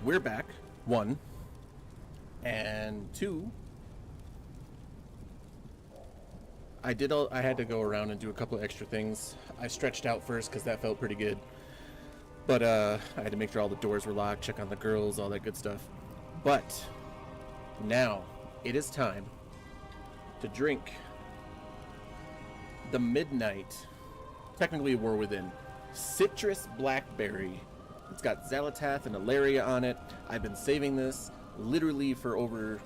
We're back. 1. And 2. I had to go around and do a couple of extra things. I stretched out first because that felt pretty good. But I had to make sure all the doors were locked, check on the girls, all that good stuff. But now it is time to drink the Midnight, technically War Within, Citrus Blackberry. It's got Xal'atath and Alaria on it. I've been saving this literally for over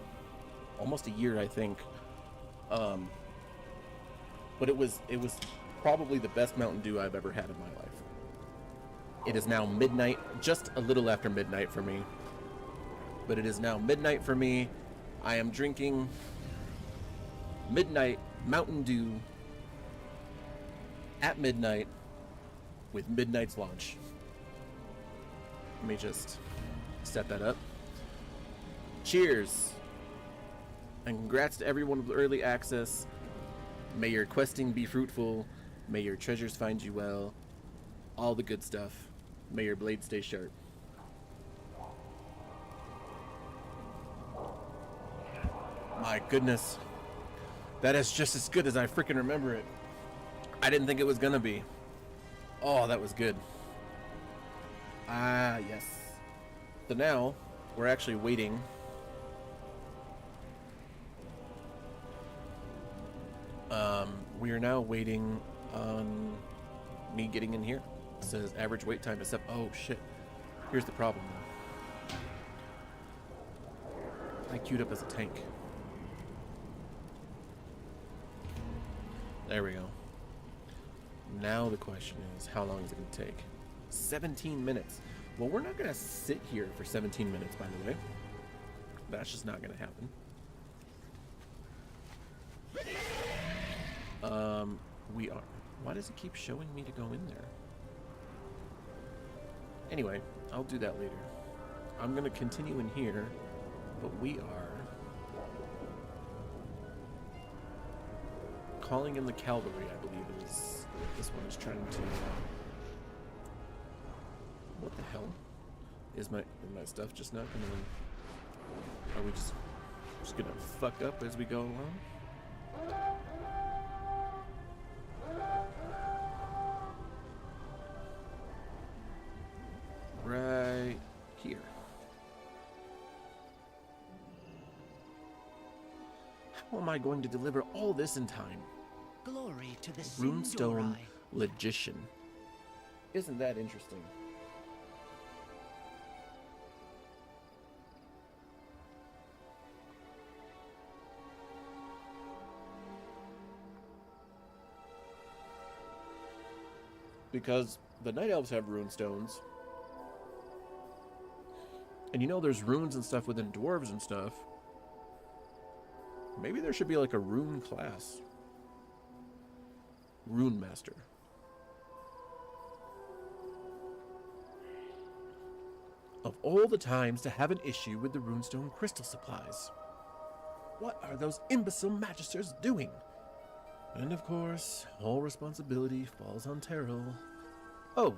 almost a year, I think. But it was probably the best Mountain Dew I've ever had in my life. It is now midnight, just a little after midnight for me. But it is now midnight for me. I am drinking Midnight Mountain Dew at midnight with Midnight's launch. Let me just set that up. Cheers! And congrats to everyone with early access. May your questing be fruitful. May your treasures find you well. All the good stuff. May your blade stay sharp. My goodness. That is just as good as I freaking remember it. I didn't think it was gonna be. Oh, that was good. Ah, yes. So now, we're actually waiting. We are now waiting on me getting in here. It says average wait time is up. Oh, shit. Here's the problem, though. I queued up as a tank. There we go. Now the question is, how long is it going to take? 17 minutes. Well, we're not going to sit here for 17 minutes, by the way. That's just not going to happen. We are. Why does it keep showing me to go in there? Anyway, I'll do that later. I'm going to continue in here, but we are calling in the cavalry, I believe is what this one is trying to. What the hell? Is my stuff just not gonna? Are we just gonna fuck up as we go along? Right here. How am I going to deliver all this in time? Glory to the Runestone Logician. Isn't that interesting? Because the Night Elves have rune stones. And you know there's runes and stuff within dwarves and stuff. Maybe there should be like a rune class. Rune Master. Of all the times to have an issue with the runestone crystal supplies. What are those imbecile magisters doing? And of course, all responsibility falls on Terrell. Oh,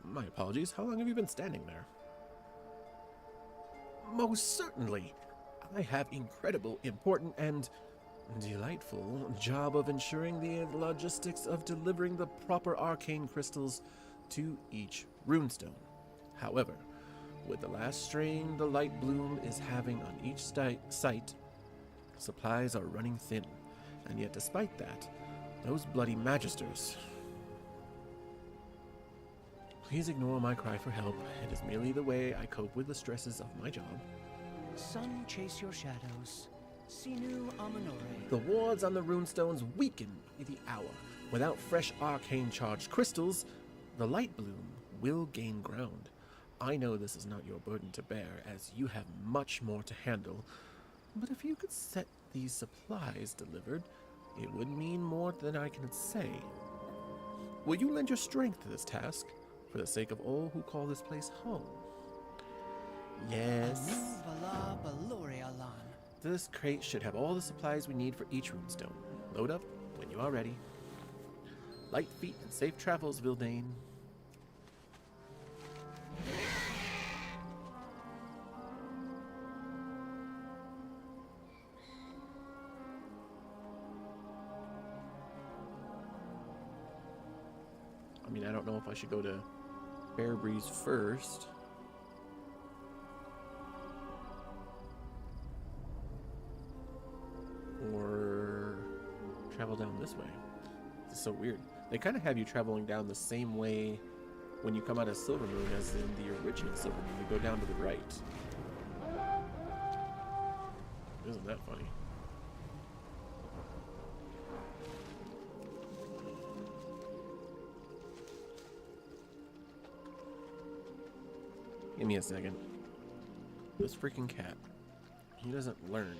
my apologies. How long have you been standing there? Most certainly. I have incredible, important, and delightful job of ensuring the logistics of delivering the proper arcane crystals to each runestone. However, with the last strain the Light Bloom is having on each site, supplies are running thin, and yet despite that, those bloody magisters. Please ignore my cry for help. It is merely the way I cope with the stresses of my job. Sun chase your shadows. Sinu Amanore. The wards on the runestones weaken by the hour. Without fresh arcane charged crystals, the Light Bloom will gain ground. I know this is not your burden to bear, as you have much more to handle, but if you could set these supplies delivered, it would mean more than I can say. Will you lend your strength to this task, for the sake of all who call this place home? Yes. This crate should have all the supplies we need for each runestone. Load up when you are ready. Light feet and safe travels, Vildane. don't know if I should go to Fair Breeze first. Or travel down this way. This is so weird. They kind of have you traveling down the same way when you come out of Silvermoon as in the original Silvermoon. You go down to the right. Isn't that funny? Give me a second. This freaking cat. He doesn't learn.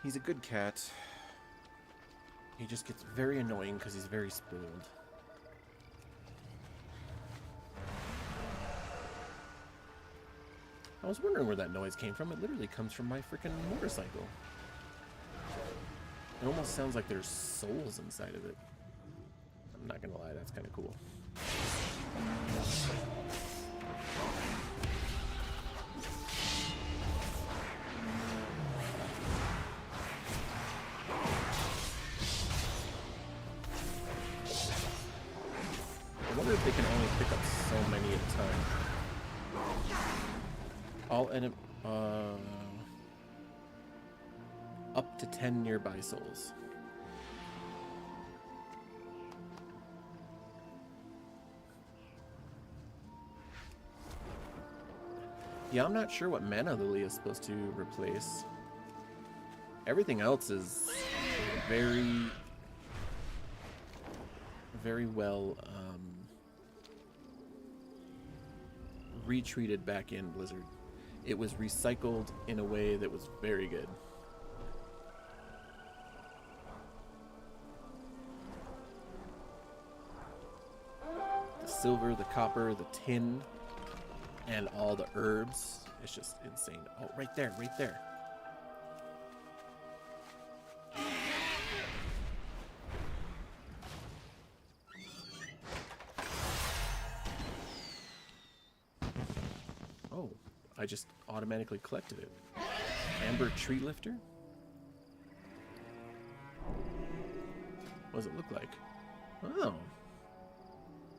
He's a good cat. He just gets very annoying because he's very spoiled. I was wondering where that noise came from. It literally comes from my freaking motorcycle. It almost sounds like there's souls inside of it. I'm not gonna lie, that's kind of cool. I wonder if they can only pick up so many at a time. All enemy, up to 10 nearby souls. Yeah, I'm not sure what Mana Lily is supposed to replace. Everything else is very well retreated back in Blizzard. It was recycled in a way that was very good. The silver, the copper, the tin, and all the herbs. It's just insane. Oh, right there, right there. Oh, I just automatically collected it. Amber Tree Lifter? What does it look like? Oh.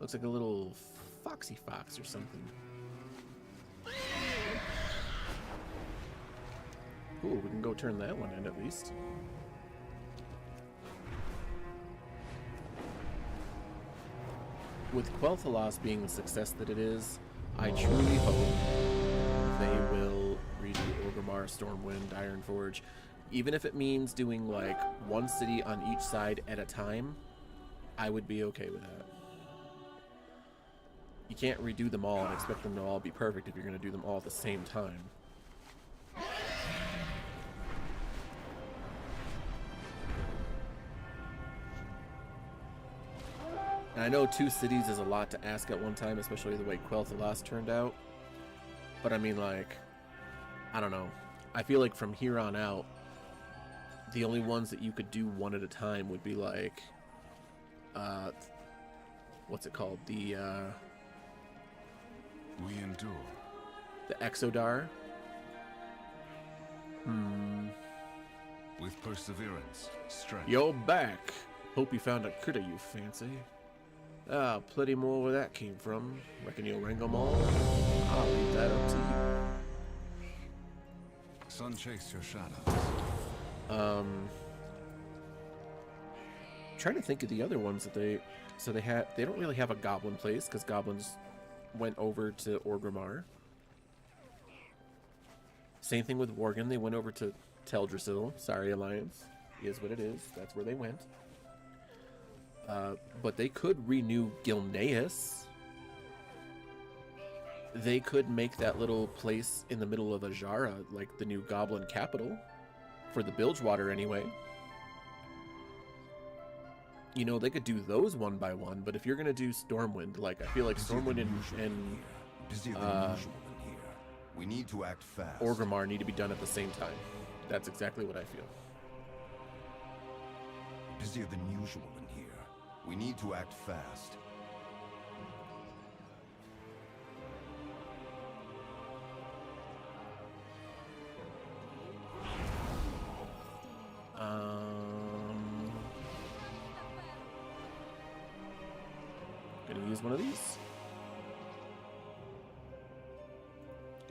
Looks like a little foxy fox or something. Cool, we can go turn that one in at least. With Xal'atath being the success that it is, I truly hope they will redo Orgrimmar, Stormwind, Ironforge. Even if it means doing like one city on each side at a time, I would be okay with that. You can't redo them all and expect them to all be perfect if you're going to do them all at the same time. And I know 2 cities is a lot to ask at one time, especially the way Xal'atath turned out. But I mean, like, I don't know. I feel like from here on out, the only ones that you could do one at a time would be like, what's it called? The, We endure. The Exodar. With perseverance, strength. You're back. Hope you found a critter you fancy. Ah, plenty more where that came from. Reckon you'll wrangle them all? I'll leave that up to you. Sun chase your shadow. Trying to think of the other ones that they don't really have a goblin place because goblins went over to Orgrimmar. Same thing with Worgen, they went over to Teldrassil. Sorry, Alliance. Is what it is. That's where they went. But they could renew Gilneas. they could make that little place in the middle of Ajara like the new goblin capital for the Bilgewater anyway. You know, they could do those one by one, but if you're gonna do Stormwind, like I feel like Stormwind and we need to act fast. Orgrimmar need to be done at the same time. That's exactly what I feel. Busier than usual in here. We need to act fast. Gonna use one of these.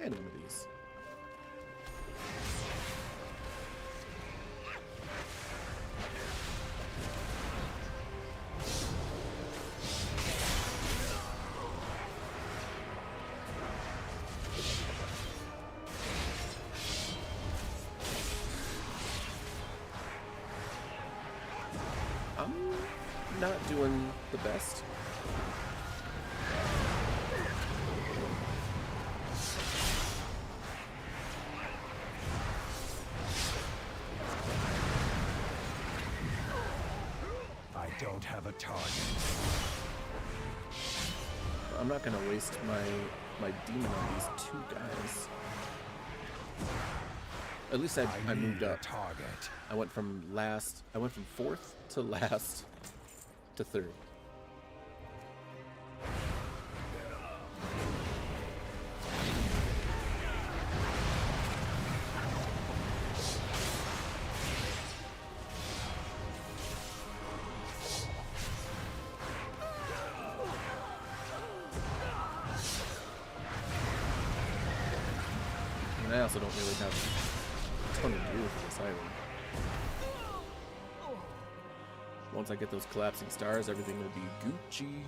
And one of these. I'm not doing the best. I don't have a target. I'm not gonna waste my demon on these two guys. At least I moved up. Target. I went from fourth to last to third. And I also don't really have a ton to do with this island. Once I get those collapsing stars, everything will be Gucci.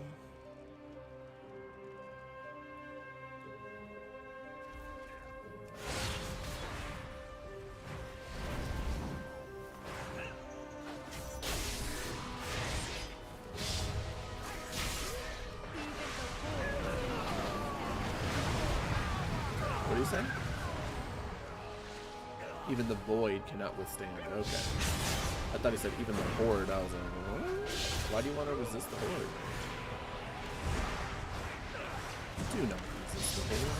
What do you say? Even the void cannot withstand. Okay. I thought he said even the horde. I was like, what? Why do you want to resist the horde? Do not resist the horde.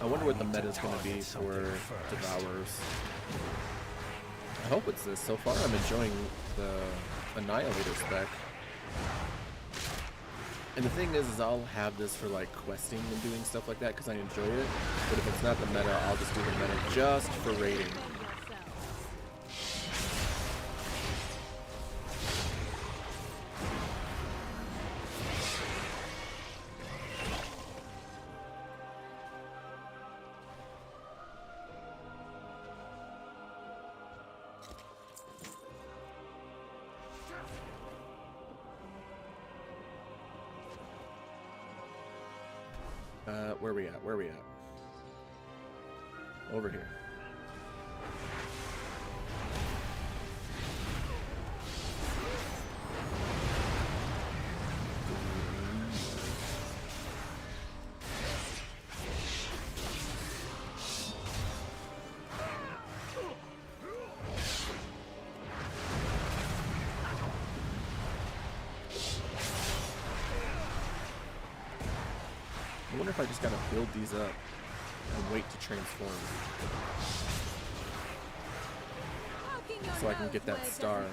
I wonder what the meta is going to be for Devourers. I hope it's this. So far, I'm enjoying the Annihilator spec. And the thing is I'll have this for like questing and doing stuff like that because I enjoy it. But if it's not the meta, I'll just do the meta just for raiding. Where we at? Where we at? Over here. I wonder if I just gotta build these up and wait to transform. So I can get that star.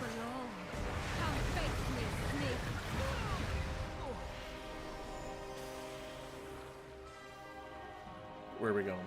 Where are we going?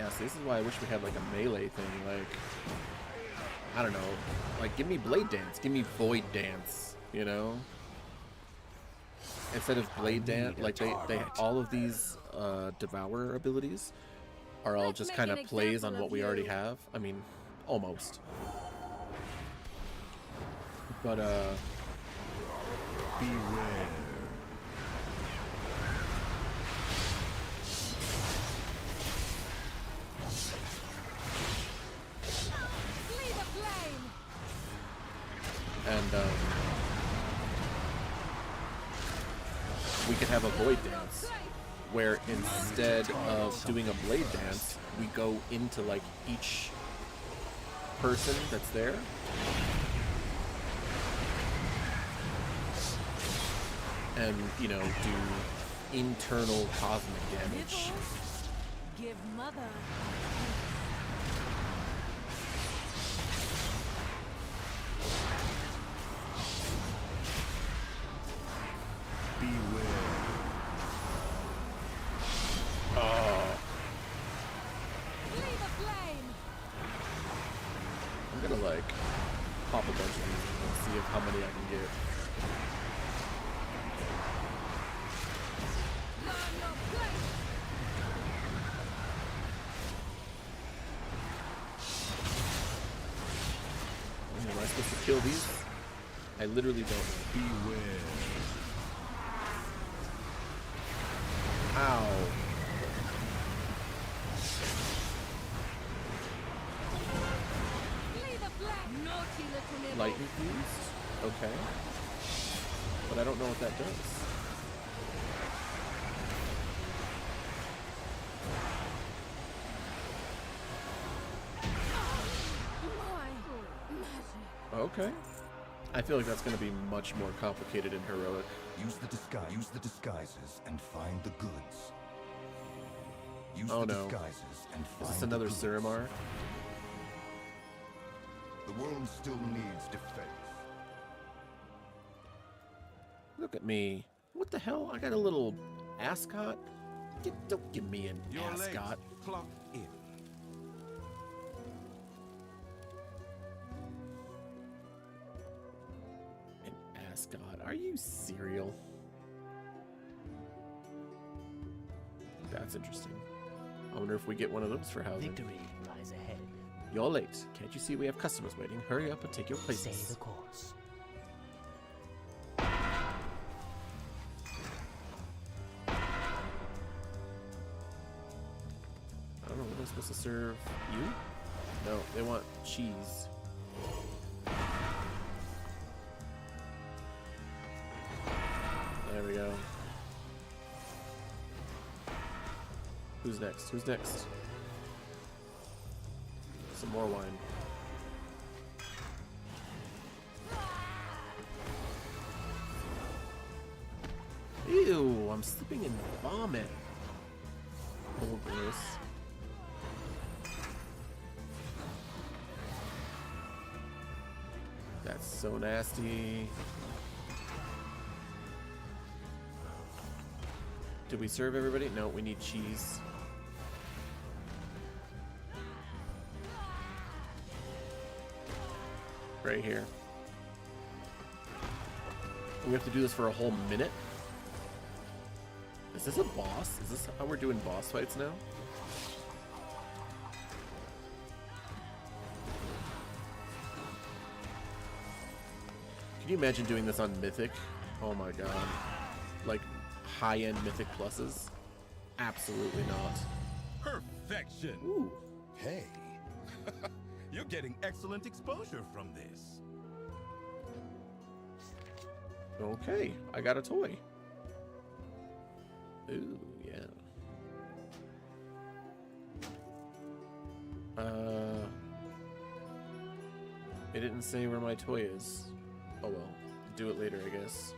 Yeah, see, this is why I wish we had like a melee thing. Like, I don't know, like give me Blade Dance, give me Void Dance, you know? Instead of Blade Dance, like they all of these Devourer abilities are all just kind of plays on what we already have. I mean, almost. But beware. and we could have a Void Dance where instead of doing a Blade Dance, we go into like each person that's there. And, you know, do internal cosmic damage. Give mother. Beware. Oh. Leave a flame. I'm gonna like pop a bunch of these and see how many I can get. Am I supposed to kill these? I literally don't know. Beware. Ow. Light infused? Okay. But I don't know what that does. Okay. I feel like that's going to be much more complicated in heroic. Use the disguises and find the goods. Use oh the no. disguises and Is find this another the goods. Suramar? The world still needs defense. Look at me. What the hell? I got a little ascot? Don't give me an ascot. Clock in. An ascot? Are you serial? That's interesting. I wonder if we get one of those for housing. Victory lies ahead. You're late. Can't you see we have customers waiting? Hurry up and take your places. Stay the course. I don't know, what am I supposed to serve you? No, they want cheese. There we go. Who's next? Who's next? Some more wine. Ew, I'm sleeping in vomit. Oh, gross. That's so nasty. Did we serve everybody? No, we need cheese. Right here. We have to do this for a whole minute? Is this a boss? Is this how we're doing boss fights now? Can you imagine doing this on Mythic? Oh my god. Like high-end Mythic pluses? Absolutely not. Perfection! Ooh. Hey, you're getting excellent exposure from this. Okay, I got a toy. Ooh, yeah. It didn't say where my toy is. Oh well, do it later, I guess.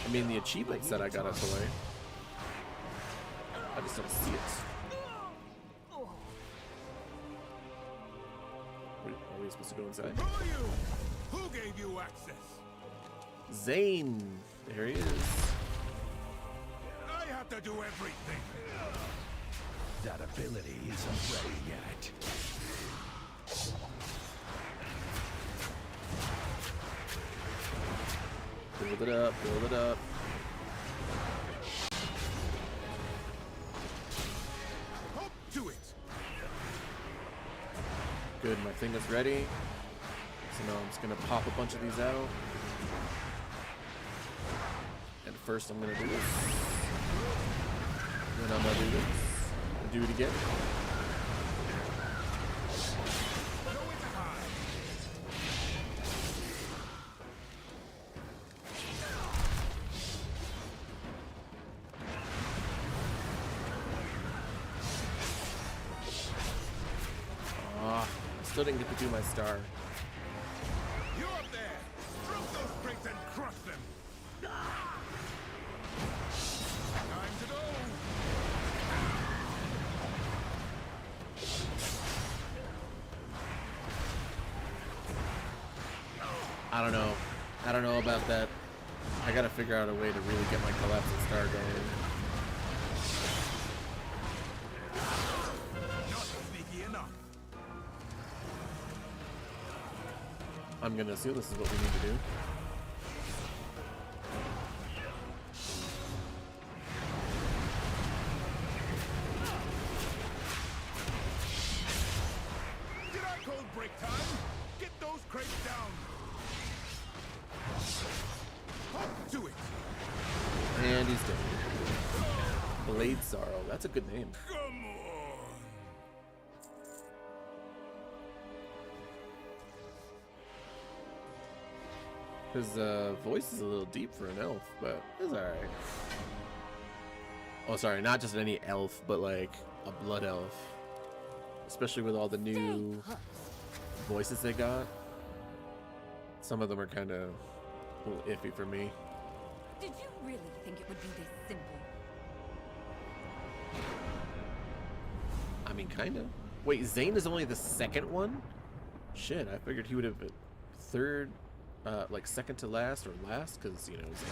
I mean, the achievement said I got a toy. I just don't see it. supposed to go inside? Who are you? Who gave you access? Zane. There he is. I have to do everything. That ability isn't ready yet. Build it up, build it up. Up to it. Good, my thing is ready. So now I'm just gonna pop a bunch of these out. And first I'm gonna do this. Then I'm gonna do this. And do it again. Still didn't get to do my star. You're up there. Drop those crates and crush them. Time to go. I don't know. I don't know about that. I gotta figure out a way to really get my collapsing star going. Not sneaky enough. I'm gonna assume this is what we need to do. Did I call break time? Get those crates down. Up to it. And he's dead. Blade Sorrow. That's a good name. Come on. His voice is a little deep for an elf, but it's alright. Oh, sorry, not just any elf, but like a blood elf. Especially with all the new voices they got. Some of them are kind of a little iffy for me. Did you really think it would be this simple? I mean, kind of. Wait, Zane is only the second one? Shit, I figured he would have been third, like second to last or last, because, you know, Zane.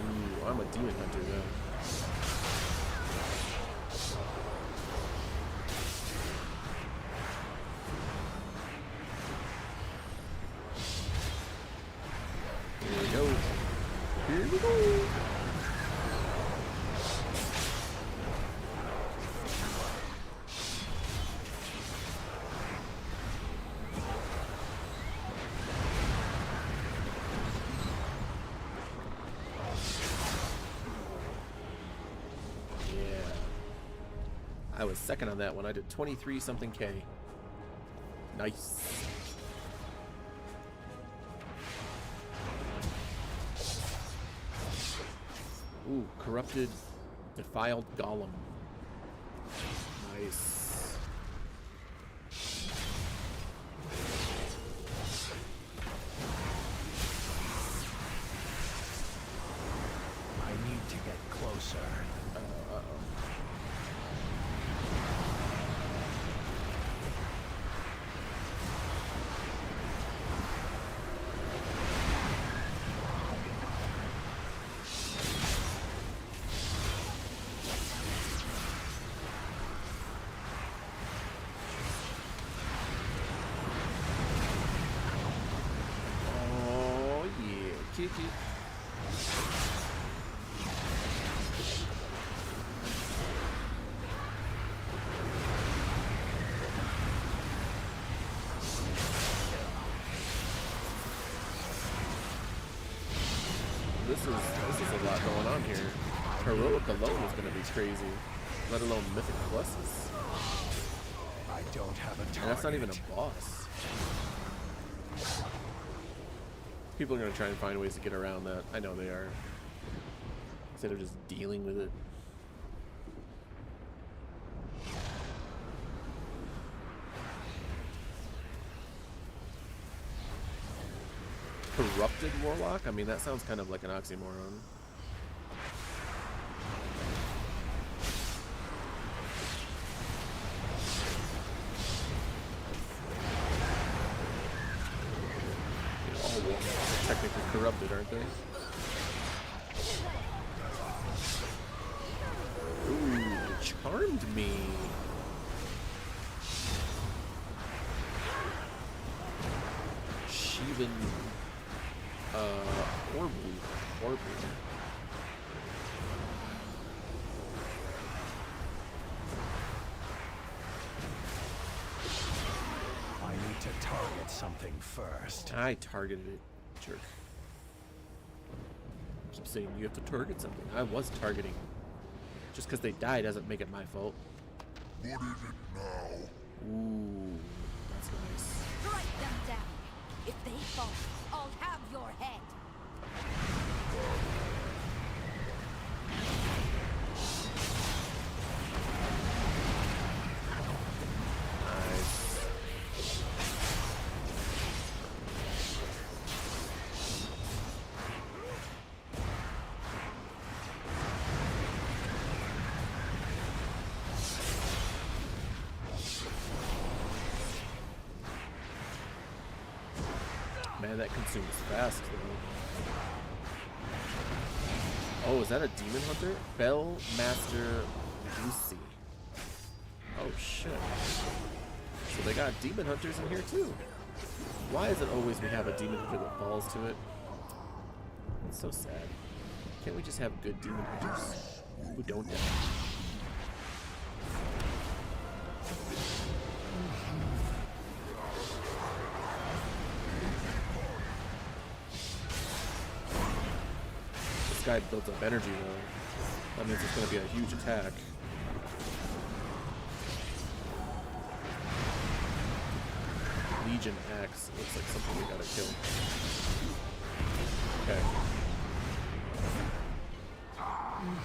Ooh, I'm a demon hunter, though. Here we go. Here we go. I was second on that one. I did 23 something K. Nice. Ooh, corrupted, defiled golem. Nice. I need to get closer. Uh-oh. Oh yeah, kick it. This is a lot going on here. Heroic alone is gonna be crazy, let alone mythic pluses. I don't have a target. And that's not even a boss. People are gonna try and find ways to get around that. I know they are. Instead of just dealing with it. Corrupted Warlock? I mean, that sounds kind of like an oxymoron. hunted, aren't they? Ooh, charmed me. Sheevan, Orbu. I need to target something first. I targeted it, jerk. Keep saying you have to target something. I was targeting. Just because they die doesn't make it my fault. What is it now? Ooh, that's nice. Strike them down. If they fall, I'll have your head. Man, that consumes fast. Oh, is that a demon hunter? Bell Master Lucy. Oh shit. So they got demon hunters in here too. Why is it always we have a demon hunter that falls to it? It's so sad. Can't we just have good demon hunters who don't die? This guy builds up energy though. That means it's going to be a huge attack. Legion Axe. Looks like something we gotta kill. Okay.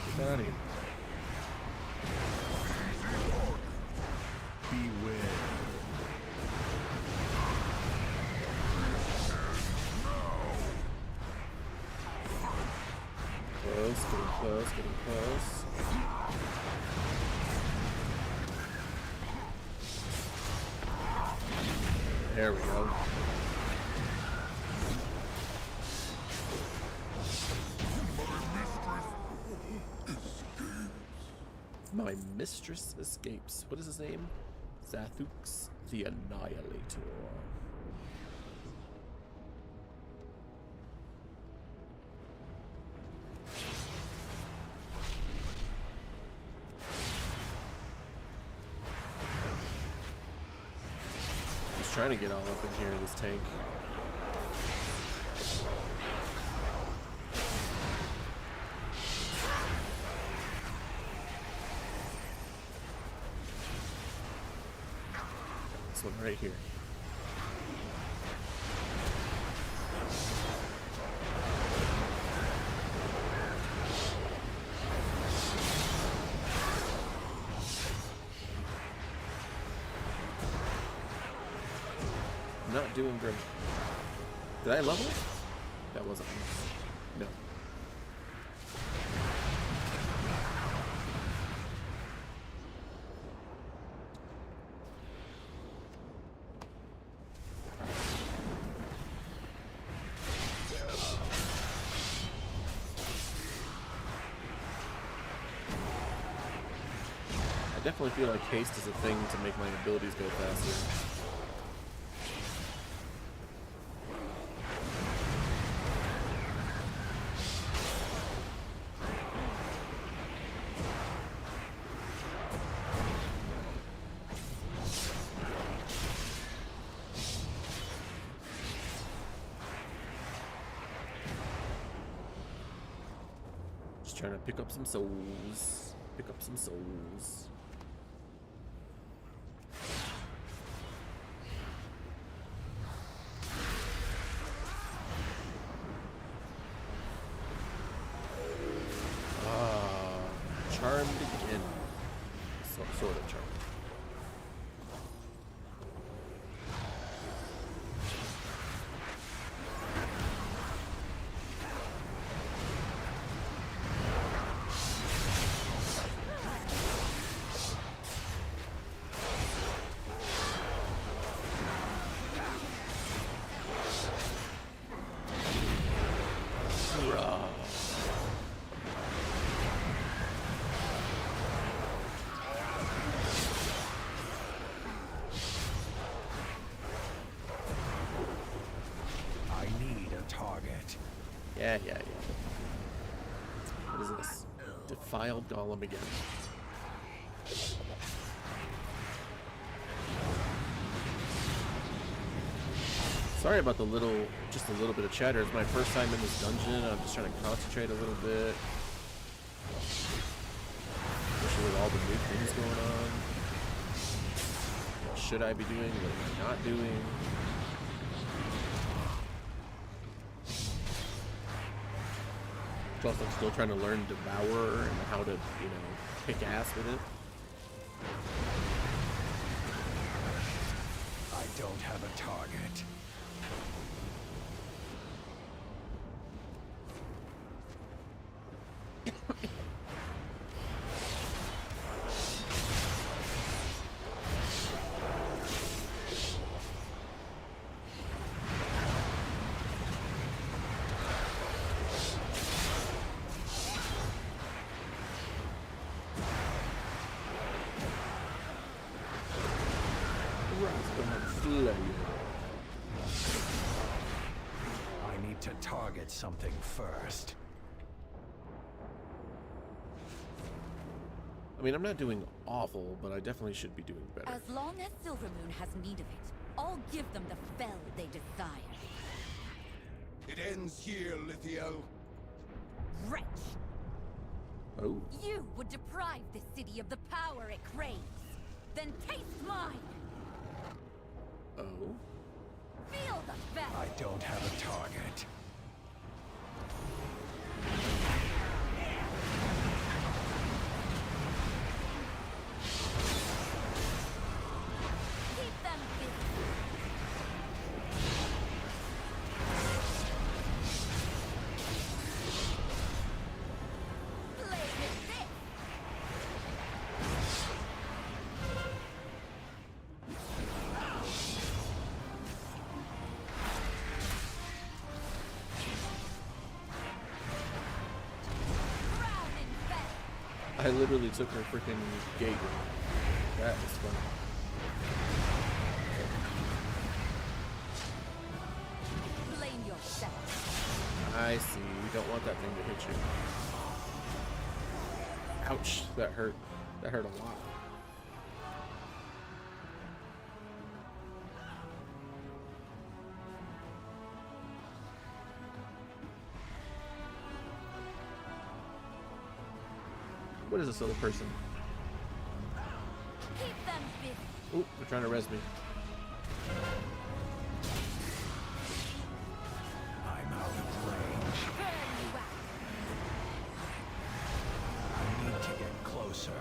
Get that out of here. Beware. Close, getting close, getting close. There we go. My mistress escapes. What is his name? Xal'atath the Annihilator. Trying to get all up in here in this tank. This one right here. Not doing great. Did I level? That wasn't me. No. I definitely feel like haste is a thing to make my abilities go faster. Trying to pick up some souls. Pick up some souls. Charmed again. Sort of charmed. Yeah. What is this? Defiled Golem again. Sorry about just a little bit of chatter. It's my first time in this dungeon. I'm just trying to concentrate a little bit. Especially with all the new things going on. What should I be doing? What am I not doing? Plus, I'm still trying to learn Devour and how to, kick ass with it. I don't have a target. I need to target something first. I mean, I'm not doing awful, but I definitely should be doing better. As long as Silvermoon has need of it, I'll give them the fell they desire. It ends here, Lithiel. Wretch! Oh. You would deprive this city of the power it craves. Then taste mine! Oh. Feel the fell! I don't have a target. Keep them busy! Play with this! I literally took her freaking gate. That was fun. Blame yourself. I see. You don't want that thing to hit you. Ouch. That hurt. That hurt a lot. What is this other person? Keep them busy. Oh, they're trying to res me. I'm out of range. Burn you out. I need to get closer.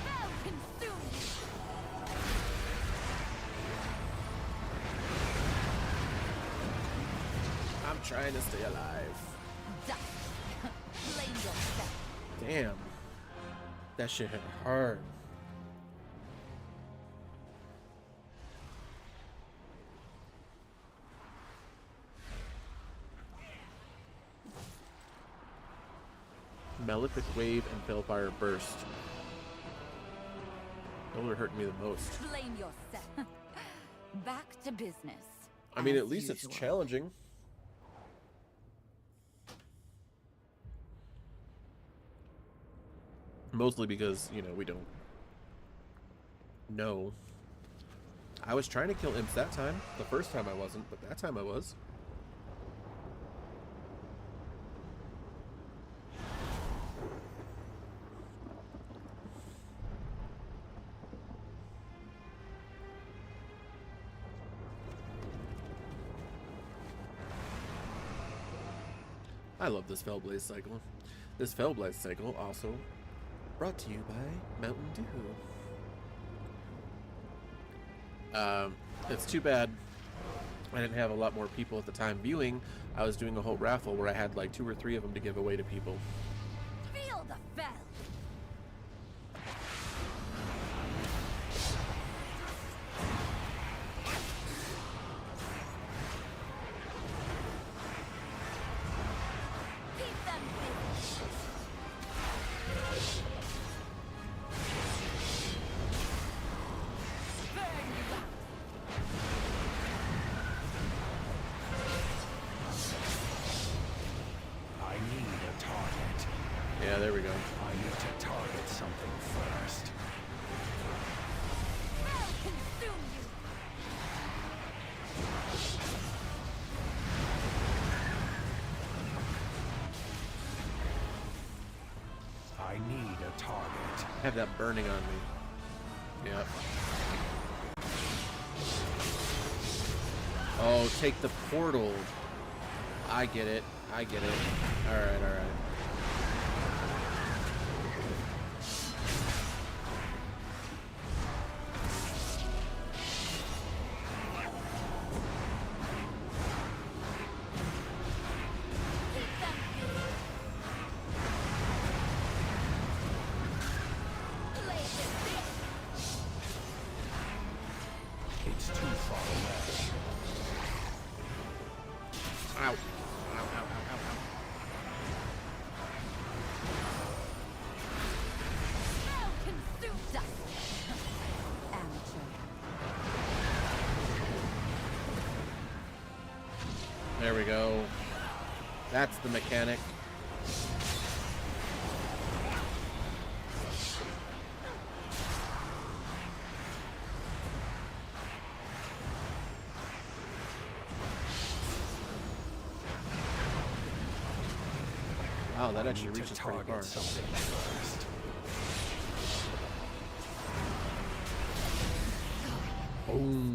Fell consumed. I'm trying to stay alive. Dust. Blame yourself. Damn. That shit hit hard. Malefic Wave and Pale Burst. Those are hurting me the most. Blame yourself. Back to business. I mean, as at least usual. it's challenging. Mostly because, we don't know. I was trying to kill imps that time. The first time I wasn't, but that time I was. I love this Fellblaze cycle. This Fellblaze cycle also brought to you by Mountain Dew. It's too bad I didn't have a lot more people at the time viewing. I was doing a whole raffle where I had like 2 or 3 of them to give away to people. Feel the fell. Keep them busy. Yeah, there we go. I need to target something first. I need a target. Have that burning on me. Yep. Oh, take the portal. I get it. I get it. Alright, alright. It's too far away. Ow. Ow, ow, ow, ow, ow. There we go. That's the mechanic. Wow, that actually reaches pretty far. Something first.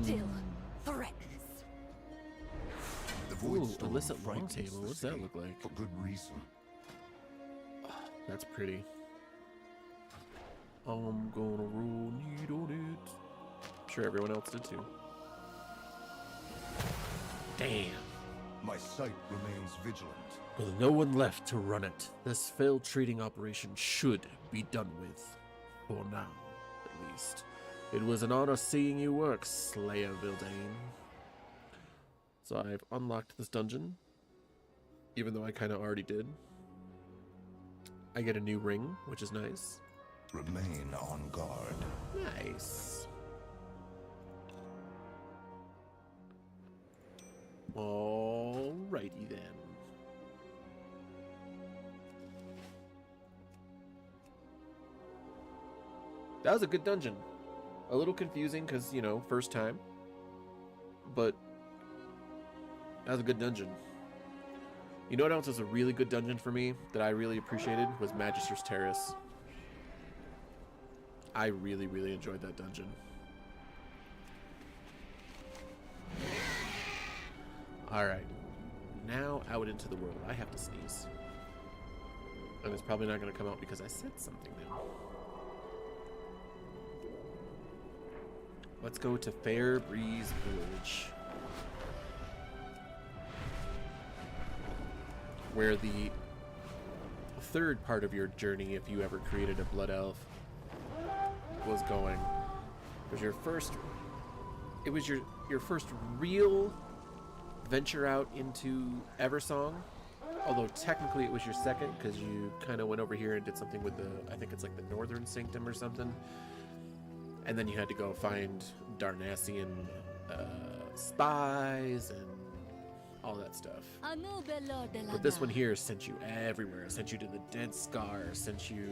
Still threatens. The Ooh, void storm illicit long frightens table. the What's that city look like? For good reason. That's pretty. I'm gonna roll need on it. I'm sure everyone else did too. Damn. My sight remains vigilant. With no one left to run it, this failed trading operation should be done with. For now, at least. It was an honor seeing you work, Slayer Vildane. So I've unlocked this dungeon, even though I kind of already did. I get a new ring, which is nice. Remain on guard. Nice. Alrighty then. That was a good dungeon. A little confusing because, you know, first time. But that was a good dungeon. You know what else was a really good dungeon for me that I really appreciated was Magister's Terrace. I really, really enjoyed that dungeon. Alright. Now out into the world. I have to sneeze. And it's probably not going to come out because I said something now. Let's go to Fair Breeze Village. Where the third part of your journey, if you ever created a Blood Elf, was going. It was your first real venture out into Eversong. Although technically it was your second, because you kind of went over here and did something with the, I think it's like the Northern Sanctum or something. And then you had to go find Darnassian spies and all that stuff. But this one here sent you everywhere. Sent you to the Dead Scar. Sent you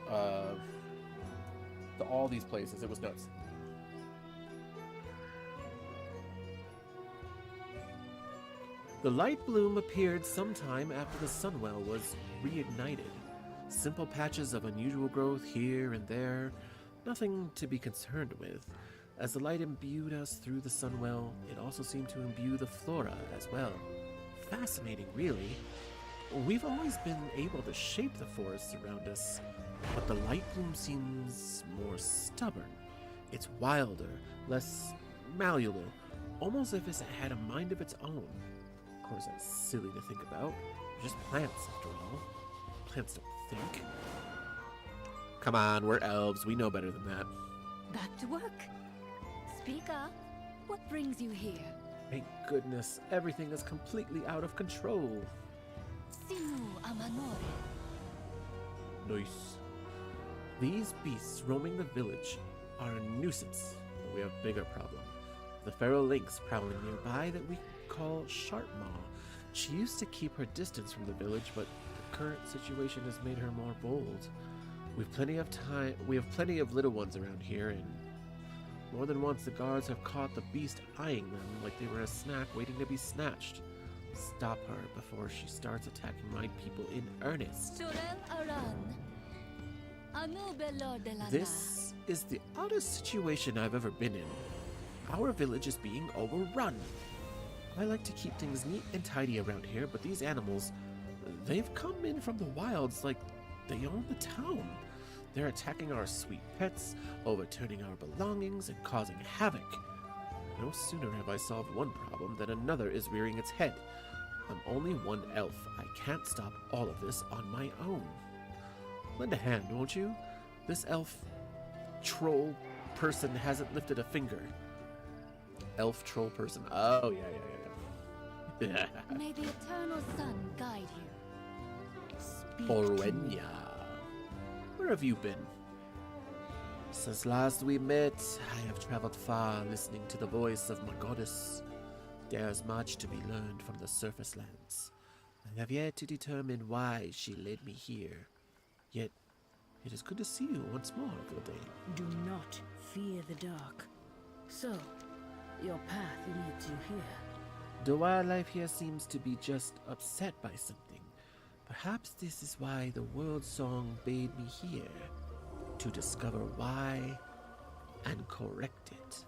to all these places. It was nuts. The light bloom appeared sometime after the Sunwell was reignited. Simple patches of unusual growth here and there. Nothing to be concerned with. As the light imbued us through the Sunwell, it also seemed to imbue the flora as well. Fascinating, really. We've always been able to shape the forests around us, but the light bloom seems more stubborn. It's wilder, less malleable, almost as if it had a mind of its own. Of course, that's silly to think about. They're just plants, after all. Plants don't think. Come on, we're elves. We know better than that. Back to work. Speak up. What brings you here? Thank goodness, everything is completely out of control. Sinu Amanore. Nice. These beasts roaming the village are a nuisance, but we have a bigger problem. The feral lynx prowling nearby that we call Sharpmaw. She used to keep her distance from the village, but current situation has made her more bold. We've plenty of time. We have plenty of little ones around here, and more than once the guards have caught the beast eyeing them like they were a snack waiting to be snatched. Stop her before she starts attacking my people in earnest. This is the oddest situation I've ever been in. Our village is being overrun. I like to keep things neat and tidy around here, but these animals, they've come in from the wilds like they own the town. They're attacking our sweet pets, overturning our belongings, and causing havoc. No sooner have I solved one problem than another is rearing its head. I'm only one elf. I can't stop all of this on my own. Lend a hand, won't you? This elf troll person hasn't lifted a finger. Elf troll person. Oh, yeah. May the eternal sun guide you. Speak to me. Orwenya. Where have you been? Since last we met, I have traveled far listening to the voice of my goddess. There's much to be learned from the surface lands. I have yet to determine why she led me here. Yet, it is good to see you once more, Gilday. Do not fear the dark. So, your path leads you here. The wildlife here seems to be just upset by something. Perhaps this is why the world song bade me here. To discover why and correct it.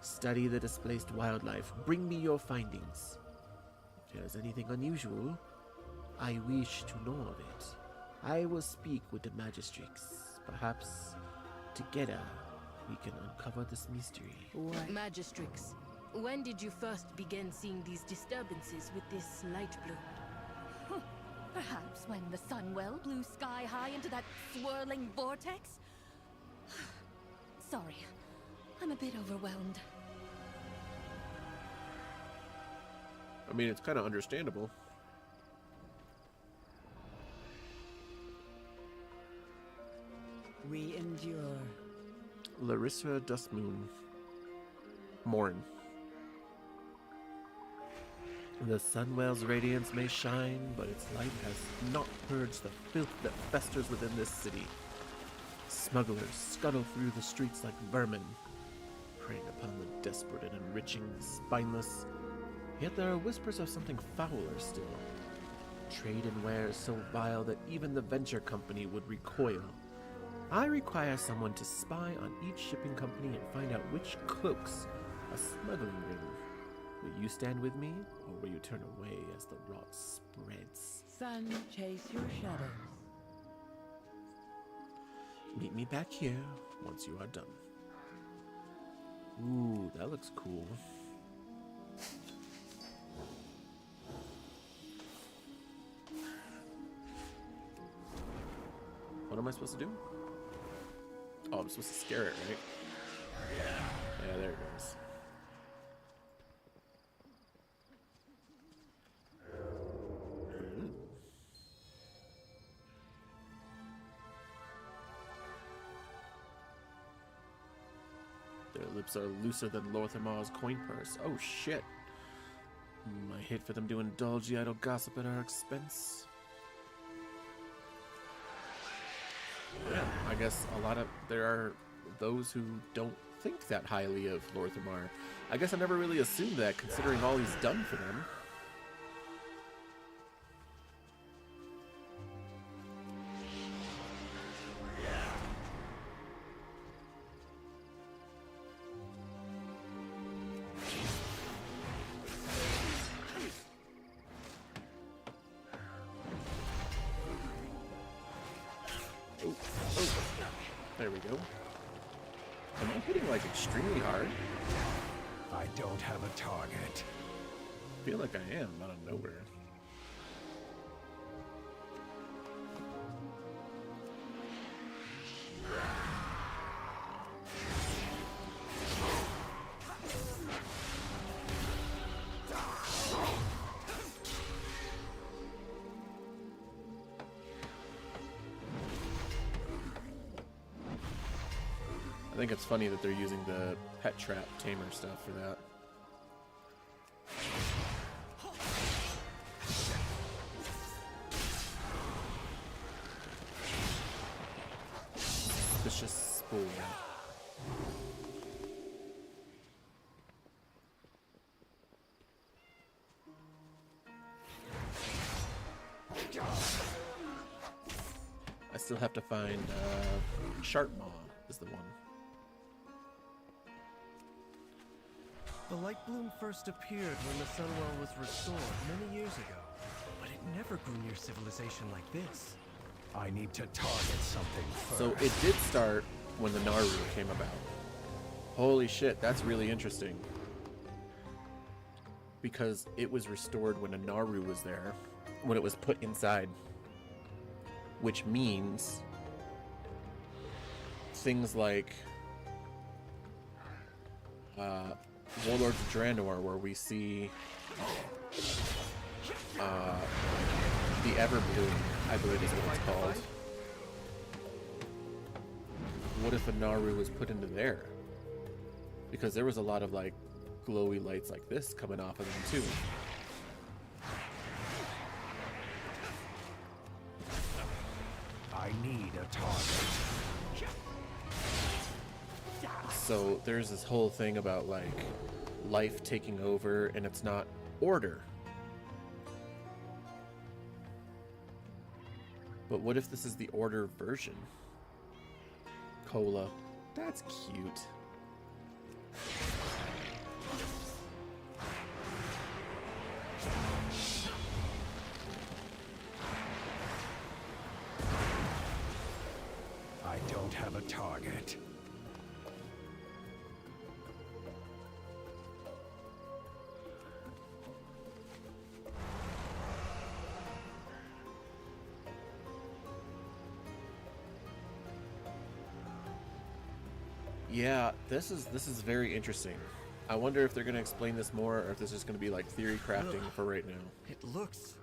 Study the displaced wildlife. Bring me your findings. If there is anything unusual, I wish to know of it. I will speak with the magistrates. Perhaps together we can uncover this mystery. What? Magistrix, when did you first begin seeing these disturbances with this light blue? Perhaps when the Sunwell blew sky high into that swirling vortex? Sorry, I'm a bit overwhelmed. I mean, it's kind of understandable. We endure. Larissa Dustmoon. Morn. The Sunwell's radiance may shine, but its light has not purged the filth that festers within this city. Smugglers scuttle through the streets like vermin, preying upon the desperate and enriching the spineless. Yet there are whispers of something fouler still. Trade in wares so vile that even the venture company would recoil. I require someone to spy on each shipping company and find out which cloaks a smuggling ring. Will you stand with me, or will you turn away as the rot spreads? Sun, chase your shadows. Meet me back here once you are done. Ooh, that looks cool. What am I supposed to do? Oh, I'm supposed to scare it, right? Yeah, there it goes. Their lips are looser than Lorthamar's coin purse. Oh shit. I hate for them to indulge the idle gossip at our expense. Yeah, I guess there are those who don't think that highly of Lorthamar. I guess I never really assumed that, considering all he's done for them. There we go. Am I hitting like extremely hard? I don't have a target. I feel like I am out of nowhere. I think it's funny that they're using the pet trap tamer stuff for that. still have to find Sharpmaw is the one. The light bloom first appeared when the Sunwell was restored many years ago, but it never grew near civilization like this. I need to target something first. So it did start when the Naru came about. Holy shit, that's really interesting. Because it was restored when a Naru was there, when it was put inside. Which means things like Warlords of Draenor, where we see the Everbloom, I believe is what it's called. What if a Naru was put into there? Because there was a lot of like glowy lights like this coming off of them too. I need a target. So there's this whole thing about like life taking over, and it's not order. But what if this is the order version? Cola. That's cute. I don't have a target. Yeah, this is very interesting. I wonder if they're going to explain this more, or if this is going to be like theory crafting for right now. It looks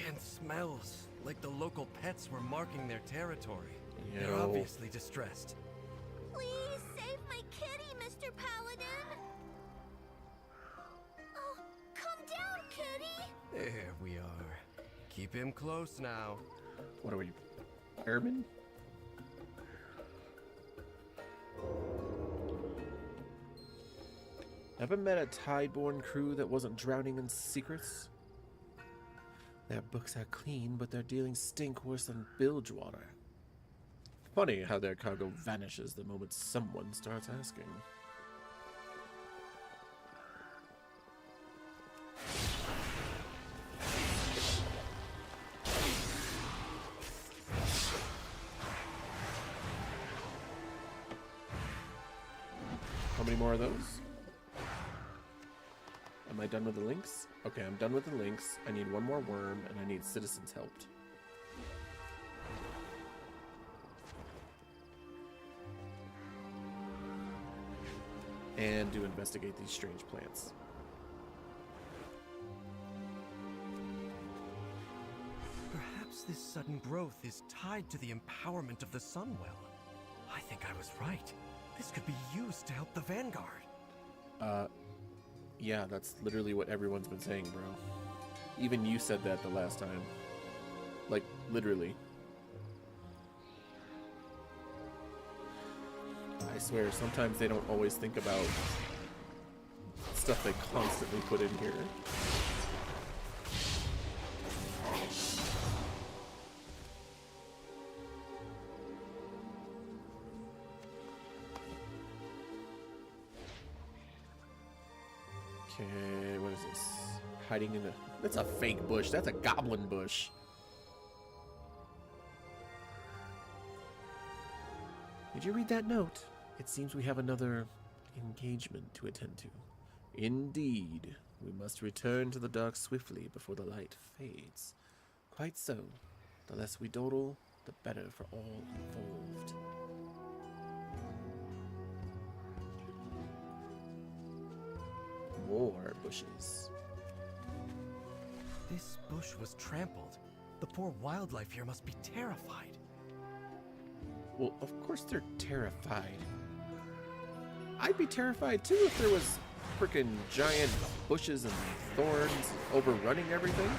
and smells like the local pets were marking their territory. They're obviously distressed. Please save my kitty, Mr. Paladin. Oh, come down, kitty. There we are. Keep him close now. What are we, airmen? Ever met a Tideborn crew that wasn't drowning in secrets? Their books are clean, but their dealings stink worse than bilge water. Funny how their cargo vanishes the moment someone starts asking. How many more of those? Am I done with the links? Okay, I'm done with the links. I need one more worm, and I need citizens helped. And to investigate these strange plants. Perhaps this sudden growth is tied to the empowerment of the Sunwell. I think I was right. This could be used to help the Vanguard. Yeah, that's literally what everyone's been saying, bro. Even you said that the last time. Like, literally. I swear, sometimes they don't always think about stuff they constantly put in here. Okay, what is this? Hiding in the... That's a fake bush. That's a goblin bush. Did you read that note? It seems we have another engagement to attend to. Indeed. We must return to the dark swiftly before the light fades. Quite so. The less we dawdle, the better for all involved. More bushes. This bush was trampled. The poor wildlife here must be terrified. Well, of course they're terrified. I'd be terrified too if there was freaking giant bushes and thorns overrunning everything.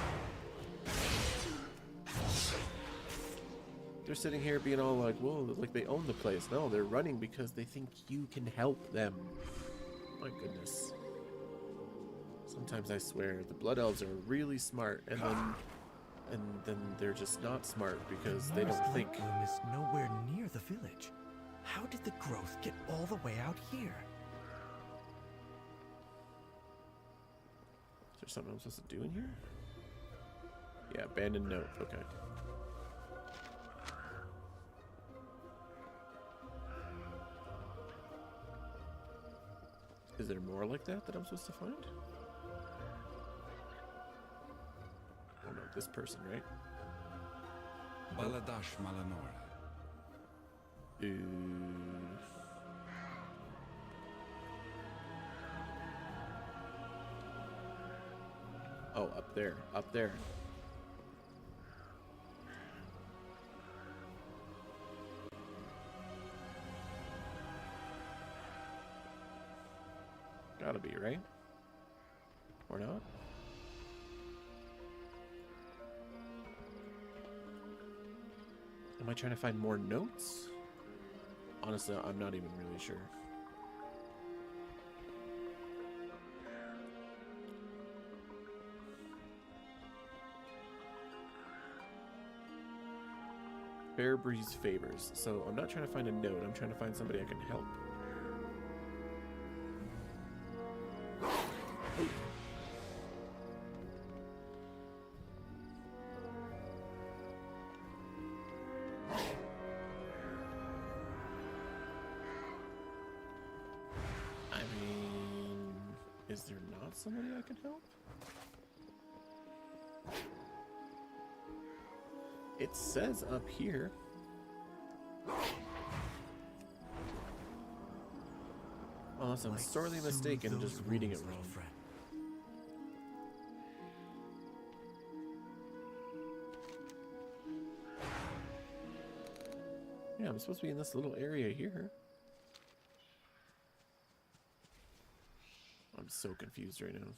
They're sitting here being all like, whoa, like they own the place. No, they're running because they think you can help them. My goodness. Sometimes I swear the Blood Elves are really smart, and then And then they're just not smart because The they don't nearest think. light bloom is nowhere near the village. How did the growth get all the way out here? Is there something I'm supposed to do in here? Yeah, abandoned note. Okay. Is there more like that I'm supposed to find? Oh no, this person, right? Baladash Malanora. Oh, up there. Up there. Gotta be, right? Or not? Am I trying to find more notes? Honestly, I'm not even really sure. Fair breeze favors. So I'm not trying to find a note. I'm trying to find somebody I can help. I mean, is there not somebody I can help? It says up here. Unless I'm sorely mistaken and just reading it wrong. Yeah, I'm supposed to be in this little area here. I'm so confused right now.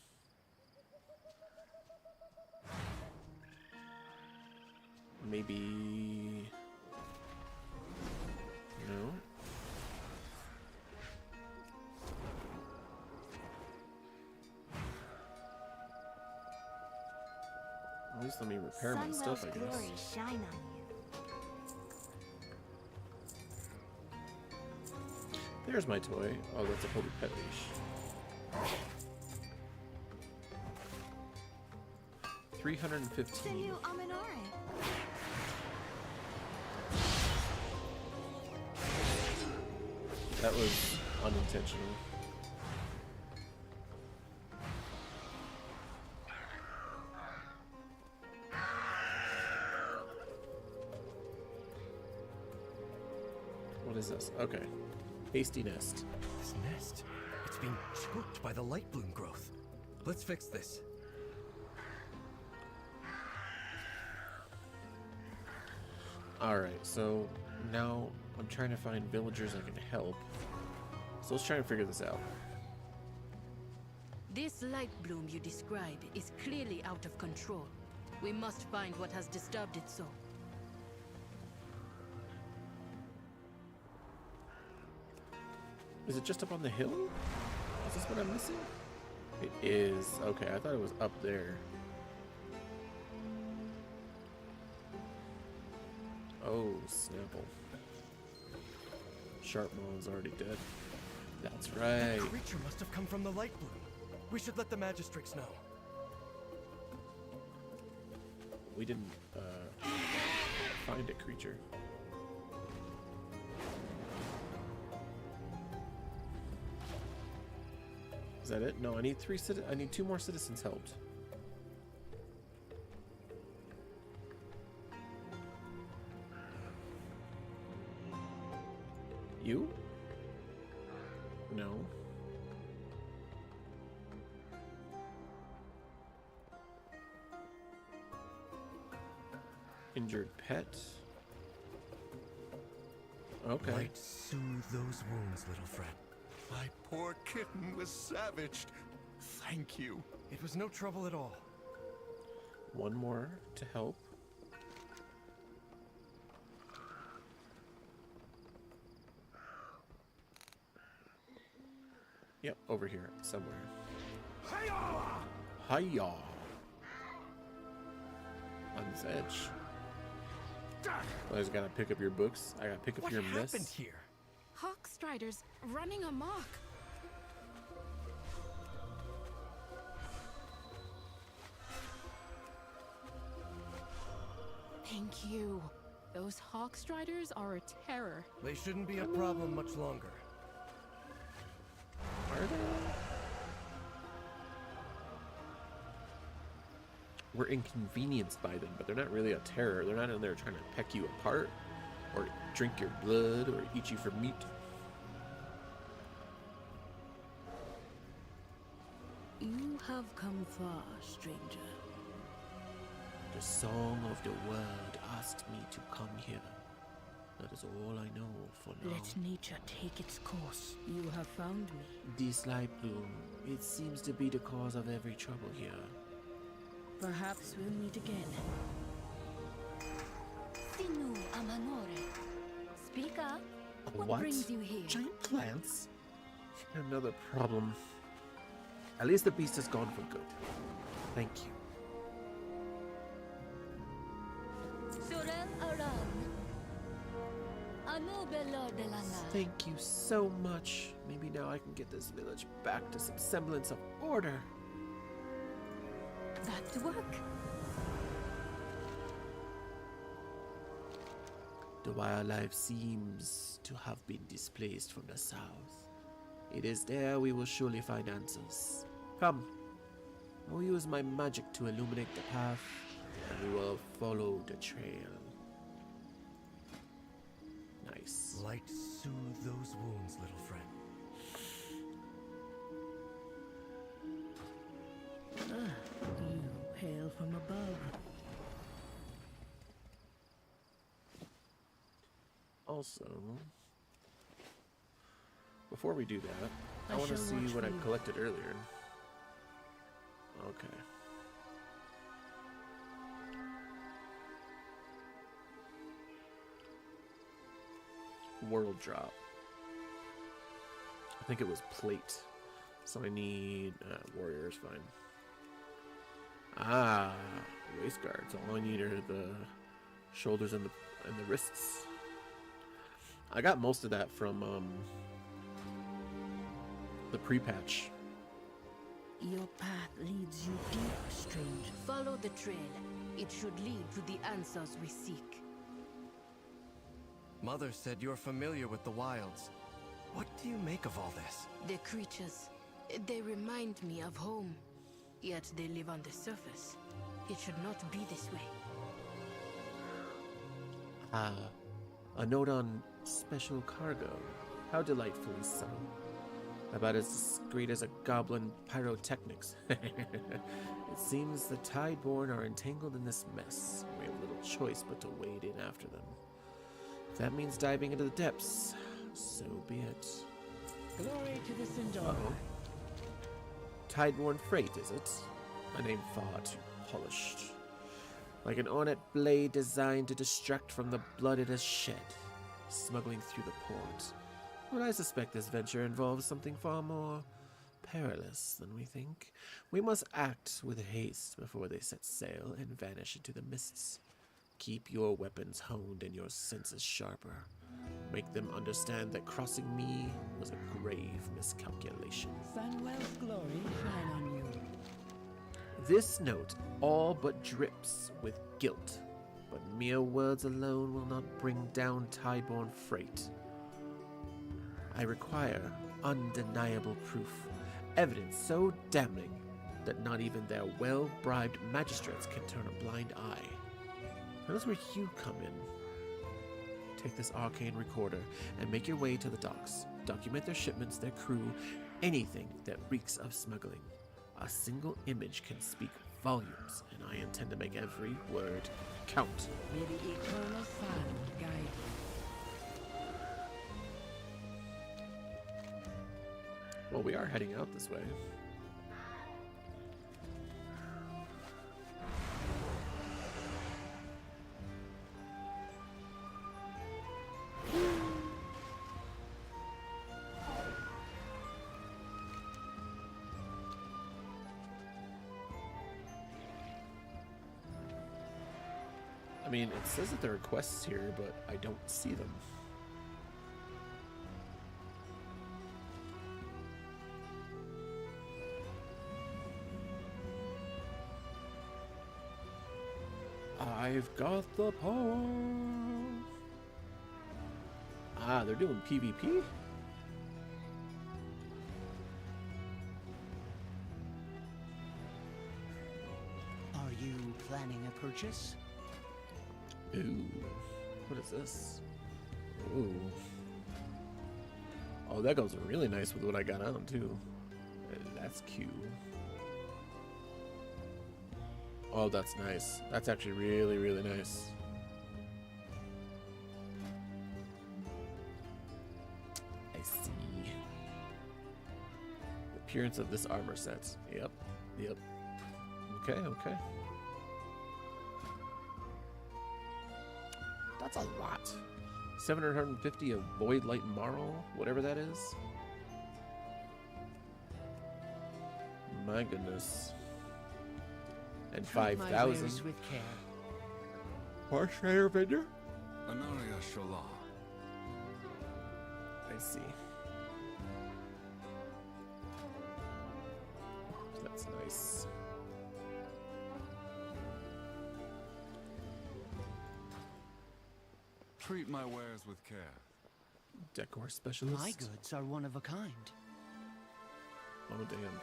Maybe... No? At least let me repair my stuff, I guess. Glory shine on you. There's my toy. Oh, that's a holy pet leash. 315. That was unintentional. What is this? Okay. Hasty nest. This nest, it's being choked by the light bloom growth. Let's fix this. Alright, so now I'm trying to find villagers I can help. So let's try and figure this out. This light bloom you describe is clearly out of control. We must find what has disturbed it so. Is it just up on the hill? Is this what I'm missing? It is. Okay, I thought it was up there. Oh, Snapple. Sharpmaw is already dead. That's right. That creature must have come from the light bloom. We should let the magistrates know. We didn't find a creature. Is that it? No, I need I need 2 more citizens helped. You? No. Injured pet. Okay. Might soothe those wounds, little friend. My poor kitten was savaged. Thank you. It was no trouble at all. 1 more to help. Yep, over here somewhere. Hiya! Hiya! on this edge. I just gotta pick up your books. I gotta pick up your mess. What happened here? Hawk Striders running amok. Thank you. Those Hawk Striders are a terror. They shouldn't be a problem much longer. Are they? We're inconvenienced by them, but they're not really a terror. They're not in there trying to peck you apart, or drink your blood, or eat you for meat. You have come far, stranger. The song of the world asked me to come here. That is all I know for now. Let nature take its course. You have found me. This light bloom, it seems to be the cause of every trouble here. Perhaps we'll meet again. Sinu Amanore. Speak up. What brings you here? Giant plants? Another problem. At least the beast is gone for good. Thank you. Thank you so much. Maybe now I can get this village back to some semblance of order. Back to work. The wildlife seems to have been displaced from the south. It is there we will surely find answers. Come, I will use my magic to illuminate the path, and we will follow the trail. Nice. Light soothe those wounds, little friend. You hail from above. Also, before we do that, I want to shall see watch what I for you. collected earlier. Okay. World drop. I think it was plate. So I need warriors, fine. Ah, waist guards. All I need are the shoulders and the wrists. I got most of that from the pre-patch. Your path leads you deep, stranger. Follow the trail. It should lead to the answers we seek. Mother said you're familiar with the wilds. What do you make of all this? The creatures, they remind me of home. Yet they live on the surface. It should not be this way. Ah, a note on special cargo. How delightfully subtle. About as discreet as a goblin pyrotechnics. It seems the Tideborn are entangled in this mess. We have little choice but to wade in after them. If that means diving into the depths, so be it. Glory to the Sindor. Uh-oh. Tideborn freight, is it? A name far too polished. Like an ornate blade designed to distract from the blood it has shed, smuggling through the port. But I suspect this venture involves something far more perilous than we think. We must act with haste before they set sail and vanish into the mists. Keep your weapons honed and your senses sharper. Make them understand that crossing me was a grave miscalculation. Sunwell's glory shine on you. This note all but drips with guilt, but mere words alone will not bring down Tideborn freight. I require undeniable proof, evidence so damning that not even their well-bribed magistrates can turn a blind eye. That's where you come in. Take this arcane recorder and make your way to the docks. Document their shipments, their crew, anything that reeks of smuggling. A single image can speak volumes, and I intend to make every word count. May the eternal sun guide you. Well, we are heading out this way. mean, it says that there are quests here, but I don't see them. I've got the power. Ah, they're doing PvP? Are you planning a purchase? Ooh. What is this? Ooh. Oh, that goes really nice with what I got on, too. That's cute. Oh, that's nice. That's actually really, really nice. I see. The appearance of this armor set. Yep. Yep. Okay, okay. That's a lot. 750 of Void Light Marl, whatever that is. My goodness. And 5,000. With care. Horse Rider vendor? Anaria Sholah. I see. That's nice. Treat my wares with care. Decor specialist. My goods are one of a kind. Oh, damn.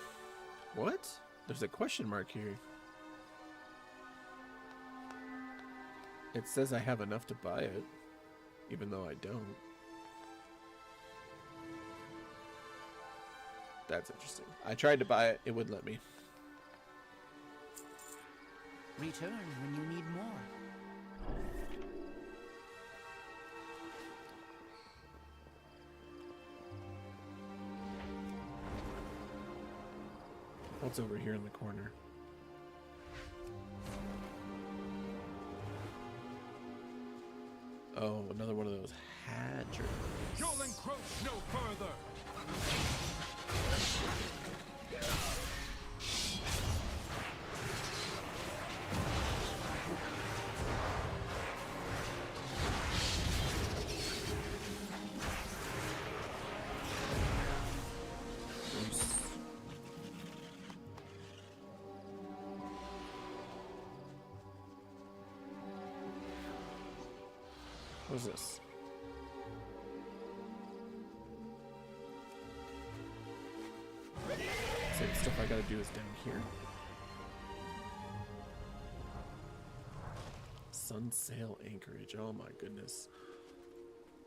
What? There's a question mark here. It says I have enough to buy it, even though I don't. That's interesting. I tried to buy it, it wouldn't let me. Return when you need more. What's over here in the corner? Oh, another one of those hadgers. You'll encroach no further. What is this? So the stuff I gotta do is down here. Sun Sail Anchorage. Oh my goodness.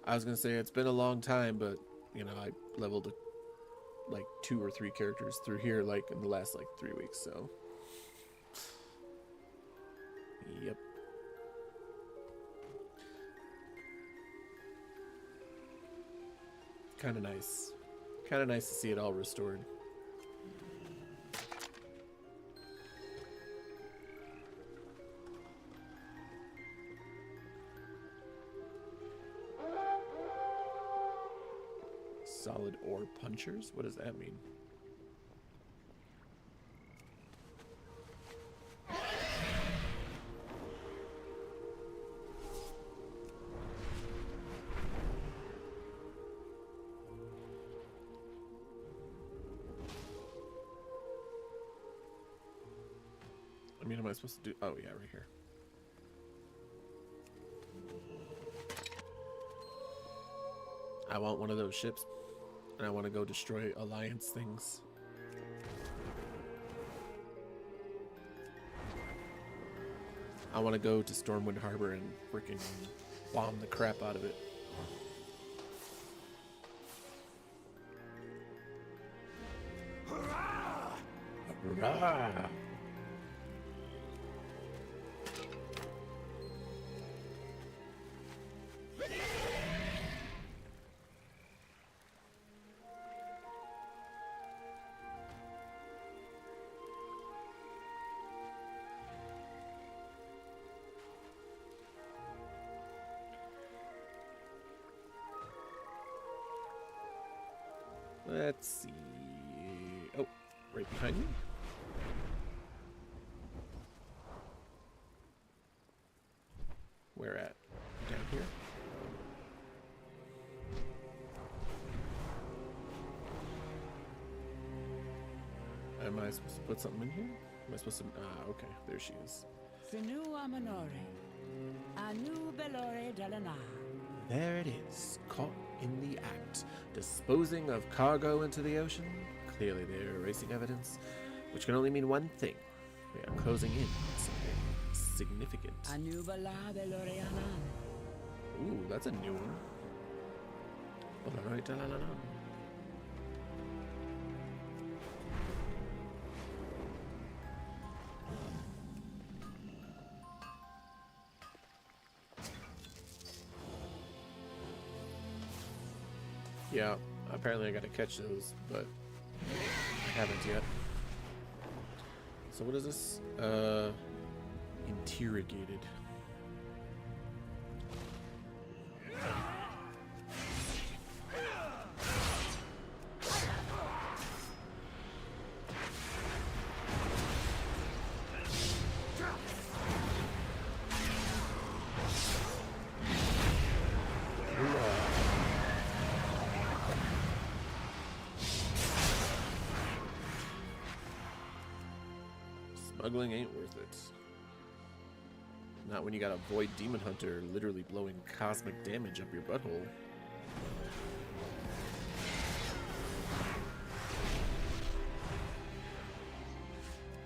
I was gonna say it's been a long time, but you know, I leveled like 2 or 3 characters through here like in the last like 3 weeks, so. Yep. Kind of nice. Kind of nice to see it all restored. Solid ore punchers? What does that mean? I mean, am I supposed to do? Oh, yeah, right here. I want one of those ships, and I want to go destroy Alliance things. I want to go to Stormwind Harbor and freaking bomb the crap out of it. Hurrah! Hurrah! Let's see. Oh, right behind me. Am I supposed to put something in here? Am I supposed to? Ah, okay. There she is. Sinu Amanore. Anu Belore Dalana. There it is, caught in the act, disposing of cargo into the ocean. Clearly they're erasing evidence, which can only mean one thing. We are closing in on something significant. Anu Bala Belore Anan. Ooh, that's a new one. Yeah, apparently I gotta catch those, but I haven't yet. So what is this? Interrogated. Smuggling ain't worth it. Not when you got a Void Demon Hunter literally blowing cosmic damage up your butthole.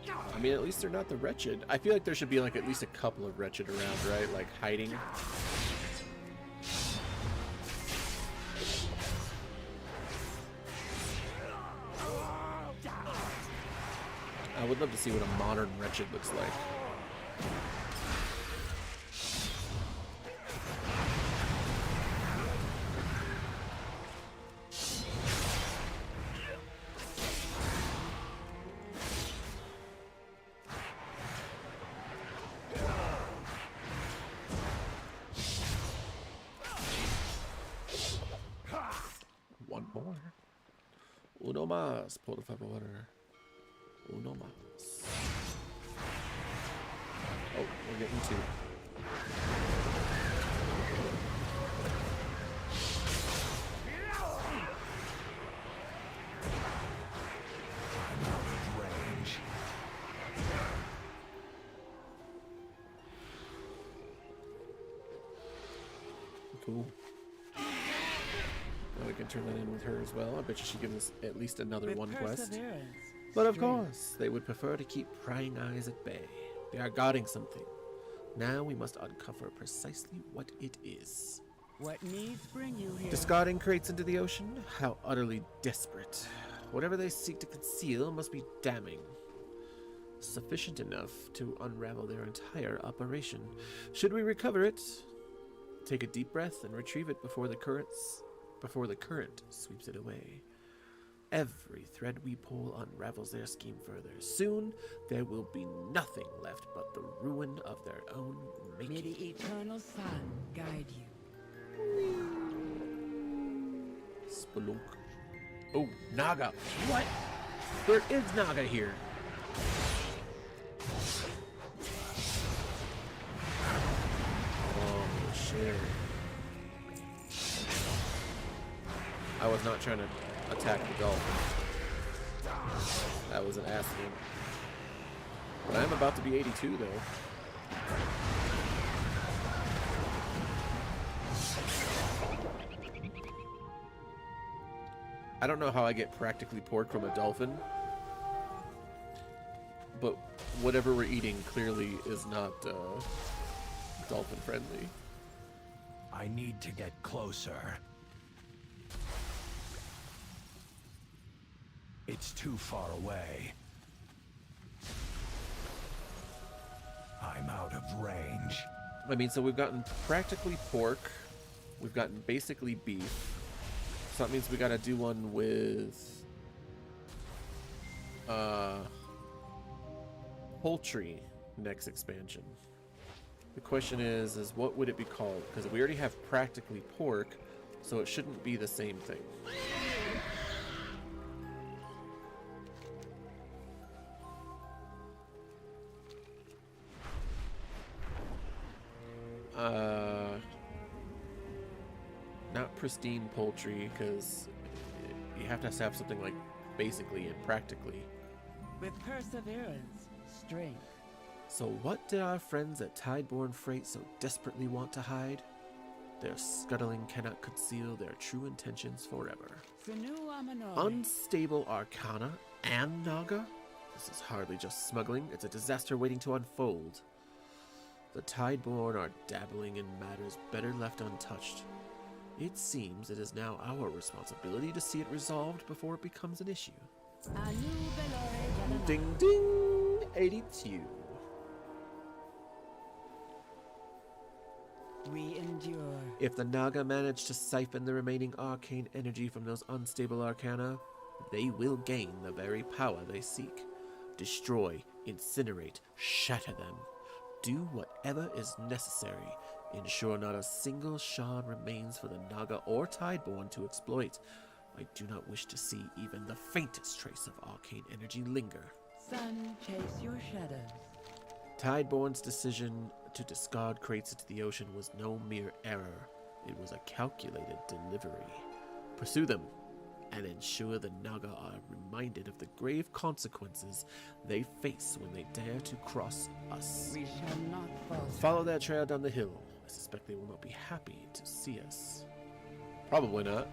I mean, at least they're not the Wretched. I feel like there should be like at least a couple of Wretched around, right? Like hiding. I would love to see what a modern Wretched looks like. One more. Uno más, por favor. Uno más. Oh, we're getting two. Range. Cool. Now we can turn that in with her as well. I bet you she gives us at least another one quest. But of course, they would prefer to keep prying eyes at bay. They are guarding something. Now we must uncover precisely what it is. What needs bring you here? Discarding crates into the ocean? How utterly desperate. Whatever they seek to conceal must be damning. Sufficient enough to unravel their entire operation. Should we recover it? Take a deep breath and retrieve it before the current sweeps it away. Every thread we pull unravels their scheme further. Soon, there will be nothing left but the ruin of their own making. May the eternal sun guide you. Spelunk. Oh, Naga. What? There is Naga here. Oh, shit. I was not trying to attack the dolphin. That was an accident. But I'm about to be 82 though. I don't know how I get practically pork from a dolphin, but whatever we're eating clearly is not dolphin friendly. I need to get closer. It's too far away. I'm out of range. I mean, so we've gotten practically pork. We've gotten basically beef. So that means we gotta do one with poultry next expansion. The question is what would it be called? Because we already have practically pork, so it shouldn't be the same thing. Not pristine poultry, because you have to have something like basically and practically. With perseverance, strength. So what did our friends at Tideborne Freight so desperately want to hide? Their scuttling cannot conceal their true intentions forever. Unstable Arcana and Naga? This is hardly just smuggling, it's a disaster waiting to unfold. The Tideborne are dabbling in matters better left untouched. It seems it is now our responsibility to see it resolved before it becomes an issue. Ding ding! 82. We endure. If the Naga manage to siphon the remaining arcane energy from those unstable arcana, they will gain the very power they seek. Destroy, incinerate, shatter them. Do whatever is necessary. Ensure not a single shard remains for the Naga or Tideborne to exploit. I do not wish to see even the faintest trace of arcane energy linger. Sun, chase your shadows. Tideborne's decision to discard crates into the ocean was no mere error. It was a calculated delivery. Pursue them, and ensure the Naga are reminded of the grave consequences they face when they dare to cross us. We shall not fall. Follow that trail down the hill. I suspect they will not be happy to see us. Probably not.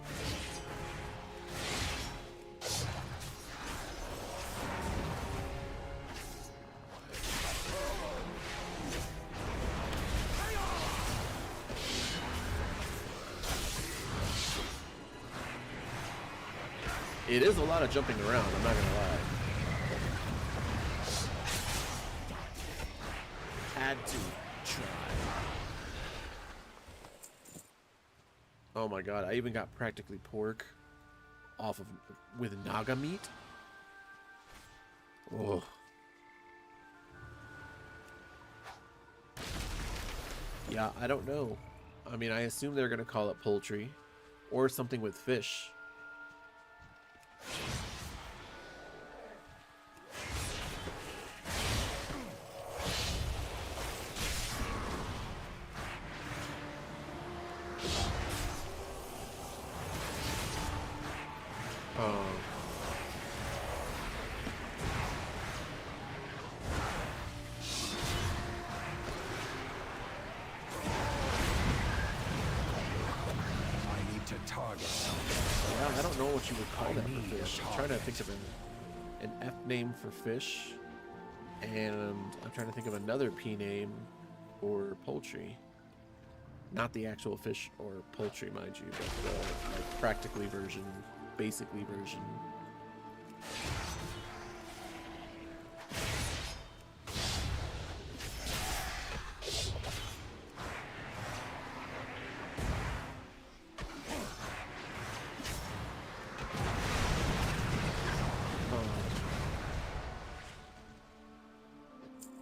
It is a lot of jumping around, I'm not gonna lie. Had to try. Oh my god, I even got practically pork off of with Naga meat. Oh. Yeah, I don't know. I mean, I assume they're gonna call it poultry or something with fish. Yeah, I don't know what you would call that for fish. I'm trying to think of an F name for fish, and I'm trying to think of another P name for poultry. Not the actual fish or poultry, mind you, but the like, practically version, basically version.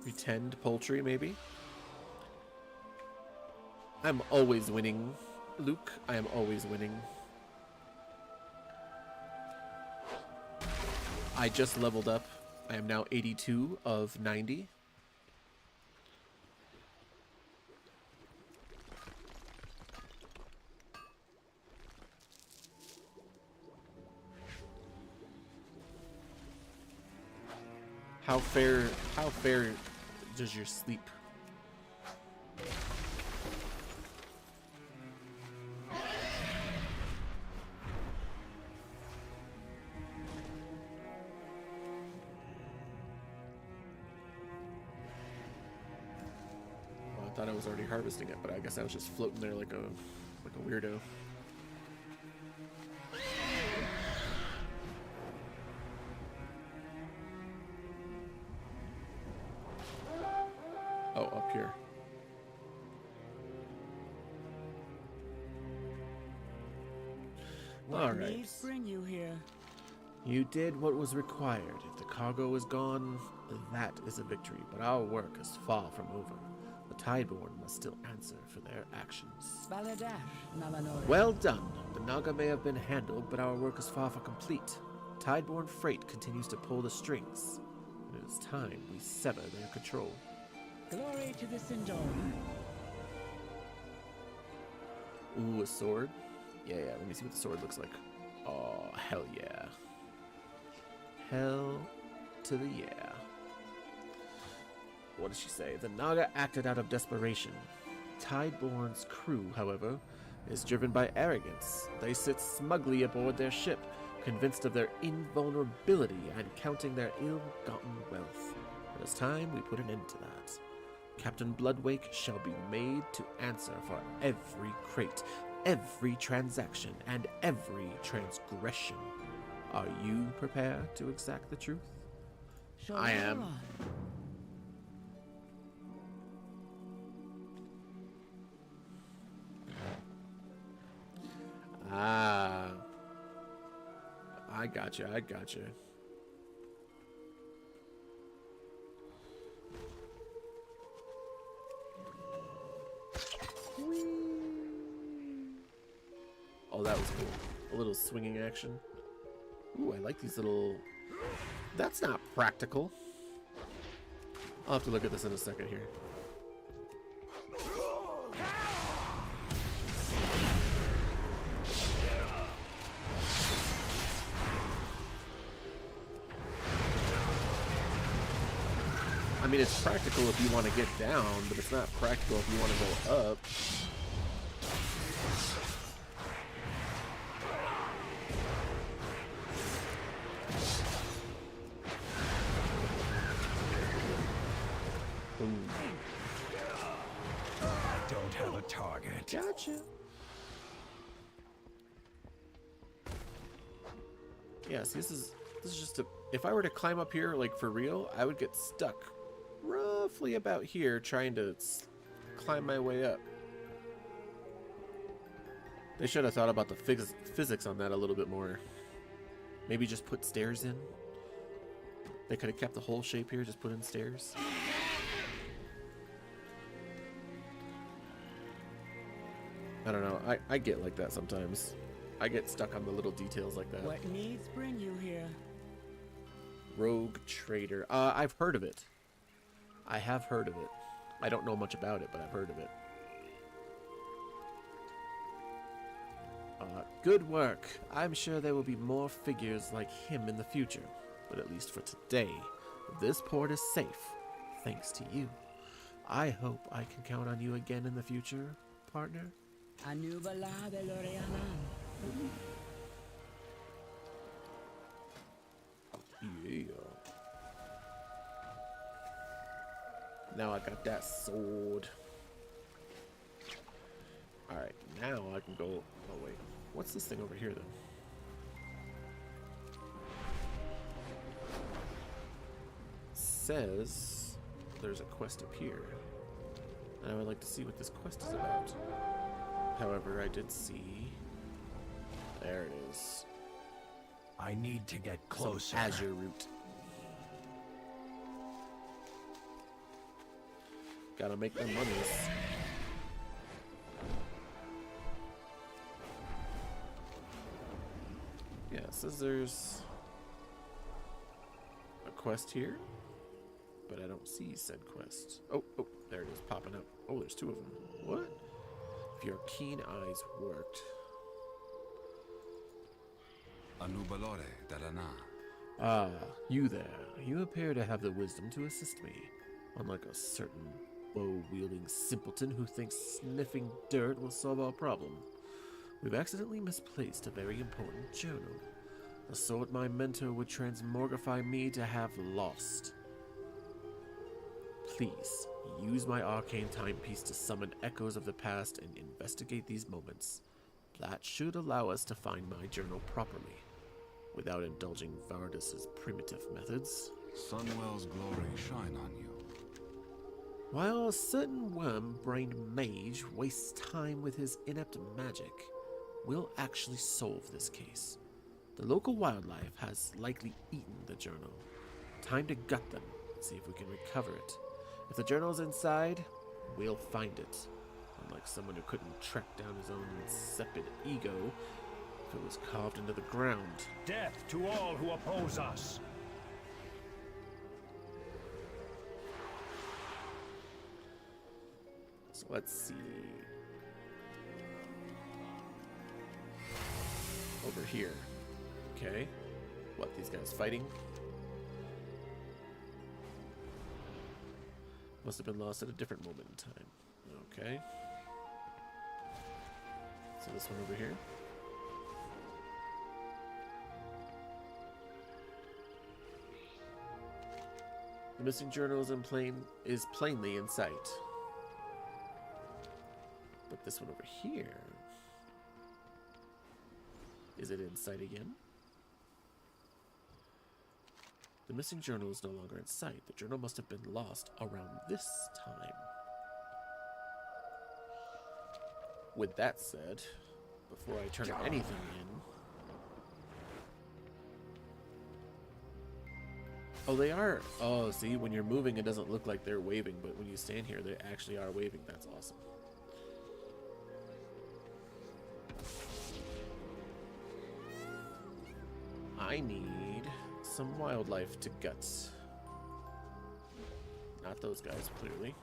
Pretend poultry, maybe? I'm always winning, Luke. I am always winning. I just leveled up. I am now 82 of 90. How fair does your sleep? Well, I thought I was already harvesting it, but I guess I was just floating there like a weirdo. Oh, up here. All right. Needs bring you here. You did what was required. If the cargo is gone, that is a victory. But our work is far from over. The Tideborne must still answer for their actions. Well done. The Naga may have been handled, but our work is far from complete. Tideborne Freight continues to pull the strings. And it is time we sever their control. Glory to the Sinjor. Ooh, a sword? Yeah, let me see what the sword looks like. Oh, hell yeah. Hell to the year. What does she say? The Naga acted out of desperation. Tideborn's crew, however, is driven by arrogance. They sit smugly aboard their ship, convinced of their invulnerability and counting their ill-gotten wealth. It is time we put an end to that. Captain Bloodwake shall be made to answer for every crate, every transaction, and every transgression. Are you prepared to exact the truth? I am. Ah. I gotcha. Oh, that was cool. A little swinging action. Ooh, I like these little... That's not practical. I'll have to look at this in a second here. I mean, it's practical if you want to get down, but it's not practical if you want to go up. I don't have a target. Gotcha. Yeah, see, this is just a... If I were to climb up here, like, for real, I would get stuck roughly about here trying to climb my way up. They should have thought about the physics on that a little bit more. Maybe just put stairs in. They could have kept the whole shape here, just put in stairs. I don't know. I get like that sometimes. I get stuck on the little details like that. What needs bring you here? Rogue Trader. I've heard of it. I have heard of it. I don't know much about it, but I've heard of it. Good work. I'm sure there will be more figures like him in the future. But at least for today, this port is safe, thanks to you. I hope I can count on you again in the future, partner. Yeah. Now I got that sword. Alright, now I can go... Oh wait, what's this thing over here then? Says there's a quest up here. And I would like to see what this quest is about. However, I did see... There it is. I need to get closer. Some Azure route. Gotta make them monies. Yeah, it says there's a quest here, but I don't see said quest. Oh, there it is, popping up. Oh, there's two of them. What? If your keen eyes worked. Anubalore Dalana. Ah, you there. You appear to have the wisdom to assist me, unlike a certain bow-wielding simpleton who thinks sniffing dirt will solve our problem. We've accidentally misplaced a very important journal, the sort my mentor would transmogrify me to have lost. Please, use my arcane timepiece to summon echoes of the past and investigate these moments. That should allow us to find my journal properly, without indulging Vardas's primitive methods. Sunwell's glory shine on you. While a certain worm-brained mage wastes time with his inept magic, we'll actually solve this case. The local wildlife has likely eaten the journal. Time to gut them and see if we can recover it. If the journal's inside, we'll find it. Unlike someone who couldn't track down his own insipid ego if it was carved into the ground. Death to all who oppose us. So let's see. Over here. Okay. What, these guys fighting? Must have been lost at a different moment in time. Okay. So this one over here. The missing journal is plainly in sight. But this one over here, is it in sight again? The missing journal is no longer in sight. The journal must have been lost around this time. With that said, before I turn anything in... Oh, they are. Oh, see, when you're moving, it doesn't look like they're waving, but when you stand here, they actually are waving. That's awesome. I need some wildlife to guts. Not those guys, clearly.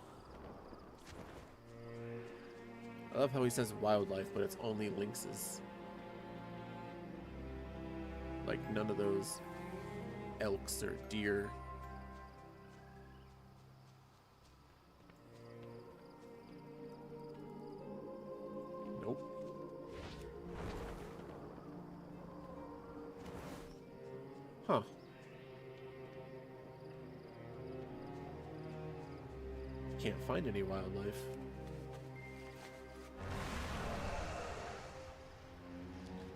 I love how he says wildlife, but it's only lynxes. Like none of those elks or deer. Nope. Huh. Can't find any wildlife.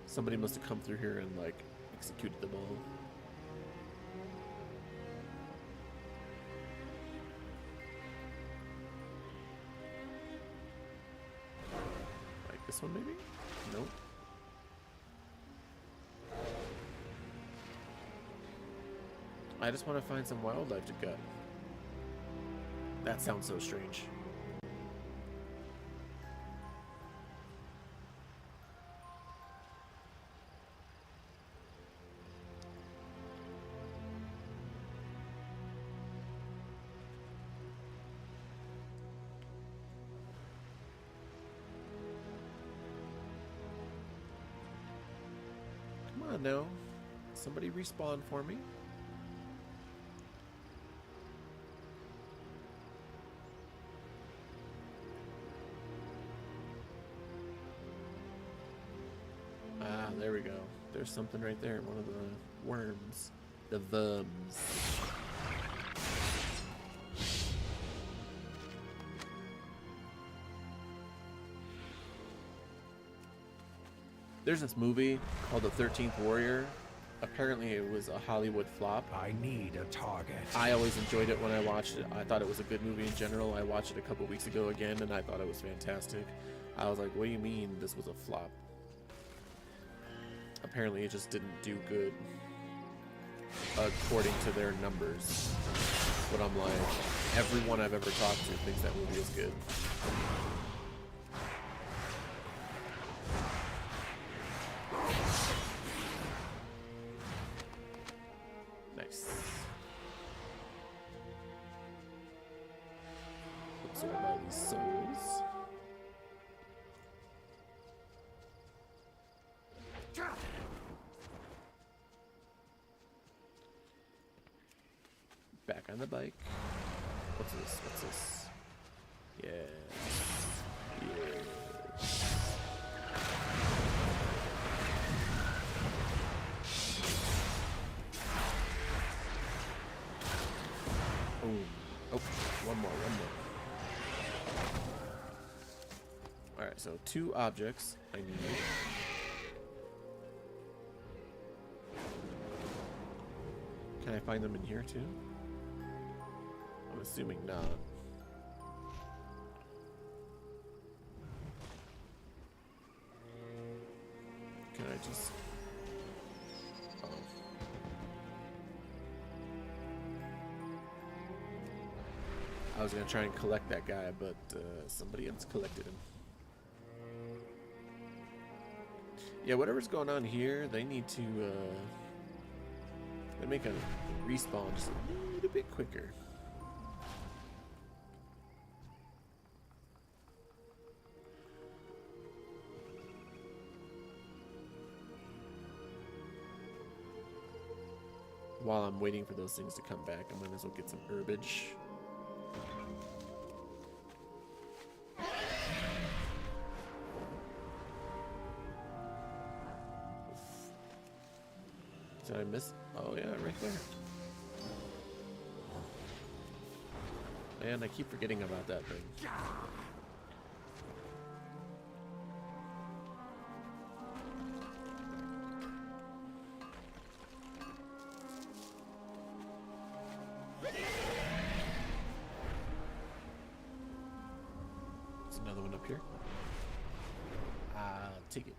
Somebody must have come through here and like executed them all. Like this one maybe? Nope. I just want to find some wildlife to gut. That sounds so strange. Come on now. Somebody respawn for me. Ah, there we go. There's something right there. One of the worms. The worms. There's this movie called The 13th Warrior. Apparently it was a Hollywood flop. I need a target. I always enjoyed it when I watched it. I thought it was a good movie in general. I watched it a couple weeks ago again and I thought it was fantastic. I was like, what do you mean this was a flop? Apparently it just didn't do good according to their numbers. But I'm like, everyone I've ever talked to thinks that movie is good. Nice. Absorb all these souls. Back on the bike. What's this? What's this? Yeah. Yeah. Boom. Oh, one more. Alright, so 2 objects I need. Can I find them in here too? I'm assuming not. Can I just... Oh. I was gonna try and collect that guy, but somebody else collected him. Yeah, whatever's going on here, they need to they make a respawn just a little bit quicker. While I'm waiting for those things to come back, I might as well get some herbage. Did I miss? Oh yeah, right there. Man, I keep forgetting about that thing. There's another one up here. I'll take it.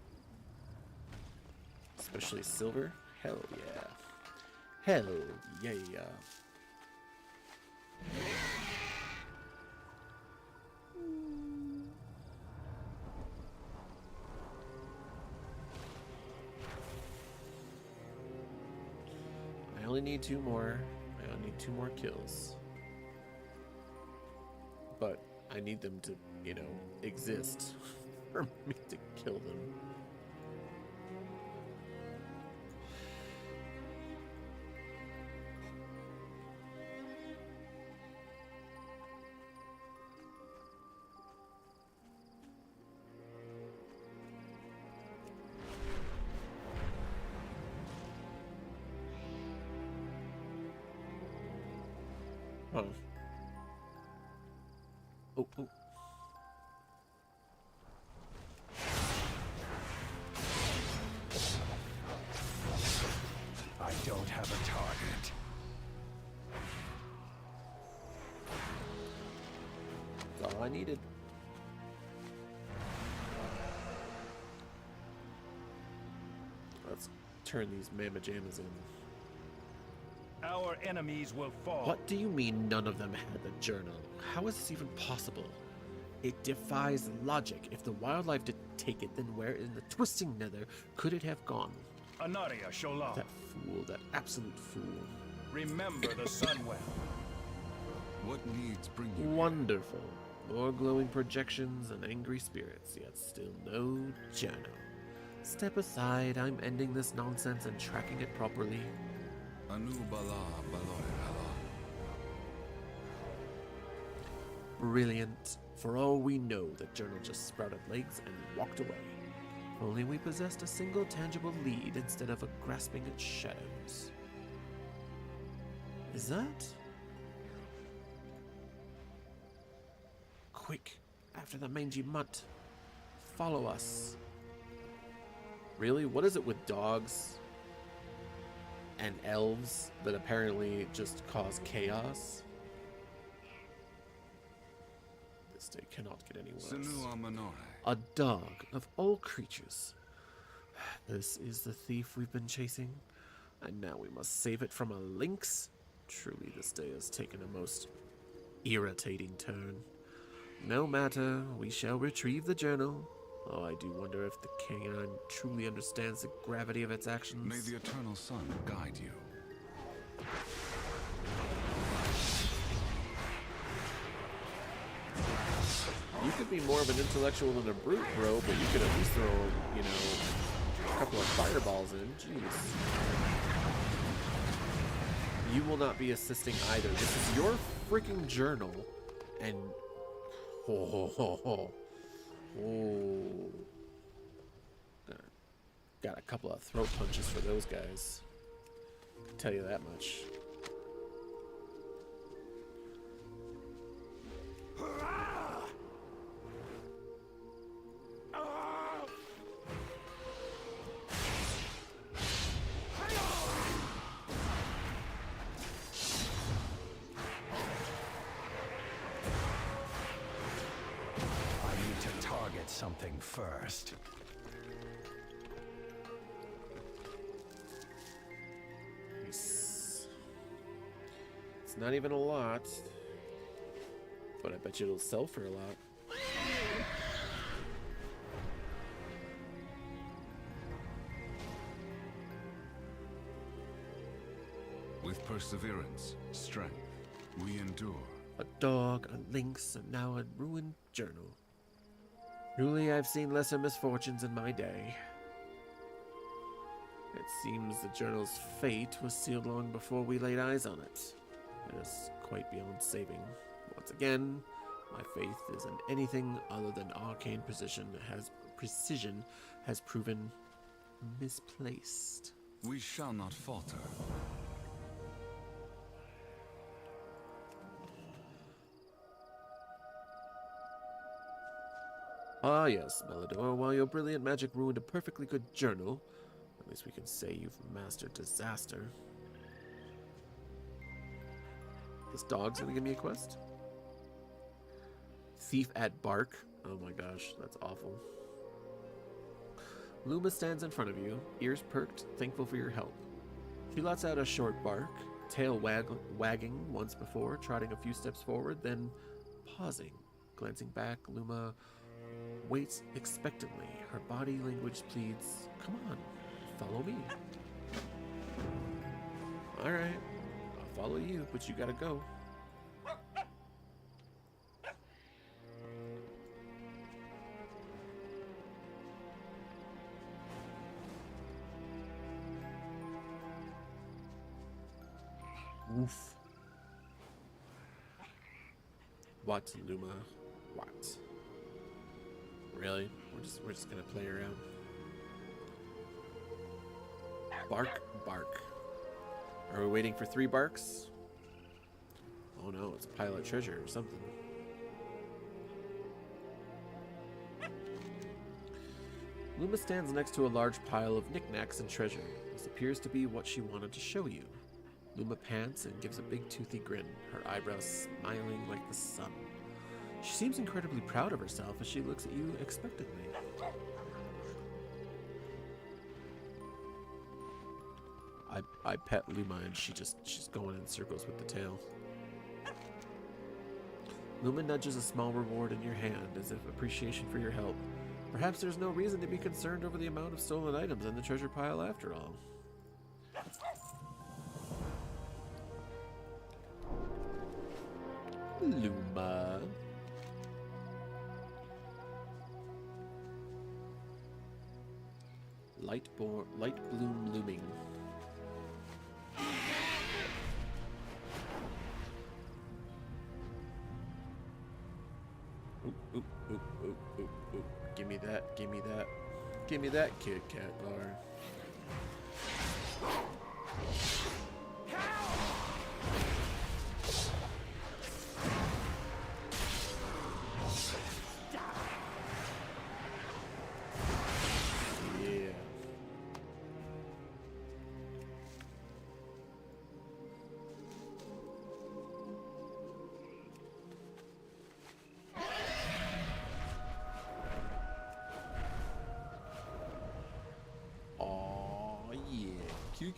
Especially silver. Hell yeah. Hell yeah. I only need 2 more. I only need 2 more kills. But I need them to, you know, exist for me to kill them. Oh. Oh, oh. I don't have a target. That's all I needed. Let's turn these mamma jammas in. Our enemies will fall. What do you mean none of them had the journal? How is this even possible? It defies logic. If the wildlife did take it, then where in the twisting nether could it have gone? Anaria Sholam. That fool, that absolute fool. Remember the Sunwell. What needs bring you? Wonderful. More glowing projections and angry spirits, yet still no journal. Step aside, I'm ending this nonsense and tracking it properly. Anu Bala Baloy. Brilliant. For all we know, the journal just sprouted legs and walked away. If only we possessed a single tangible lead instead of a grasping at shadows. Is that? Quick, after the mangy mutt. Follow us. Really? What is it with dogs and elves that apparently just cause chaos? This day cannot get any worse. A dog of all creatures. This is the thief we've been chasing, and now we must save it from a lynx? Truly, this day has taken a most irritating turn. No matter, we shall retrieve the journal. Oh, I do wonder if the canine truly understands the gravity of its actions. May the eternal sun guide you. You could be more of an intellectual than a brute, bro, but you could at least throw, you know, a couple of fireballs in. Jeez. You will not be assisting either. This is your freaking journal, and oh. Got a couple of throat punches for those guys. I can tell you that much. Something first. It's not even a lot, but I bet you it'll sell for a lot. With perseverance, strength, we endure. A dog, a lynx, and now a ruined journal. Truly, I've seen lesser misfortunes in my day. It seems the journal's fate was sealed long before we laid eyes on it. It is quite beyond saving. Once again, my faith is in anything other than arcane precision has proven misplaced. We shall not falter. Ah yes, Melidor, while your brilliant magic ruined a perfectly good journal, at least we can say you've mastered disaster. This dog's gonna give me a quest? Thief at Bark? Oh my gosh, that's awful. Luma stands in front of you, ears perked, thankful for your help. She lets out a short bark, tail wagging once before, trotting a few steps forward, then pausing. Glancing back, Luma waits expectantly. Her body language pleads, "Come on, follow me." Alright, I'll follow you, but you gotta go. Woof. What, Luma? What? Really? We're just gonna play around. Bark, bark. Are we waiting for 3 barks? Oh no, it's a pile of treasure or something. Luma stands next to a large pile of knickknacks and treasure. This appears to be what she wanted to show you. Luma pants and gives a big toothy grin, her eyebrows smiling like the sun. She seems incredibly proud of herself as she looks at you expectantly. I pet Luma and she's going in circles with the tail. Luma nudges a small reward in your hand as if appreciation for your help. Perhaps there's no reason to be concerned over the amount of stolen items in the treasure pile after all. Luma. Light bloom looming. Oop, oop, oop, oop, oop, oop. Give me that, give me that. Give me that Kit Kat bar.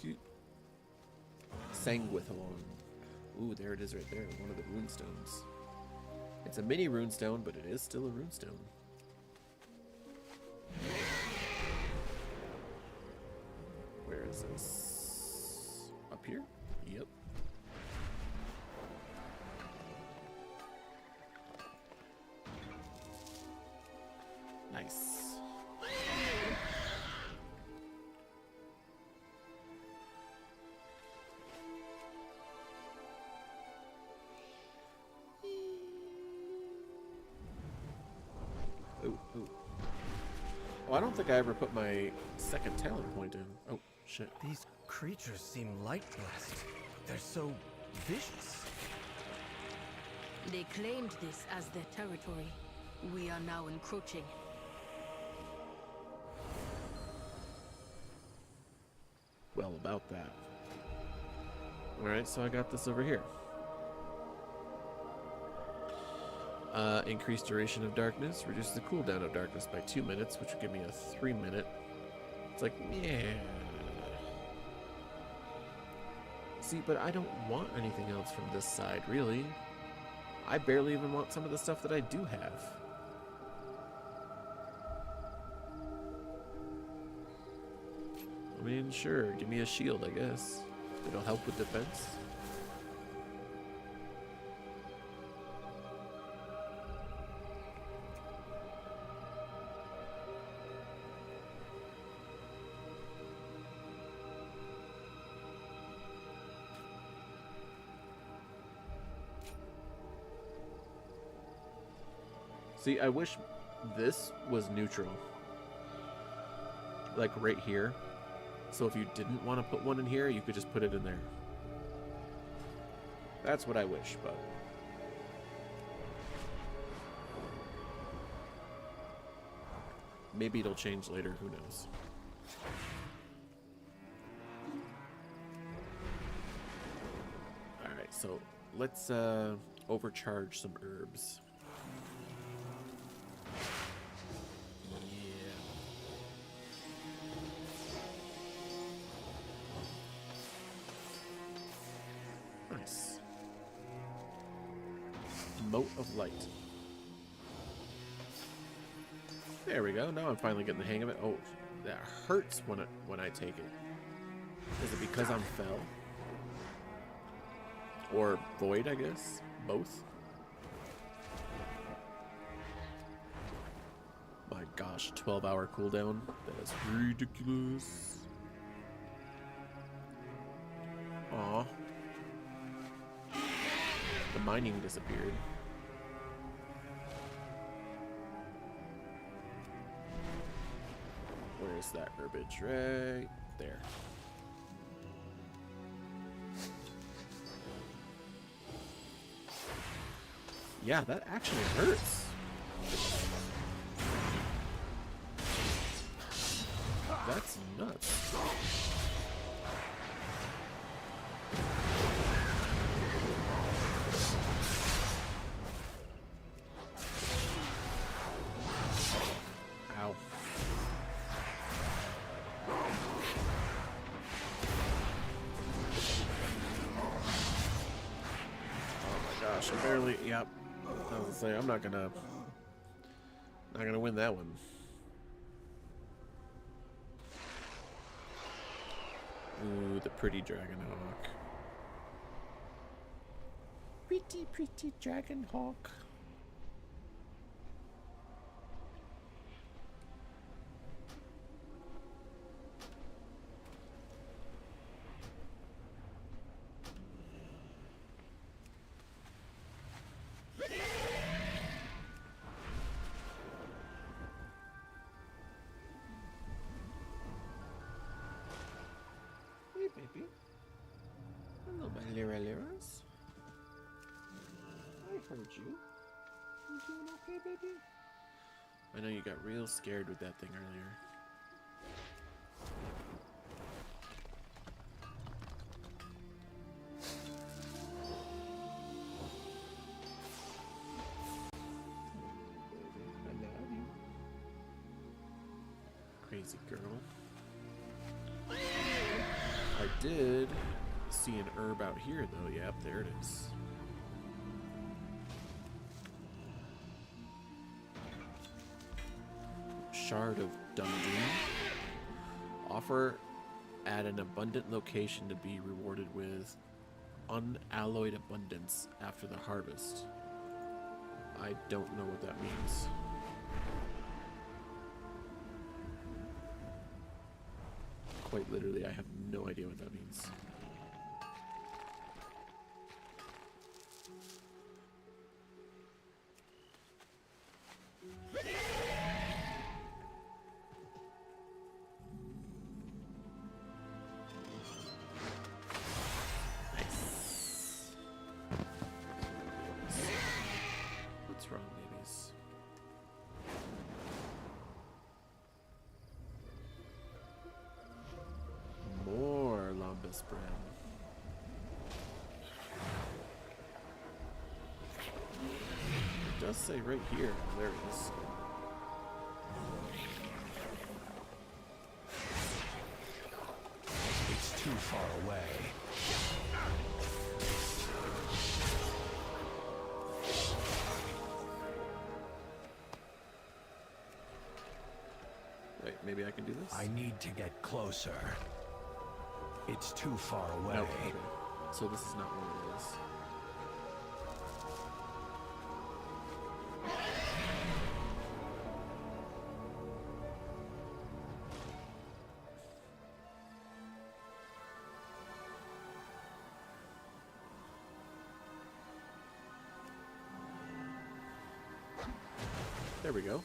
Cute. Sanguithorn. Ooh, there it is right there, one of the runestones. It's a mini runestone, but it is still a runestone. Where is this? Up here? Yep. Nice. Oh, I don't think I ever put my second talent point in. Oh, shit. These creatures seem light-blessed. They're so vicious. They claimed this as their territory. We are now encroaching. Well, about that. Alright, so I got this over here. Increased duration of darkness. Reduces the cooldown of darkness by 2 minutes, which would give me a 3-minute. It's like, yeah. See, but I don't want anything else from this side, really. I barely even want some of the stuff that I do have. I mean, sure, give me a shield, I guess. It'll help with defense. See, I wish this was neutral. Like right here. So if you didn't want to put one in here, you could just put it in there. That's what I wish, but... maybe it'll change later, who knows. Alright, so let's overcharge some herbs. Nice. Mote of light. There we go. Now I'm finally getting the hang of it. Oh, that hurts when I take it. Is it because I'm fell? Or void, I guess? Both? My gosh, 12-hour cooldown. That is ridiculous. Aw. The mining disappeared. Where's that herbage? Right there. Yeah, that actually hurts. That's nuts. Ow. Oh my gosh, I barely, yep. I was gonna say, I'm not gonna win that one. Ooh, the pretty dragon hawk. Pretty, pretty dragon hawk. Hey, baby. Hello, my Lyra Lyras. I heard you. You doing okay, baby? I know you got real scared with that thing earlier. I love you. Crazy girl. I did see an herb out here, though. Yep, there it is. Shard of Dundee. Offer at an abundant location to be rewarded with unalloyed abundance after the harvest. I don't know what that means. Quite literally, I have no idea what that means. Nice. What's wrong, babies? More Lambus bread. It does say right here. There it is. It's too far away. Wait, maybe I can do this? I need to get closer. It's too far away. Nope, okay. So this is not what it is. There we go.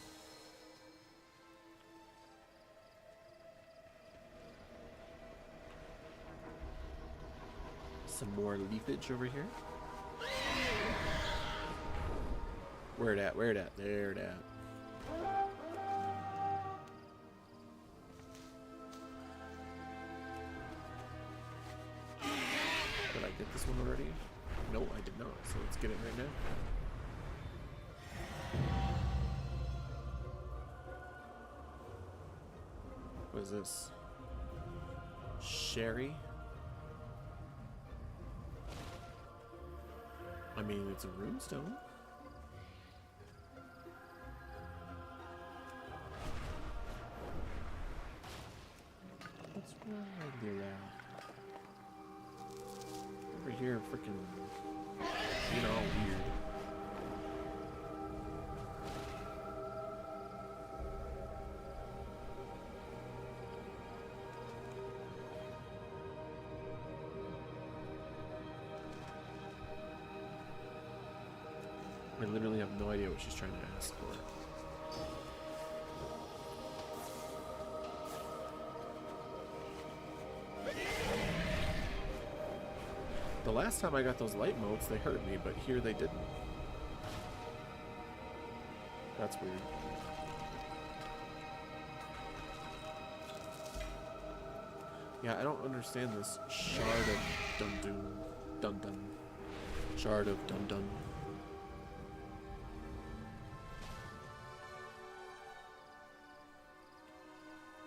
Some more leafage over here. Where it at? Where it at? There it at. Did I get this one already? No, I did not. So let's get it right now. What is this? Sherry? I mean, it's a runestone. What's wrong with you there? Over here, freaking, you know, weird. I literally have no idea what she's trying to ask for. The last time I got those light motes, they hurt me, but here they didn't. That's weird. Yeah, I don't understand this shard of dun-dun. Shard of dun-dun.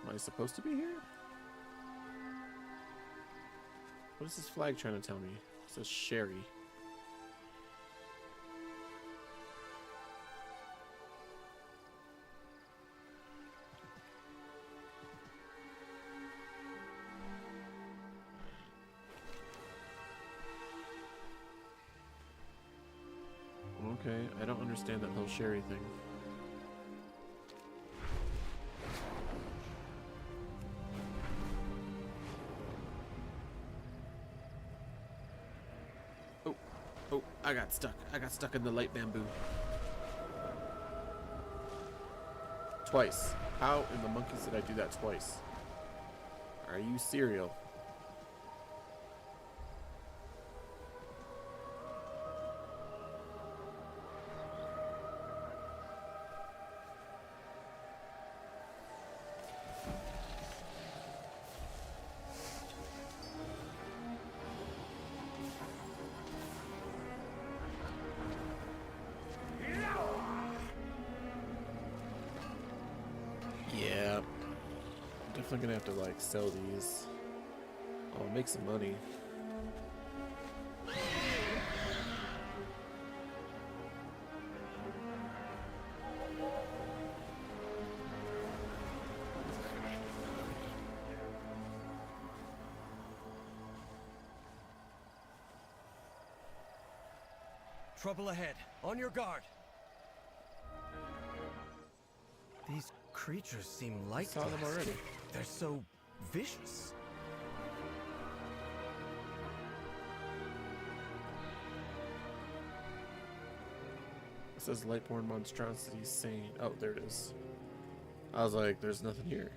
Am I supposed to be here? What is this flag trying to tell me? It says Sherry. Okay, I don't understand that whole Sherry thing. Oh, I got stuck. I got stuck in the light bamboo. Twice. How in the monkeys did I do that twice? Are you serial? Yeah, definitely gonna have to like sell these. I'll make some money. Trouble ahead. On your guard. These creatures seem light. Saw them already. They're so vicious. It says Lightborn monstrosity saying, oh, there it is. I was like, there's nothing here.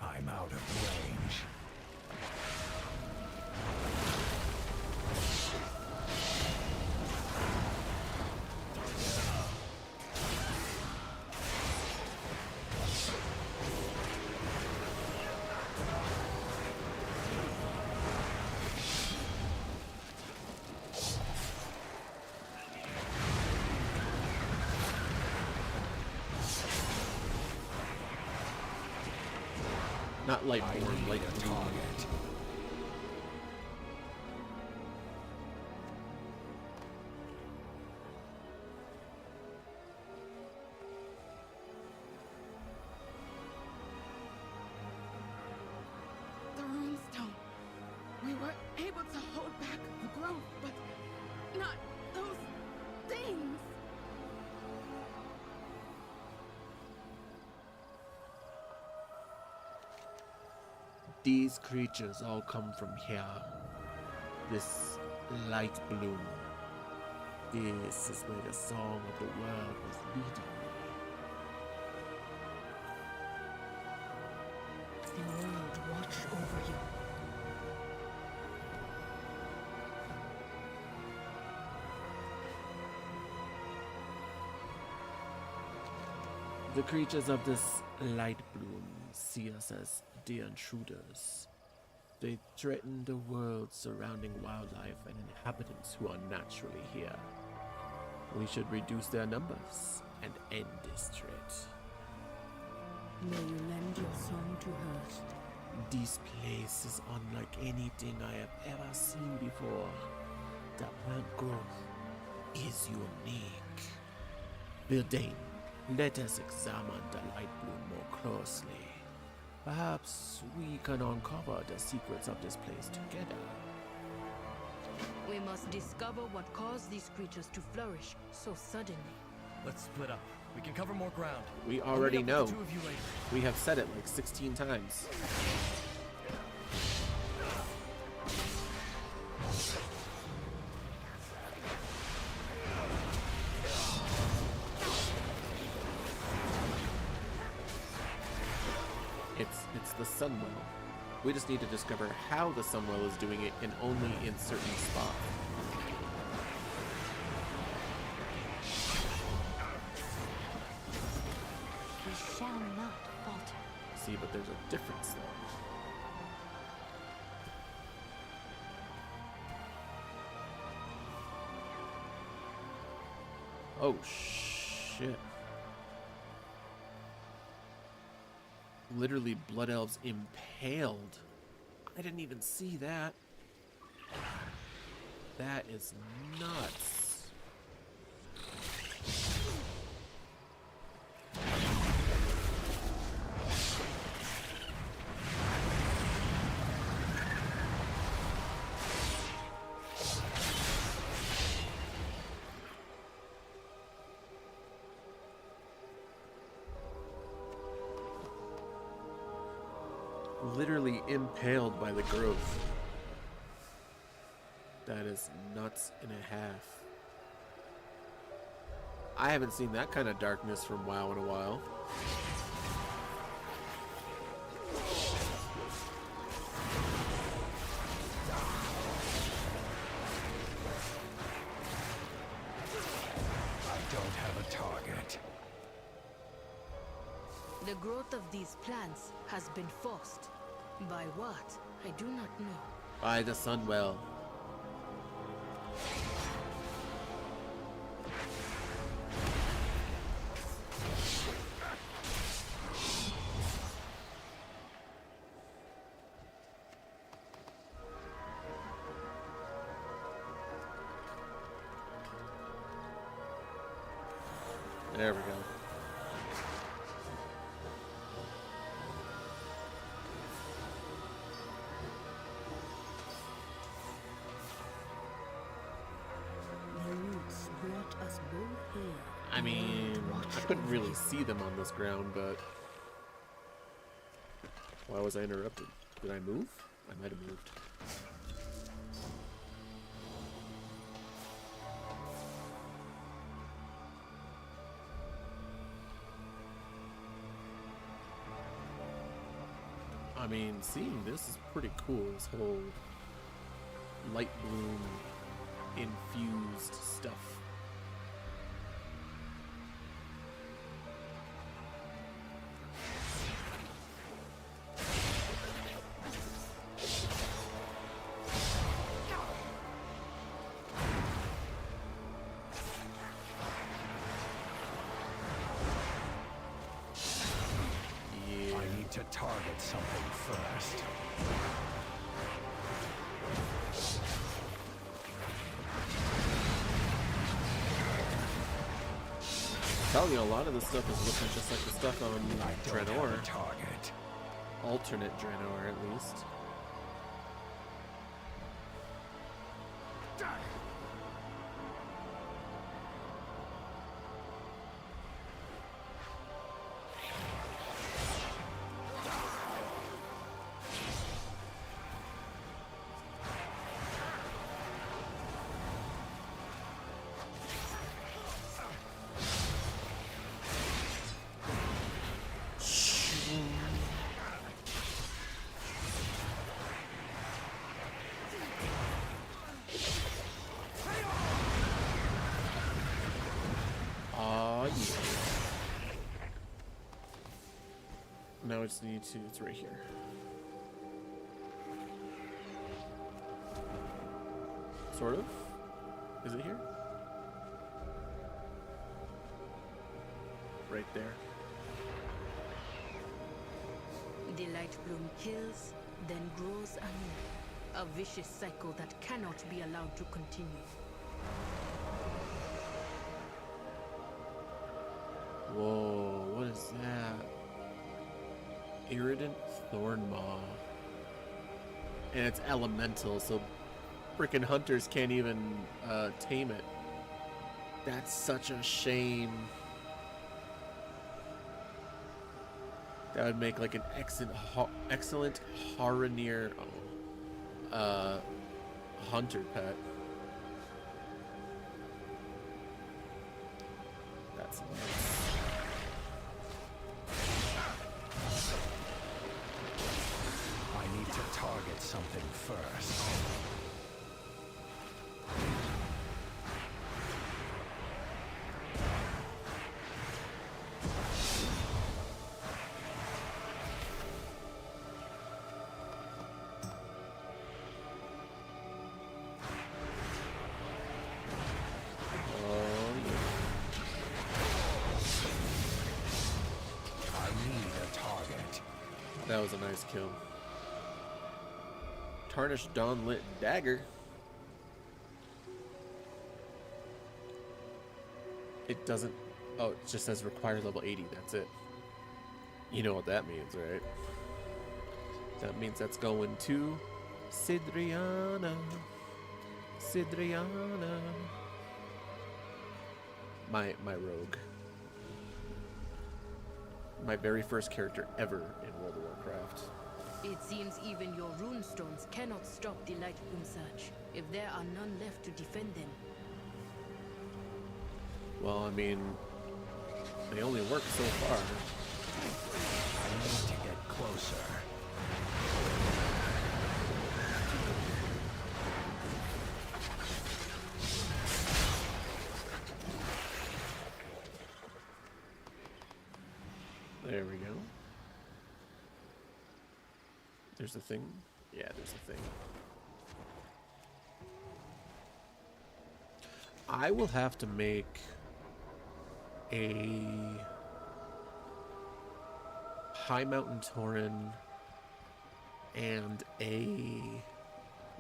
I'm out of range. Not Lightborn, light target. The runestone. We were able to hold back the growth, but not those things. These creatures all come from here. This light bloom. This is where the song of the world was leading me. The world watch over you. The creatures of this light bloom see us as the intruders. They threaten the world surrounding wildlife and inhabitants who are naturally here. We should reduce their numbers and end this threat. May you lend your song to her. This place is unlike anything I have ever seen before. The plant growth is unique. Bildane, let us examine the light bloom more closely. Perhaps we can uncover the secrets of this place together. We must discover what caused these creatures to flourish so suddenly. Let's split up. We can cover more ground. We I'll already meet up with know. the 2 of you later. We have said it like 16 times. It's the Sunwell. We just need to discover how the Sunwell is doing it, and only in certain spots. We shall not falter. See, but there's a difference though. Oh shit. Literally blood elves impaled. I didn't even see that. That is nuts. Literally impaled by the growth. That is nuts and a half. I haven't seen that kind of darkness from WoW in a while. I don't have a target. The growth of these plants has been forced. By what? I do not know. By the Sunwell. There we go. The roots brought us both here. I mean, I couldn't really see them on this ground, but why was I interrupted? Did I move? I might have moved. I mean, seeing this is pretty cool, this whole light bloom infused stuff. I need to target something first. Telling you, a lot of this stuff is looking just like the stuff on Draenor. Target. Alternate Draenor, at least. now I just need to, it's right here. Sort of? Is it here? Right there. The light bloom kills, then grows anew. A vicious cycle that cannot be allowed to continue. Whoa, what is that? Irident Thornmaw. And it's elemental, so freaking hunters can't even tame it. That's such a shame. That would make like an excellent Haranir hunter pet. That's nice. I need to target something first. That was a nice kill. Tarnished Dawnlit Dagger. It doesn't... Oh, it just says require level 80. That's it. You know what that means, right? That means that's going to Sidriana. Sidriana. My rogue. My very first character ever in World of Warcraft. It seems even your runestones cannot stop the light bloom surge, if there are none left to defend them. Well, I mean, they only work so far. I need to get closer. There we go. There's a thing. Yeah, there's a thing. I will have to make a High Mountain Tauren and a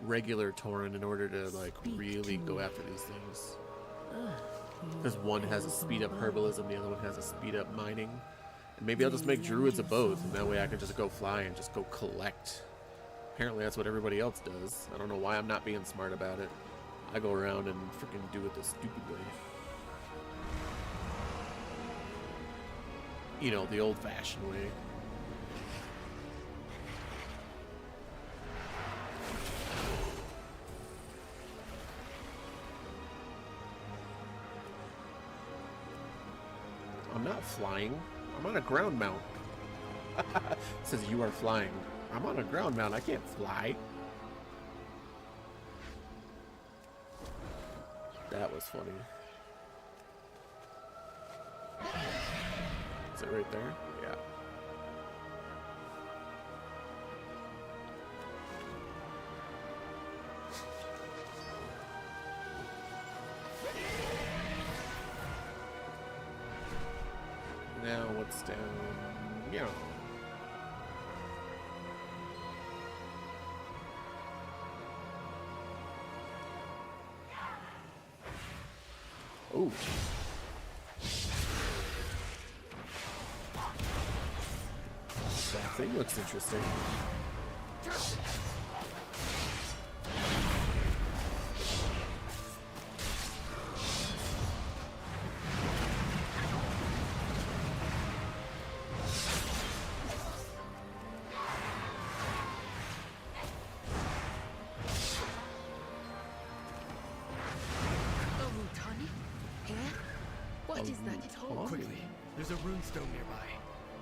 regular Tauren in order to like really go after these things. Because one has a speed up herbalism, the other one has a speed up mining. And maybe I'll just make druids of both, and that way I can just go fly and just go collect. Apparently that's what everybody else does. I don't know why I'm not being smart about it. I go around and freaking do it the stupid way. You know, the old-fashioned way. I'm not flying. I'm on a ground mount. It says you are flying. I'm on a ground mount. I can't fly. That was funny. Is it right there? Yeah. Now what's down? Yeah. Oh. That thing looks interesting. What is that at all? Quickly, there's a runestone nearby.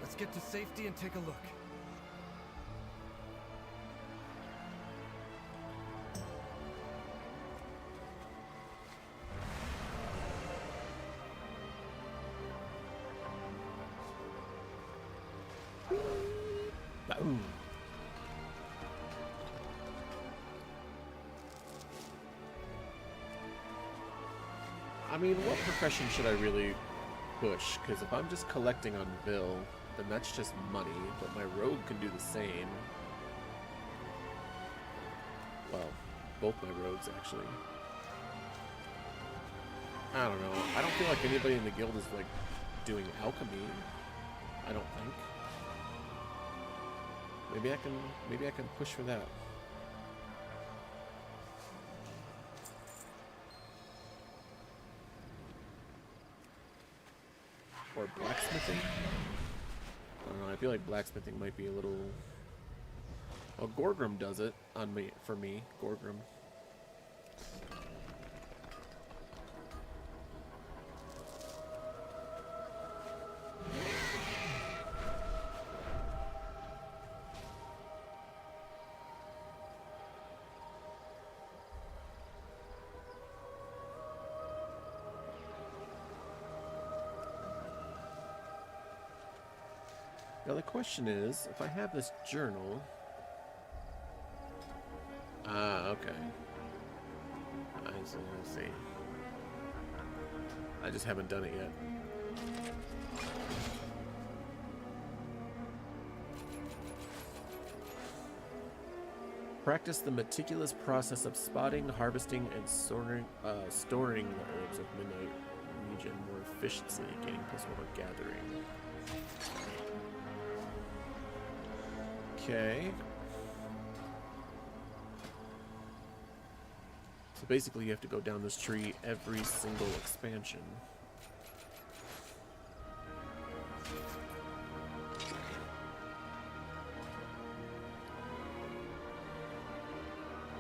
Let's get to safety and take a look. I mean, what profession should I really push? Because if I'm just collecting on Vil, then that's just money, but my rogue can do the same. Well, both my rogues, actually. I don't know. I don't feel like anybody in the guild is, like, doing alchemy. I don't think. Maybe I can push for that. Or blacksmithing? I don't know, I feel like blacksmithing might be a little... Well, Gorgrim does it on me, for me. Gorgrim. Now the question is, if I have this journal... okay. I see. I just haven't done it yet. Practice the meticulous process of spotting, harvesting, and storing the herbs of Midnight Region more efficiently, gaining +1 gathering. Okay. So basically you have to go down this tree every single expansion.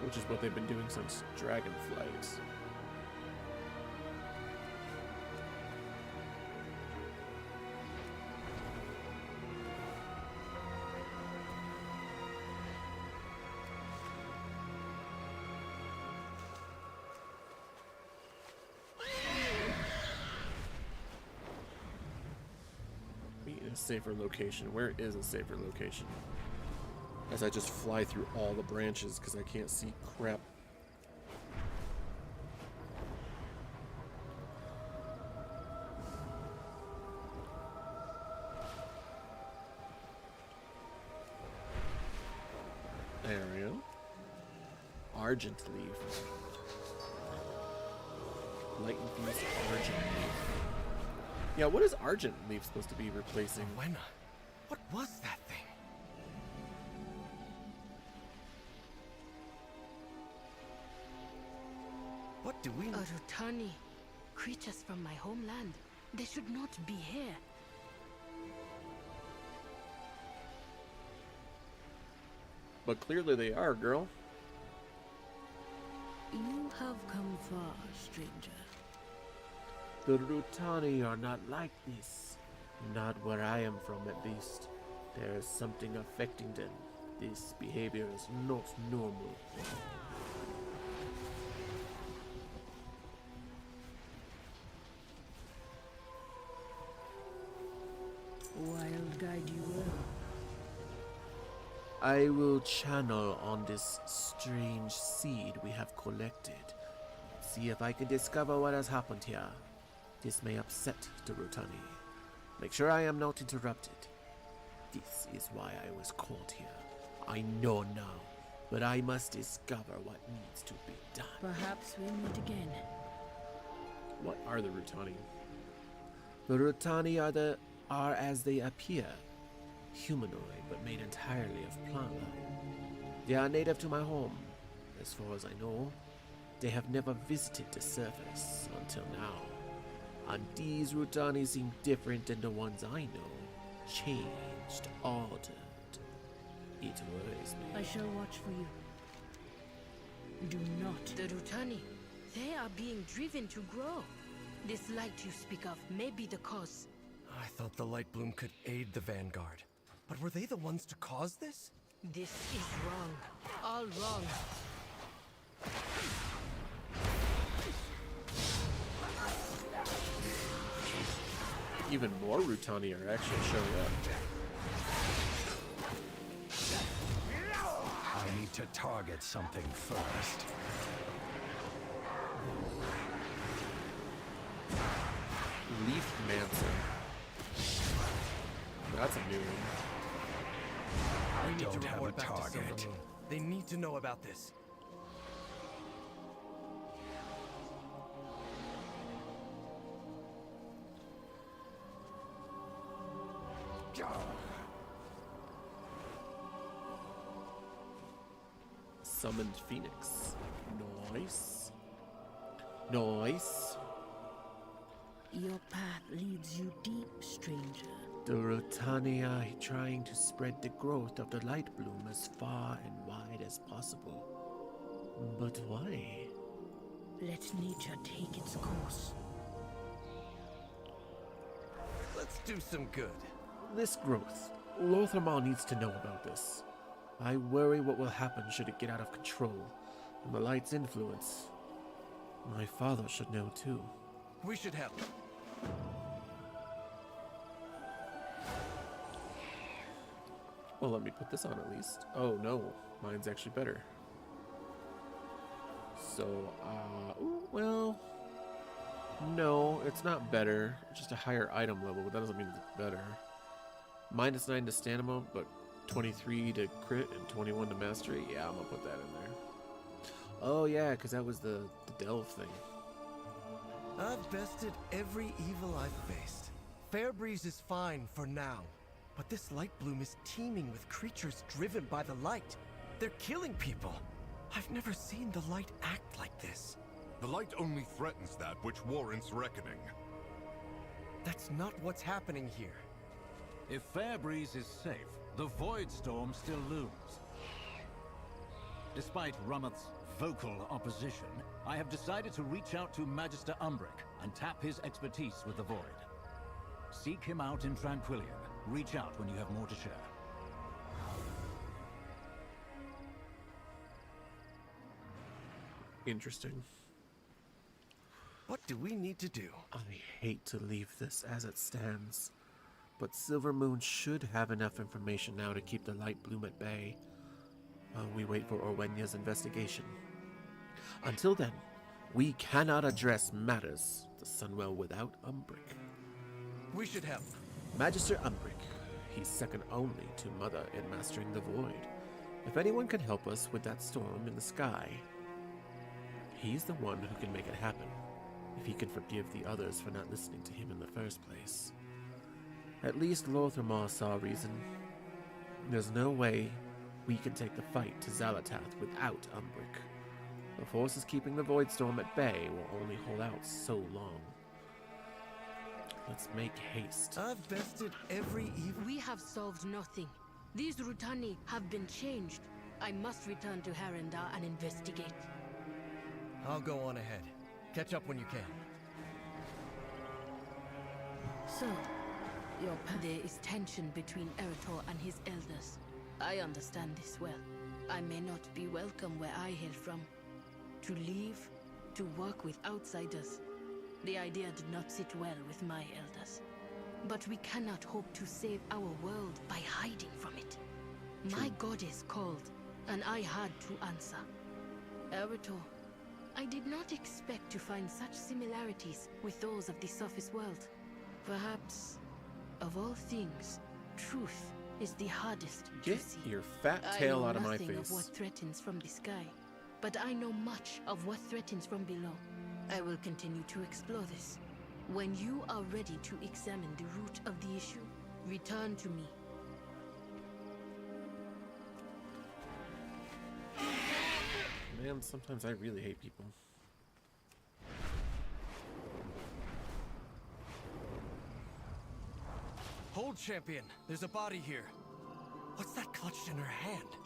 Which is what they've been doing since Dragonflight. Safer location. Where is a safer location? As I just fly through all the branches because I can't see crap. There we go. Argent leaf. Light infused argent leaf. Yeah, what is Argent Leaf supposed to be replacing? When? What was that thing? What do we... Arutani. Creatures from my homeland. They should not be here. But clearly they are, girl. You have come far, stranger. The Rutani are not like this. Not where I am from, at least. There is something affecting them. This behavior is not normal. Wild guide you will. I will channel on this strange seed we have collected. See if I can discover what has happened here. This may upset the Rutani. Make sure I am not interrupted. This is why I was called here. I know now, but I must discover what needs to be done. Perhaps we meet again. What are the Rutani? The Rutani are as they appear. Humanoid, but made entirely of plant life. They are native to my home. As far as I know, they have never visited the surface until now. And these Rutani seem different than the ones I know. Changed, altered. It worries me. I shall watch for you. Do not. The Rutani, they are being driven to grow. This light you speak of may be the cause. I thought the Light Bloom could aid the Vanguard. But were they the ones to cause this? This is wrong. All wrong. Even more Rutani are actually showing up. I need to target something first. target. They need to know about this. Summoned Phoenix. Nice. Nice. Your path leads you deep, stranger. The Rotania trying to spread the growth of the light bloom as far and wide as possible. But why? Let nature take its course. Let's do some good. This growth. Lothamar needs to know about this. I worry what will happen should it get out of control and the light's influence. My father should know too. We should help. Well, let me put this on at least. Oh no, mine's actually better. So, ooh, well, no, it's not better. Just a higher item level, but that doesn't mean it's better. -9 to stamina, but 23 to crit and 21 to mastery. Yeah, I'm gonna put that in there. Oh yeah, because that was the delve thing. I've bested every evil I've faced. Fairbreeze is fine for now. But this light bloom is teeming with creatures driven by the light. They're killing people. I've never seen the light act like this. The light only threatens that which warrants reckoning. That's not what's happening here. If Fairbreeze is safe, the Void Storm still looms. Despite Rummoth's vocal opposition, I have decided to reach out to Magister Umbric and tap his expertise with the Void. Seek him out in Tranquillion. Reach out when you have more to share. Interesting. What do we need to do? I hate to leave this as it stands, but Silvermoon should have enough information now to keep the light bloom at bay while we wait for Orwenya's investigation. Until then, we cannot address matters the Sunwell without Umbric. We should help. Magister Umbric. He's second only to Mother in mastering the Void. If anyone can help us with that storm in the sky, he's the one who can make it happen, if he can forgive the others for not listening to him in the first place. At least Lothamar saw reason. There's no way we can take the fight to Xal'atath without Umbric. The forces keeping the Void Storm at bay will only hold out so long. Let's make haste. I've bested every evil. We have solved nothing. These Rutani have been changed. I must return to Harendar and investigate. I'll go on ahead. Catch up when you can. So, there is tension between Eretor and his elders. I understand this well. I may not be welcome where I hail from. To leave, to work with outsiders. The idea did not sit well with my elders. But we cannot hope to save our world by hiding from it. My goddess called, and I had to answer. Eretor, I did not expect to find such similarities with those of the surface world. Perhaps, of all things, truth is the hardest Get to see. your fat tail out of my I know nothing face. of what threatens from the sky, but I know much of what threatens from below. I will continue to explore this. When you are ready to examine the root of the issue, return to me. Man, sometimes I really hate people. Hold, champion. There's a body here. What's that clutched in her hand?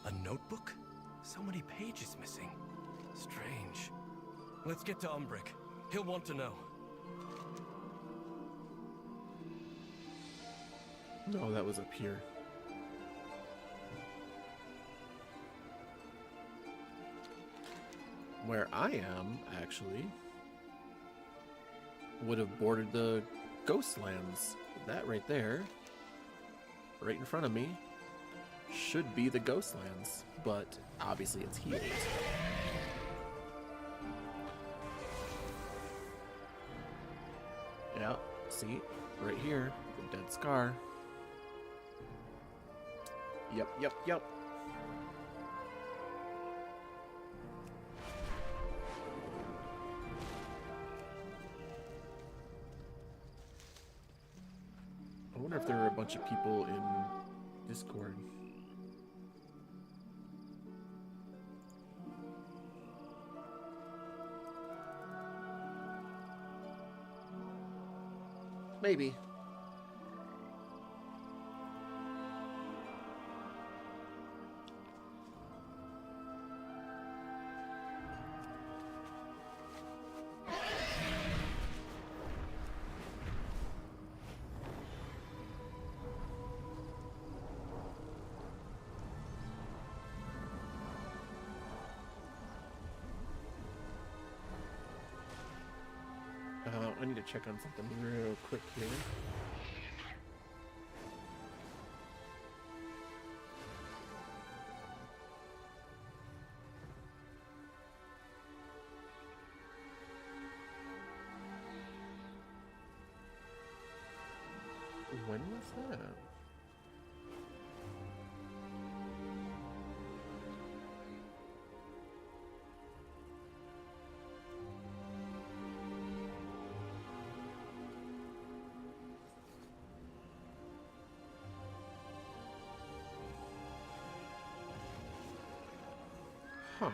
A notebook? So many pages missing. Strange. Let's get to Umbric. He'll want to know. No, that was up here. Where I am, actually, would have bordered the Ghostlands. That right there, right in front of me, should be the Ghostlands, but obviously it's healed. Yeah, see? Right here, the dead scar. Yep, yep, yep. I wonder if there are a bunch of people in Discord. Maybe. I need to check on something real quick here. When was that? Huh.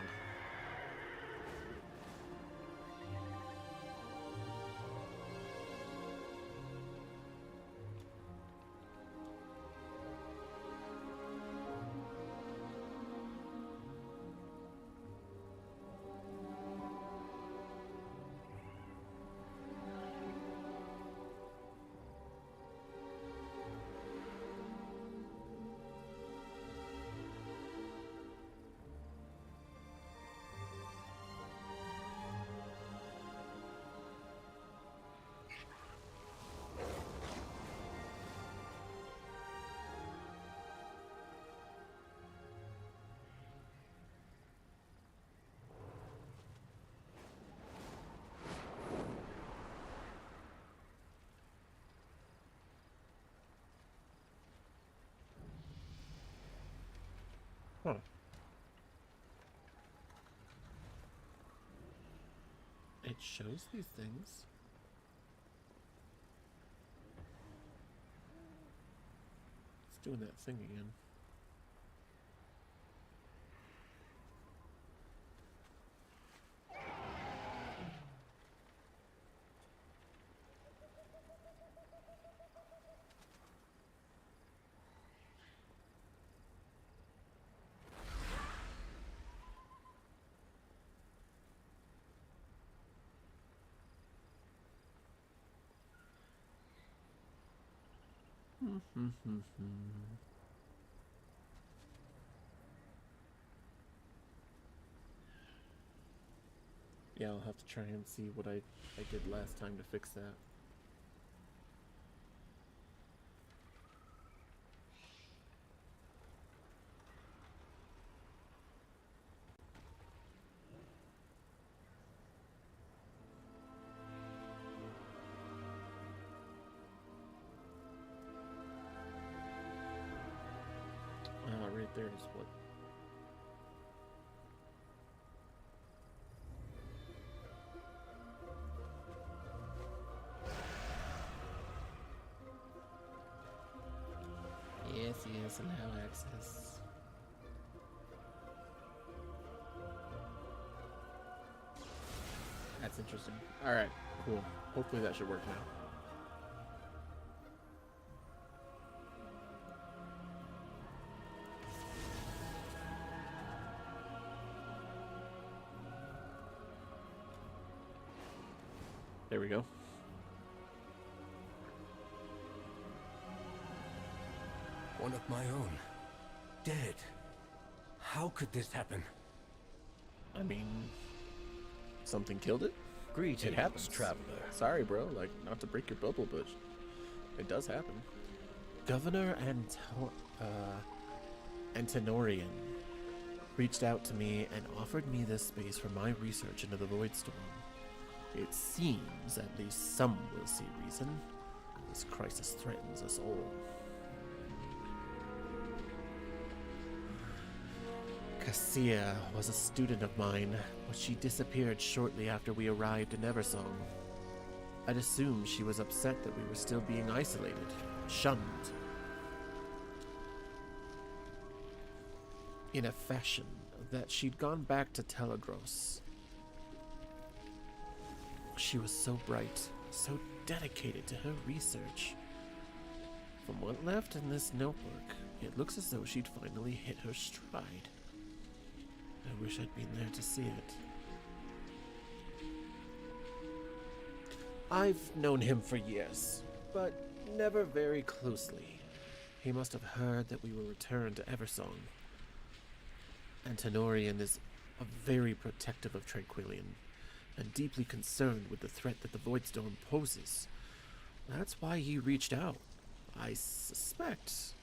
Huh. It shows these things. It's doing that thing again. Yeah, I'll have to try and see what I did last time to fix that. Right there is what. Yes, allow access. That's interesting. Alright, cool. Hopefully that should work now. There we go. One of my own. Dead. How could this happen? I mean, something killed it? Greetings, it happens. traveler. Sorry, bro. Like, not to break your bubble, but it does happen. Governor Antenorian reached out to me and offered me this space for my research into the Void Storm. It seems at least some will see reason. This crisis threatens us all. Cassia was a student of mine, but she disappeared shortly after we arrived in Eversong. I'd assumed she was upset that we were still being isolated, shunned. In a fashion that she'd gone back to Telagros. She was so bright, so dedicated to her research. From what left in this notebook, it looks as though she'd finally hit her stride. I wish I'd been there to see it. I've known him for years, but never very closely. He must have heard that we were returned to Eversong. And Tenorian is very protective of Tranquillian, and deeply concerned with the threat that the Voidstorm poses. That's why he reached out. I suspect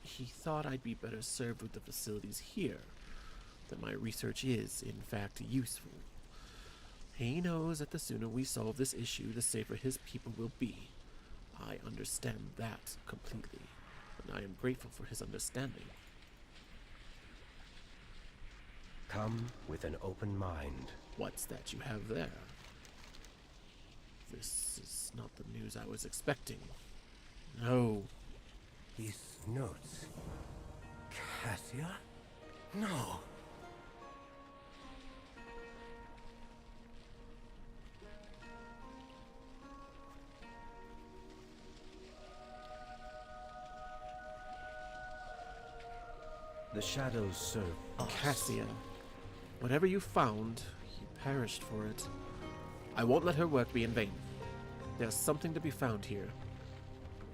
he thought I'd be better served with the facilities here, that my research is, in fact, useful. He knows that the sooner we solve this issue, the safer his people will be. I understand that completely, and I am grateful for his understanding. Come with an open mind. What's that you have there? This is not the news I was expecting. No. These notes. Cassia? No. The shadows serve us. Cassia, whatever you found, you perished for it. I won't let her work be in vain. There's something to be found here.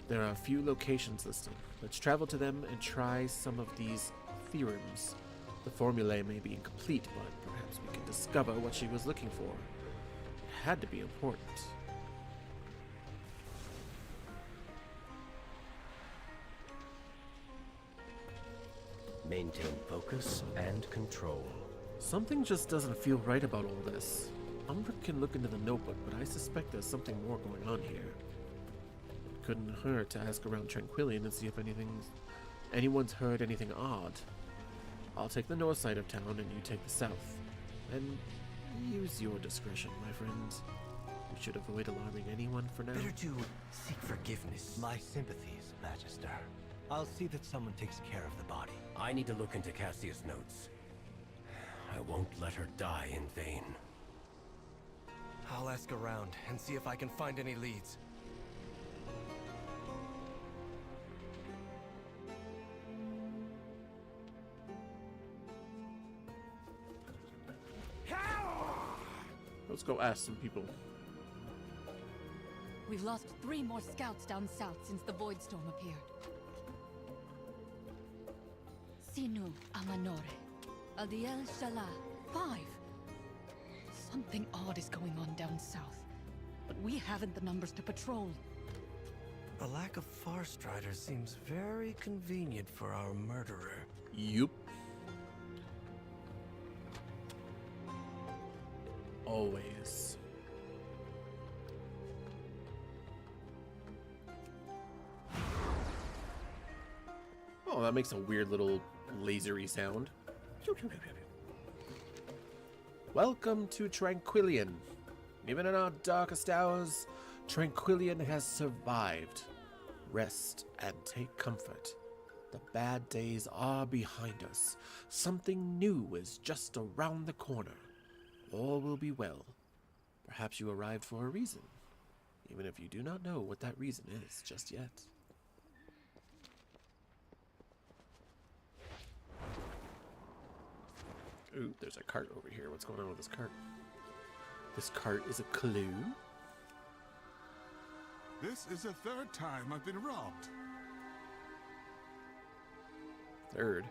There are a few locations listed. Let's travel to them and try some of these theorems. The formulae may be incomplete, but perhaps we can discover what she was looking for. It had to be important. Maintain focus and control. Something just doesn't feel right about all this. Umbra can look into the notebook, but I suspect there's something more going on here. It couldn't hurt to ask around Tranquillian and see if anyone's heard anything odd. I'll take the north side of town and you take the south. And use your discretion, my friends. We should avoid alarming anyone for now. Better to seek forgiveness. My sympathies, Magister. I'll see that someone takes care of the body. I need to look into Cassia's notes. I won't let her die in vain. I'll ask around and see if I can find any leads. Let's go ask some people. We've lost 3 more scouts down south since the Voidstorm appeared. Sinu Amanore. Adiel Shala. 5. Something odd is going on down south, but we haven't the numbers to patrol. The lack of Farstrider seems very convenient for our murderer. Yup. Always. Oh, that makes a weird little lasery sound. Welcome to Tranquillian. Even in our darkest hours, Tranquillian has survived. Rest and take comfort. The bad days are behind us. Something new is just around the corner. All will be well. Perhaps you arrived for a reason, even if you do not know what that reason is just yet. Ooh, there's a cart over here. What's going on with this cart? This cart is a clue. This is the 3rd time I've been robbed. 3rd?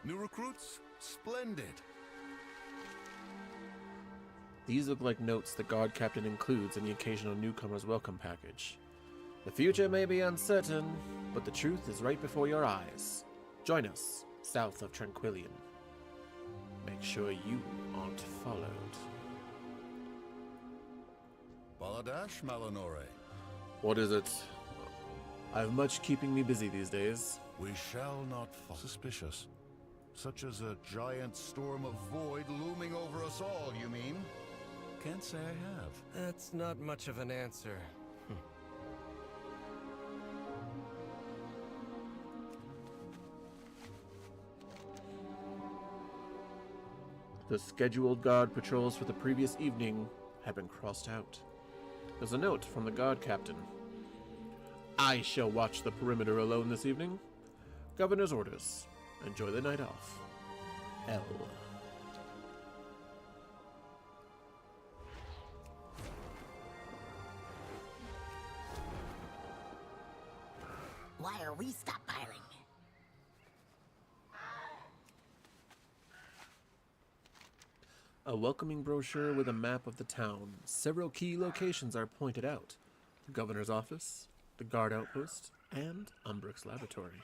New recruits? Splendid. These look like notes the guard captain includes in the occasional newcomer's welcome package. The future may be uncertain, but the truth is right before your eyes. Join us, south of Tranquillian. Make sure you aren't followed. Baladash Malinore. What is it? I have much keeping me busy these days. We shall not fall suspicious. Such as a giant storm of void looming over us all, you mean? Can't say I have. That's not much of an answer. The scheduled guard patrols for the previous evening have been crossed out. There's a note from the guard captain. I shall watch the perimeter alone this evening. Governor's orders. Enjoy the night off. L. Why are we stockpiling? A welcoming brochure with a map of the town. Several key locations are pointed out. The governor's office, the guard outpost, and Umbrick's laboratory.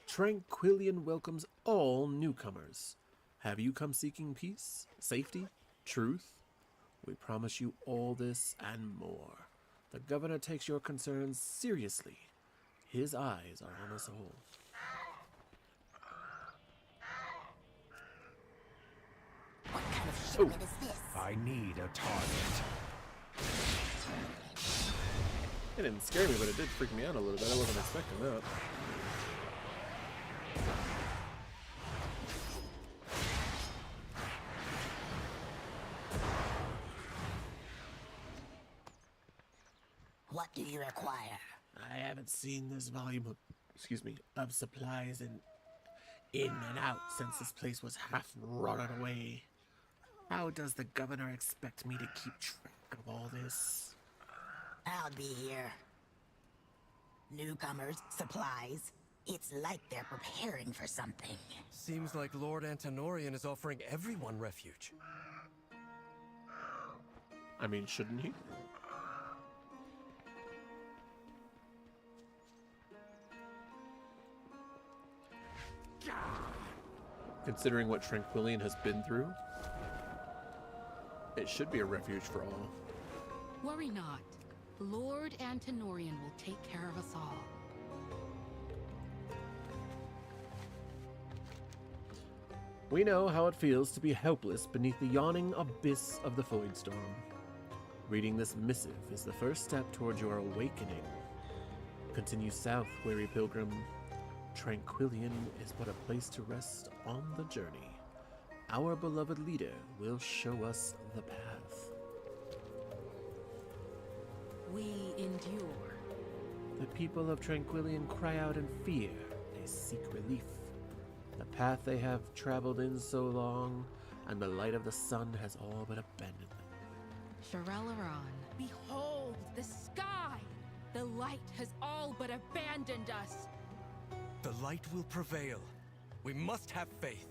Tranquillian welcomes all newcomers. Have you come seeking peace, safety, truth? We promise you all this and more. The governor takes your concerns seriously. His eyes are on us all. What kind of shipment is this? I need a target. It didn't scare me, but it did freak me out a little bit. I wasn't expecting that. What do you require? I haven't seen this volume of supplies in and out since this place was half rotted away. How does the governor expect me to keep track of all this? I'll be here. Newcomers, supplies. It's like they're preparing for something. Seems like Lord Antonorian is offering everyone refuge. I mean, shouldn't he? Considering what Tranquillian has been through, it should be a refuge for all. Worry not. Lord Antonorian will take care of us all. We know how it feels to be helpless beneath the yawning abyss of the Void Storm. Reading this missive is the first step towards your awakening. Continue south, weary pilgrim. Tranquillian is but a place to rest on the journey. Our beloved leader will show us the path. We endure. The people of Tranquillian cry out in fear. They seek relief. The path they have traveled in so long, and the light of the sun has all but abandoned them. Sharelaran. Behold the sky! The light has all but abandoned us. The light will prevail. We must have faith.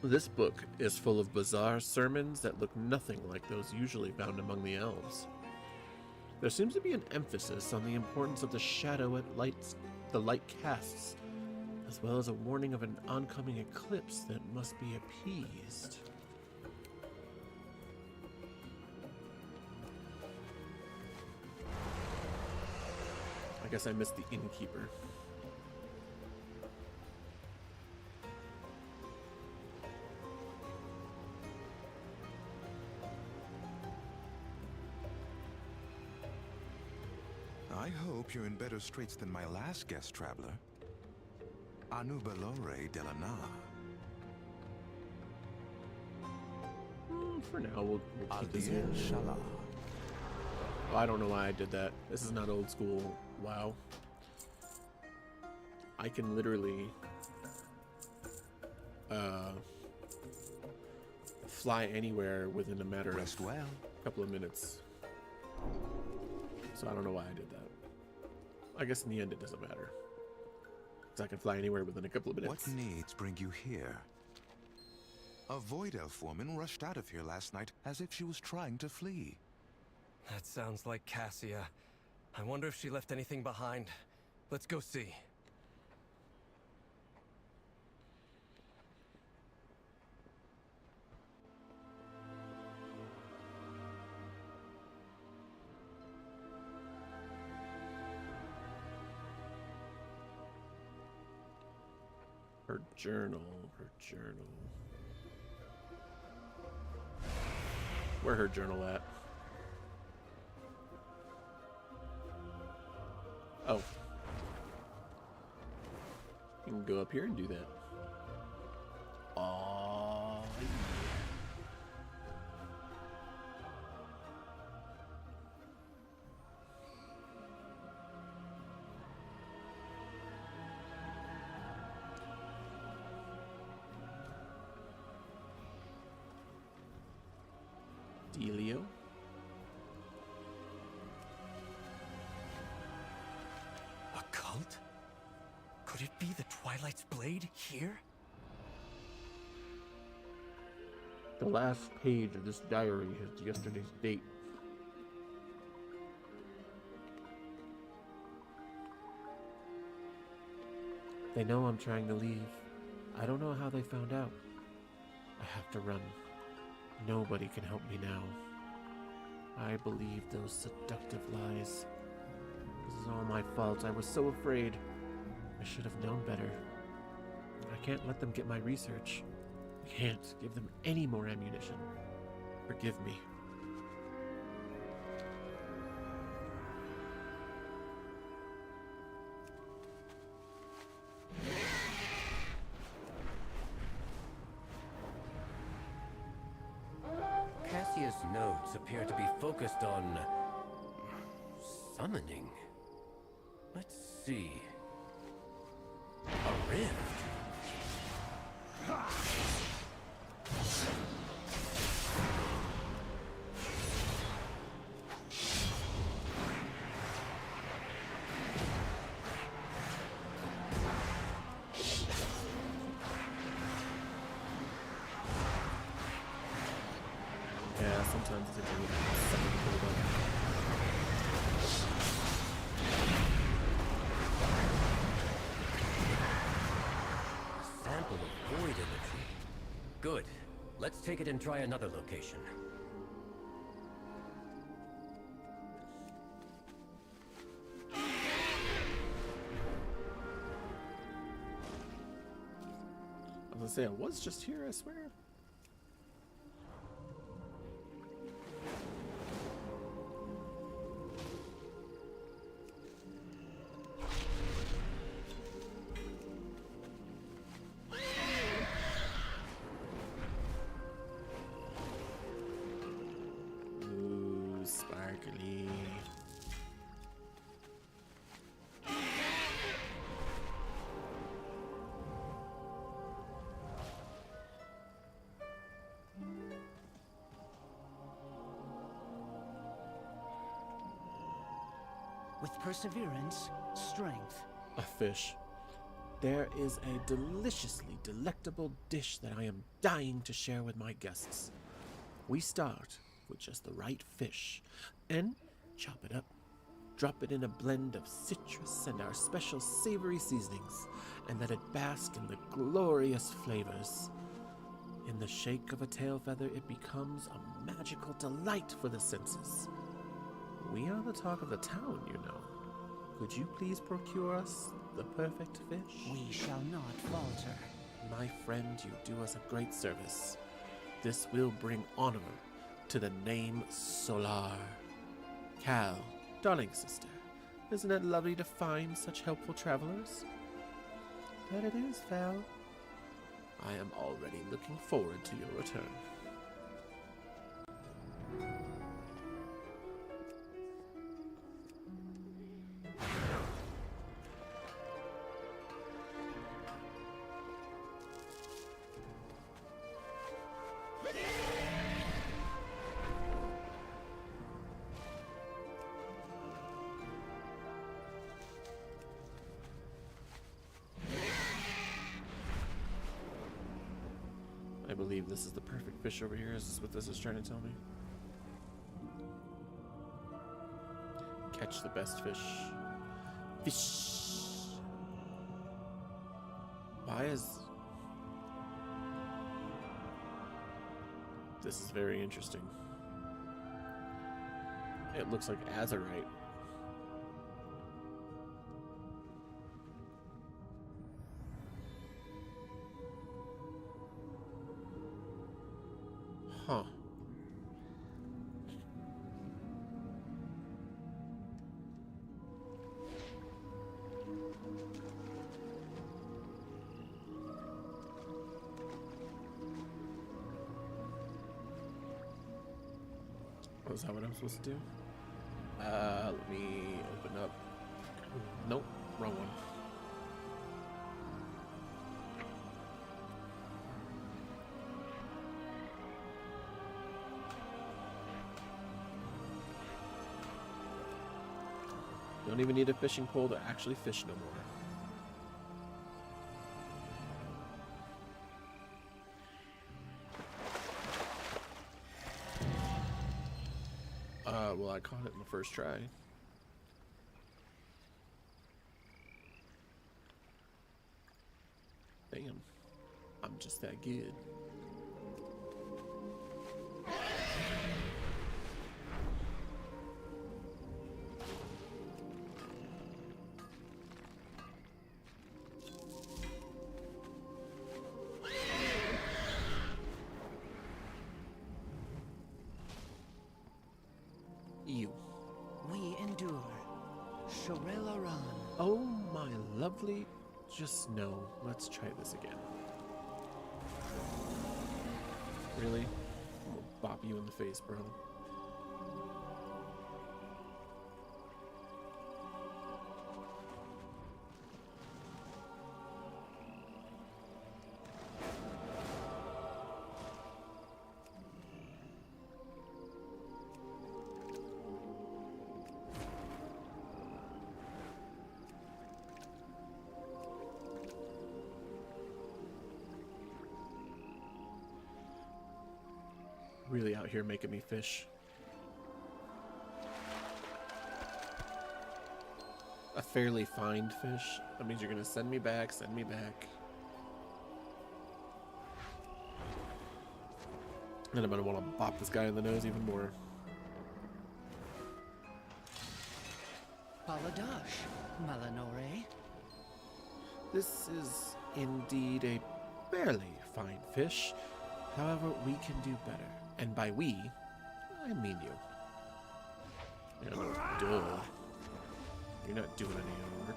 This book is full of bizarre sermons that look nothing like those usually found among the elves. There seems to be an emphasis on the importance of the shadow the light casts, as well as a warning of an oncoming eclipse that must be appeased. I guess I missed the innkeeper. I hope you're in better straits than my last guest traveler, Anubalore Delana. For now, we'll keep this here. Oh, I don't know why I did that. This is not old school. Wow. I can literally fly anywhere within a matter of a couple of minutes. So I don't know why I did that. I guess in the end it doesn't matter. Because I can fly anywhere within a couple of minutes. What needs bring you here? A Void Elf woman rushed out of here last night as if she was trying to flee. That sounds like Cassia. I wonder if she left anything behind. Let's go see. Her journal, her journal. Where her journal at? Oh. You can go up here and do that. Aww. Delio. A cult? Could it be the Twilight's Blade here? The last page of this diary has yesterday's date. They know I'm trying to leave. I don't know how they found out. I have to run. Nobody can help me now. I believed those seductive lies. This is all my fault. I was so afraid. I should have known better. I can't let them get my research. I can't give them any more ammunition. Forgive me. Cassius' notes appear to be focused on summoning. Let's see. A rift. Yeah, sometimes it's a good Sample of void energy. Good. Let's take it and try another location. I was gonna say, I was just here, I swear. Ooh, sparkly. With perseverance, strength. A fish. There is a deliciously delectable dish that I am dying to share with my guests. We start with just the right fish, and chop it up. Drop it in a blend of citrus and our special savory seasonings, and let it bask in the glorious flavors. In the shake of a tail feather, it becomes a magical delight for the senses. We are the talk of the town, you know. Could you please procure us the perfect fish? We shall not falter. My friend, you do us a great service. This will bring honor to the name Solar. Cal, darling sister, isn't it lovely to find such helpful travelers? That it is, Val. I am already looking forward to your return. I believe this is the perfect fish over here. Is this what this is trying to tell me? Catch the best fish. Fish. Why is... This is very interesting. It looks like azurite. Huh. Oh, is that what I'm supposed to do? Let me open up. Nope, wrong one. Don't even need a fishing pole to actually fish no more. Well, I caught it in the first try. Damn. I'm just that good. We endure. Shorelaran. Oh my lovely. Just no. Let's try this again. Really? I'm gonna bop you in the face, bro. Really out here making me fish. A fairly fine fish. That means you're gonna send me back, send me back. And I'm gonna want to bop this guy in the nose even more. Baladash, Malanore. This is indeed a fairly fine fish. However, we can do better. And by we, I mean you. Yeah, no, duh. You're not doing any of the work.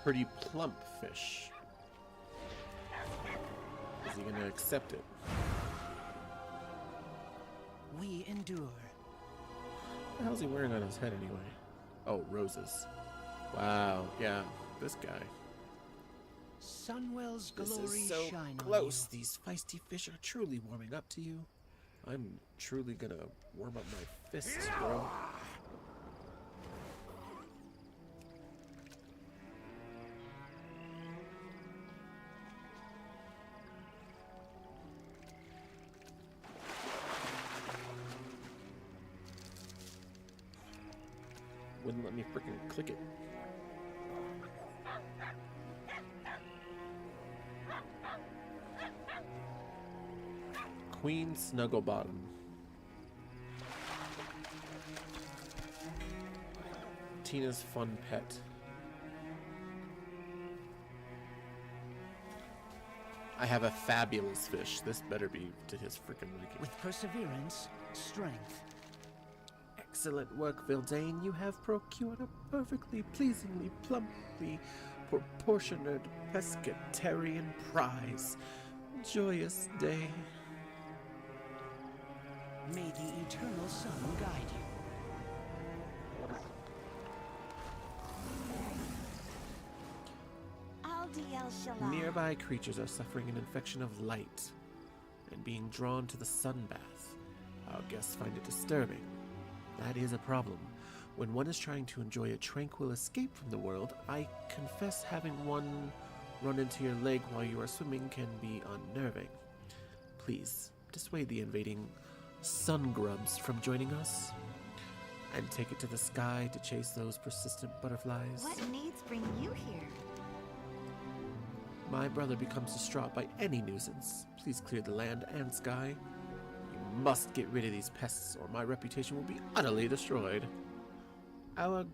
Pretty plump fish. Is he gonna accept it? We endure. What the hell's he wearing on his head anyway? Oh, roses. Wow, yeah, this guy. Sunwell's glory This is so shine close. on you. These feisty fish are truly warming up to you. I'm truly gonna warm up my fists, bro. Wouldn't let me freaking click it. Queen Snugglebottom. Tina's fun pet. I have a fabulous fish. This better be to his freaking liking. With perseverance, strength. Excellent work, Vildane. You have procured a perfectly pleasingly plumply proportionate pescatarian prize. Joyous day. May the eternal sun guide you. Aldiel Shalom. Nearby creatures are suffering an infection of light and being drawn to the sun bath. Our guests find it disturbing. That is a problem. When one is trying to enjoy a tranquil escape from the world, I confess having one run into your leg while you are swimming can be unnerving. Please, dissuade the invading sun grubs from joining us, and take it to the sky to chase those persistent butterflies. What needs bring you here? My brother becomes distraught by any nuisance. Please clear the land and sky. You must get rid of these pests, or my reputation will be utterly destroyed. Our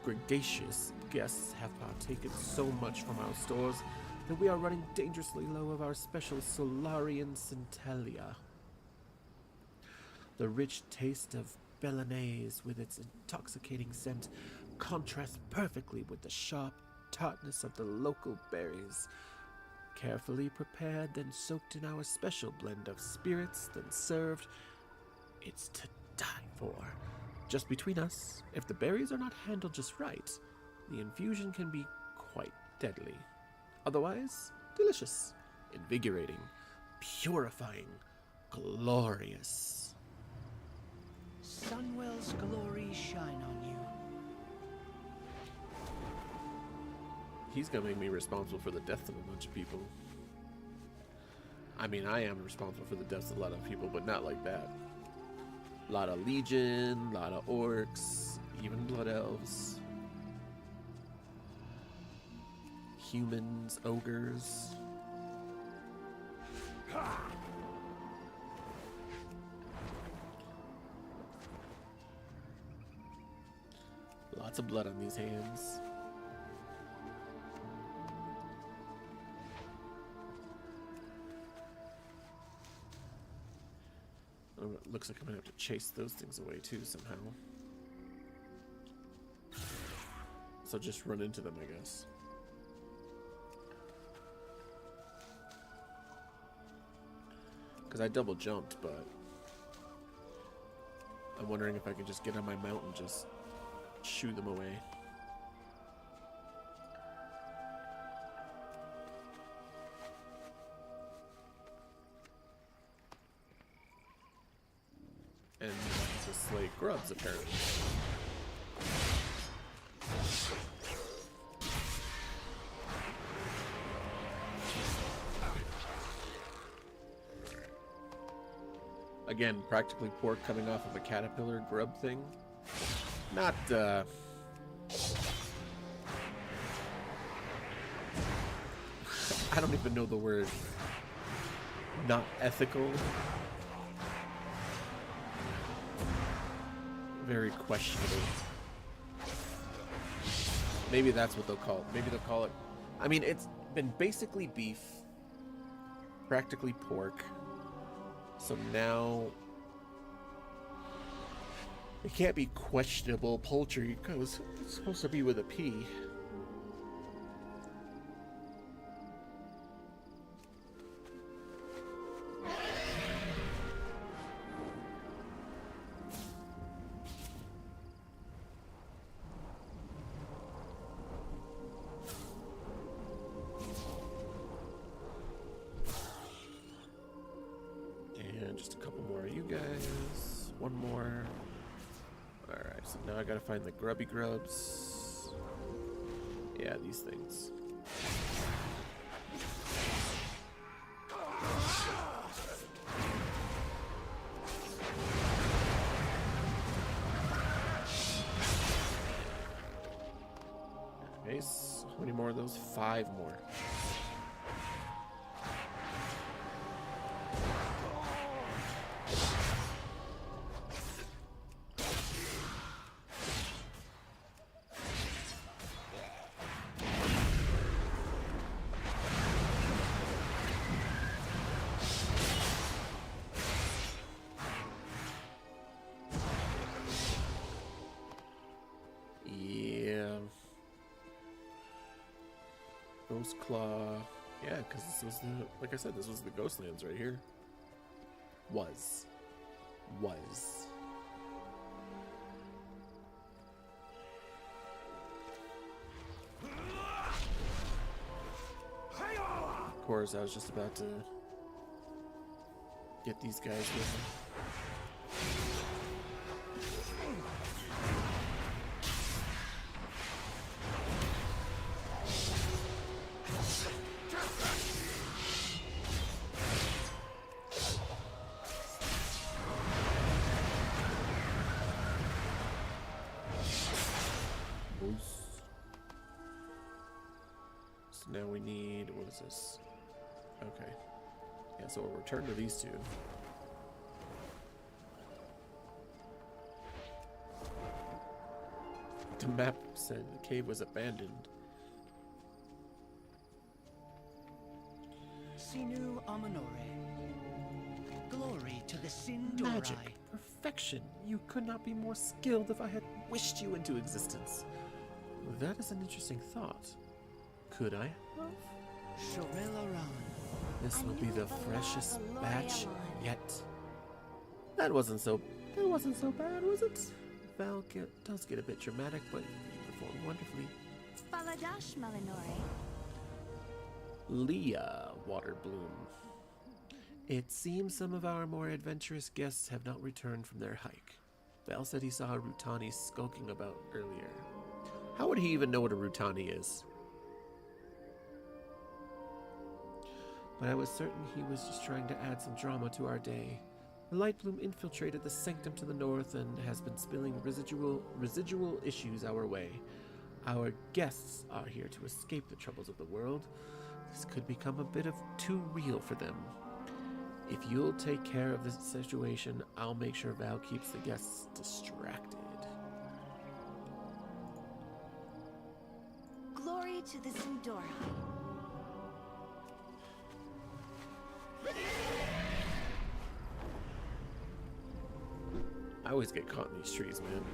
gregarious guests have partaken so much from our stores that we are running dangerously low of our special Solarian Centellia. The rich taste of Bolognese with its intoxicating scent contrasts perfectly with the sharp tartness of the local berries. Carefully prepared, then soaked in our special blend of spirits, then served. It's to die for. Just between us, if the berries are not handled just right, the infusion can be quite deadly. Otherwise, delicious, invigorating, purifying, glorious. Sunwell's glory shine on you. He's gonna make me responsible for the death of a bunch of people. I mean, I am responsible for the deaths of a lot of people, but not like that. A lot of legion, a lot of orcs, even blood elves. Humans, ogres. Lots of blood on these hands. Oh, it looks like I'm gonna have to chase those things away too somehow. So just run into them, I guess. Because I double jumped, but I'm wondering if I could just get on my mount and just shoo them away. And to slay grubs, apparently. Again, practically pork coming off of a caterpillar grub thing. Not, I don't even know the word. Not ethical. Very questionable. Maybe that's what they'll call it. Maybe they'll call it... I mean, it's been basically beef. Practically pork. So now... it can't be questionable poultry because it's supposed to be with a P. Just a couple more of you guys. One more. Alright, so now I gotta find the grubby grubs. Yeah, these things. Nice. How many more of those? 5 more. Ghost Claw. Yeah, because this was the... like I said, this was the Ghostlands right here. Was. Of course, I was just about to get these guys with me. boys. So now we need, what is this? Okay. Yeah, so we'll return to these two. The map said the cave was abandoned. Sinu Amanore. Glory to the Sindorai. Magic. Perfection. You could not be more skilled if I had wished you into existence. That is an interesting thought. Could I have? This will be the freshest batch yet. That wasn't so bad, was it? Val does get a bit dramatic, but you perform wonderfully. Faladash Malinore. Leah Waterbloom. It seems some of our more adventurous guests have not returned from their hike. Val said he saw a Rutani skulking about earlier. How would he even know what a Rutani is? But I was certain he was just trying to add some drama to our day. The Lightbloom infiltrated the sanctum to the north and has been spilling residual issues our way. Our guests are here to escape the troubles of the world. This could become a bit of too real for them. If you'll take care of this situation, I'll make sure Val keeps the guests distracted. Glory to the Sindorai. I always get caught in these trees, man.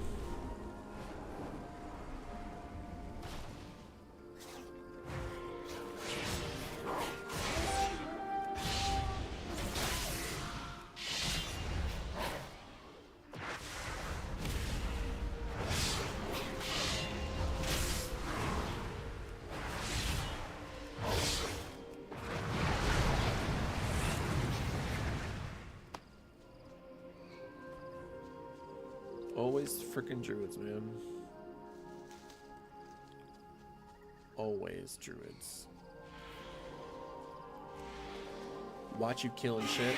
Always frickin' druids, man. Always druids. Watch you killing shit.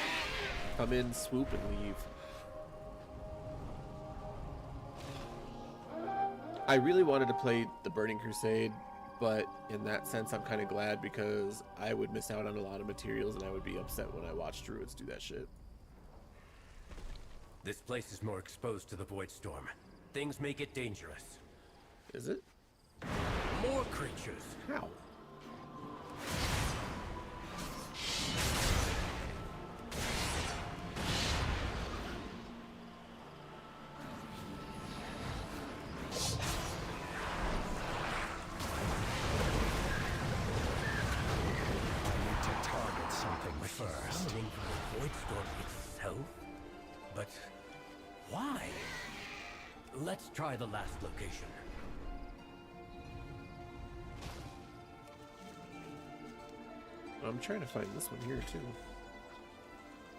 Come in, swoop, and leave. I really wanted to play the Burning Crusade, but in that sense I'm kind of glad because I would miss out on a lot of materials and I would be upset when I watch druids do that shit. This place is more exposed to the Void Storm. Things may get dangerous. Is it? More creatures! How? Summoning from the Void Storm itself? But why? Let's try the last location. I'm trying to find this one here too.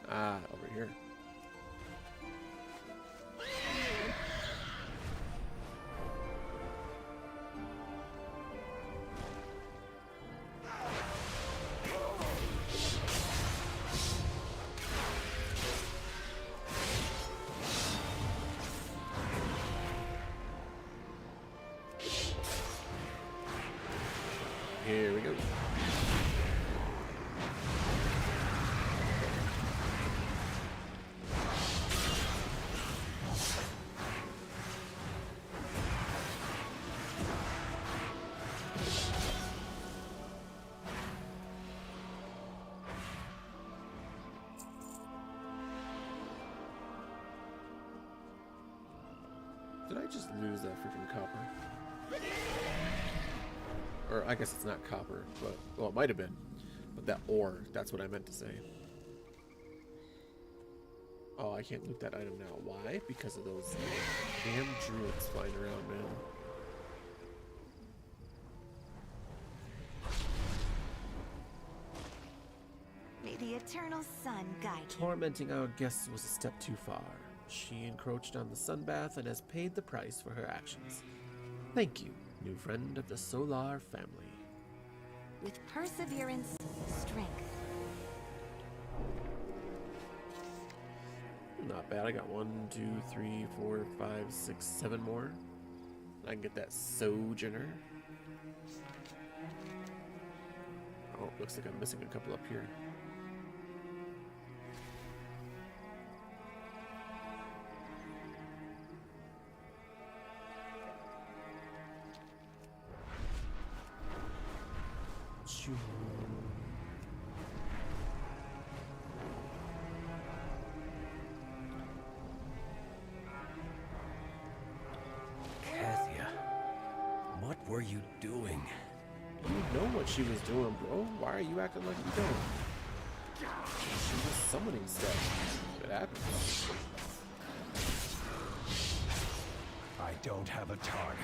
Ah, over here. Here we go. Did I just lose that freaking copper? Or I guess it's not copper, but, well, it might have been. But that ore, that's what I meant to say. Oh, I can't loot that item now. Why? Because of those damn druids flying around, man. May the eternal sun guide you. Tormenting our guests was a step too far. She encroached on the sunbath and has paid the price for her actions. Thank you, new friend of the Solar family. With perseverance, strength. Not bad. I got 1, 2, 3, 4, 5, 6, 7 more. I can get that Sojourner. Oh, looks like I'm missing a couple up here. What were you doing? You know what she was doing, bro. Why are you acting like you don't? She was summoning stuff. It happens. I don't have a target.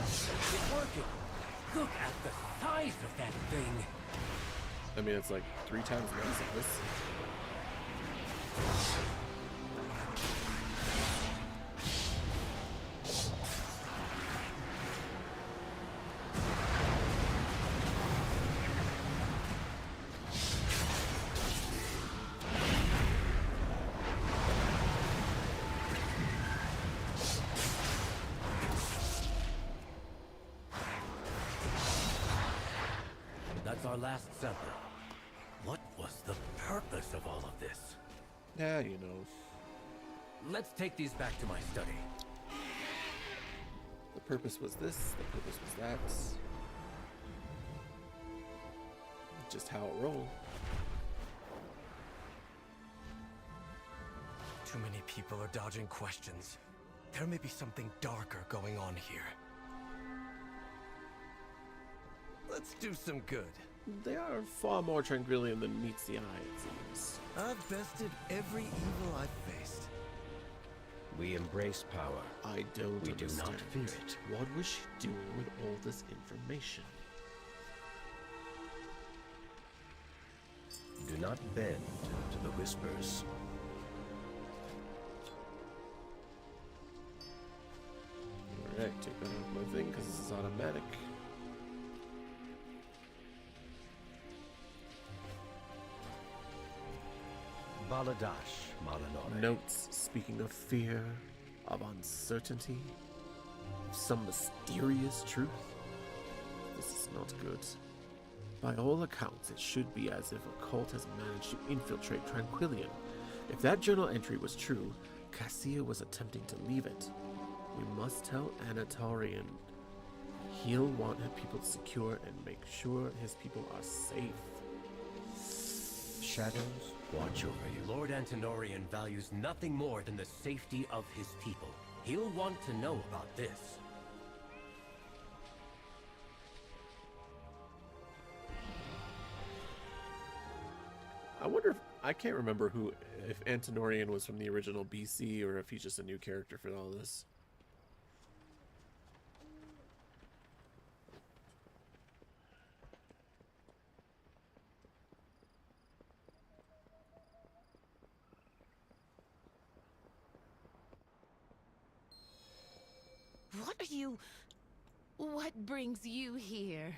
It's working. Look at the size of that thing. I mean, it's like 3 times the mass of this. That's our last sample. What was the purpose of all of this? Yeah, you know. Let's take these back to my study. The purpose was this, the purpose was that. Just how it rolled. Too many people are dodging questions. There may be something darker going on here. Let's do some good. They are far more Tranquillian than meets the eye, it seems. I've bested every evil I've faced. We embrace power. I don't We understand. do not fear it. What was she doing with all this information? Do not bend to the whispers. Alright, take that off my thing because this is automatic. Baladash, Malanore. Notes speaking of fear, of uncertainty, of some mysterious truth. This is not good. By all accounts, it should be as if a cult has managed to infiltrate Tranquillian. If that journal entry was true, Cassia was attempting to leave it. We must tell Anatolian. He'll want his people secure and make sure his people are safe. Shadows, watch over you. Lord Antonorian values nothing more than the safety of his people. He'll want to know about this. I wonder if I can't remember if Antonorian was from the original BC or if he's just a new character for all this. What are you... What brings you here?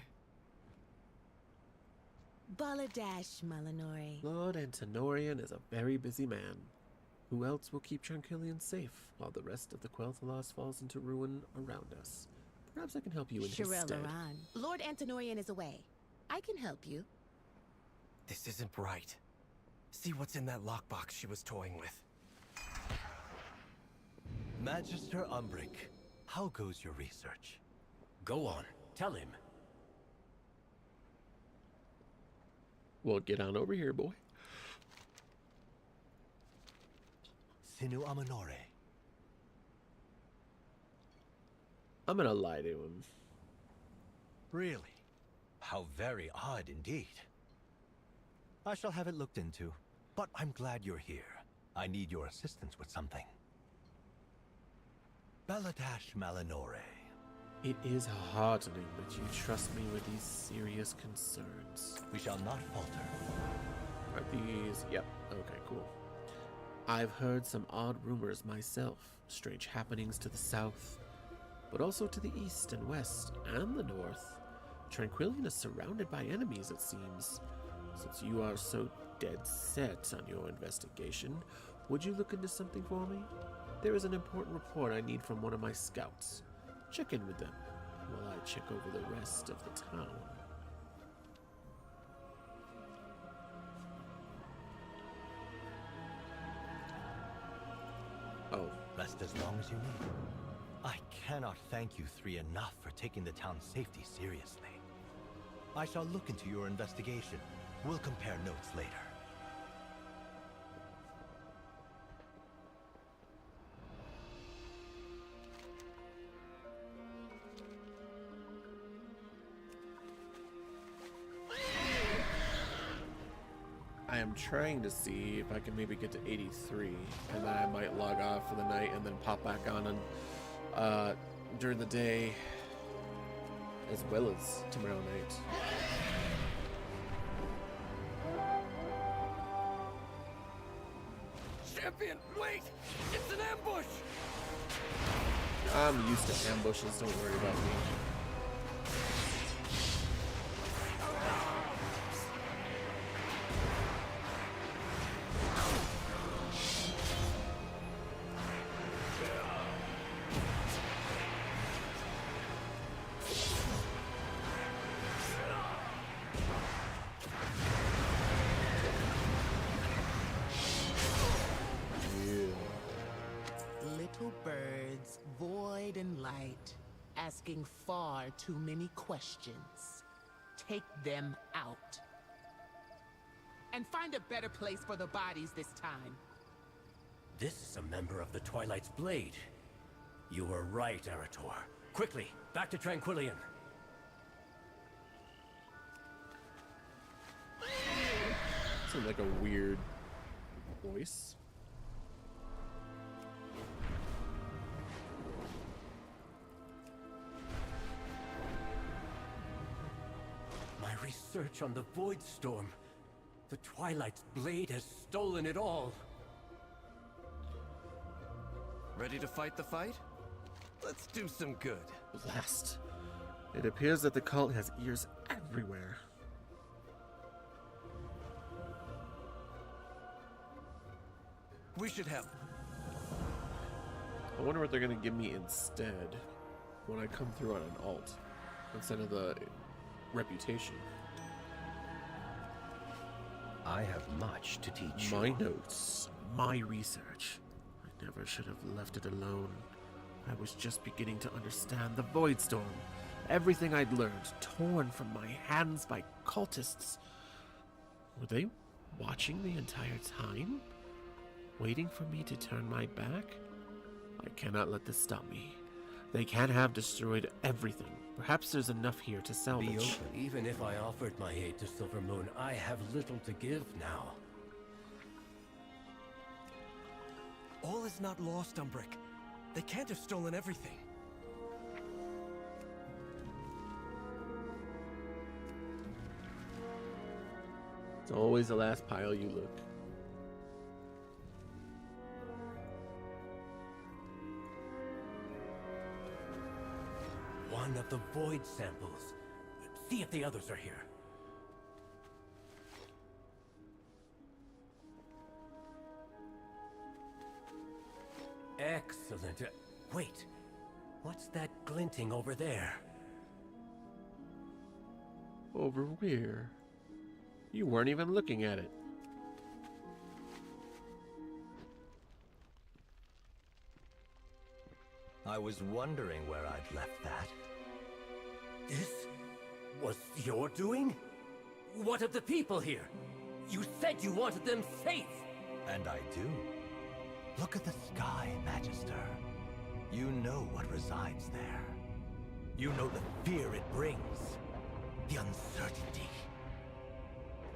Baladash, Malanore. Lord Antonorian is a very busy man. Who else will keep Tranquillian safe while the rest of the Quel'Thalas falls into ruin around us? Perhaps I can help you in his stead. Lord Antonorian is away. I can help you. This isn't right. See what's in that lockbox she was toying with. Magister Umbric, how goes your research? Go on, tell him. Well, get on over here, boy. Sinu Amanore. I'm gonna lie to him. Really? How very odd indeed. I shall have it looked into, but I'm glad you're here. I need your assistance with something. Baladash Malanore. It is heartening that you trust me with these serious concerns. We shall not falter. Are these... Yep. Okay, cool. I've heard some odd rumors myself. Strange happenings to the south. but also to the east and west and the north. Tranquillion is surrounded by enemies, it seems. Since you are so dead set on your investigation, would you look into something for me? There is an important report I need from one of my scouts. Check in with them while I check over the rest of the town. Oh. Rest as long as you need. I cannot thank you three enough for taking the town's safety seriously. I shall look into your investigation. We'll compare notes later. I am trying to see if I can maybe get to 83, and then I might log off for the night and then pop back on and during the day, as well as tomorrow night. Champion, wait! It's an ambush! I'm used to ambushes, don't worry about me. Little birds, void and light, asking far too many questions. Take them out. And find a better place for the bodies this time. This is a member of the Twilight's Blade. You were right, Arator. Quickly, back to Tranquillion. Seems like a weird voice. My research on the Void Storm. The Twilight's Blade has stolen it all. Ready to fight the fight? Let's do some good. Blast. It appears that the cult has ears everywhere. We should have... I wonder what they're gonna give me instead when I come through on an alt instead of the reputation. I have much to teach My you. notes, my research. I never should have left it alone. I was just beginning to understand the Void Storm. Everything I'd learned, torn from my hands by cultists. Were they watching the entire time? Waiting for me to turn my back? I cannot let this stop me. They can't have destroyed everything. Perhaps there's enough here to salvage. Be open. Even if I offered my aid to Silvermoon, I have little to give now. All is not lost, Umbrick. They can't have stolen everything. It's always the last pile you look. One of the Void samples. See if the others are here. Excellent. Wait. What's that glinting over there? Over where? You weren't even looking at it. I was wondering where I'd left that. This was your doing? What of the people here? You said you wanted them safe! And I do. Look at the sky, Magister. You know what resides there. You know the fear it brings. The uncertainty.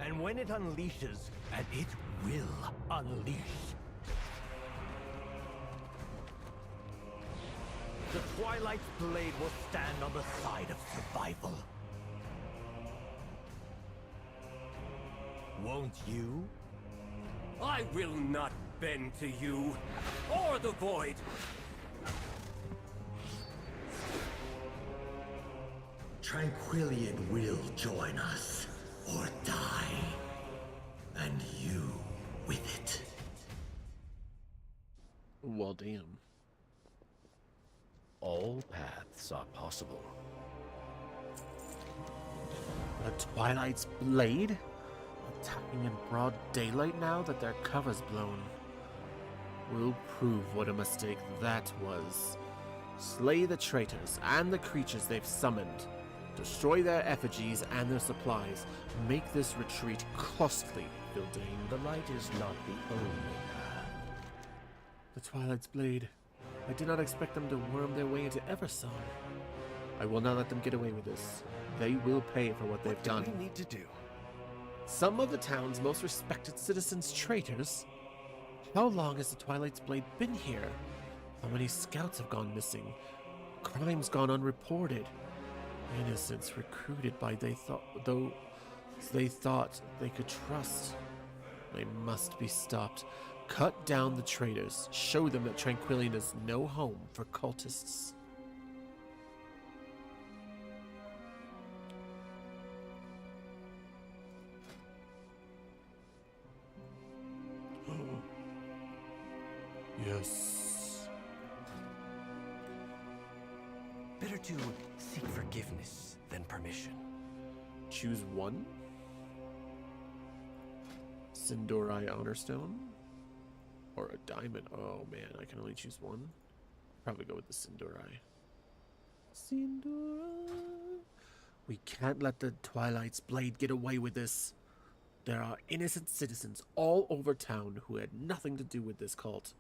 And when it unleashes, and it will unleash, the Twilight's Blade will stand on the side of survival. Won't you? I will not bend to you, or the Void! Tranquillian will join us, or die. And you with it. Well, damn. All paths are possible. The Twilight's Blade? Attacking in broad daylight now that their cover's blown. We'll prove what a mistake that was. Slay the traitors and the creatures they've summoned. Destroy their effigies and their supplies. Make this retreat costly, Gildane. The light is not the only path. The Twilight's Blade. I did not expect them to worm their way into Eversong. I will not let them get away with this. They will pay for what they've done. What do we need to do? Some of the town's most respected citizens traitors? How long has the Twilight's Blade been here? How many scouts have gone missing? Crimes gone unreported? Innocents recruited by those they thought they could trust. They must be stopped. Cut down the traitors. Show them that Tranquillian is no home for cultists. Yes. Better to seek forgiveness than permission. Choose one. Sindori Honor Stone. Or a diamond. Oh man, I can only choose one. Probably go with the Sindori. Sindori. We can't let the Twilight's Blade get away with this. There are innocent citizens all over town who had nothing to do with this cult.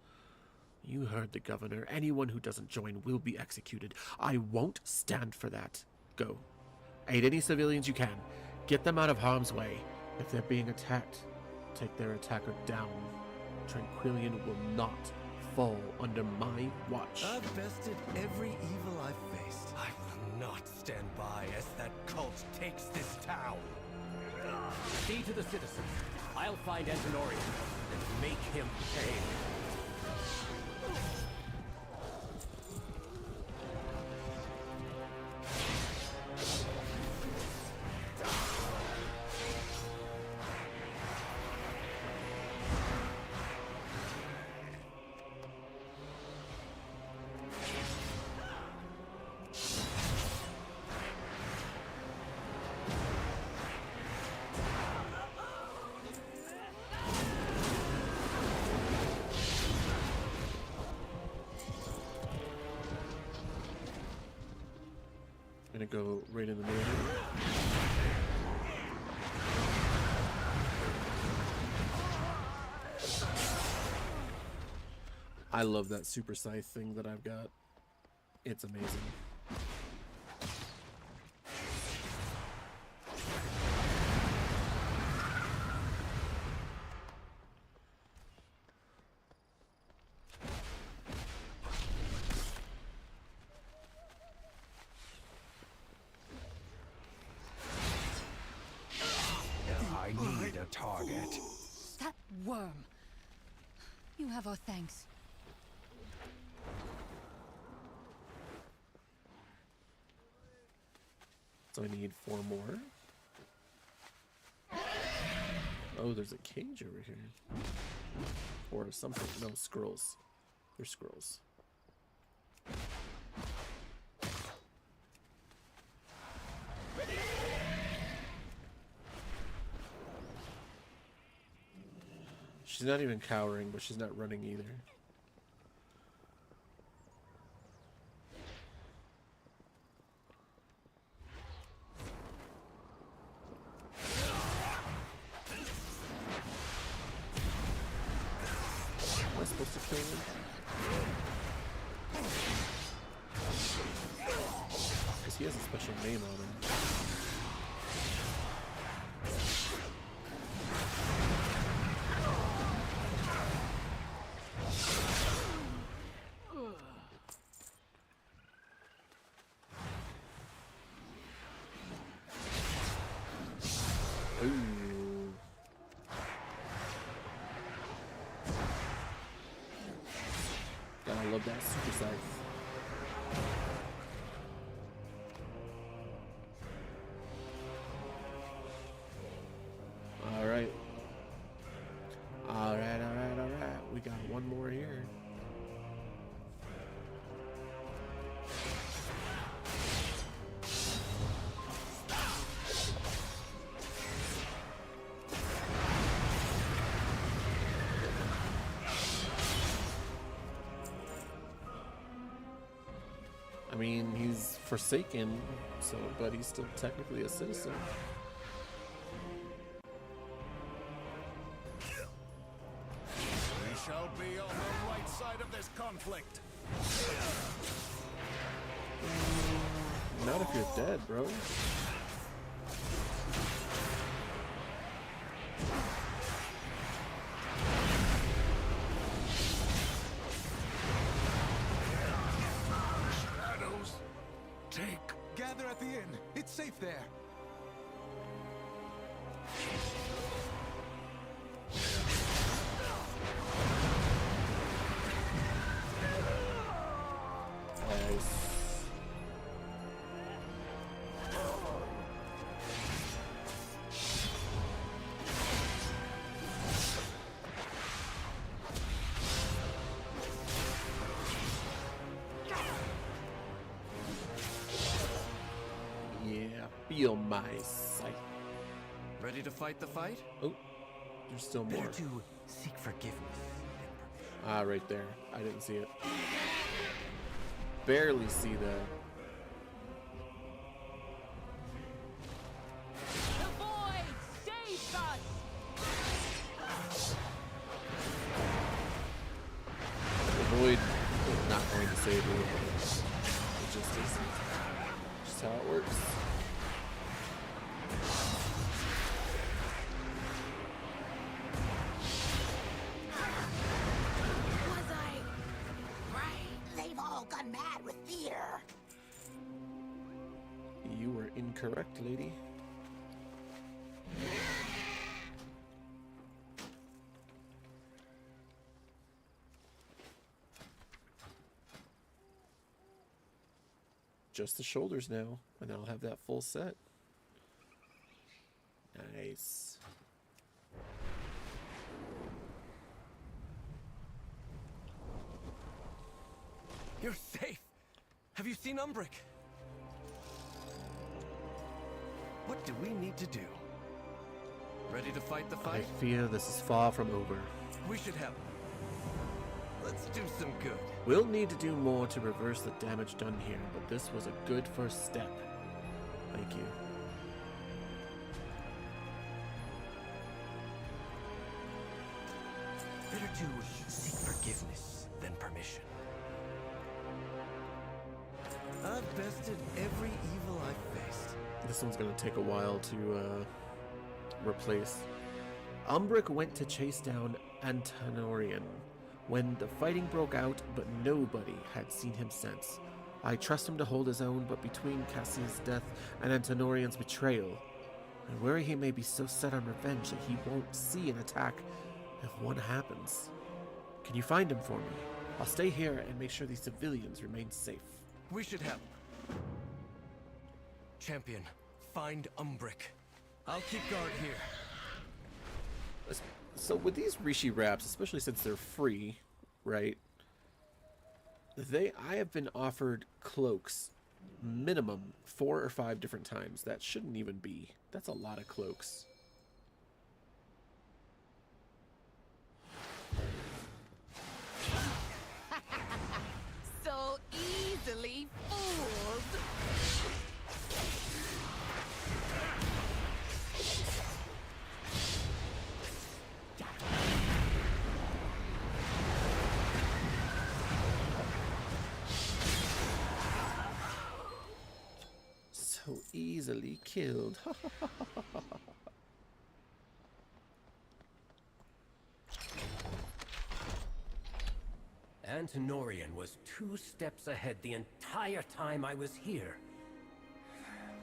You heard the governor. Anyone who doesn't join will be executed. I won't stand for that. Go. Aid any civilians you can. Get them out of harm's way. If they're being attacked, take their attacker down. Tranquillian will not fall under my watch. I've bested every evil I've faced. I will not stand by as that cult takes this town. See to the citizens. I'll find Antonorian and make him pay. Gonna go right in the middle. I love that super scythe thing that I've got. It's amazing. I need a target. That worm. You have our thanks. So I need 4 more. Oh, there's a cage over here. Or something. No, scrolls. They're scrolls. She's not even cowering, but she's not running either. Am I supposed to kill him? Because he has a special name on him. Ooh. Gotta love that super scythe. mean, he's forsaken, so but he's still technically a citizen. We shall be on the right side of this conflict. Not if you're dead, bro. Shadows, take. Gather at the inn. It's safe there. Nice. Yeah, feel my sight. Ready to fight the fight? Oh, there's still more. Better to seek forgiveness. Ah, right there. I didn't see it. Barely see that. The void saves us! The void is not going to save you. It just isn't. Just how it works. Was I right? They've all gone mad with fear. You were incorrect, lady. Just the shoulders now, and I'll have that full set. Nice. You're safe. Have you seen Umbric? What do we need to do? Ready to fight the I fight? fear this is far from over. We should help. Let's do some good. We'll need to do more to reverse the damage done here, but this was a good first step. Thank you. Better to seek forgiveness than permission. I've bested every evil I've faced. This one's gonna take a while to replace. Umbric went to chase down Antonorian when the fighting broke out, but nobody had seen him since. I trust him to hold his own, but between Cassie's death and Antonorian's betrayal, I worry he may be so set on revenge that he won't see an attack if one happens. Can you find him for me? I'll stay here and make sure these civilians remain safe. We should help. Champion, find Umbric. I'll keep guard here. So with these Rishi wraps, especially since they're free, right? I have been offered cloaks minimum 4 or 5 different times. That shouldn't even be. That's a lot of cloaks. So easily fooled. So easily killed. Antonorian was 2 steps ahead the entire time I was here.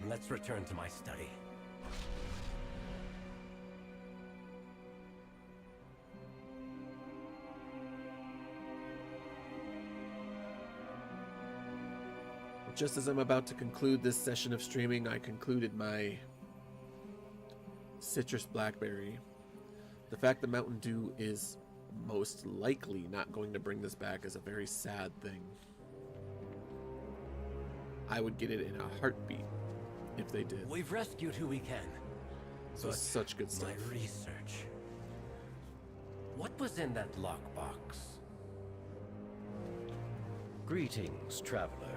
Let's return to my study. Just as I'm about to conclude this session of streaming, I concluded my citrus blackberry. The fact that Mountain Dew is most likely not going to bring this back is a very sad thing. I would get it in a heartbeat if they did. We've rescued who we can. So such good stuff. My research. What was in that lockbox? Greetings, traveler.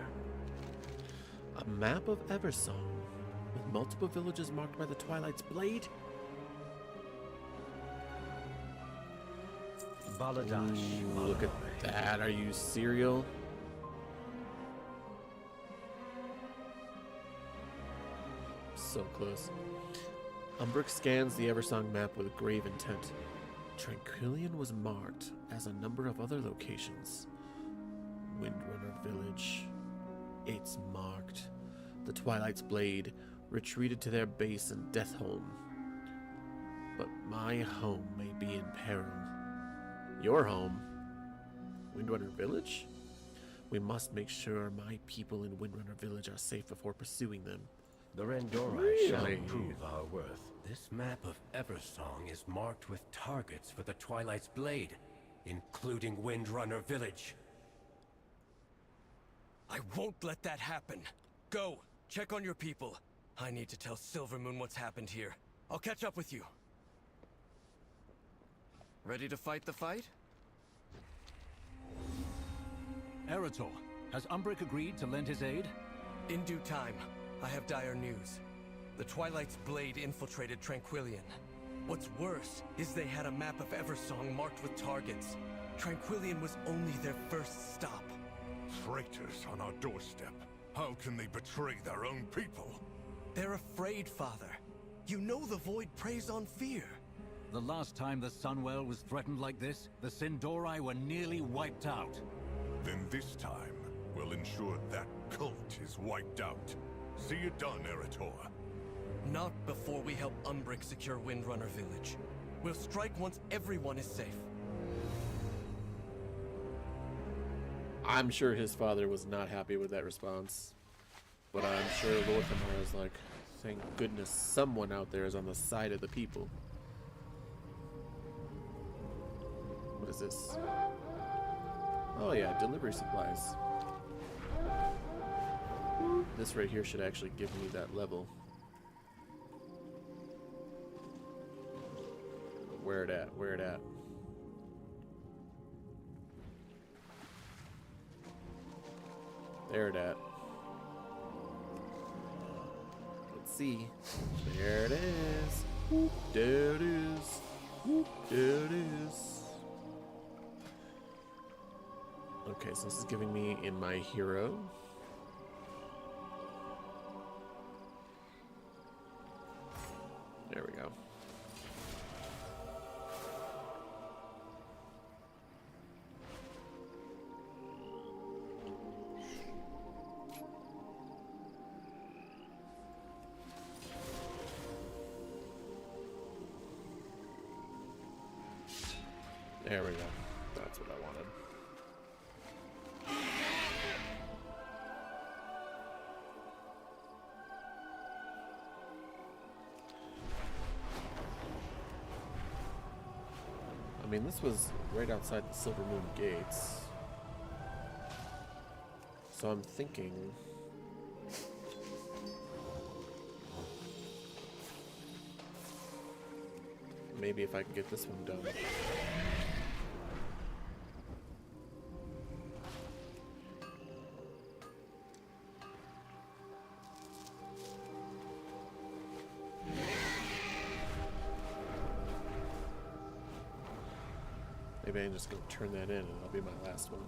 A map of Eversong with multiple villages marked by the Twilight's blade? Baladash. Ooh, look at that. Are you serial? So close. Umbric scans the Eversong map with grave intent. Tranquillion was marked, as a number of other locations. Windrunner Village. It's marked. The Twilight's blade retreated to their base in Deathholm. But my home may be in peril. Your home? Windrunner Village? We must make sure my people in Windrunner Village are safe before pursuing them. The Randorai Really? shall prove our worth. This map of Eversong is marked with targets for the Twilight's blade, including Windrunner Village. I won't let that happen. Go, check on your people. I need to tell Silvermoon what's happened here. I'll catch up with you. Ready to fight the fight? Eretor, has Umbric agreed to lend his aid? In due time. I have dire news. The Twilight's blade infiltrated Tranquillion. What's worse is they had a map of Eversong marked with targets. Tranquillion was only their first stop. Traitors on our doorstep. How can they betray their own people? They're afraid, Father. You know the Void preys on fear. The last time the Sunwell was threatened like this, the Sin'dorei were nearly wiped out. Then this time, we'll ensure that cult is wiped out. See it done, Eretor. Not before we help Umbric secure Windrunner Village. We'll strike once everyone is safe. I'm sure his father was not happy with that response. But I'm sure Lorthamar is like, thank goodness someone out there is on the side of the people. What is this? Oh yeah, delivery supplies. This right here should actually give me that level. Where it at? Where it at? There it at. Let's see. There it is. There it is. There it is. Okay, so this is giving me in my hero. There we go. There we go. That's what I wanted. I mean, this was right outside the Silvermoon gates. So I'm thinking... maybe if I can get this one done. Maybe I'm just going to turn that in and that'll be my last one.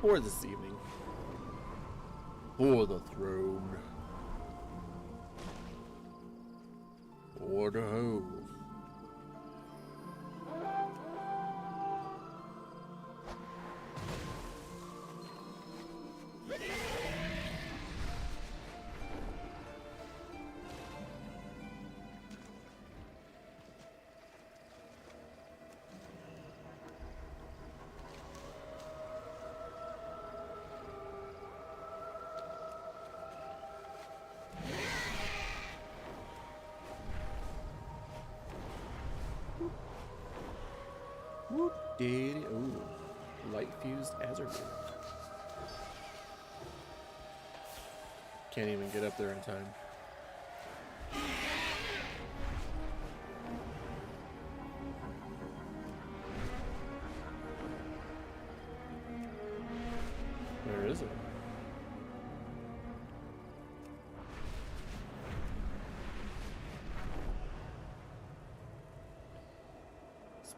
For this evening. For the throne. For the hoe. Whoop, did ooh, light fused Azure. Can't even get up there in time. Where is it?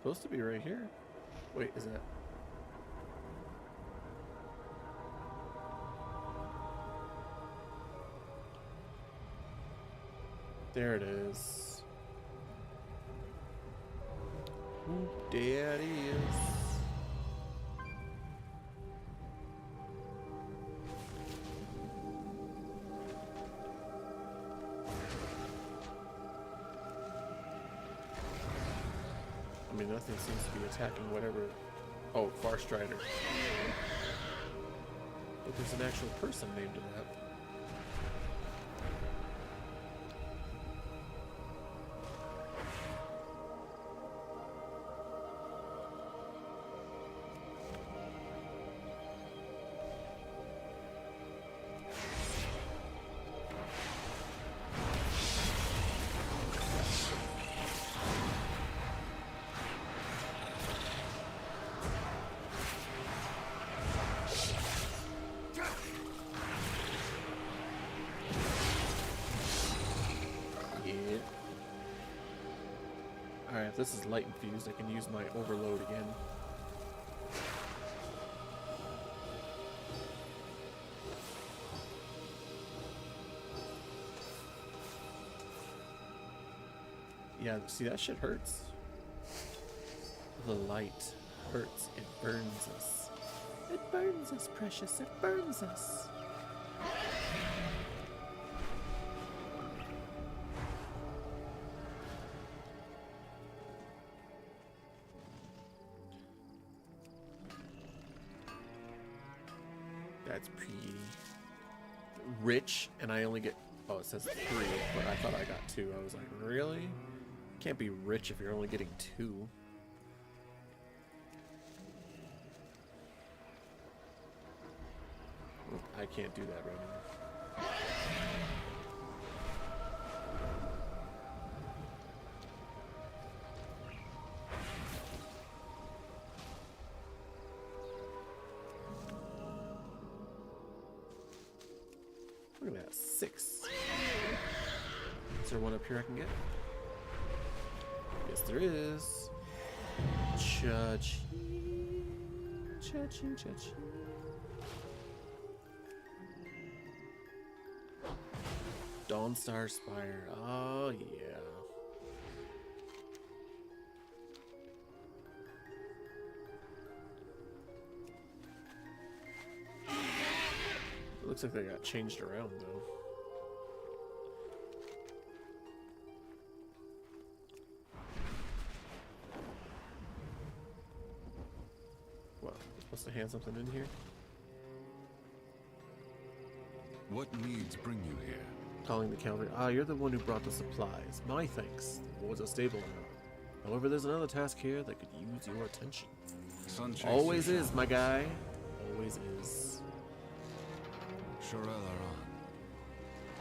Supposed to be right here. Wait, is that? There it is. Ooh, there it is. I mean, nothing seems to be attacking whatever. Oh, Far Strider. But there's an actual person named that. Alright, if this is light infused, I can use my overload again. Yeah, see, that shit hurts. The light hurts. It burns us. It burns us, precious. It burns us. That's pretty rich, and I only get, oh, it says 3, but I thought I got 2. I was like, really? Can't be rich if you're only getting 2. I can't do that right now. Look at that, 6. Is there one up here I can get? Yes, there is. Cha-ching, cha-ching, cha-ching. Dawnstar Spire. Oh, yeah. It looks like they got changed around, though. What? Supposed to hand something in here? What needs bring you here? Calling the cavalry. Ah, you're the one who brought the supplies. My thanks. The wards are stable now. However, there's another task here that could use your attention. Always is, my guy. Always is.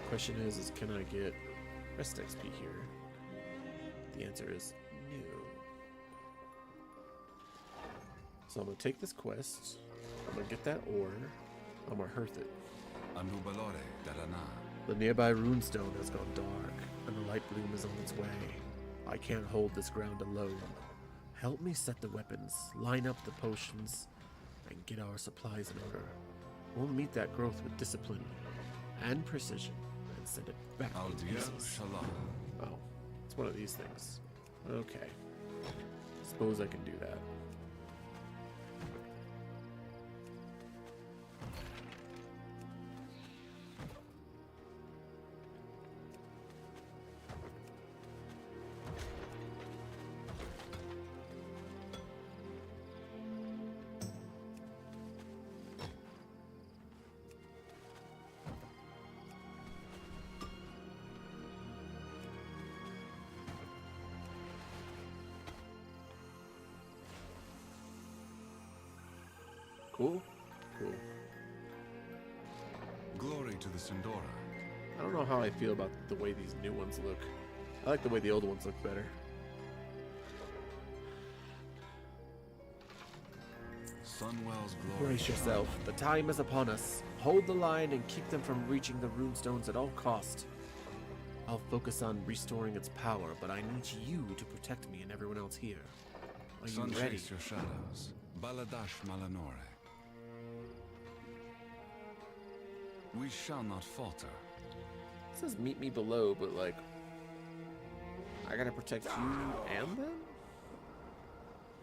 Question is can I get rest XP here? The answer is no. So I'm gonna take this quest. I'm gonna get that ore. I'm gonna hearth it. The nearby runestone has gone dark, and the light bloom is on its way. I can't hold this ground alone. Help me set the weapons, line up the potions, and get our supplies in order. We'll meet that growth with discipline and precision, and send it back to pieces. Oh, it's one of these things. Okay. Suppose I can do that. Cool. Cool. Glory to the Sindora. I don't know how I feel about the way these new ones look. I like the way the old ones look better. Sunwell's glory. Brace yourself. The time is upon us. Hold the line and keep them from reaching the runestones at all cost. I'll focus on restoring its power, but I need you to protect me and everyone else here. Are you Sun ready? chase your shadows. Baladash Malanore. We shall not falter. It says meet me below, but like, I gotta protect you and them?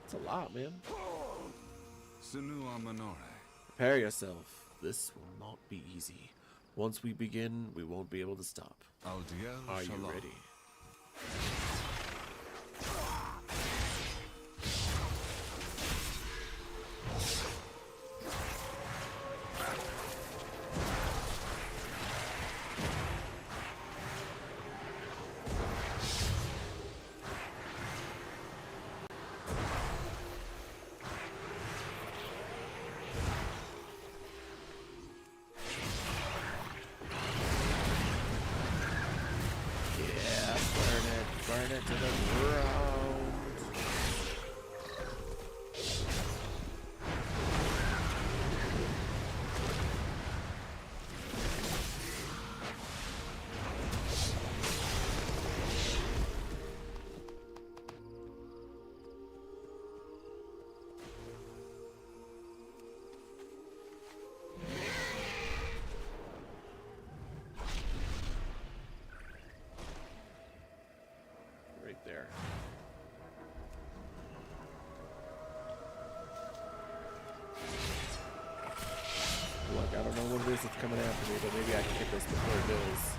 It's a lot, man. Sinu Amanore. Prepare yourself. This will not be easy. Once we begin, we won't be able to stop. Aldiel Are you Shalom. ready? Burn it to the ground. Right there. Look, I don't know what it is that's coming after me, but maybe I can hit this before it does.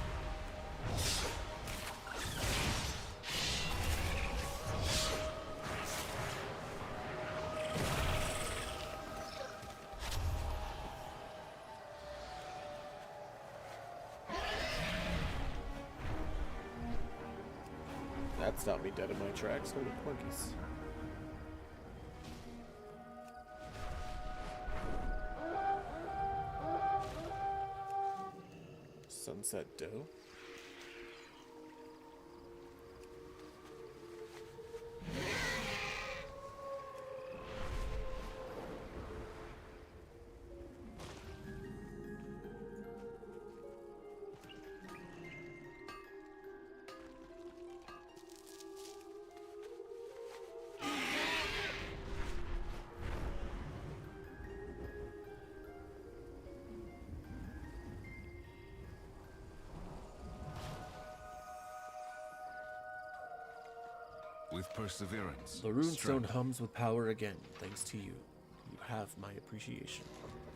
That stopped me dead in my tracks. Holy clunkies. Sunset dough. With perseverance. The runestone strength. hums with power again, thanks to you. You have my appreciation.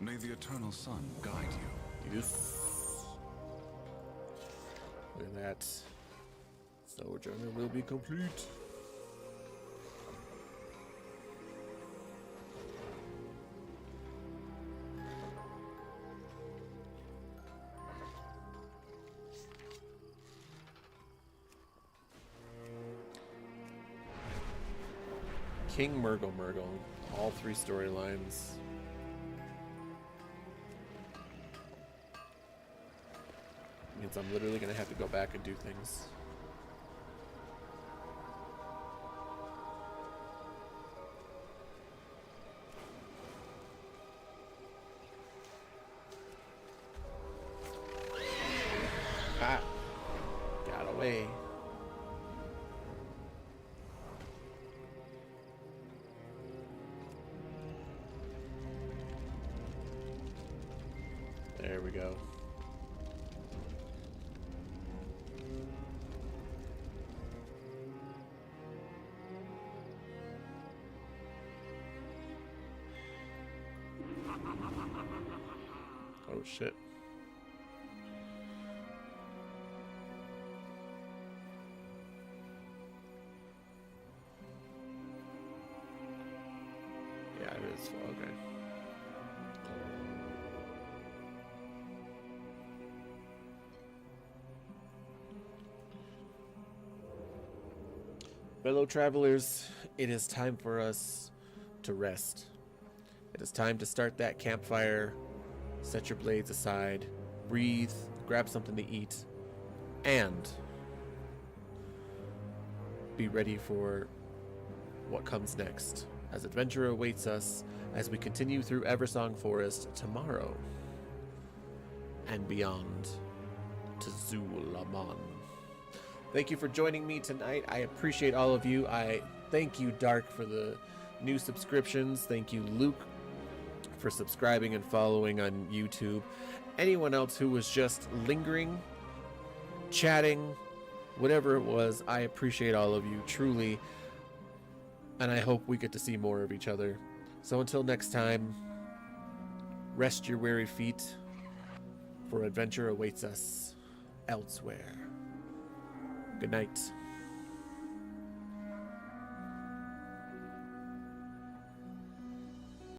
May the eternal sun guide you. Yes. Look at that. Sojourner will be complete. King Murgle, all 3 storylines. Means I'm literally gonna have to go back and do things. Ah, got away. There we go. Oh shit. Yeah, it is. Okay. Fellow travelers, it is time for us to rest. It is time to start that campfire, set your blades aside, breathe, grab something to eat, and be ready for what comes next, as adventure awaits us as we continue through Eversong Forest tomorrow and beyond to Xul'Aman. Thank you for joining me tonight. I appreciate all of you. I Thank you, Dark, for the new subscriptions. Thank you, Luke, for subscribing and following on YouTube. Anyone else who was just lingering, chatting, whatever it was, I appreciate all of you, truly. And I hope we get to see more of each other. So until next time, rest your weary feet, for adventure awaits us elsewhere. Good night.